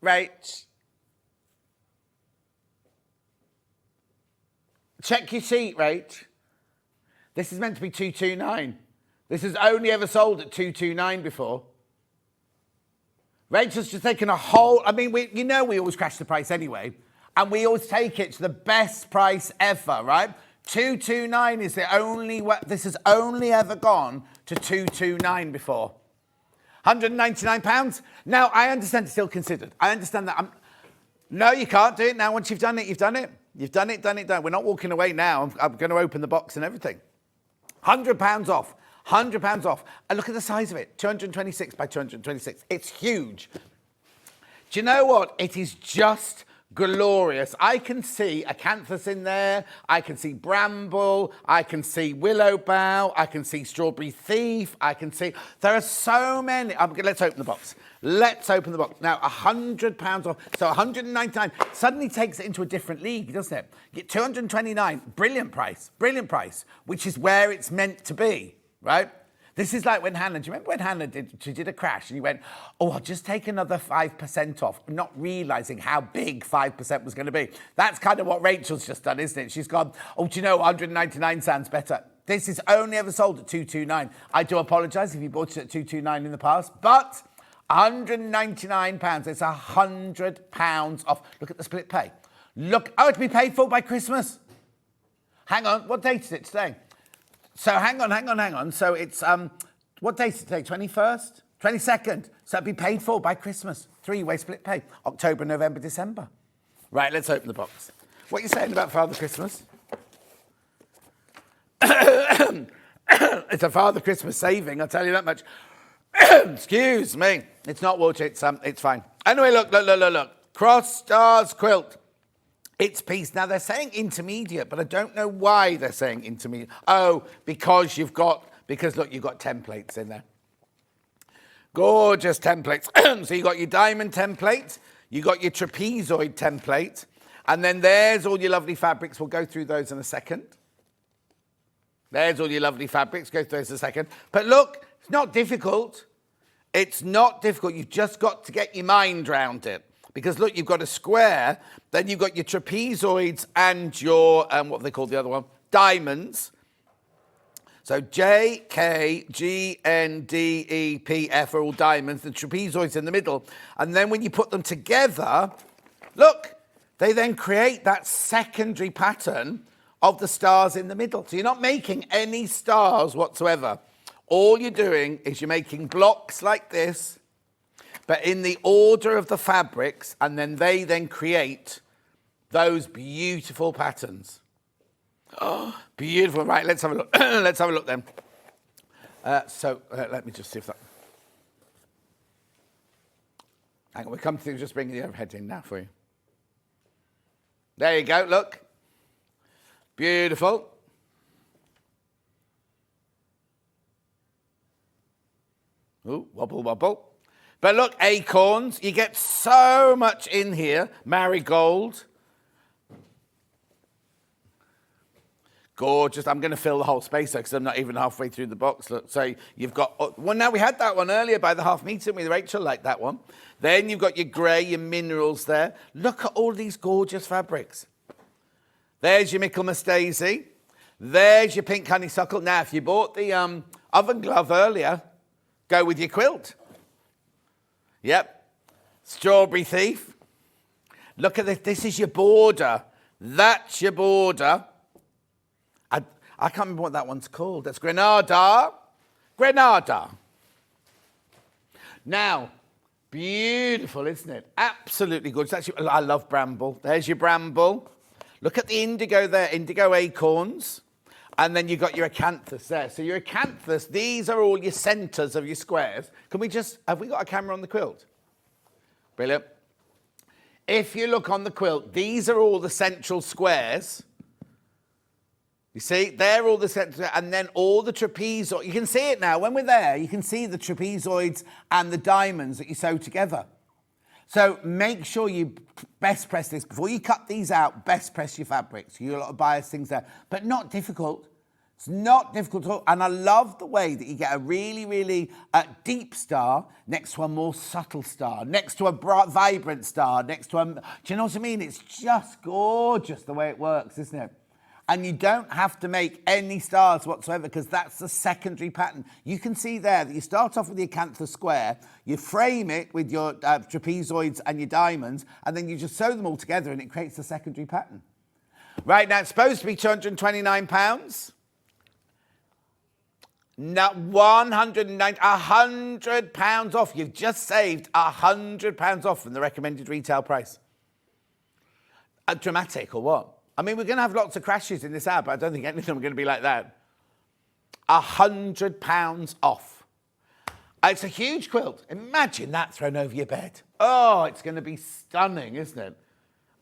Right. Check your sheet, Rach. This is meant to be 229. This has only ever sold at 229 before. Rachel's just taken a whole... I mean, we always crash the price anyway. And we always take it to the best price ever, right? 229 is the only... This has only ever gone to 229 before. £199. Now, I understand it's still considered. I understand that. No, you can't do it now. Once you've done it, you've done it. You've done it. We're not walking away now. I'm going to open the box and everything. £100 off. £100 off. And look at the size of it. 226 by 226. It's huge. Do you know what? It is just glorious. I can see acanthus in there. I can see bramble. I can see willow bough. I can see strawberry thief. I can see... There are so many... Let's open the box. Let's open the box. Now, £100 off. So 199 suddenly takes it into a different league, doesn't it? You get 229. Brilliant price. Which is where it's meant to be, right? This is like when Hannah, do you remember when Hannah did a crash and you went, oh, I'll just take another 5% off, not realising how big 5% was going to be. That's kind of what Rachel's just done, isn't it? She's gone, oh, do you know, 199 sounds better. This is only ever sold at 229. I do apologise if you bought it at 229 in the past, but £199, it's £100 off. Look at the split pay. Look, oh, it'll be paid for by Christmas. Hang on, what date is it today? So hang on. So it's, what date is it today? 21st? 22nd. So it'll be paid for by Christmas. 3-way split pay. October, November, December. Right, let's open the box. What are you saying about Father Christmas? It's a Father Christmas saving, I'll tell you that much. Excuse me. It's not water, it's fine. Anyway, look. Cross Stars Quilt. It's piece. Now, they're saying intermediate, but I don't know why they're saying intermediate. Oh, because you've got templates in there. Gorgeous templates. So you've got your diamond template, you've got your trapezoid template, and then there's all your lovely fabrics. We'll go through those in a second. There's all your lovely fabrics. Go through those in a second. But look, it's not difficult. You've just got to get your mind round it. Because, look, you've got a square, then you've got your trapezoids and your, what they call the other one? Diamonds. So J, K, G, N, D, E, P, F are all diamonds. The trapezoids in the middle. And then when you put them together, look, they then create that secondary pattern of the stars in the middle. So you're not making any stars whatsoever. All you're doing is you're making blocks like this, but in the order of the fabrics, and then they then create those beautiful patterns. Oh, beautiful. Right, let's have a look. Let's have a look then. Let me just see if that... Hang on, we'll come to just bring the overhead in now for you. There you go, look. Beautiful. Ooh, wobble. But look, acorns, you get so much in here. Marigold. Gorgeous. I'm going to fill the whole space because I'm not even halfway through the box. Look, so you've got... Well, now we had that one earlier by the half meter with Rachel, like that one. Then you've got your grey, your minerals there. Look at all these gorgeous fabrics. There's your Michaelmas daisy. There's your pink honeysuckle. Now, if you bought the oven glove earlier, go with your quilt. Yep. Strawberry thief. Look at this. This is your border. That's your border. I can't remember what that one's called. That's Granada. Now, beautiful, isn't it? Absolutely gorgeous. Actually, I love bramble. There's your bramble. Look at the indigo there, indigo acorns. And then you've got your acanthus there. So your acanthus, these are all your centres of your squares. Have we got a camera on the quilt? Brilliant. if you look on the quilt, these are all the central squares. You see, they're all the central, and then all the trapezoids. You can see it now. When we're there, you can see the trapezoids and the diamonds that you sew together. So make sure you best press this. Before you cut these out, best press your fabrics. You've got a lot of bias things there, but not difficult. It's not difficult at all. And I love the way that you get a really, really deep star next to a more subtle star, next to a bright, vibrant star, next to a... Do you know what I mean? It's just gorgeous the way it works, isn't it? And you don't have to make any stars whatsoever because that's the secondary pattern. You can see there that you start off with the acanthus square, you frame it with your trapezoids and your diamonds, and then you just sew them all together and it creates the secondary pattern. Right, now it's supposed to be £229. Now, £100 off. You've just saved £100 off from the recommended retail price. Dramatic or what? I mean, we're going to have lots of crashes in this ad, but I don't think any of them are going to be like that. £100 off. It's a huge quilt. Imagine that thrown over your bed. Oh, it's going to be stunning, isn't it?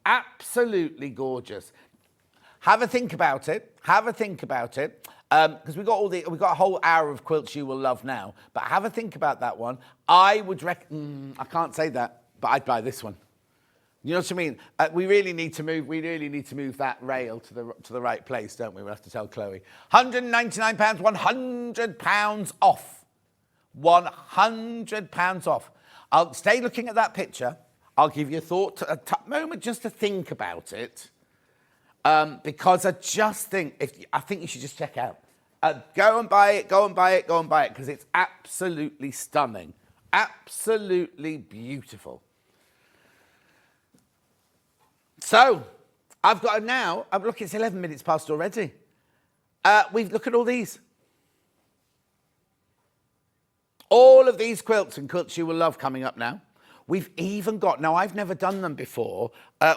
Absolutely gorgeous. Have a think about it. Have a think about it. Because we've got a whole hour of quilts you will love now. But have a think about that one. I would I can't say that, but I'd buy this one. You know what I mean? We really need to move that rail to the right place, don't we? We'll have to tell Chloe. £199, £100 off. £100 off. I'll stay looking at that picture. I'll give you a moment just to think about it. Because I just think, I think you should just check out. Go and buy it, because it's absolutely stunning. Absolutely beautiful. So, I've got now, look, it's 11 minutes past already. Look at all these. All of these quilts and quilts you will love coming up now. We've even got, now I've never done them before,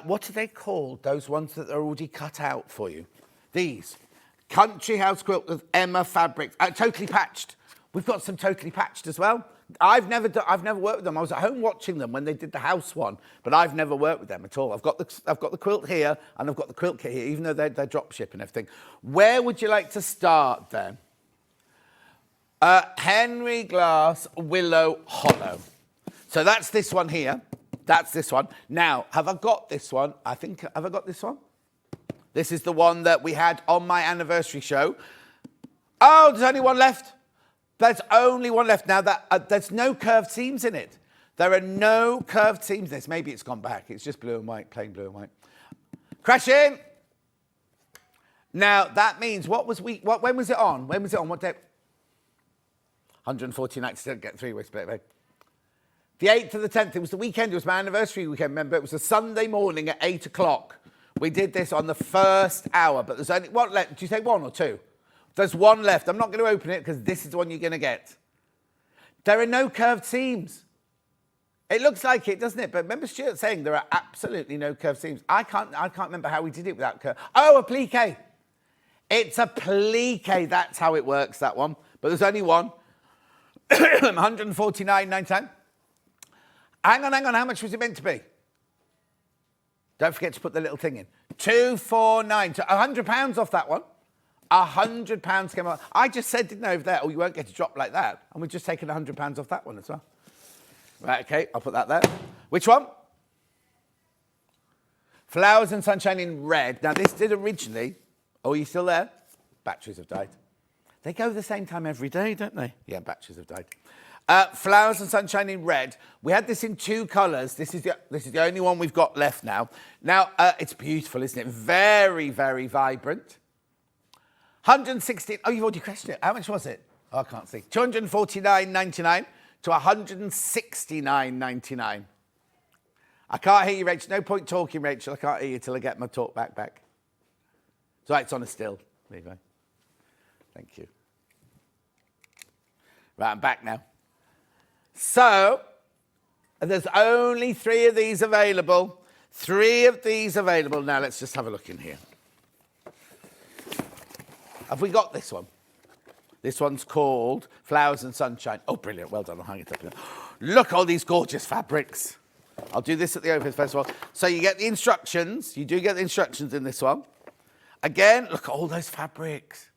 what are they called? Those ones that are already cut out for you. These. Country House Quilt with Emma fabrics. Totally patched. We've got some totally patched as well. I've never worked with them. I was at home watching them when they did the house one, but I've never worked with them at all. I've got the quilt here and I've got the quilt kit here, even though they're drop ship and everything. Where would you like to start then? Henry Glass Willow Hollow. So that's this one here. That's this one. Now, have I got this one? Have I got this one? This is the one that we had on my anniversary show. Oh, there's only one left. There's only one left. Now, there's no curved seams in it. There are no curved seams in this. Maybe it's gone back. It's just blue and white, plain blue and white. Crash in. Now, that means, when was it on? When was it on? What day? 149 to get 3 weeks, baby. The 8th to the 10th, it was the weekend. It was my anniversary weekend, remember? It was a Sunday morning at 8 o'clock. We did this on the first hour, but there's only one left. Did you say one or two? There's one left. I'm not going to open it because this is the one you're going to get. There are no curved seams. It looks like it, doesn't it? But remember Stuart saying there are absolutely no curved seams. I can't remember how we did it without curve. Oh, a plique. It's a plique. That's how it works, that one. But there's only one. 149.99. Hang on. How much was it meant to be? Don't forget to put the little thing in. 249. So £100 off that one. £100 came off. I just said, didn't I, over there, oh, you won't get a drop like that. And we've just taken £100 off that one as well. Right, okay, I'll put that there. Which one? Flowers and Sunshine in red. Now, this did originally... Oh, are you still there? Batteries have died. They go the same time every day, don't they? Yeah, batteries have died. Flowers and Sunshine in red. We had this in 2 colours. This is the only one we've got left now. Now, it's beautiful, isn't it? Very, very vibrant. 116... Oh, you've already questioned it. How much was it? Oh, I can't see. 249.99 to 169.99. I can't hear you, Rachel. No point talking, Rachel. I can't hear you till I get my talk back. So it's on a still. There you go. Thank you. Right, I'm back now. So, there's only 3 of these available. 3 of these available. Now, let's just have a look in here. Have we got this one? This one's called Flowers and Sunshine. Oh, brilliant. Well done. I'll hang it up here. Look, all these gorgeous fabrics. I'll do this at the open first of all. So you get the instructions. You do get the instructions in this one. Again, look at all those fabrics.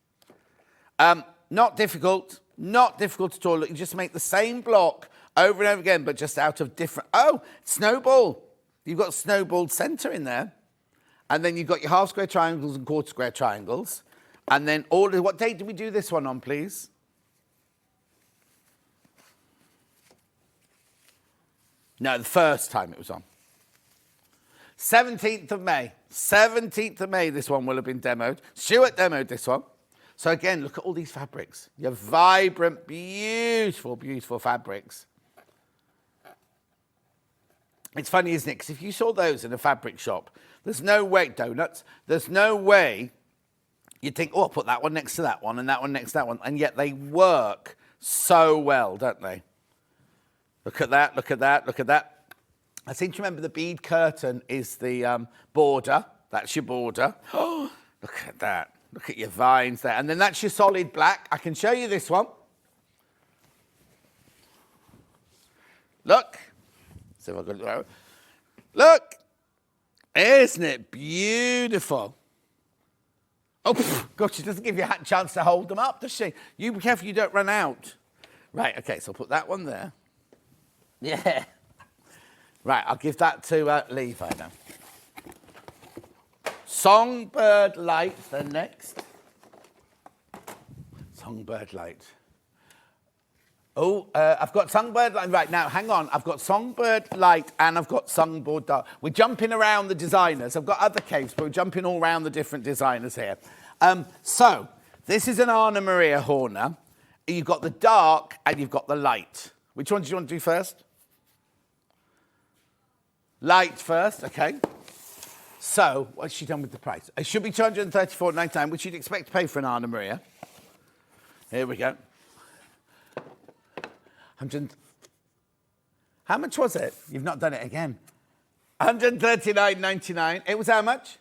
Not difficult. Not difficult at all. Look, you just make the same block over and over again, but just out of different... Oh, snowball. You've got a snowballed centre in there. And then you've got your half square triangles and quarter square triangles. And then all... What date did we do this one on, please? No, the first time it was on. 17th of May. 17th of May this one will have been demoed. Stuart demoed this one. So again, look at all these fabrics. You have vibrant, beautiful, beautiful fabrics. It's funny, isn't it? Because if you saw those in a fabric shop, there's no way, donuts, there's no way you'd think, oh, I'll put that one next to that one and that one next to that one. And yet they work so well, don't they? Look at that, look at that, look at that. I seem to remember the bead curtain is the border. That's your border. Oh, look at that. Look at your vines there. And then that's your solid black. I can show you this one. Look. See if I can... Look. Isn't it beautiful? Oh, God, she doesn't give you a chance to hold them up, does she? You be careful you don't run out. Right, okay, so I'll put that one there. Yeah. Right, I'll give that to Levi now. Songbird Light, then next. Songbird Light. Oh, I've got Songbird Light. Right, now, hang on. I've got Songbird Light and I've got Songbird Dark. We're jumping around the designers. I've got other caves, but we're jumping all around the different designers here. So, this is an Anna Maria Horner. You've got the dark and you've got the light. Which one do you want to do first? Light first, okay. So, what's she done with the price? It should be $234.99, which you'd expect to pay for an Anna Maria. Here we go. 100. How much was it? You've not done it again. $139.99. It was how much?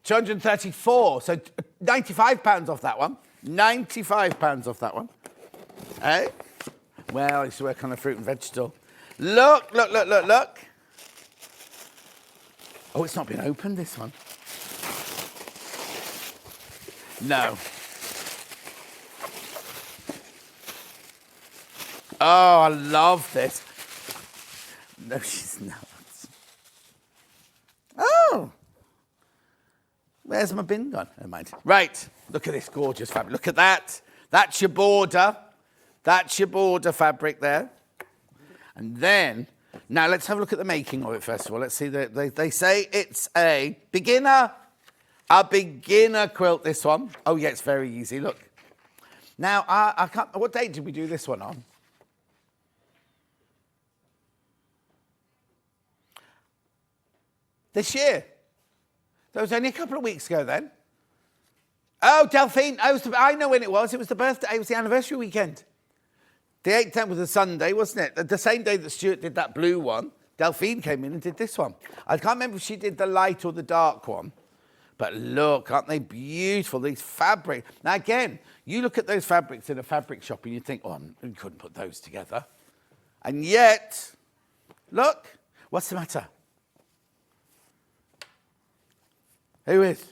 234. So £95 off that one. £95 off that one. Eh? Well, I used to work on a fruit and vegetable. Look, look, look, look, look. Oh, it's not been opened, this one. No. Oh, I love this. No, she's not. Oh. Where's my bin gone? Never mind. Right. Look at this gorgeous fabric. Look at that. That's your border. That's your border fabric there. And then, now let's have a look at the making of it first of all. Let's see. They say it's a beginner quilt, this one. Oh, yeah, it's very easy. Look. Now, I can't... What date did we do this one on? This year. That was only a couple of weeks ago then. Oh, Delphine. I know when it was. It was the birthday. It was the anniversary weekend. The 8th was a Sunday, wasn't it? The same day that Stuart did that blue one, Delphine came in and did this one. I can't remember if she did the light or the dark one. But look, aren't they beautiful, these fabrics? Now, again, you look at those fabrics in a fabric shop and you think, oh, you couldn't put those together. And yet, look, what's the matter? Who is?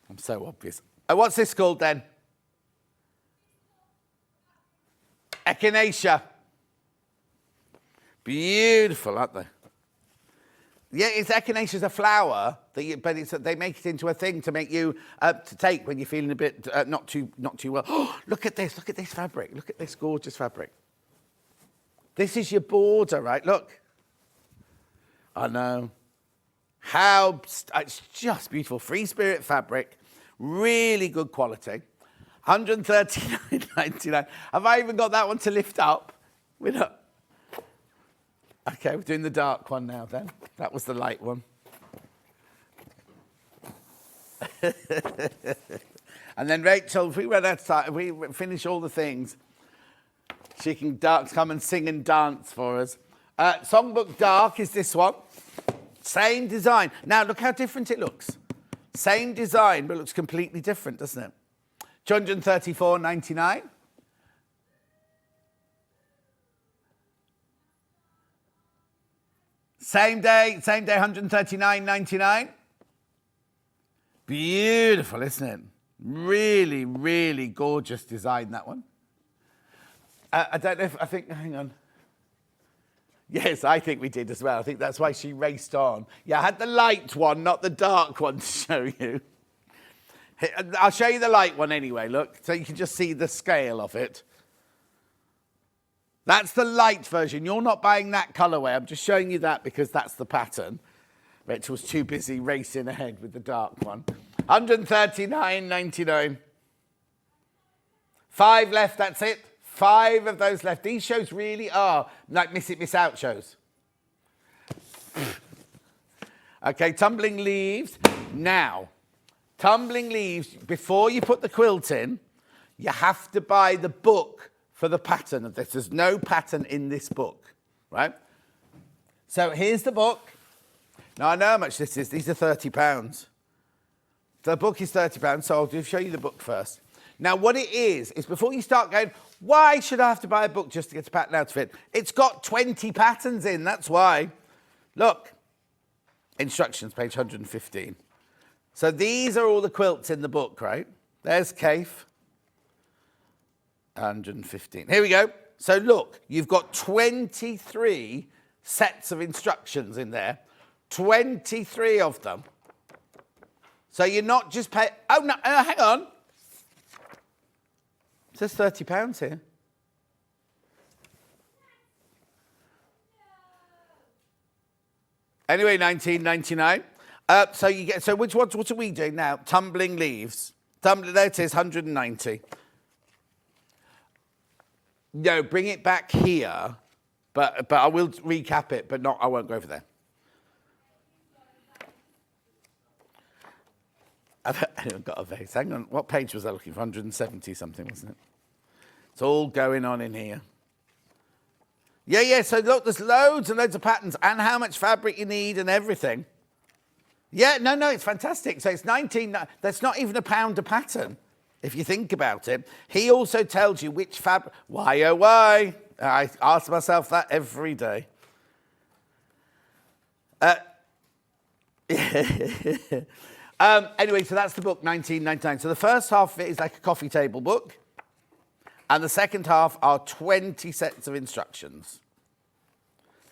I'm so obvious. Oh, what's this called then? Echinacea. Beautiful, aren't they? Yeah, it's echinacea's a flower, but they make it into a thing to make you to take when you're feeling a bit not too well. Oh, look at this fabric. Look at this gorgeous fabric. This is your border, right? Look. I know. It's just beautiful. Free Spirit fabric, really good quality. $139.99. Have I even got that one to lift up? We're not. Okay, we're doing the dark one now then. That was the light one. And then Rachel, if we run out of time, if we finish all the things, she can come and sing and dance for us. Songbook Dark is this one. Same design. Now, look how different it looks. Same design, but it looks completely different, doesn't it? $234.99. Same day, 139.99. Beautiful, isn't it? Really, really gorgeous design, that one. I don't know if, I think, hang on. Yes, I think we did as well. I think that's why she raced on. Yeah, I had the light one, not the dark one to show you. I'll show you the light one anyway, look, so you can just see the scale of it. That's the light version. You're not buying that colourway. I'm just showing you that because that's the pattern. Rachel's too busy racing ahead with the dark one. 139.99. 5 left, that's it. 5 of those left. These shows really are like miss it, miss out shows. Okay, tumbling leaves. Now, tumbling leaves, before you put the quilt in, you have to buy the book for the pattern of this. There's no pattern in this book, right? So here's the book. Now, I know how much this is. These are £30. The book is £30, so I'll show you the book first. Now, what it is before you start going, why should I have to buy a book just to get a pattern outfit? It's got 20 patterns in, that's why. Look, instructions, page 115. So these are all the quilts in the book, right? There's Kaif. 115. Here we go. So look, you've got 23 sets of instructions in there. 23 of them. So you're not just paying... Oh, no, hang on. It says £30 here. Anyway, 19.99. So you get... So what are we doing now? Tumbling leaves. There it is, 190. No, bring it back here. But I will recap it, but I won't go over there. I haven't got a vase. Hang on. What page was I looking for? 170 something, wasn't it? It's all going on in here. Yeah. So look, there's loads and loads of patterns and how much fabric you need and everything. Yeah, no, it's fantastic. So it's 19. That's not even £1 a pattern, if you think about it. He also tells you which fabric. Why, oh, why? I ask myself that every day. Anyway, so that's the book, 19.99. So the first half of it is like a coffee table book. And the second half are 20 sets of instructions.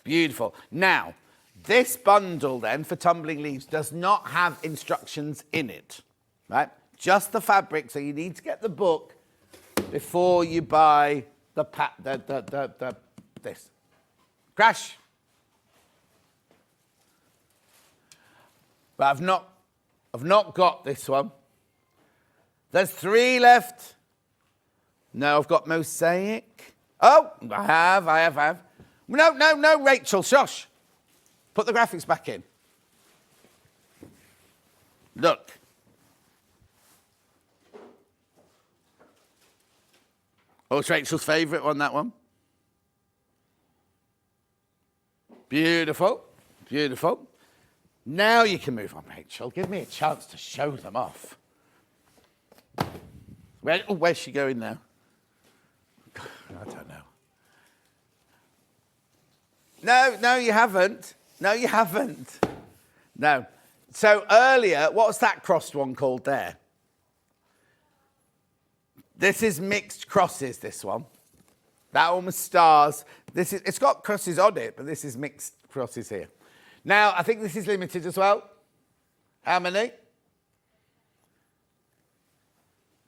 Beautiful. Now, this bundle then for tumbling leaves does not have instructions in it, right? Just the fabric. So you need to get the book before you buy this. Crash. But I've not got this one. There's 3 left. No, I've got mosaic. Oh, I have. No, Rachel, shush. Put the graphics back in. Look. Oh, it's Rachel's favourite one, that one. Beautiful. Now you can move on, Rachel. Give me a chance to show them off. Where's she going now? I don't know. No, you haven't. No. So earlier, what was that crossed one called there? This is mixed crosses, this one. That one was stars. It's got crosses on it, but this is mixed crosses here. Now, I think this is limited as well. How many?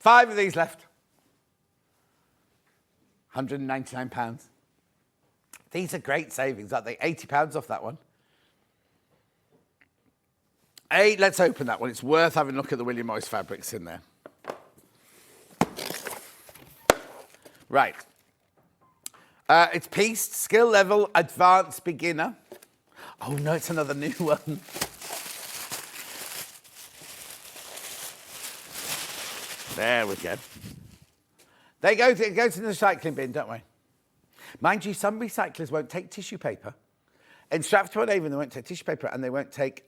5 of these left. £199. These are great savings, aren't they? £80 off that one. Let's open that one. It's worth having a look at the William Morris fabrics in there. Right. It's pieced, skill level, advanced, beginner. Oh, no, it's another new one. There we go. They go to the recycling bin, don't we? Mind you, some recyclers won't take tissue paper. In Stratford-upon-Avon, they won't take tissue paper and they won't take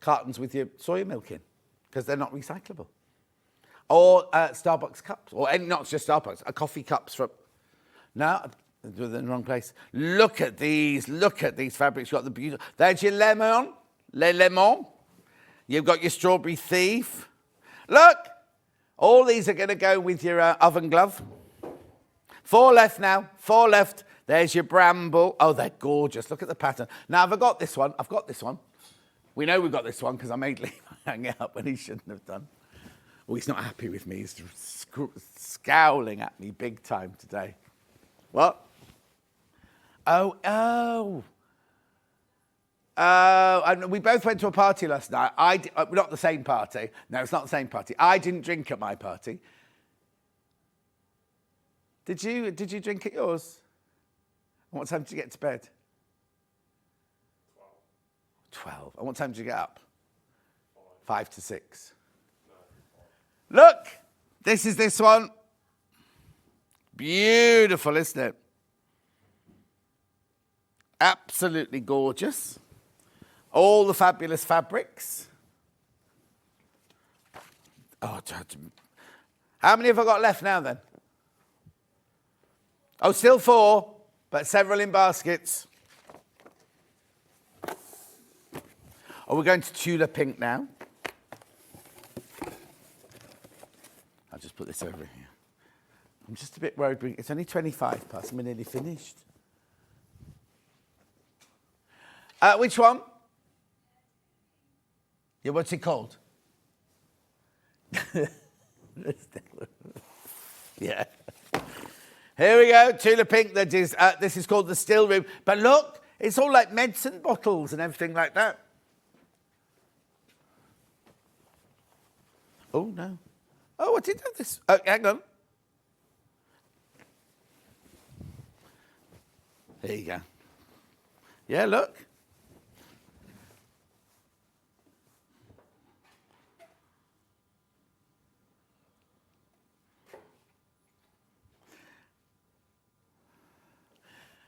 cartons with your soya milk in because they're not recyclable. Or Starbucks cups, or not just Starbucks, coffee cups from... No, Do it in the wrong place. Look at these fabrics. You've got the beautiful. There's your lemon, le lemon. You've got your strawberry thief. Look, all these are going to go with your oven glove. 4 left now, 4 left. There's your bramble. Oh, they're gorgeous. Look at the pattern. Now, I've got this one. We know we've got this one because I made Lee hang it up when he shouldn't have done. Well, he's not happy with me. He's scowling at me big time today. What? Oh. And we both went to a party last night. Not the same party. No, it's not the same party. I didn't drink at my party. Did you drink at yours? And what time did you get to bed? 12. And what time did you get up? 5 to 6. Look, this is this one. Beautiful, isn't it? Absolutely gorgeous. All the fabulous fabrics. Oh, how many have I got left now then? Oh, still 4, but several in baskets. Oh, we're going to Tudor Pink now. I'll just put this over here. I'm just a bit worried. It's only 25 past. We're nearly finished. Which one? Yeah, what's it called? Yeah. Here we go, Tudor Pink. This is called the Still Room. But look, it's all like medicine bottles and everything like that. Oh, no. Oh, I did have this. Oh, hang on. There you go. Yeah, look.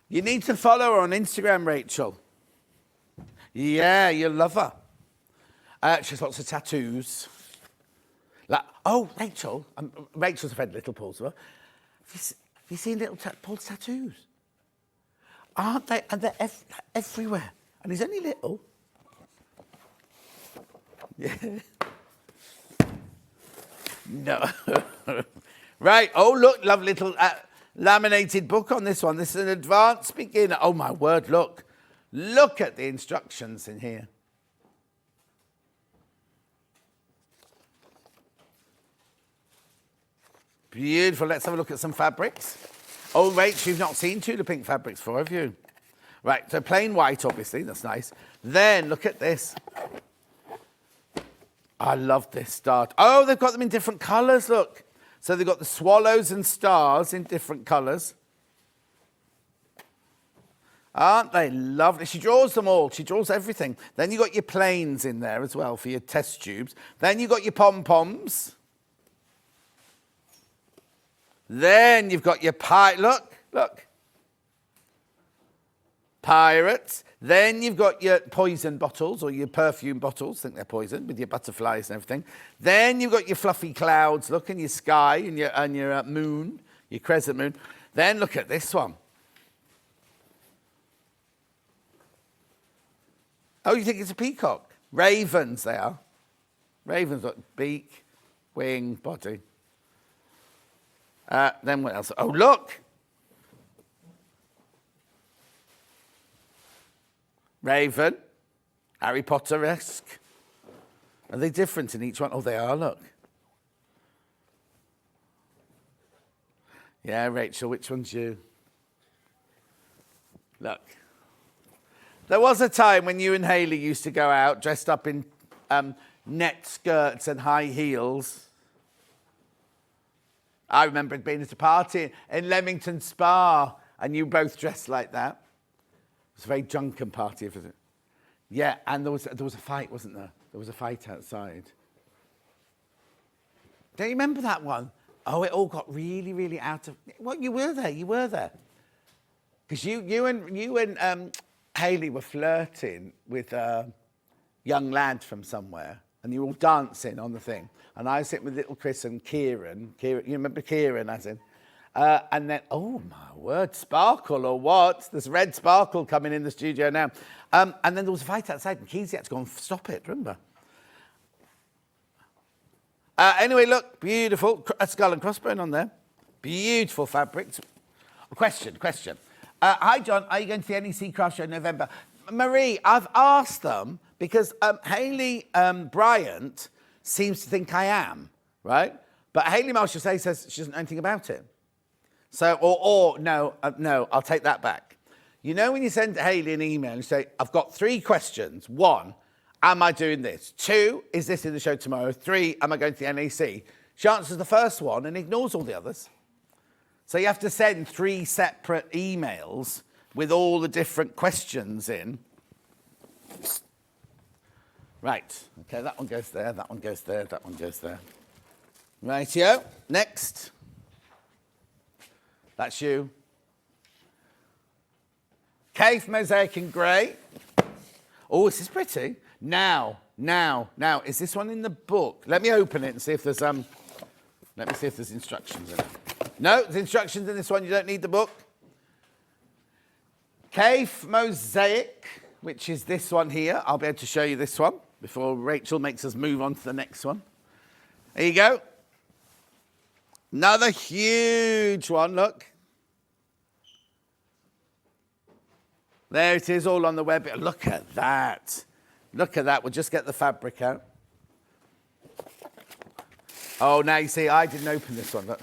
You need to follow her on Instagram, Rachel. Yeah, you'll love her. She has lots of tattoos. Rachel. Rachel's a friend of Little Paul's. Have you seen Little Paul's tattoos? Aren't they? And they're everywhere. And he's only little. Yeah. No. Right. Oh, look, lovely little laminated book on this one. This is an advanced beginner. Oh, my word, look. Look at the instructions in here. Beautiful. Let's have a look at some fabrics. Oh, Rach, you've not seen Tudor Pink fabrics before, have you? Right, so plain white, obviously. That's nice. Then, look at this. I love this start. Oh, they've got them in different colours, look. So they've got the swallows and stars in different colours. Aren't they lovely? She draws them all. She draws everything. Then you've got your planes in there as well for your test tubes. Then you've got your pom-poms. Then you've got your look. Pirates. Then you've got your poison bottles or your perfume bottles. I think they're poison with your butterflies and everything. Then you've got your fluffy clouds, look, and your sky and your moon, your crescent moon. Then look at this one. Oh, you think it's a peacock? Ravens, they are. Ravens got beak, wing, body. Then what else? Oh, look. Raven. Harry Potter-esque. Are they different in each one? Oh, they are, look. Yeah, Rachel, which one's you? Look. There was a time when you and Hayley used to go out dressed up in net skirts and high heels. I remember being at a party in Leamington Spa, and you both dressed like that. It was a very drunken party, wasn't it? Yeah, and there was a fight, wasn't there? There was a fight outside. Don't you remember that one? Oh, it all got really, really out of... Well, you were there. Because you and Hayley were flirting with a young lad from somewhere, and you were all dancing on the thing. And I was sitting with little Chris and Kieran. You remember Kieran, as in? And then, oh my word, sparkle or what? There's red sparkle coming in the studio now. And then there was a fight outside and Keezy had to go and stop it, remember? Anyway, look, beautiful. A skull and crossbone on there. Beautiful fabrics. Question. Hi, John. Are you going to the NEC Craft Show in November? Marie, I've asked them because Hayley Bryant seems to think I am, right? But Hayley Marshall says she doesn't know anything about it. So, no, I'll take that back. You know when you send Hayley an email and you say, I've got 3 questions. 1, am I doing this? 2, is this in the show tomorrow? 3, am I going to the NEC? She answers the first one and ignores all the others. So you have to send 3 separate emails with all the different questions in. Right, okay, that one goes there, that one goes there, that one goes there. Rightio, next. That's you. Cave mosaic in grey. Oh, this is pretty. Now, is this one in the book? Let me open it and see if there's instructions in it. No, there's instructions in this one. You don't need the book. Cave mosaic, which is this one here. I'll be able to show you this one before Rachel makes us move on to the next one. There you go. Another huge one, look. There it is, all on the web. Look at that. Look at that. We'll just get the fabric out. Oh, now you see, I didn't open this one. Look.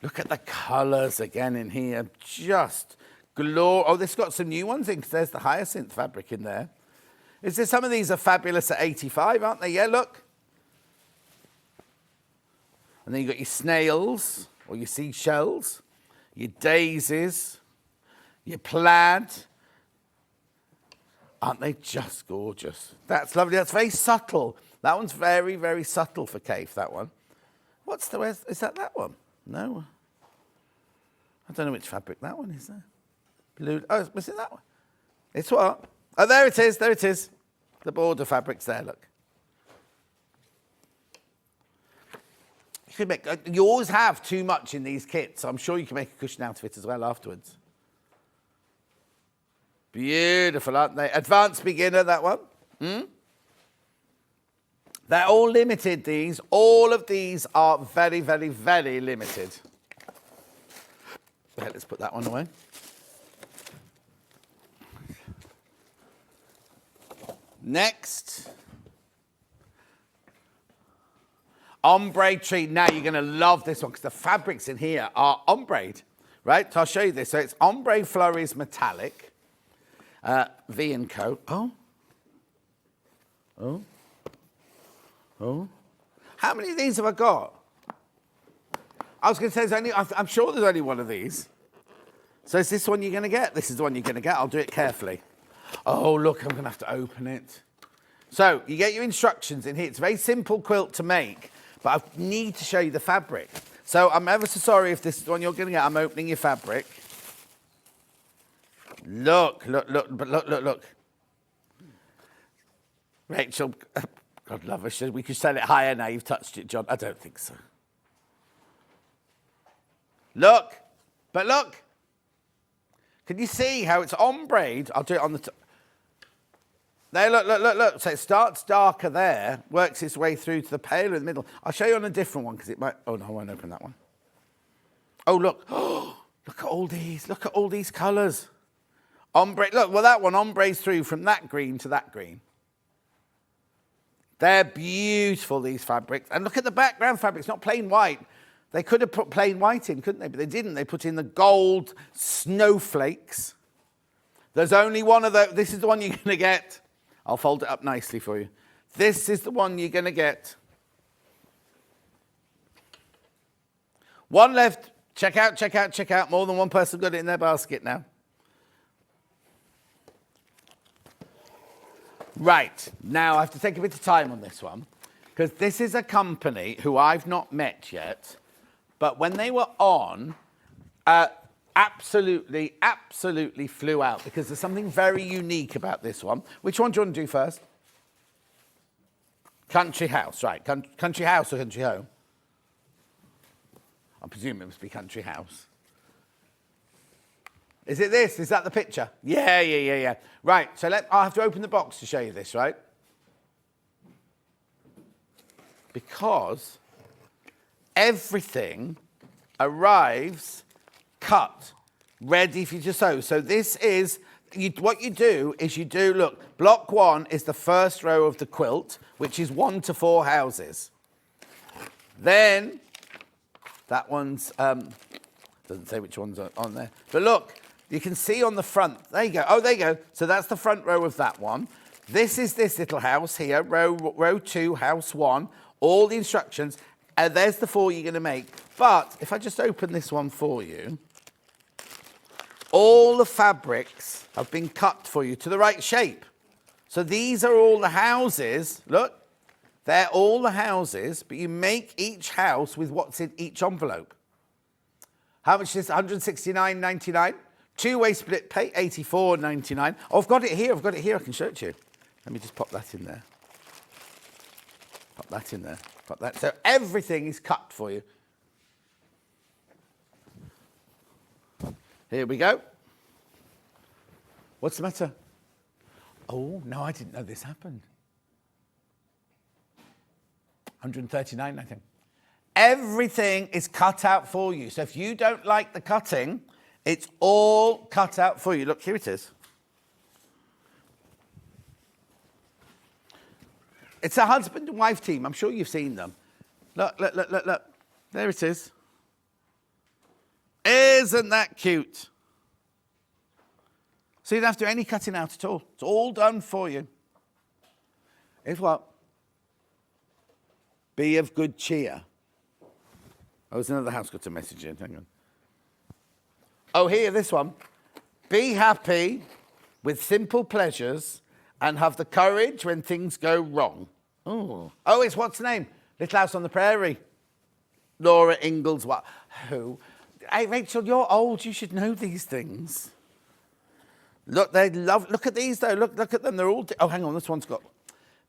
Look at the colours again in here. Just glory. Oh, this got some new ones in because there's the hyacinth fabric in there. Is there some of these are fabulous at 85, aren't they? Yeah, look. And then you've got your snails or your seashells, your daisies, your plaid. Aren't they just gorgeous? That's lovely. That's very subtle. That one's very, very subtle for Cave, that one. Is that one? No. I don't know which fabric that one is there. Blue. Oh, was it that one? It's what? Oh, there it is. There it is. The border fabric's there, look. You always have too much in these kits. I'm sure you can make a cushion out of it as well afterwards. Beautiful, aren't they? Advanced beginner, that one. They're all limited, these. All of these are very, very, very limited. Right, let's put that one away. Next. Ombre tree. Now you're going to love this one because the fabrics in here are ombre, right? So I'll show you this. So it's ombre flurries metallic. V&Co. Oh. How many of these have I got? I was going to say, I'm sure there's only one of these. So is this one you're going to get? This is the one you're going to get. I'll do it carefully. Oh, look, I'm going to have to open it. So you get your instructions in here. It's a very simple quilt to make, but I need to show you the fabric. So I'm ever so sorry if this is the one you're going to get. I'm opening your fabric. Look. Rachel, God love her, we could sell it higher now. You've touched it, John. I don't think so. Look. Can you see how it's ombre? I'll do it on the top. There, look. So it starts darker there, works its way through to the paler in the middle. I'll show you on a different one because it might... Oh, no, I won't open that one. Oh, look. Oh, look at all these. Look at all these colours. Ombre. Look, well, that one ombres through from that green to that green. They're beautiful, these fabrics. And look at the background fabric. It's not plain white. They could have put plain white in, couldn't they? But they didn't. They put in the gold snowflakes. There's only one of those. This is the one you're going to get. I'll fold it up nicely for you. This is the one you're going to get. One left. Check out. More than one person got it in their basket now. Right, now I have to take a bit of time on this one because this is a company who I've not met yet, but when they were on, absolutely flew out because there's something very unique about this one. Which one do you want to do first? Country House, right. Country House or Country Home? I presume it must be country house. Is it this? Is that the picture? Yeah. Right, so I'll have to open the box to show you this, right? Because everything arrives cut, ready for you to sew. So this is, what you do is look, block 1 is the first row of the quilt, which is 1 to 4 houses. Then, that one's, doesn't say which one's on there. But look, you can see on the front, there you go. Oh, there you go. So that's the front row of that one. This is this little house here, row 2, house 1. All the instructions, and there's the 4 you're going to make. But if I just open this one for you, all the fabrics have been cut for you to the right shape. So these are all the houses. Look, they're all the houses, but you make each house with what's in each envelope. How much is this? $169.99. Two-way split pay, $84.99. Oh, I've got it here. I can show it to you. Let me just pop that in there. Pop that in there. Pop that. So everything is cut for you. Here we go. What's the matter? Oh, no, I didn't know this happened. 139, I think. Everything is cut out for you. So if you don't like the cutting, it's all cut out for you. Look, here it is. It's a husband and wife team. I'm sure you've seen them. Look. There it is. Isn't that cute? So you don't have to do any cutting out at all. It's all done for you. Here's what? Be of good cheer. Oh, there's another house got a message in. Hang on. Oh, here, this one. Be happy with simple pleasures and have the courage when things go wrong. Oh, it's what's the name? Little House on the Prairie. Laura Ingalls. What? Who? Hey, Rachel, you're old. You should know these things. Look, look at these, though. Look at them. They're all... Oh, hang on. This one's got...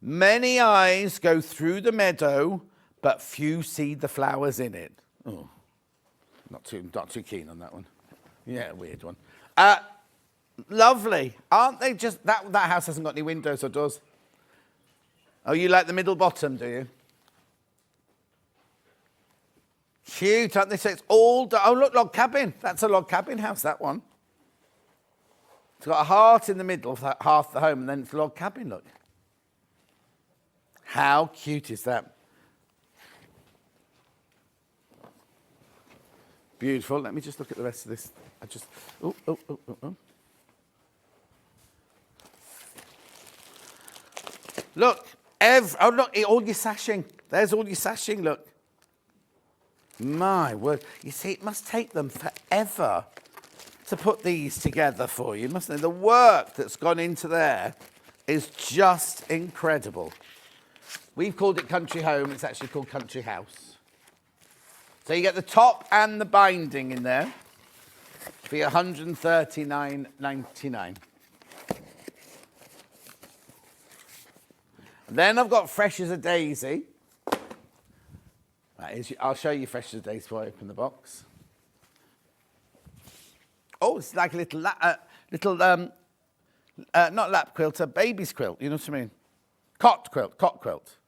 Many eyes go through the meadow, but few see the flowers in it. Oh, not too keen on that one. Yeah, weird one. Lovely. Aren't they just... That house hasn't got any windows or doors. Oh, you like the middle bottom, do you? Cute, aren't they? So it's all... Oh, look, log cabin. That's a log cabin house, that one. It's got a heart in the middle, half the home, and then it's a log cabin, look. How cute is that? Beautiful. Let me just look at the rest of this. Oh. Look, look, all your sashing. There's all your sashing, look. My word. You see, it must take them forever to put these together for you, mustn't it? The work that's gone into there is just incredible. We've called it Country Home. It's actually called Country House. So you get the top and the binding in there for your $139.99. Then I've got Fresh as a Daisy. That is, I'll show you Fresh as a Daisy before I open the box. Oh, it's like a little, not lap quilt, a baby's quilt. You know what I mean? Cot quilt,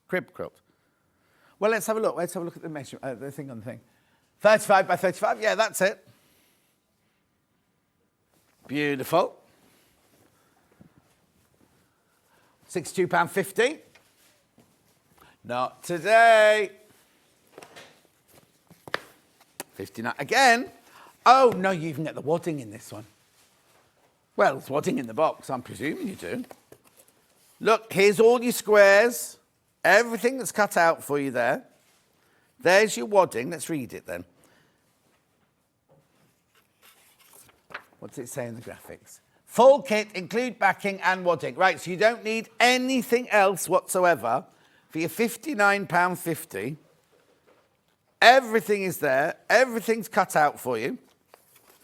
crib quilt. Well, let's have a look. Let's have a look at the measurement, the thing on the thing. 35 by 35. Yeah, that's it. Beautiful. £62.50. Not today. 59 again. Oh, no, you even get the wadding in this one. Well, it's wadding in the box, I'm presuming you do. Look, here's all your squares. Everything that's cut out for you there. There's your wadding. Let's read it then. What's it say in the graphics? Full kit, include backing and wadding. Right, so you don't need anything else whatsoever for your £59.50. Everything is there. Everything's cut out for you.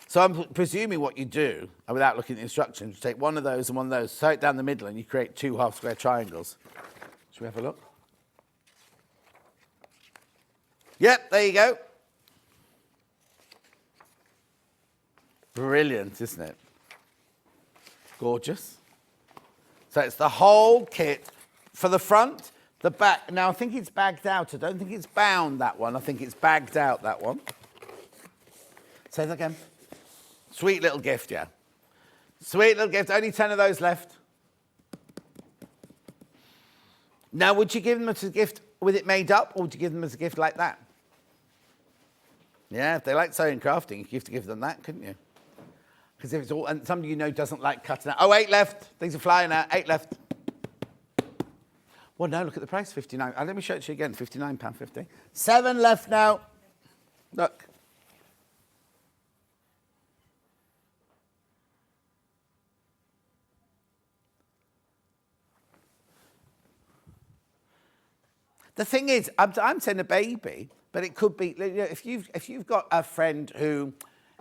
So I'm presuming what you do, without looking at the instructions, you take one of those and one of those, sew it down the middle, and you create 2 half-square triangles. Should we have a look? Yep, there you go. Brilliant, isn't it? Gorgeous. So it's the whole kit for the front, the back. Now, I think it's bagged out. I don't think it's bound, that one. I think it's bagged out, that one. Say that again. Sweet little gift, yeah. Sweet little gift. Only 10 of those left. Now, would you give them as a gift with it made up, or would you give them as a gift like that? Yeah, if they like sewing and crafting, you have to give them that, couldn't you? Because if it's all, and somebody you know doesn't like cutting out. Oh, 8 left. These are flying out. 8 left. Well, no, look at the price, 59. Let me show it to you again, £59.50. 7 left now. Look. The thing is, I'm saying a baby, but it could be, you know, if you've got a friend who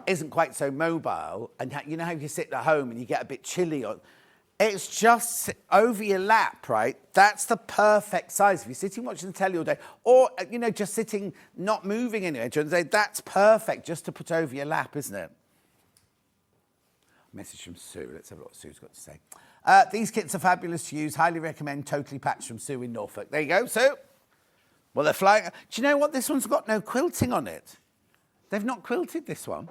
isn't quite so mobile, and you know how you sit at home and you get a bit chilly, it's just over your lap, right? That's the perfect size. If you're sitting watching the telly all day, or, you know, just sitting, not moving anywhere during the day, that's perfect just to put over your lap, isn't it? Message from Sue. Let's have a look what Sue's got to say. These kits are fabulous to use. Highly recommend. Totally patched from Sue in Norfolk. There you go, Sue. Well, they're flying. Do you know what? This one's got no quilting on it. They've not quilted this one.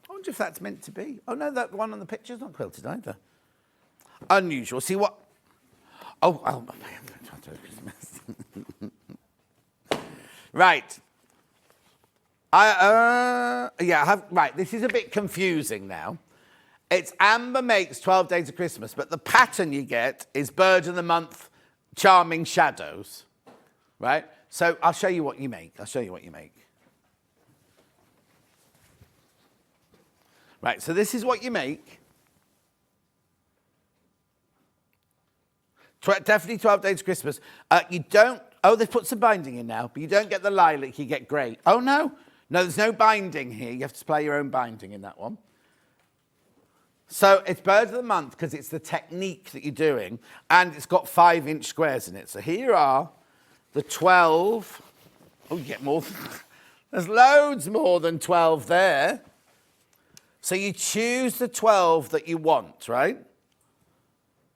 I wonder if that's meant to be. Oh, no, that one on the picture's not quilted either. Unusual. See what? Oh, right. Right, this is a bit confusing now. It's Amber Makes 12 Days of Christmas, but the pattern you get is Bird of the Month, Charming Shadows, right? So I'll show you what you make. Right, so this is what you make. Definitely 12 Days of Christmas. You don't, they've put some binding in now, but you don't get the lilac, you get grey. Oh, no. No, there's no binding here. You have to supply your own binding in that one. So it's Bird of the Month because it's the technique that you're doing, and it's got 5-inch squares in it. So here are the 12. Oh, you get more. There's loads more than 12 there. So you choose the 12 that you want, right?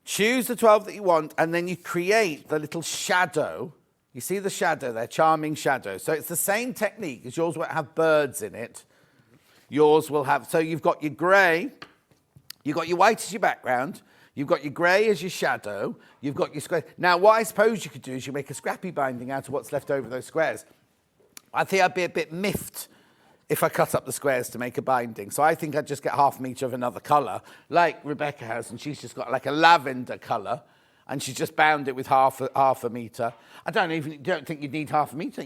Choose the 12 that you want, and then you create the little shadow. You see the shadow there, Charming Shadow. So it's the same technique, as yours won't have birds in it. Yours will have, so you've got your grey, you've got your white as your background, you've got your grey as your shadow, you've got your square. Now, what I suppose you could do is you make a scrappy binding out of what's left over those squares. I think I'd be a bit miffed if I cut up the squares to make a binding. So I think I'd just get half a metre of another colour, like Rebecca has, and she's just got like a lavender colour, and she's just bound it with half a metre. I don't think you'd need half a metre. I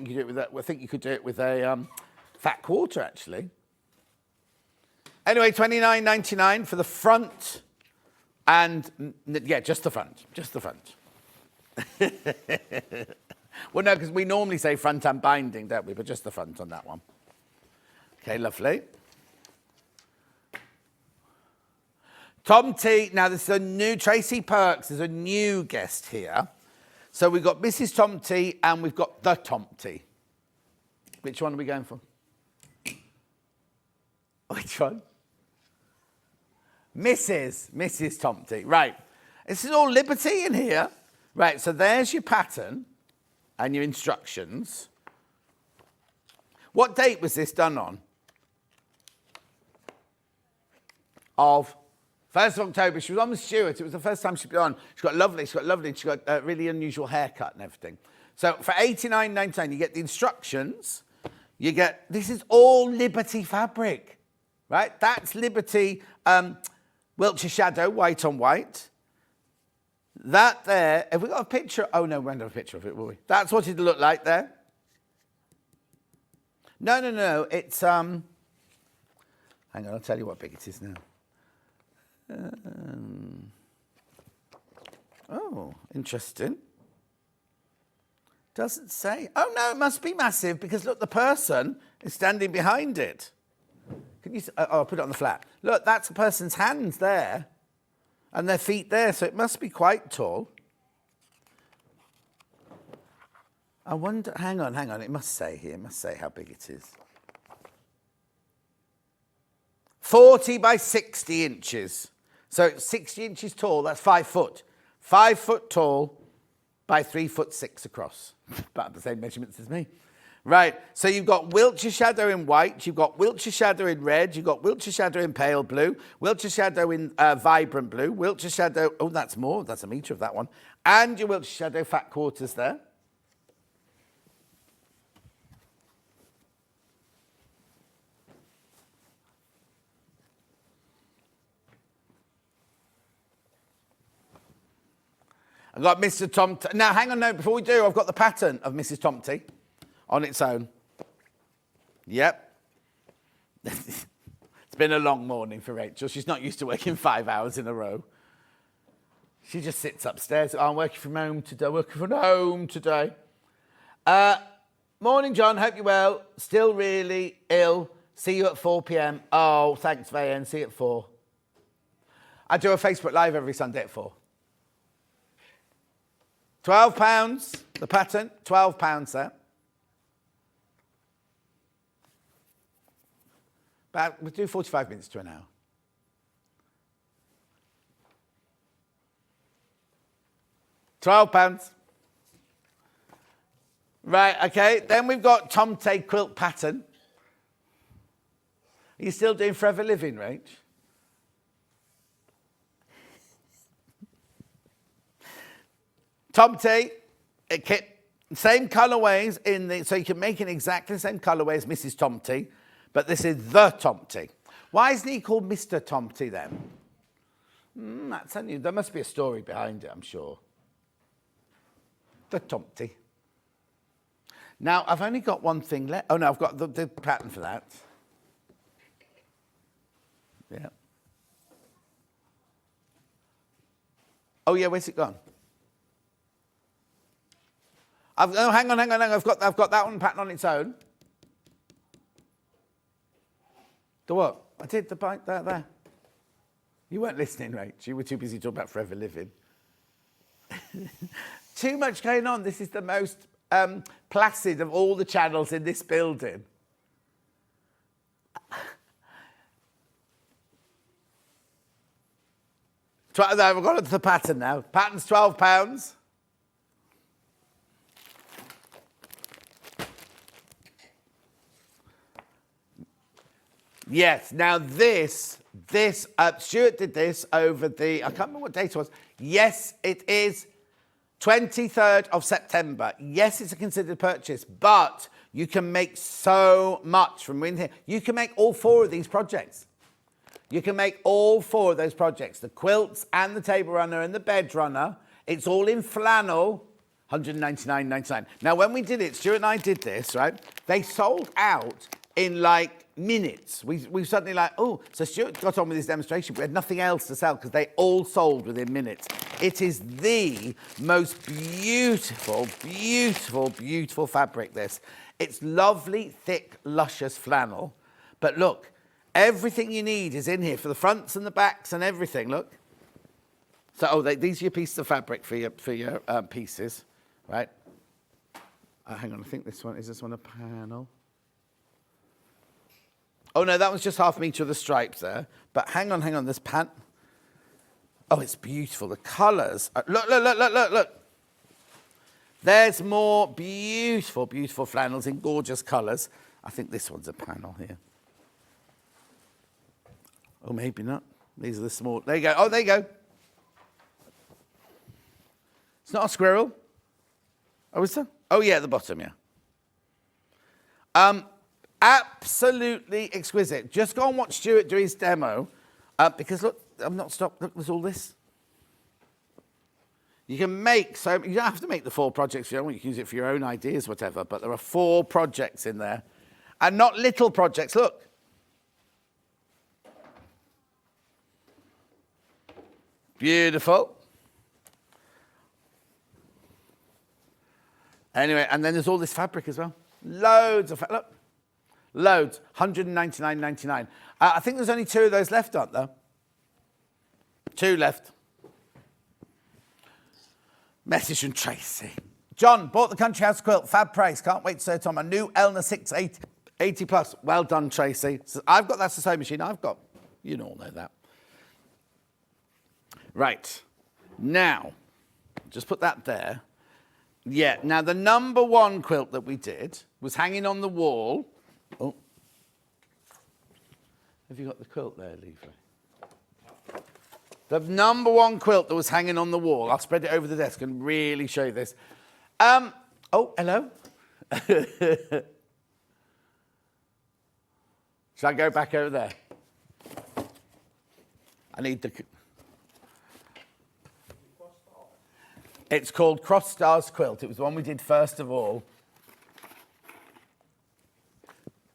think you could do it with a fat quarter, actually. Anyway, $29.99 for the front, and yeah, just the front. Well, no, because we normally say front and binding, don't we? But just the front on that one. Okay, lovely. Tom T. Now, this is a new, Tracy Perks is a new guest here. So we've got Mrs. Tom T and we've got the Tom T. Which one are we going for? Which one? Mrs. Tom T. Right. This is all Liberty in here. Right, so there's your pattern and your instructions. What date was this done on? Of 1st of October. She was on with Stuart. It was the first time she'd been on. She got lovely. She got a really unusual haircut and everything. So for $89.99, you get the instructions. You get, this is all Liberty fabric, right? That's Liberty Wiltshire Shadow, white on white. That there, have we got a picture? Oh, no, we won't have a picture of it, will we? That's what it'd look like there. No. It's, hang on, I'll tell you what big it is now. Oh, interesting. Doesn't say. Oh, no, it must be massive because, look, the person is standing behind it. Can you see? Oh, I'll put it on the flat. Look, that's the person's hands there and their feet there, so it must be quite tall. I wonder, hang on. It must say here. It must say how big it is. 40 by 60 inches. So it's 60 inches tall, that's 5 foot. 5 foot tall by 3'6" across. About the same measurements as me. Right, so you've got Wiltshire Shadow in white, you've got Wiltshire Shadow in red, you've got Wiltshire Shadow in pale blue, Wiltshire Shadow in vibrant blue, Wiltshire Shadow, oh, that's more, that's a metre of that one, and your Wiltshire Shadow fat quarters there. I've got Mr. Tomty. Now, hang on, no, before we do, I've got the pattern of Mrs. Tomty on its own. Yep. It's been a long morning for Rachel. She's not used to working 5 hours in a row. She just sits upstairs. I'm working from home today. Morning, John. Hope you're well. Still really ill. See you at 4 p.m. Oh, thanks, Vayen. See you at 4. I do a Facebook Live every Sunday at 4. £12, the pattern, £12 there. But we'll do 45 minutes to an hour. £12. Right, okay. Then we've got Tomty quilt pattern. Are you still doing Forever Living, Rach? Tomty, same colourways in the, so you can make it exactly the same colourway as Mrs. Tomty, but this is the Tomty. Why isn't he called Mr. Tomty then? That's unusual. There must be a story behind it, I'm sure. The Tomty. Now, I've only got one thing left. Oh, no, I've got the pattern for that. Yeah. Oh, yeah, where's it gone? Oh, hang on. I've got that one pattern on its own. The what? I did the bike there. You weren't listening, Rach. You were too busy talking about Forever Living. Too much going on. This is the most placid of all the channels in this building. I've got onto the pattern now. Pattern's £12. Yes, now this, Stuart did this over the, I can't remember what date it was. Yes, it is 23rd of September. Yes, it's a considered purchase, but you can make so much from in here. You can make all 4 of these projects. You can make all 4 of those projects, the quilts and the table runner and the bed runner. It's all in flannel, £199.99. Now, when we did it, Stuart and I did this, right? They sold out in like minutes. We suddenly like, oh, so Stuart got on with his demonstration. We had nothing else to sell because they all sold within minutes. It is the most beautiful, beautiful, beautiful fabric, this. It's lovely, thick, luscious flannel. But look, everything you need is in here for the fronts and the backs and everything, look. So, these are your pieces of fabric for your pieces, right? Hang on, I think this one, is this one a panel? Oh, no, that was just half a metre of the stripes there. But hang on, this pant. Oh, it's beautiful. The colours. Look. There's more beautiful, beautiful flannels in gorgeous colours. I think this one's a panel here. Oh, maybe not. These are the small. There you go. Oh, there you go. It's not a squirrel. Oh, is there? Oh, yeah, at the bottom, yeah. Absolutely exquisite. Just go and watch Stuart do his demo. Because look, I'm not stopped. Look, there's all this. You can make so you don't have to make the 4 projects for your own. You can use it for your own ideas, whatever. But there are 4 projects in there, and not little projects. Look. Beautiful. Anyway, and then there's all this fabric as well. Loads of look. Loads, £199.99. I think there's only 2 of those left, aren't there? 2 left. Message from Tracy. John, bought the Country House quilt, fab price. Can't wait to sew it on my new Elna 680 plus. Well done, Tracy. So I've got that sewing machine. I've got You all know that. Right. Now, just put that there. Yeah, now the number one quilt that we did was hanging on the wall. Oh. Have you got the quilt there, Levi? The number one quilt that was hanging on the wall. I'll spread it over the desk and really show you this. Oh, hello. Shall I go back over there? I need the... It's called Cross Stars Quilt. It was the one we did first of all.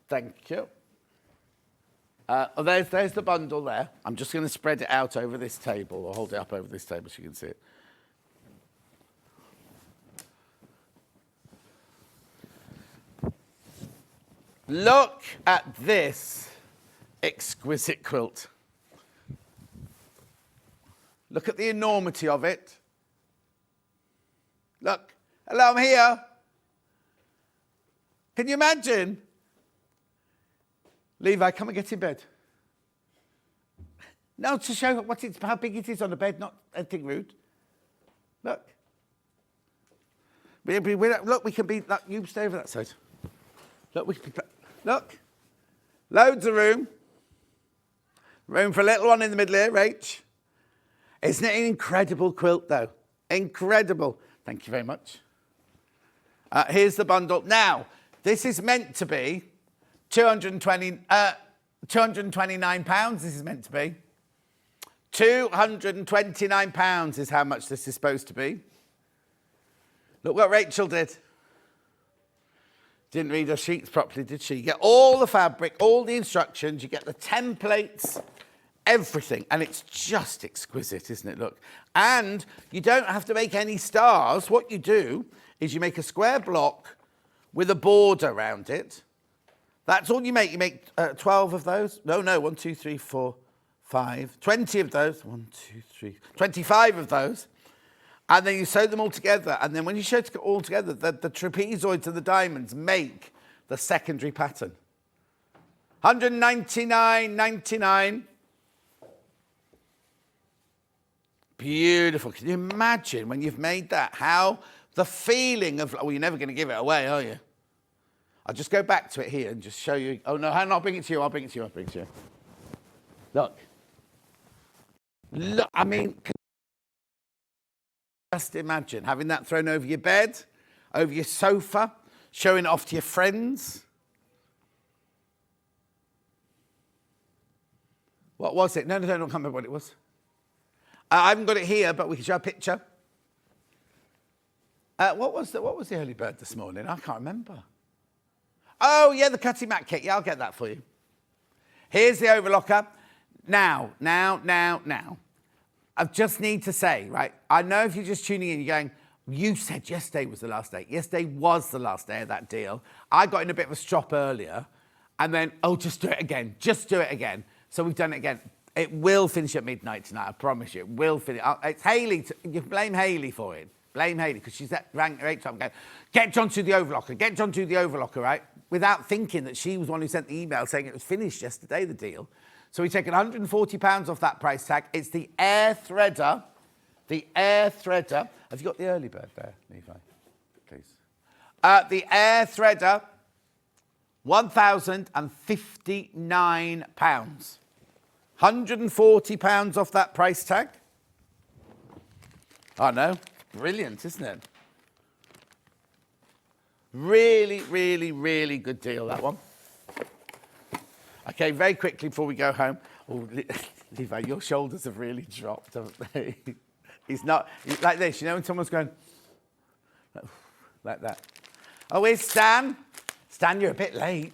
Thank you. There's the bundle there. I'm just going to spread it out over this table, or hold it up over this table so you can see it. Look at this exquisite quilt. Look at the enormity of it. Look. Hello, I'm here. Can you imagine? Levi, come and get in bed. No, to show how big it is on the bed, not anything rude. Look. Look, we can be... Look, you stay over that side. Look, we can be... Look. Loads of room. Room for a little one in the middle here, Rach. Isn't it an incredible quilt, though? Incredible. Thank you very much. Here's the bundle. Now, this is meant to be £229. This is meant to be. £229 is how much this is supposed to be. Look what Rachel did. Didn't read her sheets properly, did she? You get all the fabric, all the instructions, you get the templates, everything. And it's just exquisite, isn't it? Look. And you don't have to make any stars. What you do is you make a square block with a border around it. That's all you make. You make 12 of those. No, 1, 2, 3, 4, 5. 20 of those. 1, 2, 3. 25 of those. And then you sew them all together. And then when you sew it all together, the trapezoids and the diamonds make the secondary pattern. £199.99. Beautiful. Can you imagine when you've made that? How the feeling of... Well, you're never going to give it away, are you? I'll just go back to it here and just show you... Oh, no, hang on, I'll bring it to you. I'll bring it to you. Look. Look, I mean... Just imagine having that thrown over your bed, over your sofa, showing it off to your friends. What was it? No, I can't remember what it was. I haven't got it here, but we can show a picture. What was the early bird this morning? I can't remember. Oh, yeah, the cutting mat kit. Yeah, I'll get that for you. Here's the overlocker. Now. I just need to say, right, I know if you're just tuning in, you're going, you said yesterday was the last day. Yesterday was the last day of that deal. I got in a bit of a strop earlier, and then, just do it again. Just do it again. So we've done it again. It will finish at midnight tonight, I promise you. It will finish. It's Hayley. You blame Hayley for it. Blame Hayley, because she's rang Rachel up going, get John to the overlocker, right? Without thinking that she was the one who sent the email saying it was finished yesterday, the deal. So we take £140 off that price tag. It's the Air Threader. The Air Threader. Have you got the early bird there, Levi? Please. The Air Threader, £1,059. £140 off that price tag. I know. Brilliant, isn't it? Really, really, really good deal, that one. Okay, very quickly before we go home. Oh, Levi, your shoulders have really dropped, haven't they? He's like this, you know, when someone's going like that. Oh, here's Stan. Stan, you're a bit late.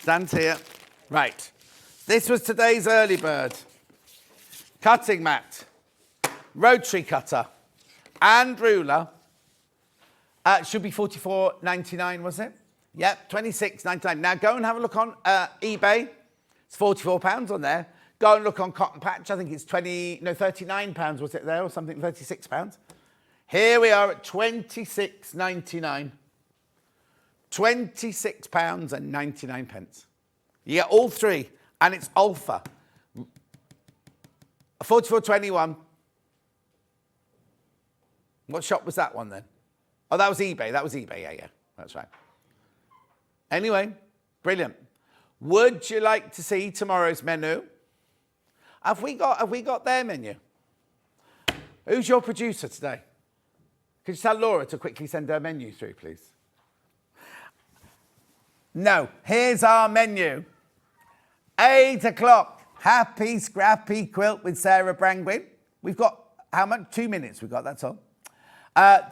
Stan's here. Right. This was today's early bird. Cutting mat, rotary cutter, and ruler. Should be $44.99, was it? Yep, $26.99. Now go and have a look on eBay. It's £44 on there. Go and look on Cotton Patch. I think it's £39 was it there or something? £36. Here we are at £26.99. £26.99. You get all three. And it's Alpha. 44.21. What shop was that one then? Oh, that was eBay. Yeah. That's right. Anyway, brilliant. Would you like to see tomorrow's menu? Have we got their menu? Who's your producer today? Could you tell Laura to quickly send her menu through, please? No. Here's our menu. 8 o'clock. Happy Scrappy Quilt with Sarah Brangwyn. We've got, how much? 2 minutes we've got, that's all.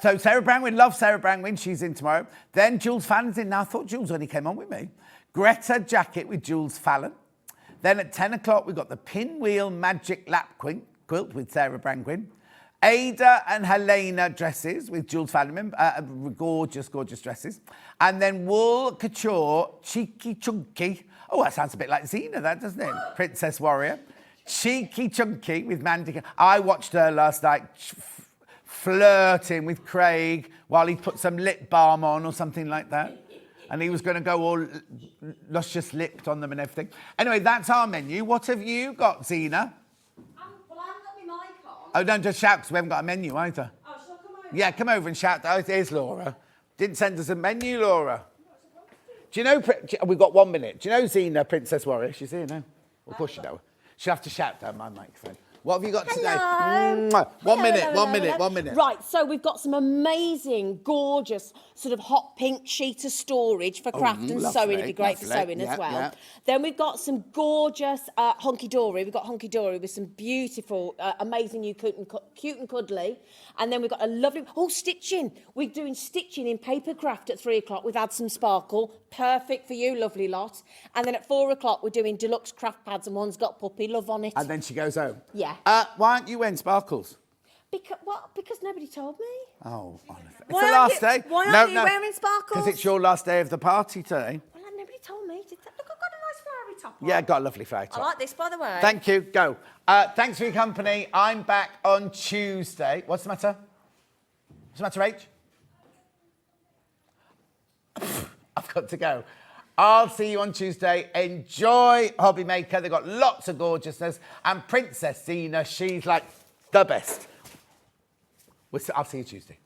So Sarah Brangwyn, love Sarah Brangwyn. She's in tomorrow. Then Jules Fallon's in. Now, I thought Jules only came on with me. Greta Jacket with Jules Fallon. Then at 10 o'clock, we've got the Pinwheel Magic Lap Quilt with Sarah Brangwyn. Ada and Helena dresses with Jules Fallon. Gorgeous, gorgeous dresses. And then Wool Couture, Cheeky Chunky. Oh, that sounds a bit like Xena, that, doesn't it? Princess Warrior. Cheeky Chunky with Mandy. I watched her last night flirting with Craig while he put some lip balm on or something like that. And he was going to go all luscious lipped on them and everything. Anyway, that's our menu. What have you got, Xena? Well, I haven't got my mic on. Oh, don't just shout because we haven't got a menu either. Oh, shall I come over? Yeah, come over and shout. Oh, there's Laura. Didn't send us a menu, Laura. Do you know, we've got 1 minute. Do you know Xena, Princess Warrior? She's here now. Of course you know. She'll have to shout down my microphone. What have you got today? Hello. One minute. Right, so we've got some amazing, gorgeous, sort of hot pink sheet of storage for craft and sewing. It'd be great for sewing as well. Yeah. Then we've got some gorgeous honky-dory. We've got honky-dory with some beautiful, amazing new cute and cuddly. And then we've got a lovely, stitching. We're doing stitching in paper craft at 3 o'clock. We've had some sparkle. Perfect for you, lovely lot. And then at 4 o'clock, we're doing deluxe craft pads and one's got puppy love on it. And then she goes home. Yeah. Why aren't you wearing sparkles? Because nobody told me. Oh, honestly. It's the last day. Why aren't you wearing sparkles? Because it's your last day of the party today. Well, nobody told me. Look, I've got a nice flowery top on. Yeah, got a lovely flowery top. I like this, by the way. Thank you. Go. Thanks for your company. I'm back on Tuesday. What's the matter? What's the matter, Rach? I've got to go. I'll see you on Tuesday. Enjoy Hobby Maker. They've got lots of gorgeousness. And Princess Xena, she's like the best. I'll see you Tuesday.